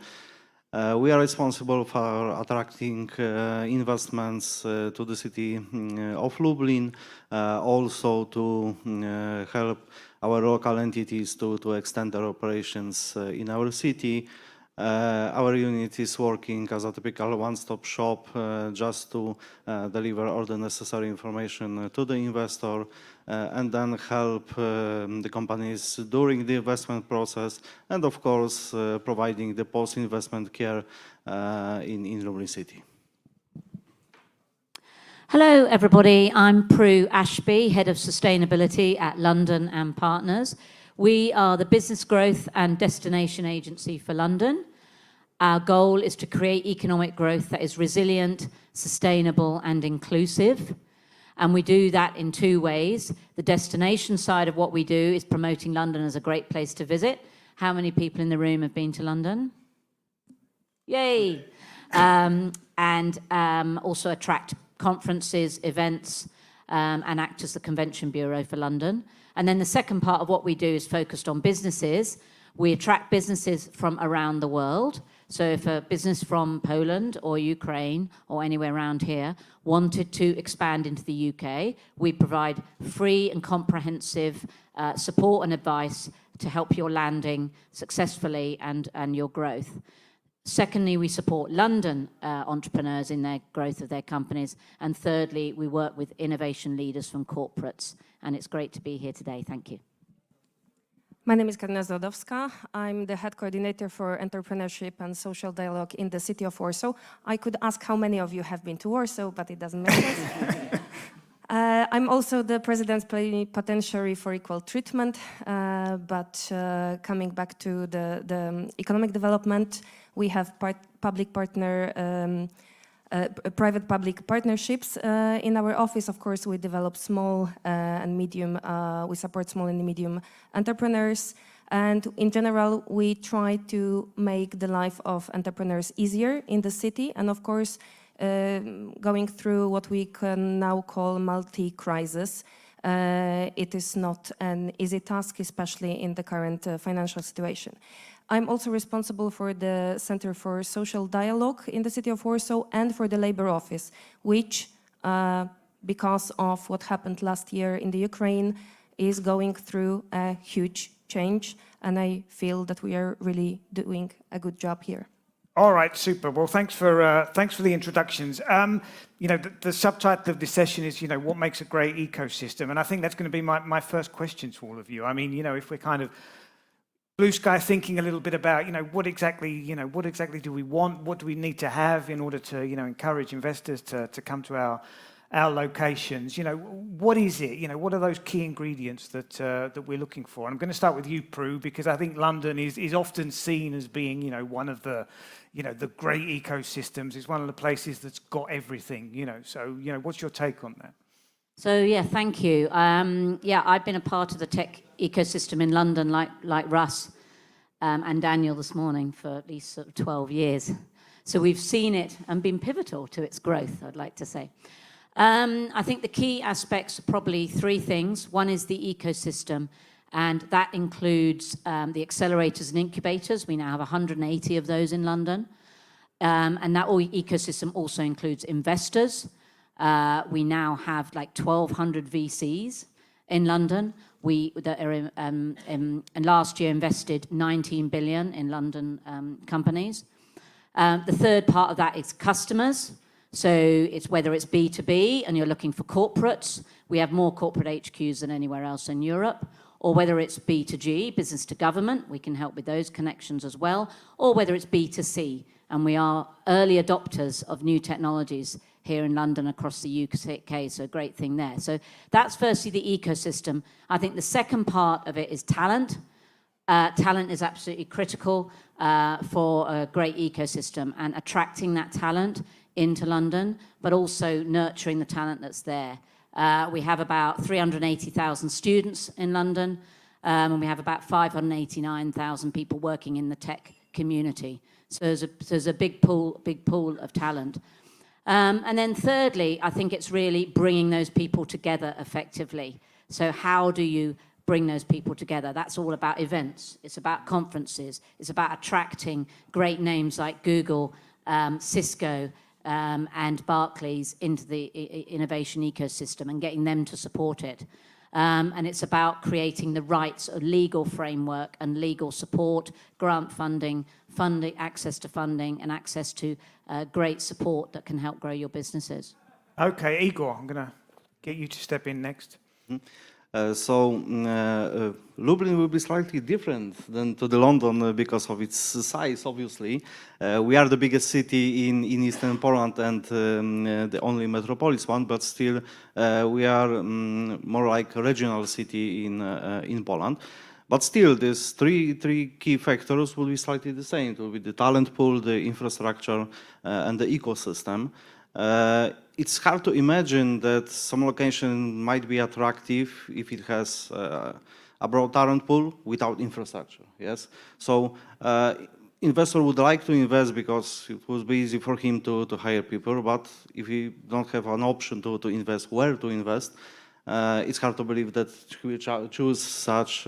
We are responsible for attracting investments to the city of Lublin, also to help our local entities to extend their operations in our city. Our unit is working as a typical one-stop shop just to deliver all the necessary information to the investor and then help the companies during the investment process and, of course, providing the post-investment care in Lublin City. Hello, everybody. I'm Prue Ashby, Head of Sustainability at London & Partners. We are the business growth and destination agency for London. Our goal is to create economic growth that is resilient, sustainable, and inclusive. And we do that in 2 ways. The destination side of what we do is promoting London as a great place to visit. How many people in the room have been to London? Yay! And also attract conferences, events, and act as the convention bureau for London. And then the second part of what we do is focused on businesses. We attract businesses from around the world. So if a business from Poland or Ukraine or anywhere around here wanted to expand into the UK, we provide free and comprehensive support and advice to help your landing successfully and your growth. Secondly, we support London entrepreneurs in their growth of their companies. And thirdly, we work with innovation leaders from corporates. And it's great to be here today. Thank you. My name is Karina Zlodowska. I'm the head coordinator for entrepreneurship and social dialogue in the city of Warsaw. I could ask how many of you have been to Warsaw, but it doesn't make sense. I'm also the president's plenipotentiary for equal treatment, but coming back to the economic development, we have public partner private-public partnerships. In our office, of course, we develop small and medium, we support small and medium entrepreneurs. And in general, we try to make the life of entrepreneurs easier in the city. And of course, going through what we can now call multi-crisis. It is not an easy task, especially in the current financial situation. I'm also responsible for the Center for Social Dialogue in the city of Warsaw and for the Labor Office, which, because of what happened last year in the Ukraine, is going through a huge change. And I feel that we are really doing a good job here. All right, super. Well, thanks for the introductions. You know, the subtitle of this session is, you know, what makes a great ecosystem? And I think that's going to be my first question to all of you. I mean, you know, if we're kind of blue sky thinking a little bit about, you know, what exactly do we want? What do we need to have in order to, you know, encourage investors to come to our locations? You know, what is it? You know, what are those key ingredients that we're looking for? And I'm going to start with you, Prue, because I think London is often seen as being, you know, one of the, you know, the great ecosystems. It's one of the places that's got everything, you know. So, you know, what's your take on that? So yeah, thank you. Yeah, I've been a part of the tech ecosystem in London, like Russ and Daniel this morning, for at least sort of 12 years. So we've seen it and been pivotal to its growth, I'd like to say. I think the key aspects are probably three things. One is the ecosystem, and that includes the accelerators and incubators. We now have 180 of those in London. And that ecosystem also includes investors. We now have like 1,200 VCs in London. And last year invested 19 billion in London companies. The third part of that is customers. So it's whether it's B2B and you're looking for corporates, we have more corporate HQs than anywhere else in Europe, or whether it's B2G, business to government, we can help with those connections as well, or whether it's B2C, and we are early adopters of new technologies here in London, across the UK, so a great thing there. So that's firstly the ecosystem. I think the second part of it is talent. Talent is absolutely critical for a great ecosystem, and attracting that talent into London, but also nurturing the talent that's there. We have about 380,000 students in London, and we have about 589,000 people working in the tech community. So there's a big pool of talent. And then thirdly, I think it's really bringing those people together effectively. So how do you bring those people together? That's all about events. It's about conferences. It's about attracting great names like Google, Cisco, and Barclays into the innovation ecosystem and getting them to support it. And it's about creating the right legal framework and legal support, grant funding, access to funding, and access to great support that can help grow your businesses. Okay, Igor, I'm going to get you to step in next. Lublin will be slightly different than to the London because of its size, obviously. We are the biggest city in Eastern Poland and the only metropolis one, but still we are more like a regional city in Poland. But still, these three key factors will be slightly the same. It will be the talent pool, the infrastructure, and the ecosystem. It's hard to imagine that some location might be attractive if it has a broad talent pool without infrastructure, yes? So investor would like to invest because it would be easy for him to hire people, but if he don't have an option to invest, where to invest, it's hard to believe that he will choose such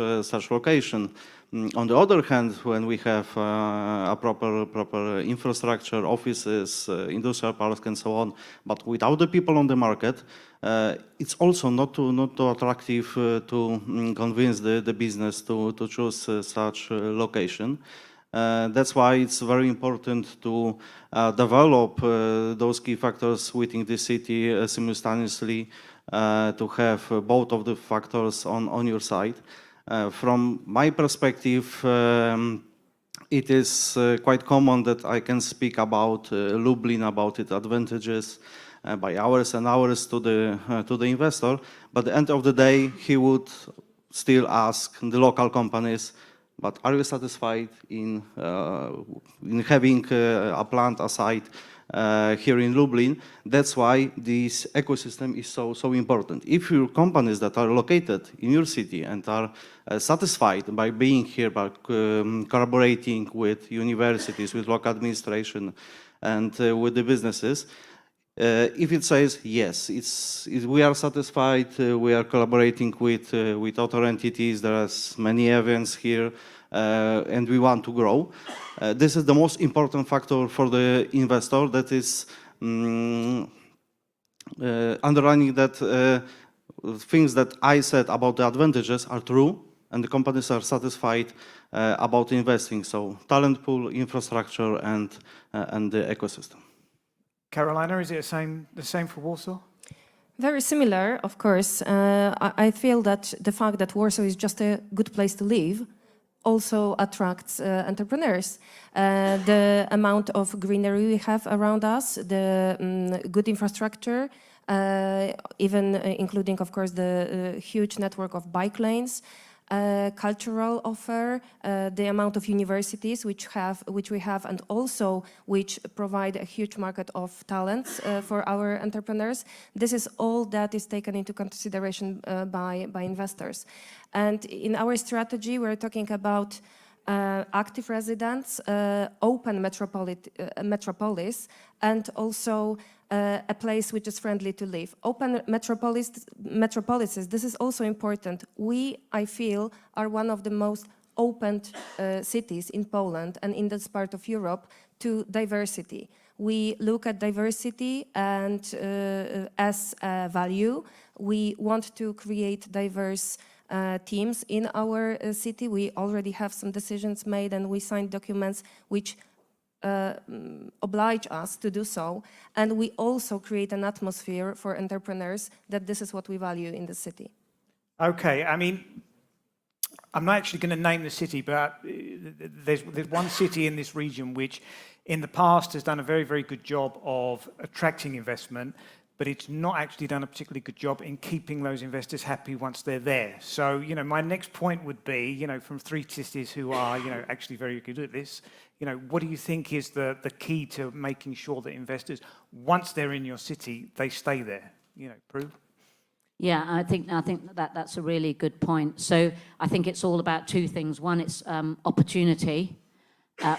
location. On the other hand, when we have a proper infrastructure, offices, industrial parks, and so on, but without the people on the market, it's also not too attractive to convince the business to choose such location. That's why it's very important to develop those key factors within the city simultaneously, to have both of the factors on your side. From my perspective, it is quite common that I can speak about Lublin, about its advantages by hours and hours to the investor, but at the end of the day, he would still ask the local companies, but are you satisfied in having a plant aside here in Lublin. That's why this ecosystem is so important. If your companies that are located in your city and are satisfied by being here, by collaborating with universities, with local administration, and with the businesses, if it says yes, we are satisfied, we are collaborating with other entities, there are many events here, and we want to grow. This is the most important factor for the investor, that is underlining that things that I said about the advantages are true, and the companies are satisfied about investing. So talent pool, infrastructure, and the ecosystem. Carolina, is it the same for Warsaw? Very similar, of course. I feel that the fact that Warsaw is just a good place to live also attracts entrepreneurs. The amount of greenery we have around us, the good infrastructure, even including, of course, the huge network of bike lanes, cultural offer, the amount of universities which we have, and also which provide a huge market of talents for our entrepreneurs. This is all that is taken into consideration by investors. And in our strategy, we're talking about active residents, open metropolis, and also a place which is friendly to live. Open metropolises, this is also important. We, I feel, are one of the most opened cities in Poland and in this part of Europe to diversity. We look at diversity and as a value. We want to create diverse teams in our city. We already have some decisions made, and we signed documents which oblige us to do so. And we also create an atmosphere for entrepreneurs that this is what we value in the city. Okay, I mean, I'm not actually going to name the city, but there's one city in this region which in the past has done a very, very good job of attracting investment, but it's not actually done a particularly good job in keeping those investors happy once they're there. So, my next point would be, from three cities who are, actually very good at this, what do you think is the key to making sure that investors, once they're in your city, they stay there? Prue? Yeah, I think that's a really good point. So I think it's all about two things. One, it's opportunity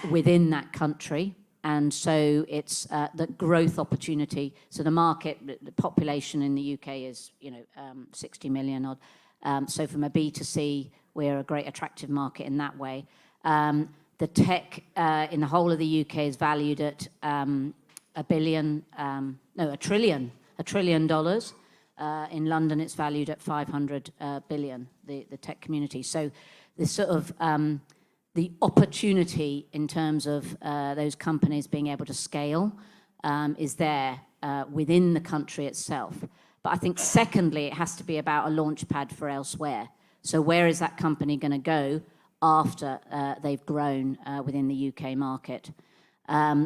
within that country. And so it's the growth opportunity. So the market, the population in the UK is, 60 million odd. So from a B2C, we're a great attractive market in that way. The tech in the whole of the UK is valued at $1 trillion. In London, it's valued at 500 billion, the tech community. So this sort of the opportunity in terms of those companies being able to scale is there within the country itself. But I think secondly, it has to be about a launch pad for elsewhere. So where is that company going to go after they've grown within the UK market?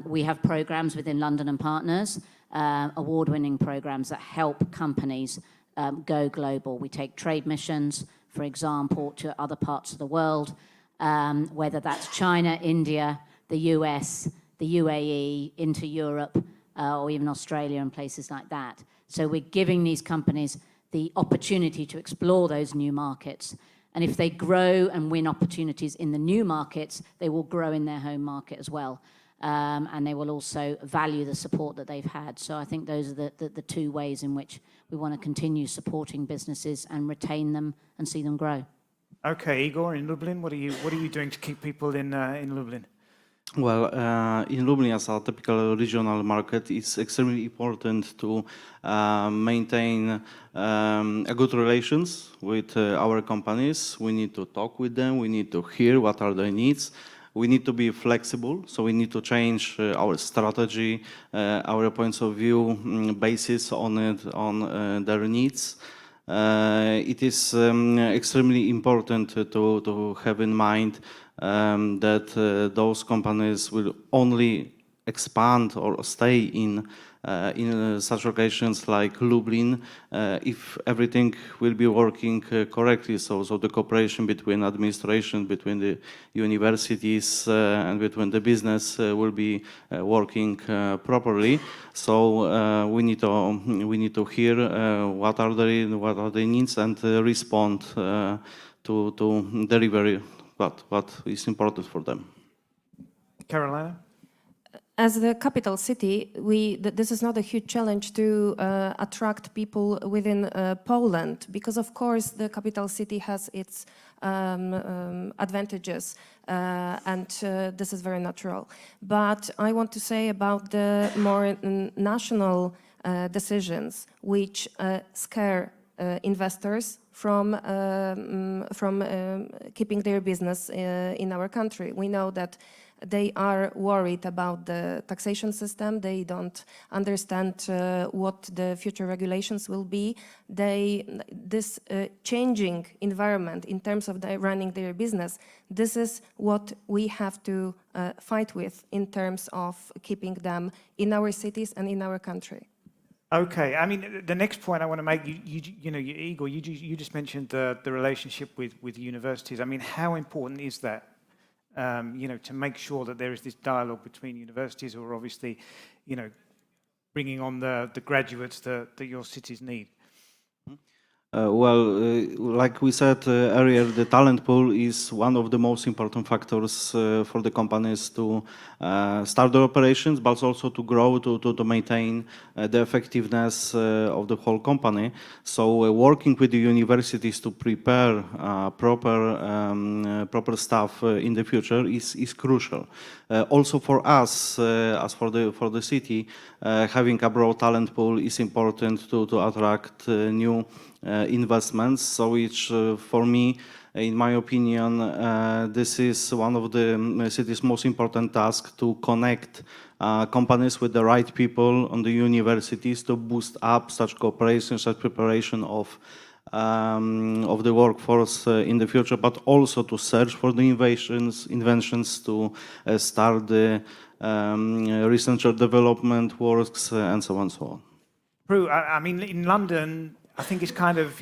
We have programs within London and Partners, award-winning programs that help companies go global. We take trade missions, for example, to other parts of the world, whether that's China, India, the US, the UAE, into Europe, or even Australia and places like that. So we're giving these companies the opportunity to explore those new markets. And if they grow and win opportunities in the new markets, they will grow in their home market as well. And they will also value the support that they've had. So I think those are the two ways in which we want to continue supporting businesses and retain them and see them grow. Okay, Igor, in Lublin, what are you doing to keep people in Lublin? Well, in Lublin, as a typical regional market, it's extremely important to maintain a good relations with our companies. We need to talk with them. We need to hear what are their needs. We need to be flexible, so we need to change our strategy, our points of view, basis on their needs. It is extremely important to have in mind that those companies will only expand or stay in in such locations like Lublin, if everything will be working correctly. So the cooperation between administration, between the universities and between the business will be working properly. So we need to hear what are the needs and respond to deliver what is important for them. Carolina? As the capital city, this is not a huge challenge to attract people within Poland, because of course the capital city has its advantages, and this is very natural. But I want to say about the more national decisions which scare investors from keeping their business in our country. We know that they are worried about the taxation system. They don't understand what the future regulations will be. This changing environment in terms of running their business, this is what we have to fight with in terms of keeping them in our cities and in our country. Okay, I mean, the next point I want to make, Igor, you just mentioned the relationship with universities. I mean, how important is that? To make sure that there is this dialogue between universities who are obviously, bringing on the graduates that your cities need. Like we said earlier, the talent pool is one of the most important factors for the companies to start their operations, but also to grow, to maintain the effectiveness of the whole company. So working with the universities to prepare proper staff in the future is crucial. Also for us, as for the city, having a broad talent pool is important to attract new investments. So which for me, in my opinion, this is one of the city's most important tasks, to connect companies with the right people on the universities to boost up such cooperation, such preparation of the workforce in the future, but also to search for the inventions to start the research or development works and so on and so on. Prue, I mean, in London, I think it's kind of,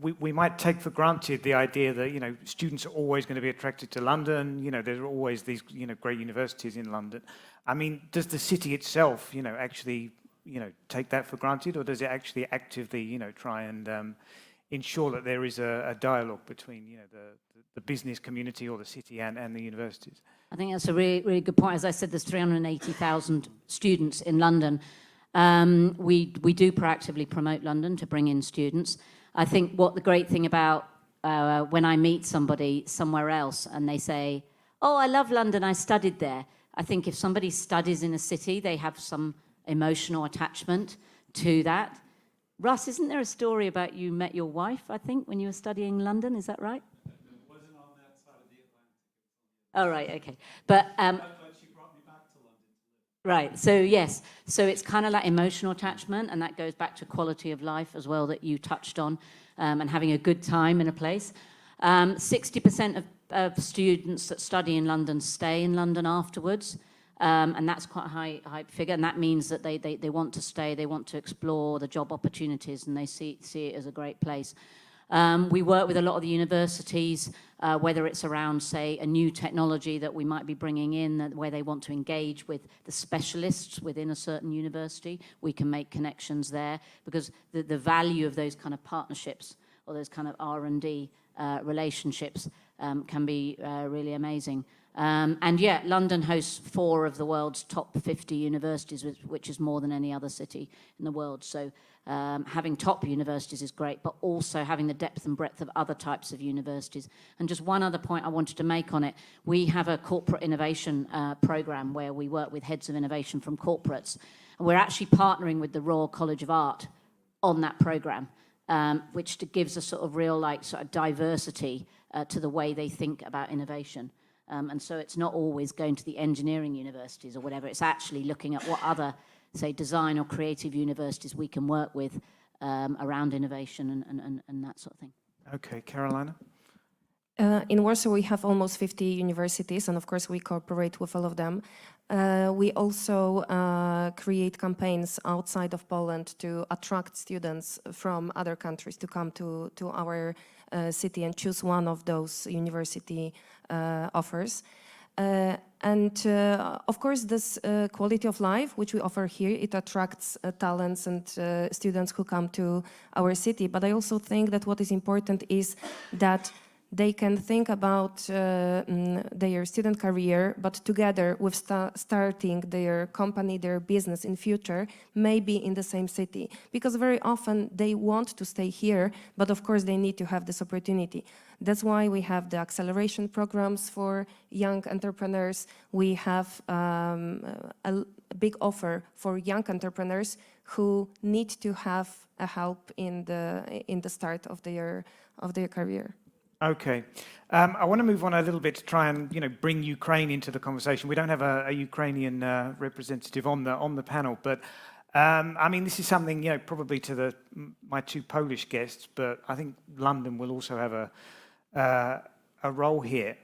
we might take for granted the idea that, students are always going to be attracted to London. There are always these, great universities in London. I mean, does the city itself, actually, take that for granted, or does it actually actively, try and ensure that there is a dialogue between, the business community or the city and the universities? I think that's a really, really good point. As I said, there's 380,000 students in London. We do proactively promote London to bring in students. I think what the great thing about when I meet somebody somewhere else and they say, oh, I love London, I studied there. I think if somebody studies in a city, they have some emotional attachment to that. Russ, isn't there a story about you met your wife, I think, when you were studying in London? Is that right? It wasn't on that side of the Atlantic. Oh, right, okay. But she brought me back to London. right, so yes, so it's kind of like emotional attachment, and that goes back to quality of life as well that you touched on, and having a good time in a place. 60% of students that study in London stay in London afterwards, and that's quite a high figure, and that means that they want to stay, they want to explore the job opportunities, and they see it as a great place. We work with a lot of the universities, whether it's around, say, a new technology that we might be bringing in, where they want to engage with the specialists within a certain university. We can make connections there, because the value of those kind of partnerships or those kind of R&D relationships can be really amazing. And yeah, London hosts 4 of the world's top 50 universities, which is more than any other city in the world. So having top universities is great, but also having the depth and breadth of other types of universities. And just one other point I wanted to make on it, we have a corporate innovation program where we work with heads of innovation from corporates. And we're actually partnering with the Royal College of Art on that program, which gives a sort of real sort of diversity to the way they think about innovation. And so it's not always going to the engineering universities or whatever. It's actually looking at what other, say, design or creative universities we can work with around innovation and that sort of thing. Okay, Carolina? In Warsaw, we have almost 50 universities, and of course, we cooperate with all of them. We also create campaigns outside of Poland to attract students from other countries to come to our city and choose one of those university offers. Of course, this quality of life, which we offer here, it attracts talents and students who come to our city. But I also think that what is important is that they can think about their student career, but together with starting their company, their business in future, maybe in the same city. Because very often they want to stay here, but of course they need to have this opportunity. That's why we have the acceleration programs for young entrepreneurs. We have a big offer for young entrepreneurs who need to have a help in the start of their career. Okay. I want to move on a little bit to try and bring Ukraine into the conversation. We don't have a Ukrainian representative on the panel, but I mean, this is something probably to my two Polish guests, but I think London will also have a role here.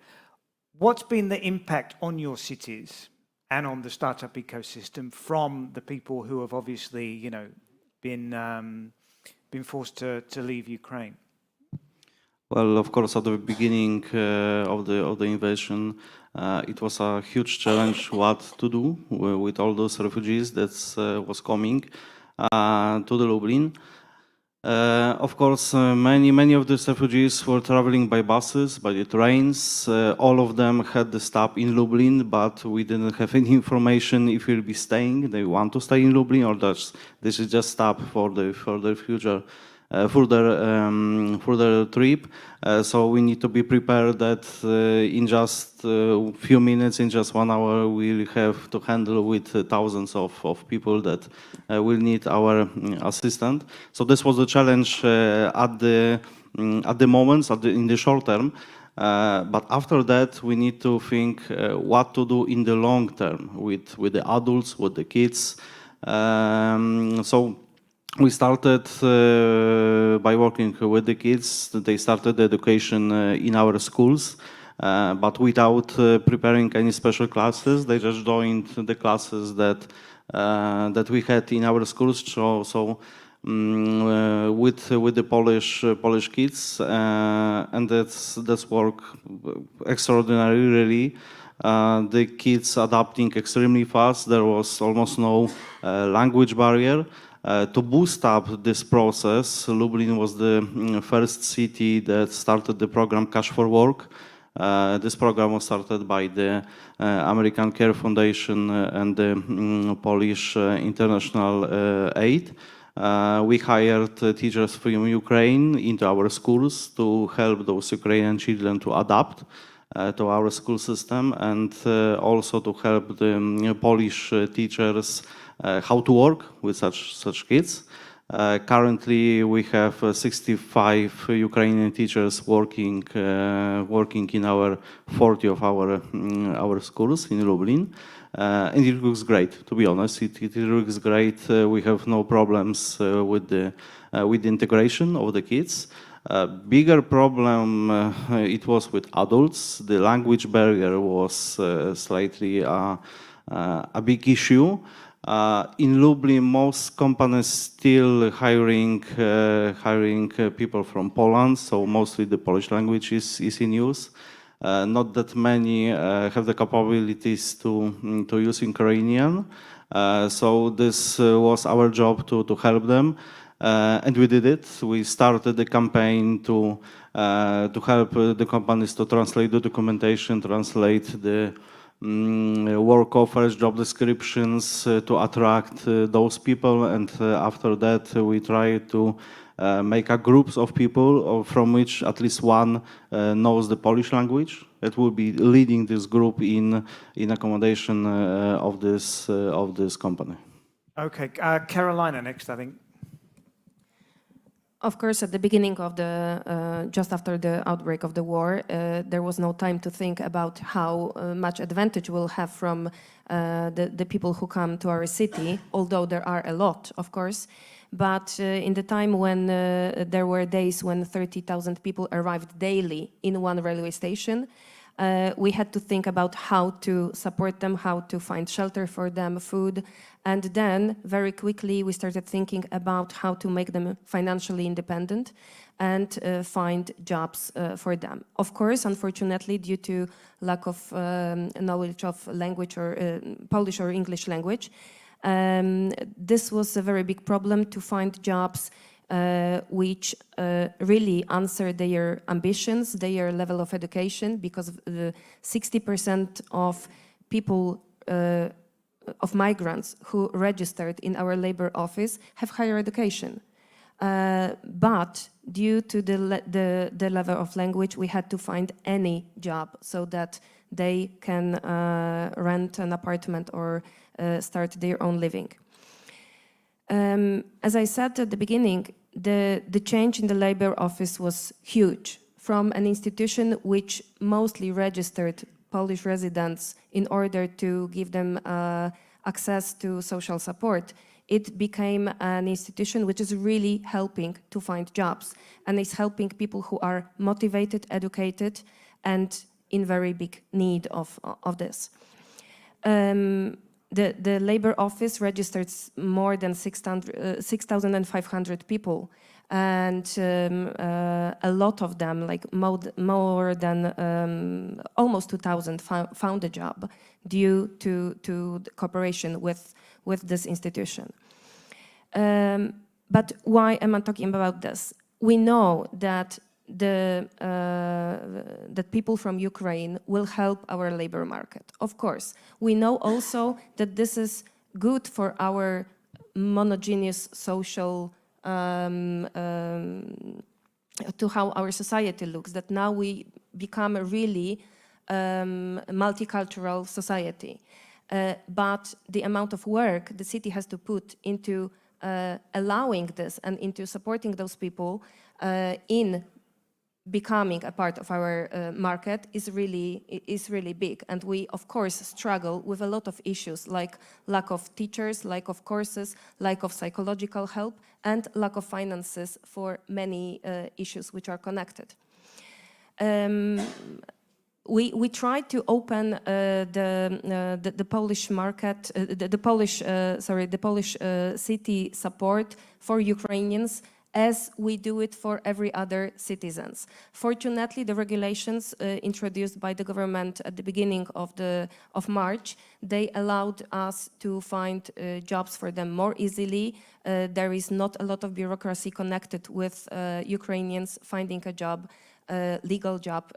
What's been the impact on your cities and on the startup ecosystem from the people who have obviously been forced to leave Ukraine? Well, of course, at the beginning of the invasion, it was a huge challenge what to do with all those refugees that was coming to the Lublin. Of course, many of these refugees were traveling by buses, by the trains. All of them had the stop in Lublin, but we didn't have any information if we'll be staying. They want to stay in Lublin, or this is just stop for the future. Further trip, so we need to be prepared that in just a few minutes, in just 1 hour, we'll have to handle with thousands of people that will need our assistance. So this was a challenge at the moment, in the short term. But after that, we need to think what to do in the long term with the adults, with the kids. So we started by working with the kids. They started education in our schools, but without preparing any special classes. They just joined the classes that we had in our schools. So with the Polish kids, and that's work extraordinary, really. The kids adapting extremely fast. There was almost no language barrier. To boost up this process, Lublin was the first city that started the program Cash for Work. This program was started by the American Care Foundation and the Polish International Aid. We hired teachers from Ukraine into our schools to help those Ukrainian children to adapt to our school system, and also to help the Polish teachers how to work with such kids. Currently, we have 65 Ukrainian teachers working in our 40 of our schools in Lublin, and it looks great. To be honest, it looks great. We have no problems with the integration of the kids. Bigger problem it was with adults. The language barrier was slightly a big issue. In Lublin, most companies still hiring people from Poland, so mostly the Polish language is in use. Not that many have the capabilities to use Ukrainian. So this was our job to help them, and we did it. We started the campaign to help the companies to translate the documentation, translate the work offers, job descriptions to attract those people, and after that we try to make a groups of people from which at least one knows the Polish language. That will be leading this group in accommodation of this company. Okay, Carolina next, I think. Of course, at the beginning of the, just after the outbreak of the war, there was no time to think about how much advantage we'll have from the people who come to our city, although there are a lot, of course. But in the time when there were days when 30,000 people arrived daily in one railway station, we had to think about how to support them, how to find shelter for them, food. And then very quickly we started thinking about how to make them financially independent and find jobs for them. Of course, unfortunately, due to lack of knowledge of language or Polish or English language, this was a very big problem to find jobs which really answer their ambitions, their level of education, because 60% of people, of migrants who registered in our labor office have higher education. But due to the level of language, we had to find any job so that they can rent an apartment or start their own living. As I said at the beginning, the change in the labor office was huge. From an institution which mostly registered Polish residents in order to give them access to social support, it became an institution which is really helping to find jobs and is helping people who are motivated, educated, and in very big need of this. The labor office registered more than 6,500 people, and a lot of them, like more than almost 2,000, found a job due to the cooperation with this institution. But why am I talking about this? We know that that people from Ukraine will help our labor market. Of course, we know also that this is good for our monogeneous social, to how our society looks, that now we become a really multicultural society. But the amount of work the city has to put into allowing this and into supporting those people in becoming a part of our market is really big. And we, of course, struggle with a lot of issues like lack of teachers, lack of courses, lack of psychological help, and lack of finances for many issues which are connected. We tried to open the Polish market, the Polish city support for Ukrainians as we do it for every other citizens. Fortunately, the regulations introduced by the government at the beginning of March, they allowed us to find jobs for them more easily. There is not a lot of bureaucracy connected with Ukrainians finding a job, legal job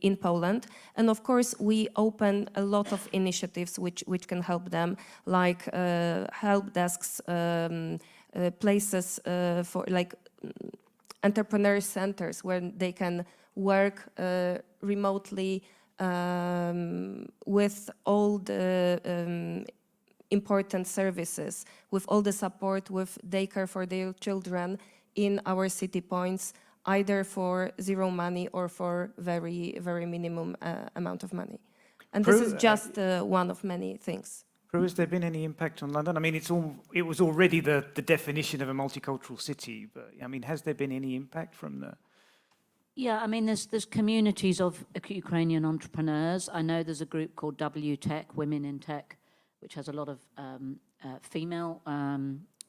in Poland. And of course, we open a lot of initiatives which can help them, like help desks, places for like entrepreneur centers where they can work remotely with all the important services, with all the support, with daycare for their children in our city points, either for zero money or for very, very minimum amount of money. And this is just one of many things. Has there been any impact on London? I mean, it was already the definition of a multicultural city, but I mean, has there been any impact from the? Yeah, I mean, there's communities of Ukrainian entrepreneurs. I know there's a group called W Tech, Women in Tech, which has a lot of female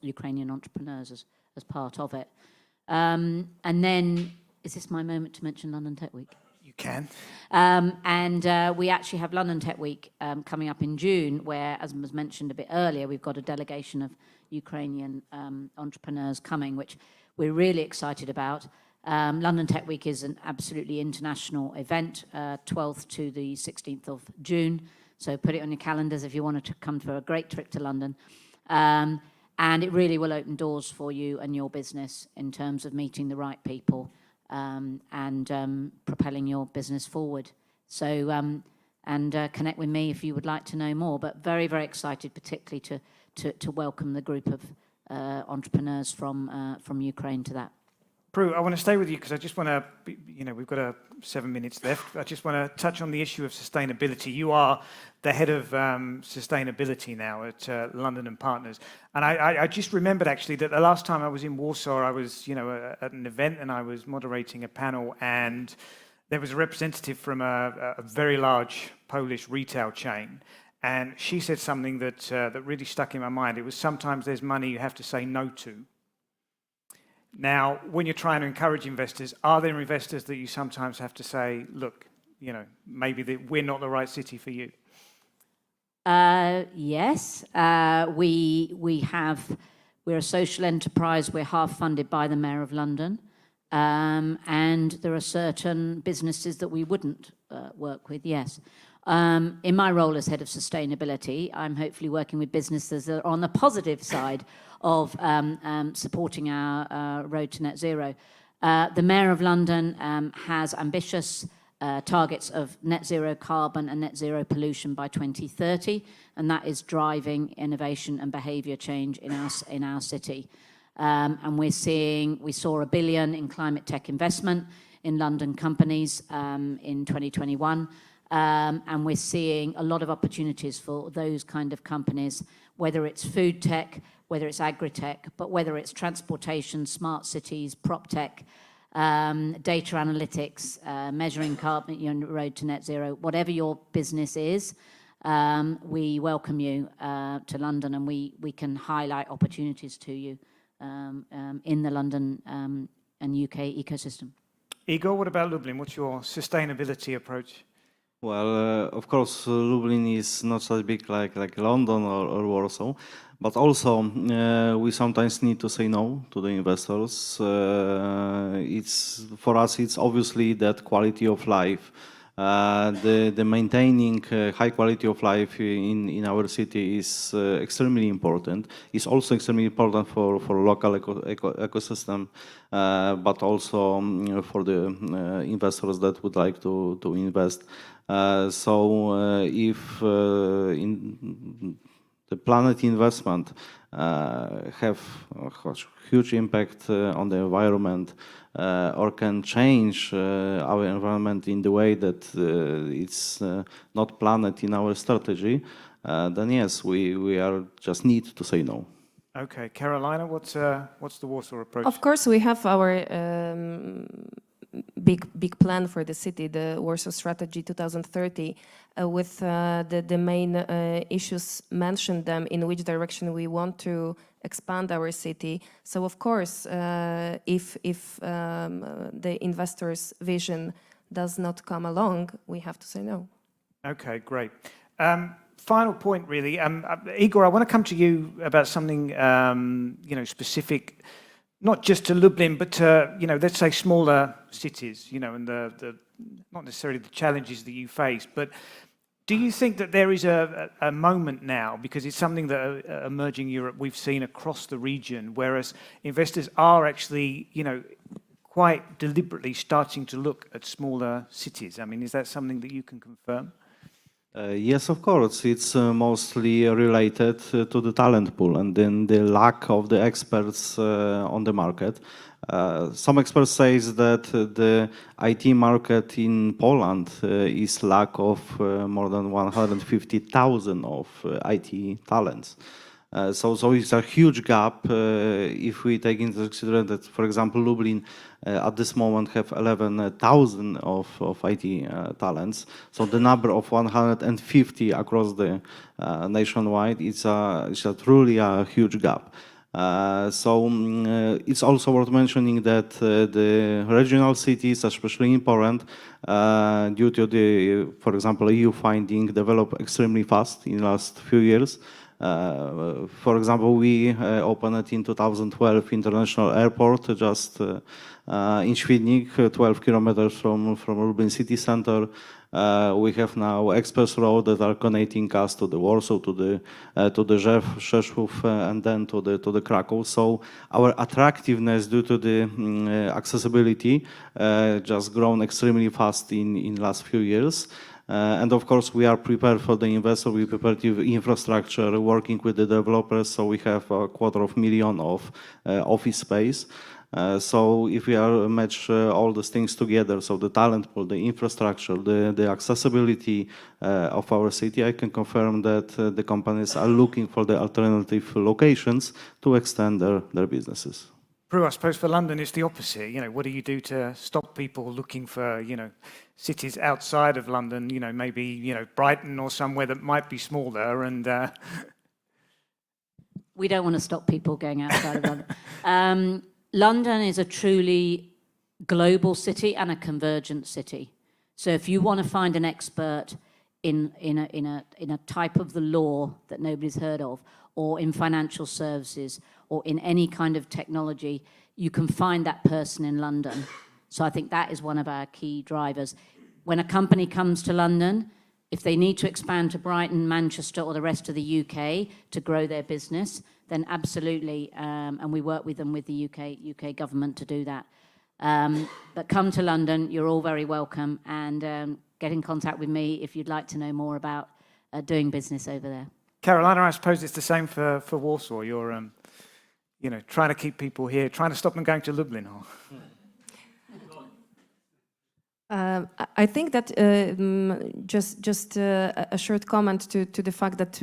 Ukrainian entrepreneurs as part of it. And then, is this my moment to mention London Tech Week? You can. And we actually have London Tech Week coming up in June, where, as was mentioned a bit earlier, we've got a delegation of Ukrainian entrepreneurs coming, which we're really excited about. London Tech Week is an absolutely international event, 12th to the 16th of June. So put it on your calendars if you wanted to come for a great trip to London. And it really will open doors for you and your business in terms of meeting the right people and propelling your business forward. So, connect with me if you would like to know more, but very, very excited particularly to welcome the group of entrepreneurs from Ukraine to that. Prue, I want to stay with you because I just want to, we've got 7 minutes left. I just want to touch on the issue of sustainability. You are the head of sustainability now at London and Partners. And I just remembered actually that the last time I was in Warsaw, I was, at an event and I was moderating a panel, and there was a representative from a very large Polish retail chain. And she said something that really stuck in my mind. It was, sometimes there's money you have to say no to. Now, when you're trying to encourage investors, are there investors that you sometimes have to say, look, maybe we're not the right city for you? Yes, we're a social enterprise. We're half funded by the Mayor of London. And there are certain businesses that we wouldn't work with, yes. In my role as head of sustainability, I'm hopefully working with businesses that are on the positive side of supporting our road to net zero. The Mayor of London has ambitious targets of net zero carbon and net zero pollution by 2030, and that is driving innovation and behaviour change in our city. And we saw $1 billion in climate tech investment in London companies in 2021. And we're seeing a lot of opportunities for those kind of companies, whether it's food tech, whether it's agri-tech, but whether it's transportation, smart cities, prop tech, data analytics, measuring carbon, road to net zero, whatever your business is, we welcome you to London, and we can highlight opportunities to you in the London and UK ecosystem. Igor, what about Lublin? What's your sustainability approach? Well, of course, Lublin is not so big like London or Warsaw, but also we sometimes need to say no to the investors. For us, it's obviously that quality of life. The maintaining high quality of life in our city is extremely important. It's also extremely important for local ecosystem, but also for the investors that would like to invest. If in the planet investment have a huge impact on the environment, or can change our environment in the way that it's not planned in our strategy, then yes, we are just need to say no. Okay, Carolina, what's the Warsaw approach? Of course, we have our big plan for the city, the Warsaw Strategy 2030, with the main issues mentioned them, in which direction we want to expand our city. So of course, if the investor's vision does not come along, we have to say no. Okay, great. Final point, really. Igor, I want to come to you about something specific, not just to Lublin, but to, let's say smaller cities, and the not necessarily the challenges that you face, but do you think that there is a moment now, because it's something that emerging Europe we've seen across the region, whereas investors are actually, quite deliberately starting to look at smaller cities? I mean, is that something that you can confirm? Yes, of course. It's mostly related to the talent pool and then the lack of the experts on the market. Some experts say that the IT market in Poland is lack of more than 150,000 of IT talents. So it's a huge gap if we take into consideration that, for example, Lublin at this moment have 11,000 of IT talents. So the number of 150 across the nationwide, it's truly a huge gap. It's also worth mentioning that the regional cities, especially in Poland, due to the, for example, EU funding, develop extremely fast in the last few years. For example, we opened in 2012 international airport just in Świdnik, 12 kilometers from Lublin city center. We have now express road that are connecting us to the Warsaw, to the Rzeszów, and then to the Krakow. So our attractiveness due to the accessibility just grown extremely fast in last few years. And of course, we are prepared for the investor. We prepared the infrastructure, working with the developers. So we have 250,000 of office space. So if we are match all these things together, so the talent pool, the infrastructure, the accessibility of our city, I can confirm that the companies are looking for the alternative locations to extend their businesses. Prue, I suppose for London it's the opposite. You know, what do you do to stop people looking for, you know, cities outside of London, you know, maybe, you know, Brighton or somewhere that might be smaller and... We don't want to stop people going outside of London. London is a truly global city and a convergent city. So if you want to find an expert in a type of the law that nobody's heard of, or in financial services, or in any kind of technology, you can find that person in London. So I think that is one of our key drivers. When a company comes to London, if they need to expand to Brighton, Manchester, or the rest of the UK to grow their business, then absolutely, and we work with them with the UK government to do that. But come to London, you're all very welcome, and get in contact with me if you'd like to know more about doing business over there. Carolina, I suppose it's the same for Warsaw. You're, you know, trying to keep people here, trying to stop them going to Lublin. Or... I think that just a short comment to the fact that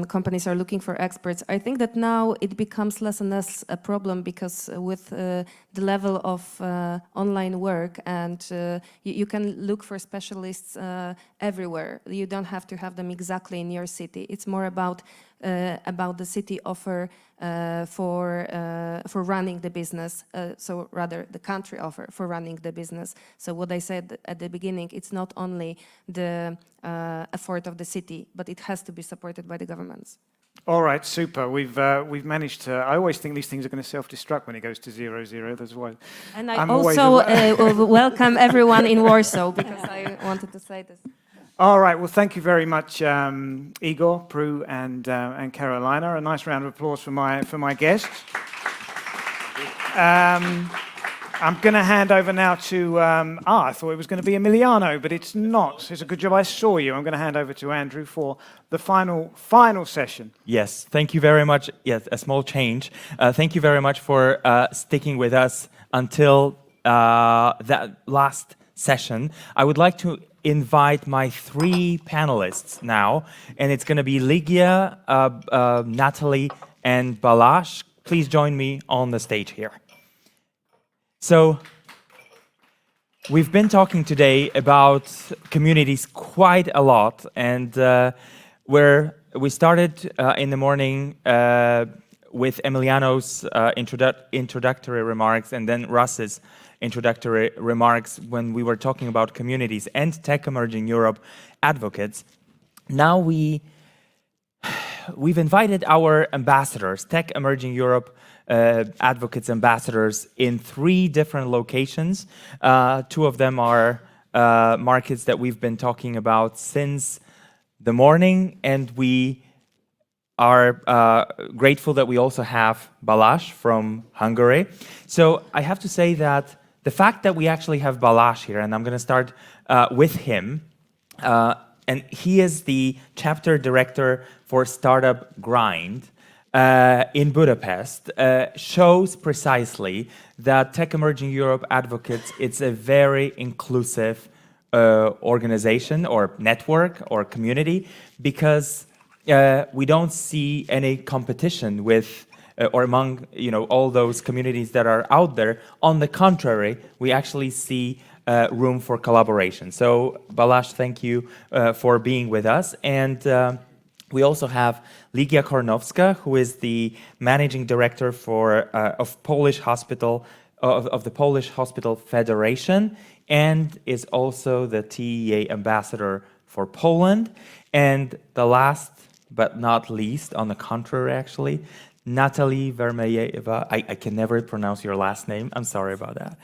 companies are looking for experts. I think that now it becomes less and less a problem because with the level of online work and you can look for specialists everywhere. You don't have to have them exactly in your city. It's more about the city offer for running the business, so rather the country offer for running the business. So what I said at the beginning, it's not only the effort of the city, but it has to be supported by the governments. All right, super. We've managed to. I always think these things are going to self-destruct when it goes to 0-0. That's why. And I also welcome everyone in Warsaw because I wanted to say this. All right. Well, thank you very much, Igor, Prue, and Carolina. A nice round of applause for my guests. I'm going to hand over now to. I thought it was going to be Emiliano, but it's not. It's a good job I saw you. I'm going to hand over to Andrew for the final session. Yes. Thank you very much. Yes, a small change. Thank you very much for sticking with us until that last session. I would like to invite my 3 panelists now, and it's going to be Ligia, Natalie, and Balázs. Please join me on the stage here. So, we've been talking today about communities quite a lot, and we started in the morning with Emiliano's introductory remarks, and then Russ's introductory remarks when we were talking about communities and Tech Emerging Europe advocates. Now we've invited our ambassadors, Tech Emerging Europe advocates ambassadors in 3 different locations. 2 of them are markets that we've been talking about since the morning, and we are grateful that we also have Balázs from Hungary. So I have to say that the fact that we actually have Balázs here, and I'm going to start with him, and he is the chapter director for Startup Grind in Budapest, shows precisely that Tech Emerging Europe Advocates, it's a very inclusive organization or network or community, because we don't see any competition with or among all those communities that are out there. On the contrary, we actually see room for collaboration. So Balázs, thank you for being with us. And we also have Ligia Kornowska, who is the managing director of the Polish Hospital Federation, and is also the TEA ambassador for Poland. And the last but not least, on the contrary, actually, Natalie Vermeyeva. I can never pronounce your last name. I'm sorry about that.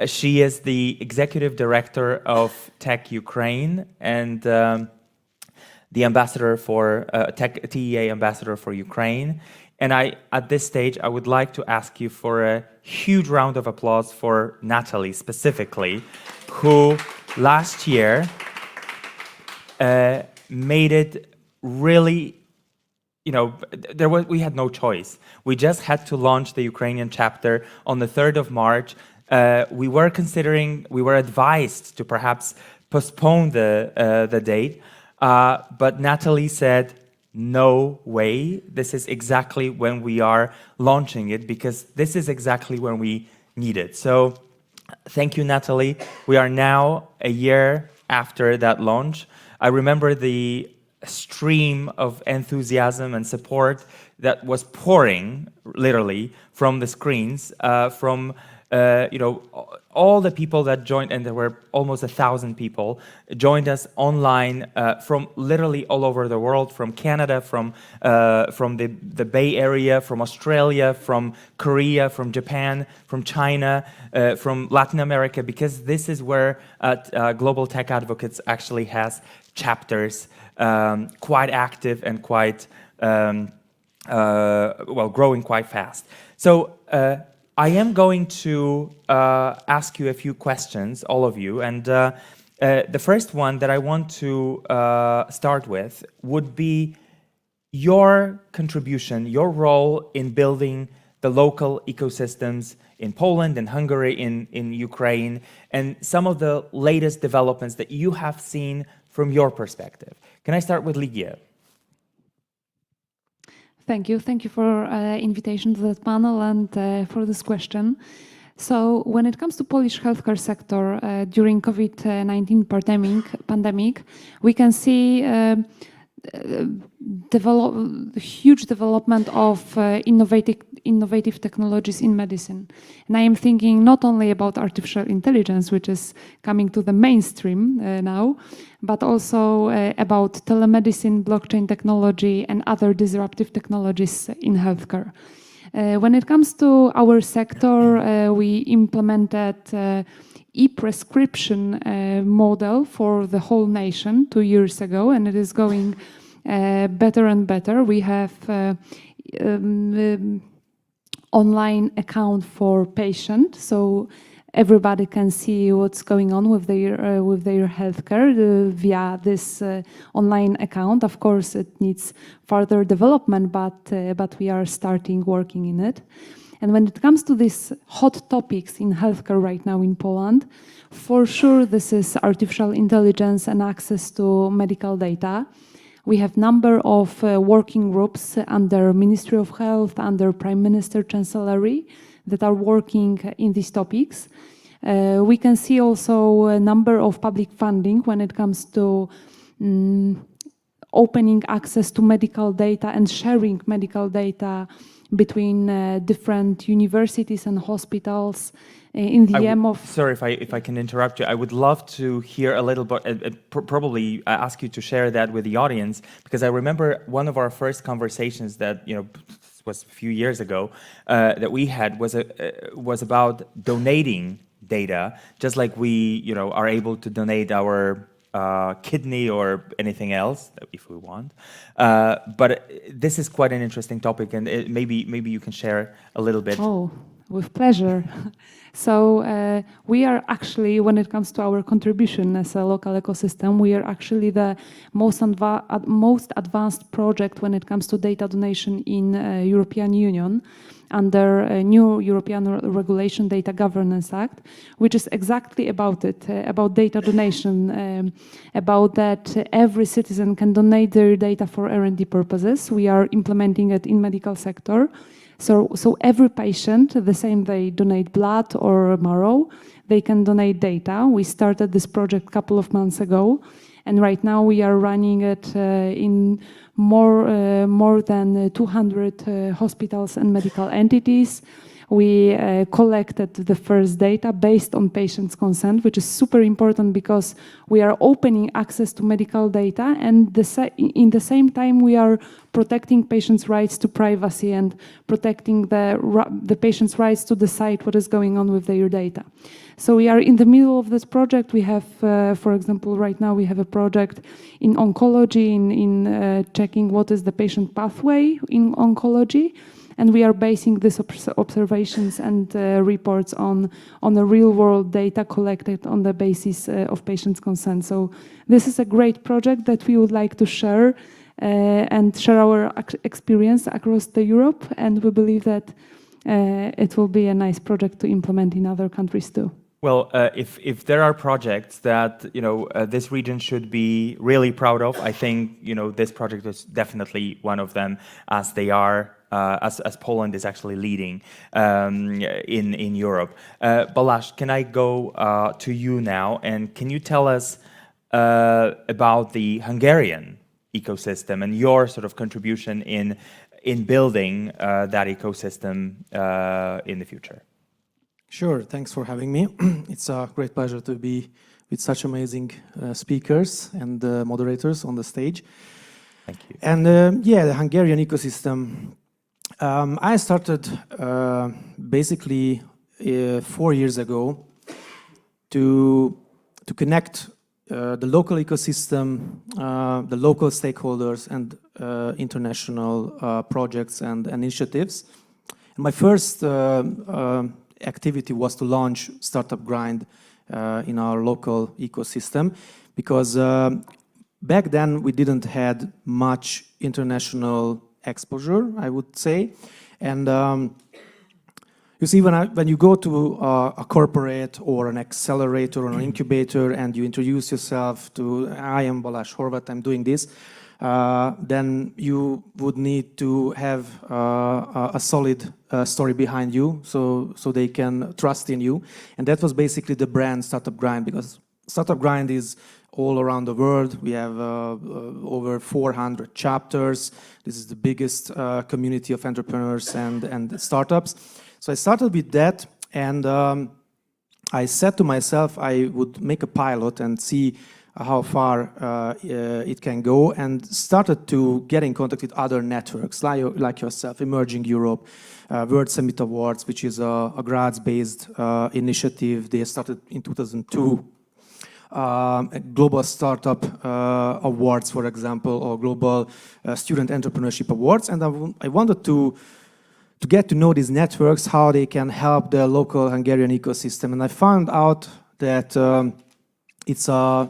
She is the executive director of Tech Ukraine and the ambassador for TEA ambassador for Ukraine. And at this stage, I would like to ask you for a huge round of applause for Natalie specifically, who last year made it really we had no choice. We just had to launch the Ukrainian chapter on the 3rd of March. We were advised to perhaps postpone the date, but Natalie said, no way, this is exactly when we are launching it, because this is exactly when we need it. So thank you, Natalie. We are now a year after that launch. I remember the stream of enthusiasm and support that was pouring, literally, from the screens, from all the people that joined, and there were almost 1,000 people, joined us online from literally all over the world, from Canada, from the Bay Area, from Australia, from Korea, from Japan, from China, from Latin America, because this is where Global Tech Advocates actually has chapters quite active and quite, growing quite fast. So I am going to ask you a few questions, all of you, and the first one that I want to start with would be your contribution, your role in building the local ecosystems in Poland and Hungary, in Ukraine, and some of the latest developments that you have seen from your perspective. Can I start with Ligia? Thank you. Thank you for invitation to that panel and for this question. So when it comes to Polish healthcare sector during COVID-19 pandemic, we can see huge development of innovative technologies in medicine. And I am thinking not only about artificial intelligence, which is coming to the mainstream now, but also about telemedicine, blockchain technology, and other disruptive technologies in healthcare. When it comes to our sector, we implemented e-prescription model for the whole nation 2 years ago, and it is going better and better. We have online account for patient, so everybody can see what's going on with their healthcare via this online account. Of course, it needs further development, but we are starting working in it. And when it comes to these hot topics in healthcare right now in Poland, for sure this is artificial intelligence and access to medical data. We have number of working groups under Ministry of Health, under Prime Minister Chancellery that are working in these topics. We can see also a number of public funding when it comes to opening access to medical data and sharing medical data between different universities and hospitals in the aim of... Sorry if I can interrupt you. I would love to hear a little bit, probably ask you to share that with the audience, because I remember one of our first conversations that, was a few years ago, that we had was about donating data, just like we, are able to donate our kidney or anything else if we want. But this is quite an interesting topic, and maybe you can share a little bit. Oh, with pleasure. So we are actually, when it comes to our contribution as a local ecosystem, we are actually the most advanced project when it comes to data donation in European Union under a new European Regulation Data Governance Act, which is exactly about it, about data donation, about that every citizen can donate their data for R&D purposes. We are implementing it in medical sector. So every patient, the same they donate blood or marrow, they can donate data. We started this project a couple of months ago, and right now we are running it in more than 200 hospitals and medical entities. We collected the first data based on patients' consent, which is super important because we are opening access to medical data, and in the same time we are protecting patients' rights to privacy and protecting the patients' rights to decide what is going on with their data. So we are in the middle of this project. We have, for example, right now we have a project in oncology, in checking what is the patient pathway in oncology. And we are basing these observations and reports on the real-world data collected on the basis of patients' consent. So this is a great project that we would like to share and share our experience across the Europe. And we believe that it will be a nice project to implement in other countries too. Well, if there are projects that this region should be really proud of, I think this project is definitely one of them, as they are as Poland is actually leading in Europe. Balázs, can I go to you now, and can you tell us about the Hungarian ecosystem and your sort of contribution in building that ecosystem in the future? Sure, thanks for having me. It's a great pleasure to be with such amazing speakers and moderators on the stage. Thank you. And yeah, the Hungarian ecosystem. I started basically 4 years ago to connect the local ecosystem, the local stakeholders, and international projects and initiatives. And my first activity was to launch Startup Grind in our local ecosystem, because back then we didn't had much international exposure, I would say. And you see, when you go to a corporate or an accelerator or an incubator and you introduce yourself to, I am Balázs Horvat, I'm doing this, then you would need to have a solid story behind you, so they can trust in you. And that was basically the brand Startup Grind, because Startup Grind is all around the world. We have over 400 chapters. This is the biggest community of entrepreneurs and startups. So I started with that, and I said to myself I would make a pilot and see how far it can go, and started to get in contact with other networks like yourself, Emerging Europe, World Summit Awards, which is a Graz-based initiative. They started in 2002. Global Startup Awards, for example, or Global Student Entrepreneurship Awards. And I wanted to get to know these networks, how they can help the local Hungarian ecosystem. And I found out that it's a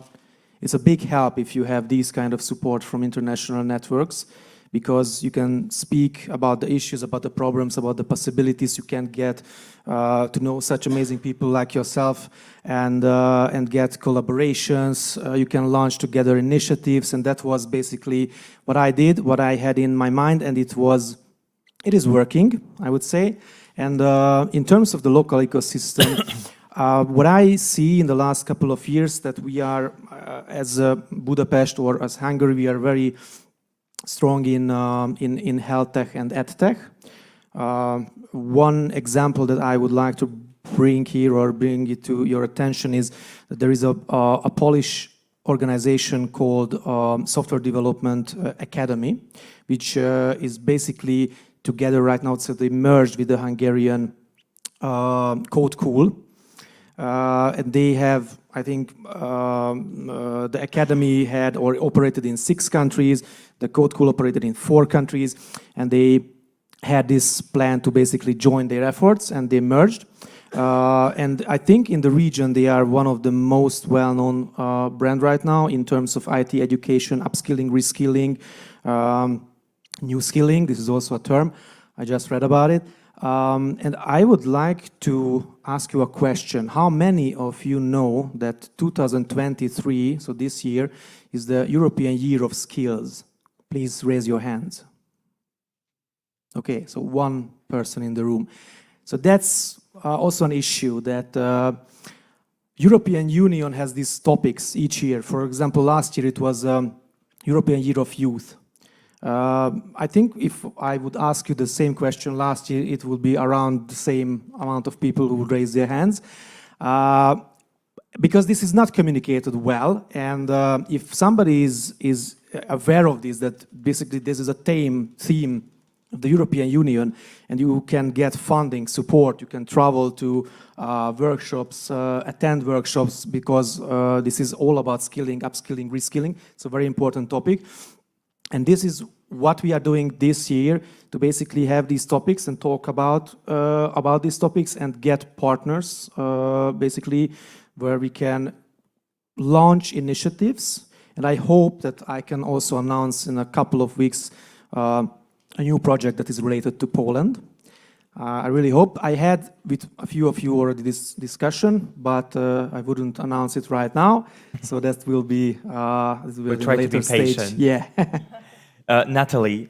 big help if you have these kind of support from international networks, because you can speak about the issues, about the problems, about the possibilities. You can get to know such amazing people like yourself, and get collaborations. You can launch together initiatives, and that was basically what I did, what I had in my mind, and it is working, I would say. And in terms of the local ecosystem, what I see in the last couple of years, that we are, as Budapest or as Hungary, we are very strong in health tech and ed tech. One example that I would like to bring here, or bring it to your attention, is that there is a Polish organization called Software Development Academy, which is basically together right now. So they merged with the Hungarian Code Cool. And they have, I think, the academy had or operated in 6 countries. The Code Cool operated in 4 countries, and they had this plan to basically join their efforts, and they merged. And I think in the region they are one of the most well-known brand right now in terms of IT education, upskilling, reskilling, new skilling. This is also a term. I just read about it. And I would like to ask you a question. How many of you know that 2023, so this year, is the European Year of Skills? Please raise your hands. Okay, so one person in the room. So that's also an issue, that European Union has these topics each year. For example, last year it was European Year of Youth. I think if I would ask you the same question last year, it would be around the same amount of people who would raise their hands. Because this is not communicated well, and if somebody is aware of this, that basically this is a theme of the European Union, and you can get funding, support, you can travel to workshops, attend workshops, because this is all about skilling, upskilling, reskilling. It's a very important topic. And this is what we are doing this year, to basically have these topics and talk about these topics, and get partners, basically, where we can launch initiatives And I hope that I can also announce in a couple of weeks a new project that is related to Poland. I really hope. I had with a few of you already this discussion, but I wouldn't announce it right now. So that will be we'll try to be patient. Yeah. Natalie,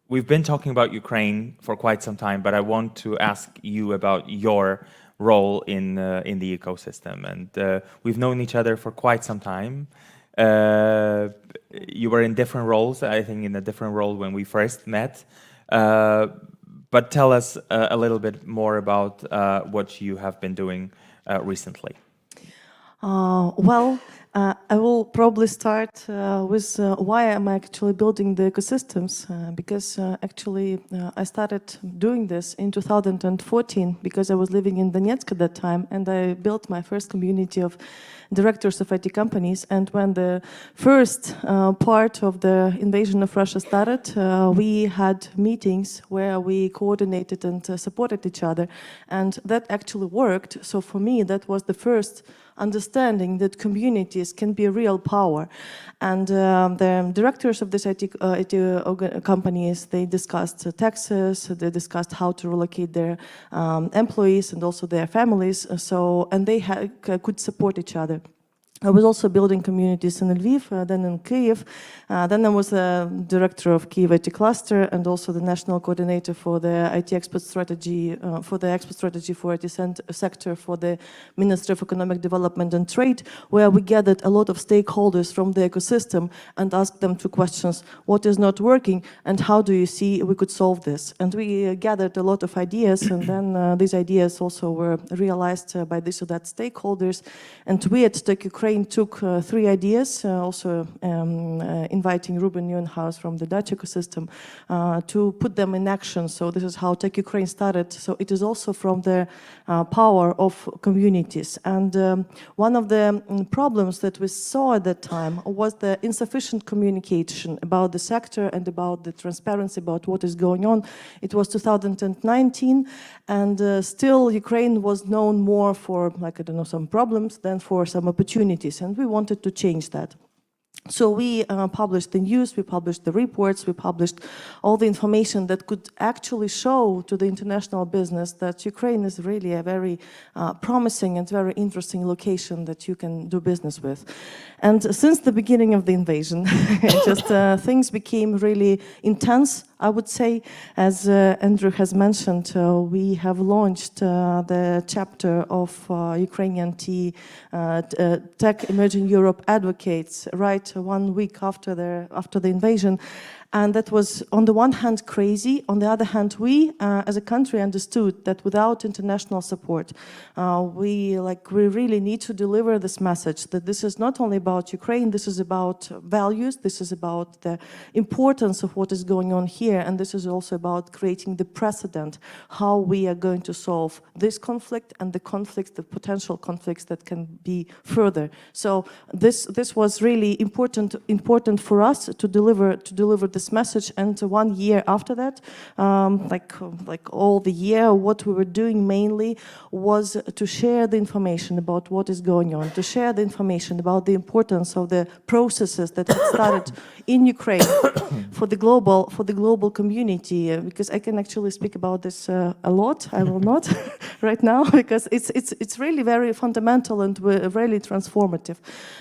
we've been talking about Ukraine for quite some time, but I want to ask you about your role in the ecosystem. And we've known each other for quite some time. You were in different roles, I think in a different role when we first met. But tell us a little bit more about what you have been doing recently. I will probably start with why I'm actually building the ecosystems, because actually I started doing this in 2014 because I was living in Donetsk at that time, and I built my first community of directors of IT companies. And when the first part of the invasion of Russia started, we had meetings where we coordinated and supported each other, and that actually worked. So for me, that was the first understanding that communities can be a real power. And the directors of these IT companies, they discussed taxes, they discussed how to relocate their employees and also their families, and they could support each other. I was also building communities in Lviv, then in Kyiv. Then I was the director of Kyiv IT cluster and also the national coordinator for the IT export strategy, for the export strategy for IT sector for the Ministry of Economic Development and Trade, where we gathered a lot of stakeholders from the ecosystem and asked them two questions: what is not working and how do you see we could solve this? And we gathered a lot of ideas, and then these ideas also were realized by this or that stakeholders. And we at Tech Ukraine took three ideas, also inviting Ruben Neuenhaus from the Dutch ecosystem to put them in action. So this is how Tech Ukraine started. So it is also from the power of communities. And one of the problems that we saw at that time was the insufficient communication about the sector and about the transparency about what is going on. It was 2019, and still Ukraine was known more for, like, I don't know, some problems than for some opportunities. And we wanted to change that. So we published the news, we published the reports, we published all the information that could actually show to the international business that Ukraine is really a very promising and very interesting location that you can do business with. And since the beginning of the invasion, just things became really intense, I would say. As Andrew has mentioned, we have launched the chapter of Ukrainian Tech Emerging Europe Advocates right 1 week after the invasion. And that was, on the one hand, crazy. On the other hand, we, as a country, understood that without international support, we really need to deliver this message that this is not only about Ukraine, this is about values, this is about the importance of what is going on here, and this is also about creating the precedent, how we are going to solve this conflict and the conflicts, the potential conflicts that can be further. So this was really important for us to deliver this message. And 1 year after that, like all the year, what we were doing mainly was to share the information about what is going on, to share the information about the importance of the processes that had started in Ukraine for the global community. Because I can actually speak about this a lot. I will not right now because it's really very fundamental and really transformative.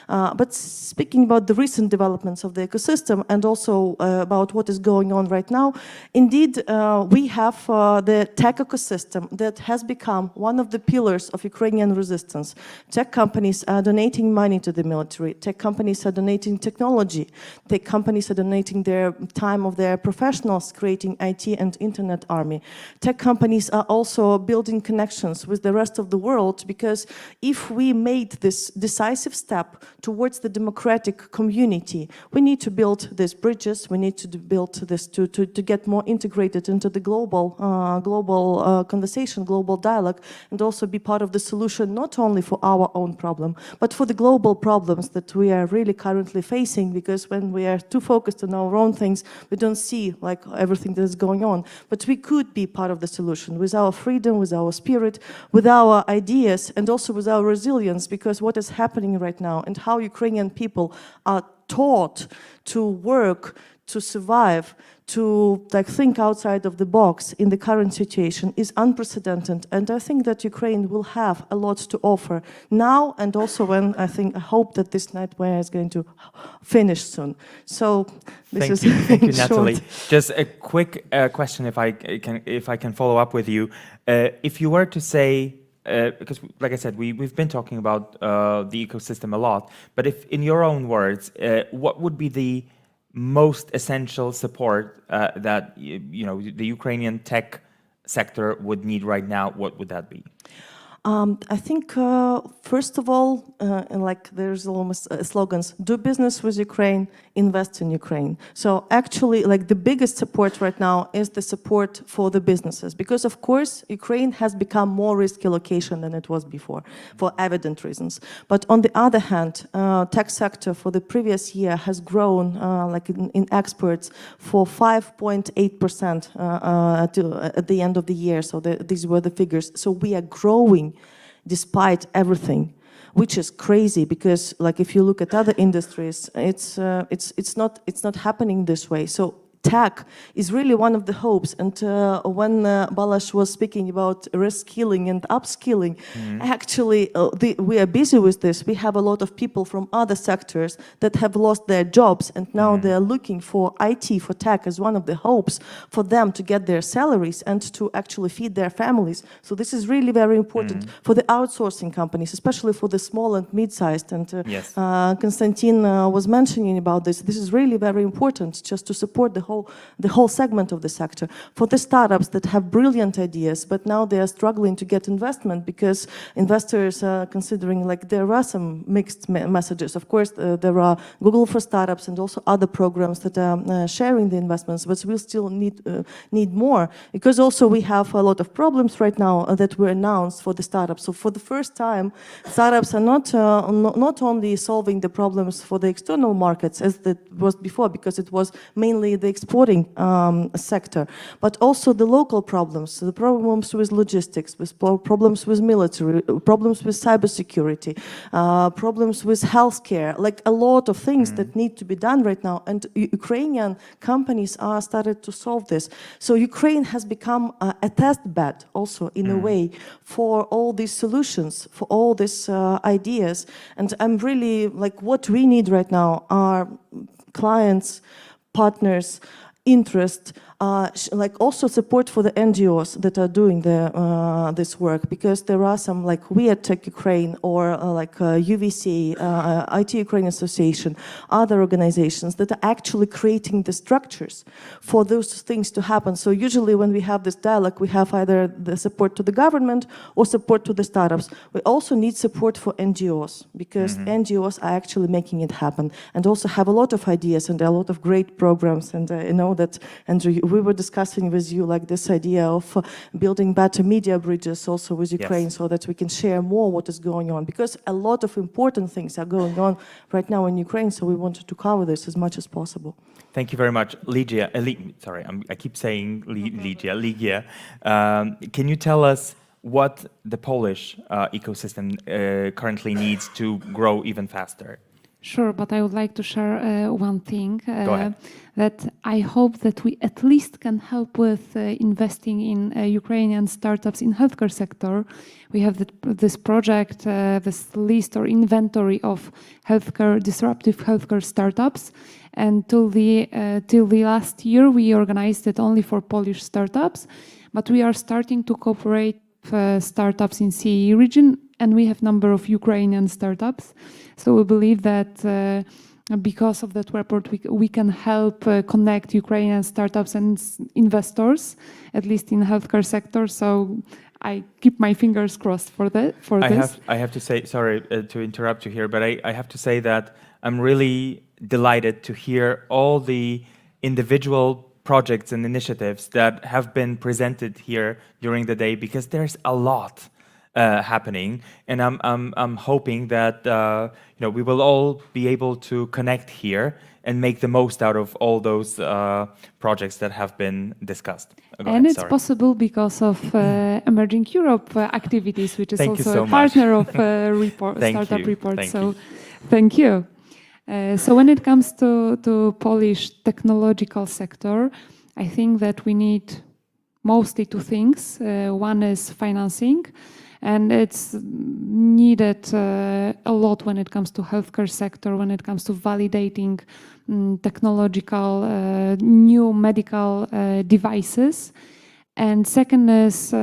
But speaking about the recent developments of the ecosystem and also about what is going on right now, indeed, we have the tech ecosystem that has become one of the pillars of Ukrainian resistance. Tech companies are donating money to the military. Tech companies are donating technology. Tech companies are donating their time of their professionals, creating IT and internet army. Tech companies are also building connections with the rest of the world, because if we made this decisive step towards the democratic community, we need to build these bridges, we need to build this, to get more integrated into the global conversation, global dialogue, and also be part of the solution, not only for our own problem, but for the global problems that we are really currently facing, because when we are too focused on our own things, we don't see like everything that is going on. But we could be part of the solution with our freedom, with our spirit, with our ideas, and also with our resilience, because what is happening right now and how Ukrainian people are taught to work, to survive, to like think outside of the box in the current situation is unprecedented. And I think that Ukraine will have a lot to offer now, and also when I hope that this nightmare is going to finish soon. So this Thank you, Natalie. Just a quick question, if I can follow up with you. If you were to say, because like I said, we've been talking about the ecosystem a lot, but if in your own words, what would be the most essential support that the Ukrainian tech sector would need right now, what would that be? I think, first of all, and like there's almost slogans, do business with Ukraine, invest in Ukraine. So actually, like the biggest support right now is the support for the businesses, because of course, Ukraine has become more risky location than it was before, for evident reasons. But on the other hand, tech sector for the previous year has grown, like in exports, for 5.8% at the end of the year. So these were the figures. So we are growing despite everything, which is crazy, because like if you look at other industries, it's not happening this way. So tech is really one of the hopes. And when Balázs was speaking about reskilling and upskilling, actually we are busy with this. We have a lot of people from other sectors that have lost their jobs, and now they're looking for IT, for tech, as one of the hopes for them to get their salaries and to actually feed their families. So this is really very important for the outsourcing companies, especially for the small and mid-sized. And Konstantin was mentioning about this. This is really very important, just to support the whole segment of the sector. For the startups that have brilliant ideas, but now they are struggling to get investment, because investors are considering, like, there are some mixed messages. Of course, there are Google for Startups and also other programs that are sharing the investments, but we still need more, because also we have a lot of problems right now that were announced for the startups. So for the first time, startups are not only solving the problems for the external markets as it was before, because it was mainly the exporting sector, but also the local problems, the problems with logistics, with problems with military, problems with cybersecurity, problems with healthcare, like a lot of things that need to be done right now. And Ukrainian companies are started to solve this. So Ukraine has become a test bed also in a way for all these solutions, for all these ideas. And I'm really, like, what we need right now are clients, partners, interest, like also support for the NGOs that are doing this work, because there are some, like we at Tech Ukraine, or like UVC, IT Ukraine Association, other organizations that are actually creating the structures for those things to happen. So usually when we have this dialogue, we have either the support to the government or support to the startups. We also need support for NGOs, because NGOs are actually making it happen, and also have a lot of ideas and a lot of great programs. And I know that, Andrew, we were discussing with you like this idea of building better media bridges also with Ukraine, so that we can share more what is going on, because a lot of important things are going on right now in Ukraine. So we wanted to cover this as much as possible. Thank you very much. Ligia, sorry, I keep saying Ligia. Can you tell us what the Polish ecosystem currently needs to grow even faster? Sure, but I would like to share one thing, Go ahead. that I hope that we at least can help with investing in Ukrainian startups in healthcare sector. We have this project, this list or inventory of disruptive healthcare startups. And till the last year, we organized it only for Polish startups, but we are starting to cooperate with startups in CEE region, and we have number of Ukrainian startups. So we believe that because of that report, we can help connect Ukrainian startups and investors, at least in healthcare sector. So I keep my fingers crossed for this. I have to say, sorry to interrupt you here, but I have to say that I'm really delighted to hear all the individual projects and initiatives that have been presented here during the day, because there's a lot happening, and I'm hoping that we will all be able to connect here and make the most out of all those projects that have been discussed. And it's possible because of Emerging Europe activities, which is Thank you also so a partner much. of Thank Startup you. Report. Thank So you. thank you. So when it comes to Polish technological sector, I think that we need mostly two things. One is financing, and it's needed a lot when it comes to healthcare sector, when it comes to validating technological new medical devices. And second is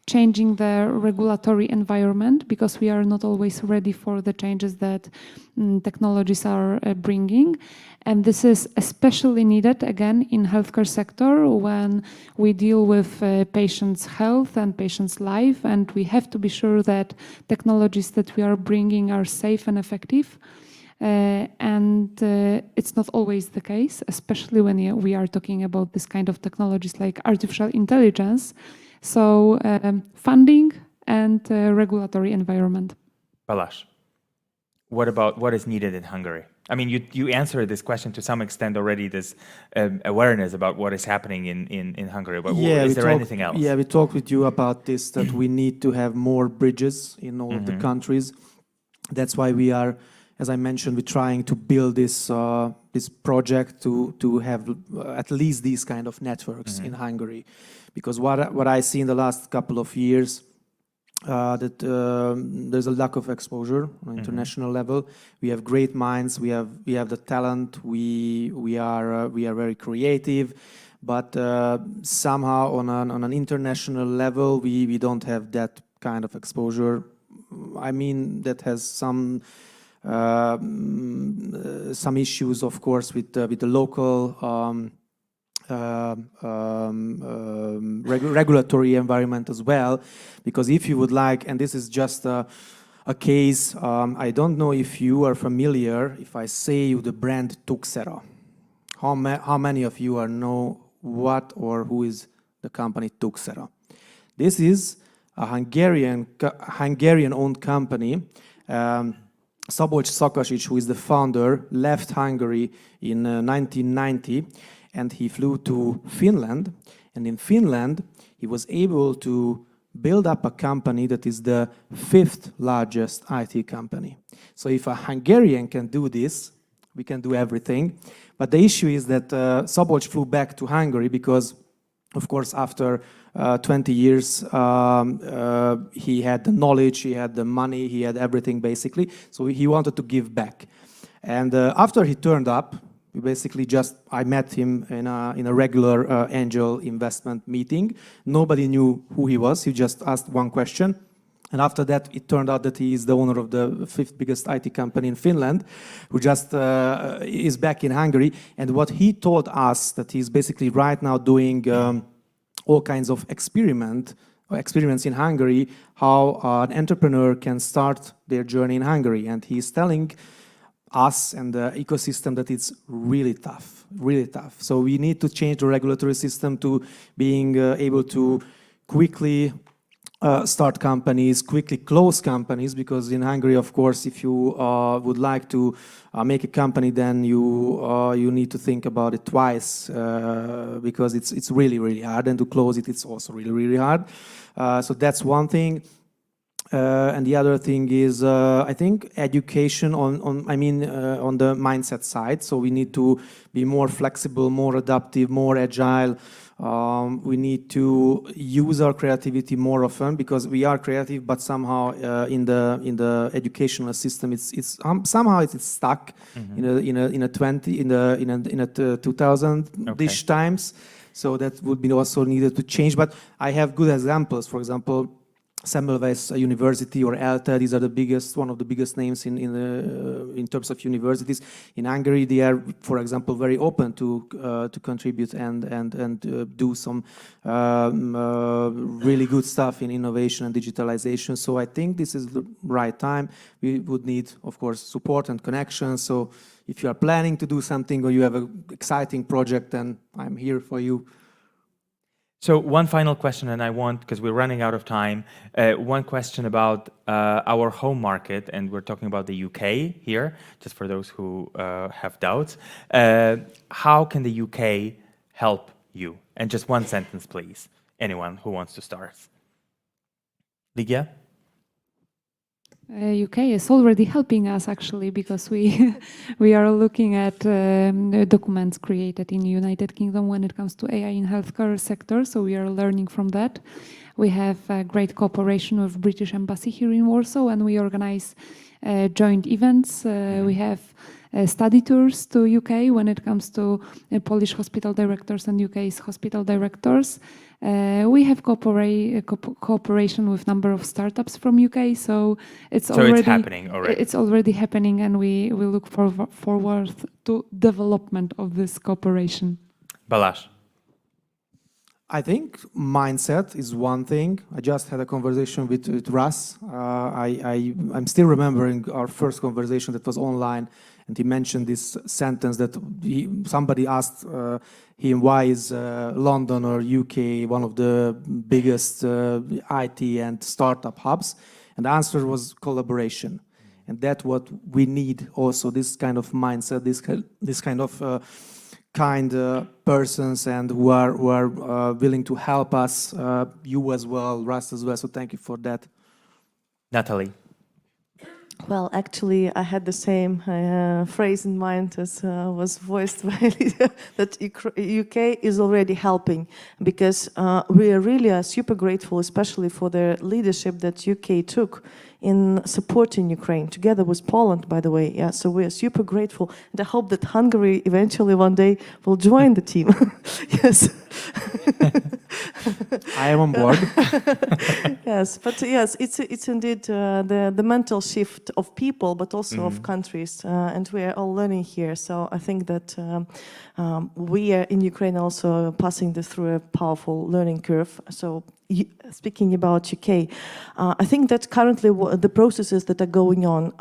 changing the regulatory environment, because we are not always ready for the changes that technologies are bringing. And this is especially needed, again, in healthcare sector when we deal with patients' health and patients' life, and we have to be sure that technologies that we are bringing are safe and effective. It's not always the case, especially when we are talking about this kind of technologies like artificial intelligence. So funding and regulatory environment. Balázs, what is needed in Hungary? I mean, you answered this question to some extent already, this awareness about what is happening in Hungary, but is there anything else? Yeah, we talked with you about this, that we need to have more bridges in all of the countries. That's why we are, as I mentioned, we're trying to build this this project to have at least these kind of networks in Hungary. Because what I see in the last couple of years, that there's a lack of exposure on international level. We have great minds, we have the talent, we are very creative, but somehow on an international level we don't have that kind of exposure. I mean, that has some issues, of course, with the local regulatory environment as well, because if you would like, and this is just a case, I don't know if you are familiar, if I say you the brand Tuxera. How many of you know what or who is the company Tuxera? This is a Hungarian-owned company. Szabolcs Szakasics, who is the founder, left Hungary in 1990, and he flew to Finland. And in Finland, he was able to build up a company that is the 5th largest IT company. So if a Hungarian can do this, we can do everything. But the issue is that Szabolcs flew back to Hungary because, of course, after 20 years, he had the knowledge, he had the money, he had everything basically. So he wanted to give back. And after he turned up, I met him in a regular angel investment meeting. Nobody knew who he was. He just asked one question. And after that, it turned out that he is the owner of the 5th biggest IT company in Finland, who just is back in Hungary. And what he told us, that he's basically right now doing all kinds of experiments in Hungary, how an entrepreneur can start their journey in Hungary. And he's telling us and the ecosystem that it's really tough, really tough. So we need to change the regulatory system to being able to quickly start companies, quickly close companies, because in Hungary, of course, if you would like to make a company, then you need to think about it twice, because it's really, really hard, and to close it, it's also really, really hard. So that's one thing. And the other thing is, I think, education on the mindset side. So we need to be more flexible, more adaptive, more agile. We need to use our creativity more often, because we are creative, but somehow in the educational system, it's somehow stuck in a 2000-ish times. So that would be also needed to change. But I have good examples. For example, Semmelweis University or ELTE. These are the biggest, one of the biggest names in terms of universities. In Hungary, they are, for example, very open to contribute and do some really good stuff in innovation and digitalization. So I think this is the right time. We would need, of course, support and connections. So if you are planning to do something or you have an exciting project, then I'm here for you. So one final question, and I want, because we're running out of time, one question about our home market, and we're talking about the UK here, just for those who have doubts. How can the UK help you? And just one sentence, please. Anyone who wants to start. Ligia? UK is already helping us actually, because we are looking at documents created in United Kingdom when it comes to AI in healthcare sector. So we are learning from that. We have a great cooperation with British Embassy here in Warsaw, and we organize joint events. We have study tours to UK when it comes to Polish hospital directors and UK's hospital directors. We have cooperation with number of startups from UK, so it's happening already. It's already happening, and we look forward to development of this cooperation. Balázs. I think mindset is one thing. I just had a conversation with Russ. I'm still remembering our first conversation that was online, and he mentioned this sentence that somebody asked him, why is London or UK one of the biggest IT and startup hubs? And the answer was collaboration. And that's what we need also, this kind of mindset, this kind of persons and who are willing to help us, you as well, Russ as well. So thank you for that. Natalie. Well, actually, I had the same phrase in mind as was voiced by Lydia, that UK is already helping, because we are really super grateful, especially for the leadership that UK took in supporting Ukraine, together with Poland, by the way. Yeah, so we are super grateful, and I hope that Hungary eventually one day will join the team. Yes. I am on board. Yes, but yes, it's indeed the mental shift of people, but also of countries, and we are all learning here. So I think that we are in Ukraine also passing this through a powerful learning curve. So speaking about UK, I think that currently the processes that are going on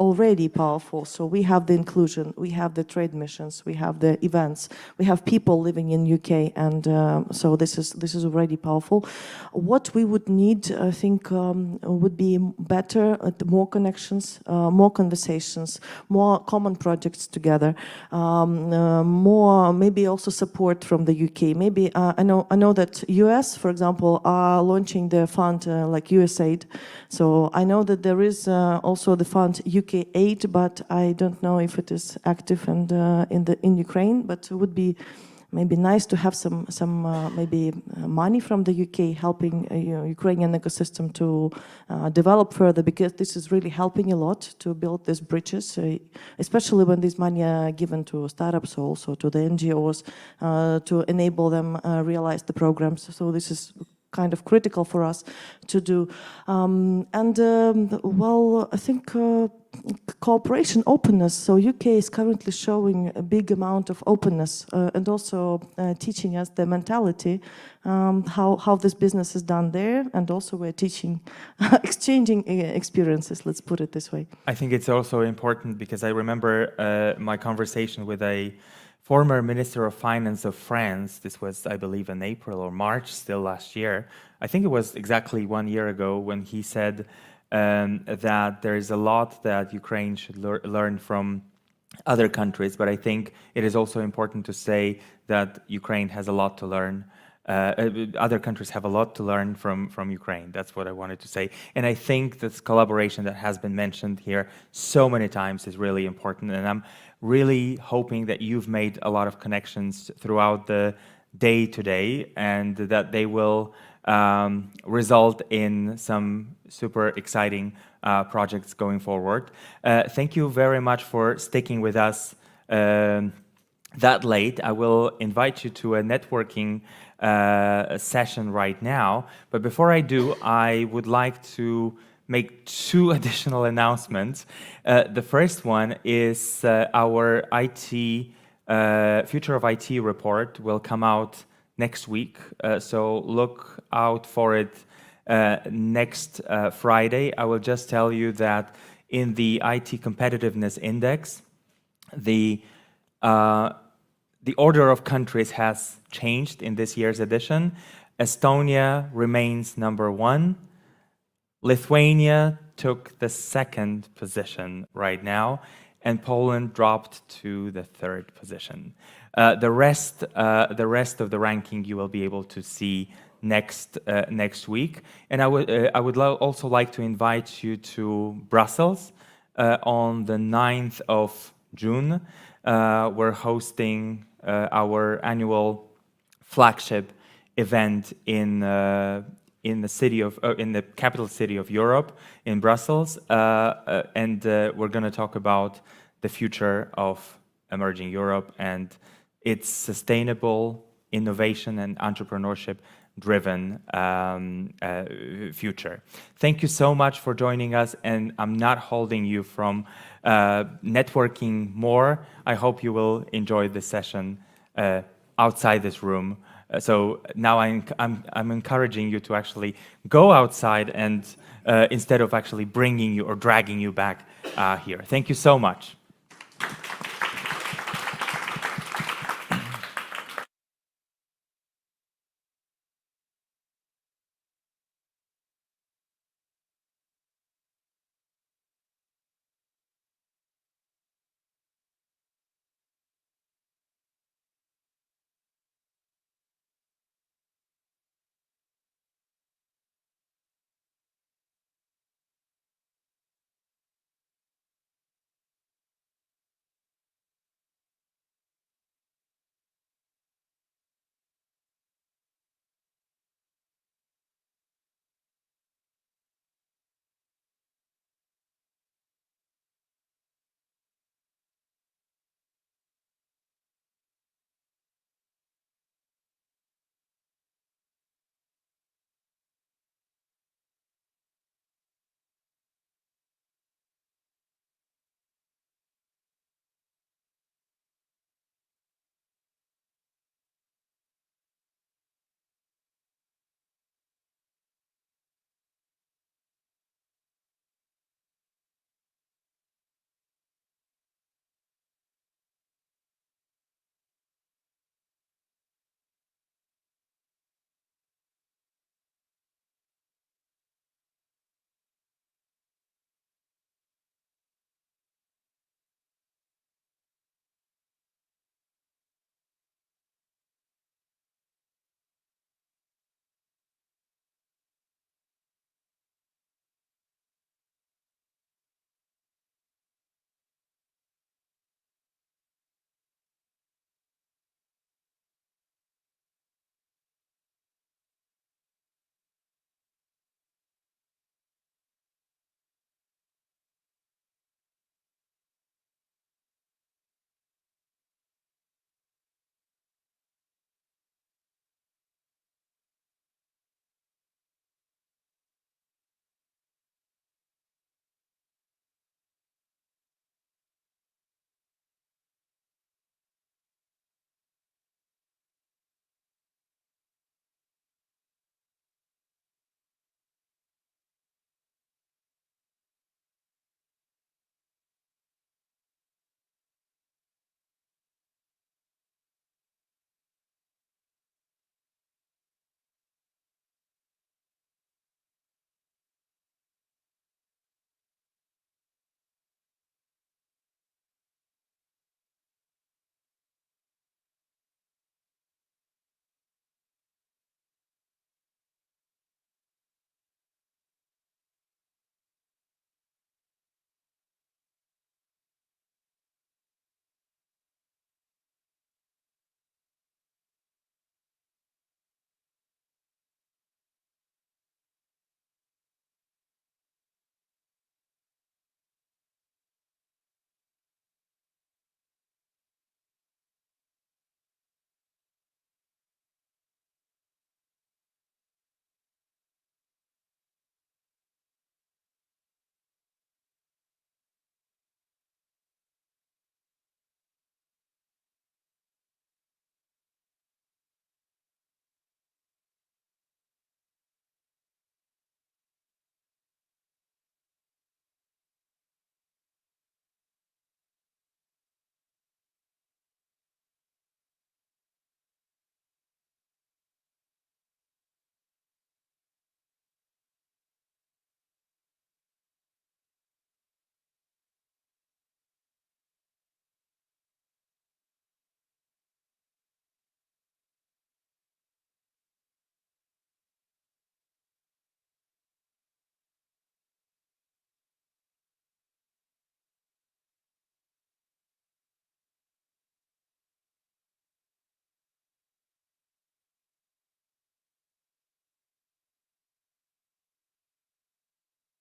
already powerful. So we have the inclusion, we have the trade missions, we have the events, we have people living in UK, and so this is already powerful. What we would need, I think, would be better, more connections, more conversations, more common projects together, more maybe also support from the UK. Maybe I know that US, for example, are launching the fund like USAID. So I know that there is also the fund UK Aid, but I don't know if it is active and in Ukraine. But it would be maybe nice to have some maybe money from the UK helping Ukrainian ecosystem to develop further, because this is really helping a lot to build these bridges, especially when this money are given to startups, also to the NGOs, to enable them realize the programs. So this is kind of critical for us to do. Well, I think cooperation, openness. So UK is currently showing a big amount of openness and also teaching us the mentality, how this business is done there, and also we're teaching, exchanging experiences, let's put it this way. I think it's also important because I remember my conversation with a former Minister of Finance of France. This was, I believe, in April or March, still last year. I think it was exactly 1 year ago when he said that there is a lot that Ukraine should learn from other countries, but I think it is also important to say that Ukraine has a lot to learn. Other countries have a lot to learn from Ukraine. That's what I wanted to say. And I think this collaboration that has been mentioned here so many times is really important. And I'm really hoping that you've made a lot of connections throughout the day today, and that they will result in some super exciting projects going forward. Thank you very much for sticking with us that late. I will invite you to a networking session right now. But before I do, I would like to make two additional announcements. The first one is our IT Future of IT report will come out next week. So look out for it next Friday. I will just tell you that in the IT Competitiveness Index, the order of countries has changed in this year's edition. Estonia remains number 1. Lithuania took the 2nd position right now, and Poland dropped to the 3rd position. The rest of the ranking you will be able to see next week. And I would also like to invite you to Brussels on the 9th of June. We're hosting our annual flagship event in the capital city of Europe, in Brussels, and we're going to talk about the future of emerging Europe and its sustainable innovation and entrepreneurship-driven future. Thank you so much for joining us, and I'm not holding you from networking more. I hope you will enjoy this session outside this room. So now I'm encouraging you to actually go outside and instead of actually bringing you or dragging you back here. Thank you so much.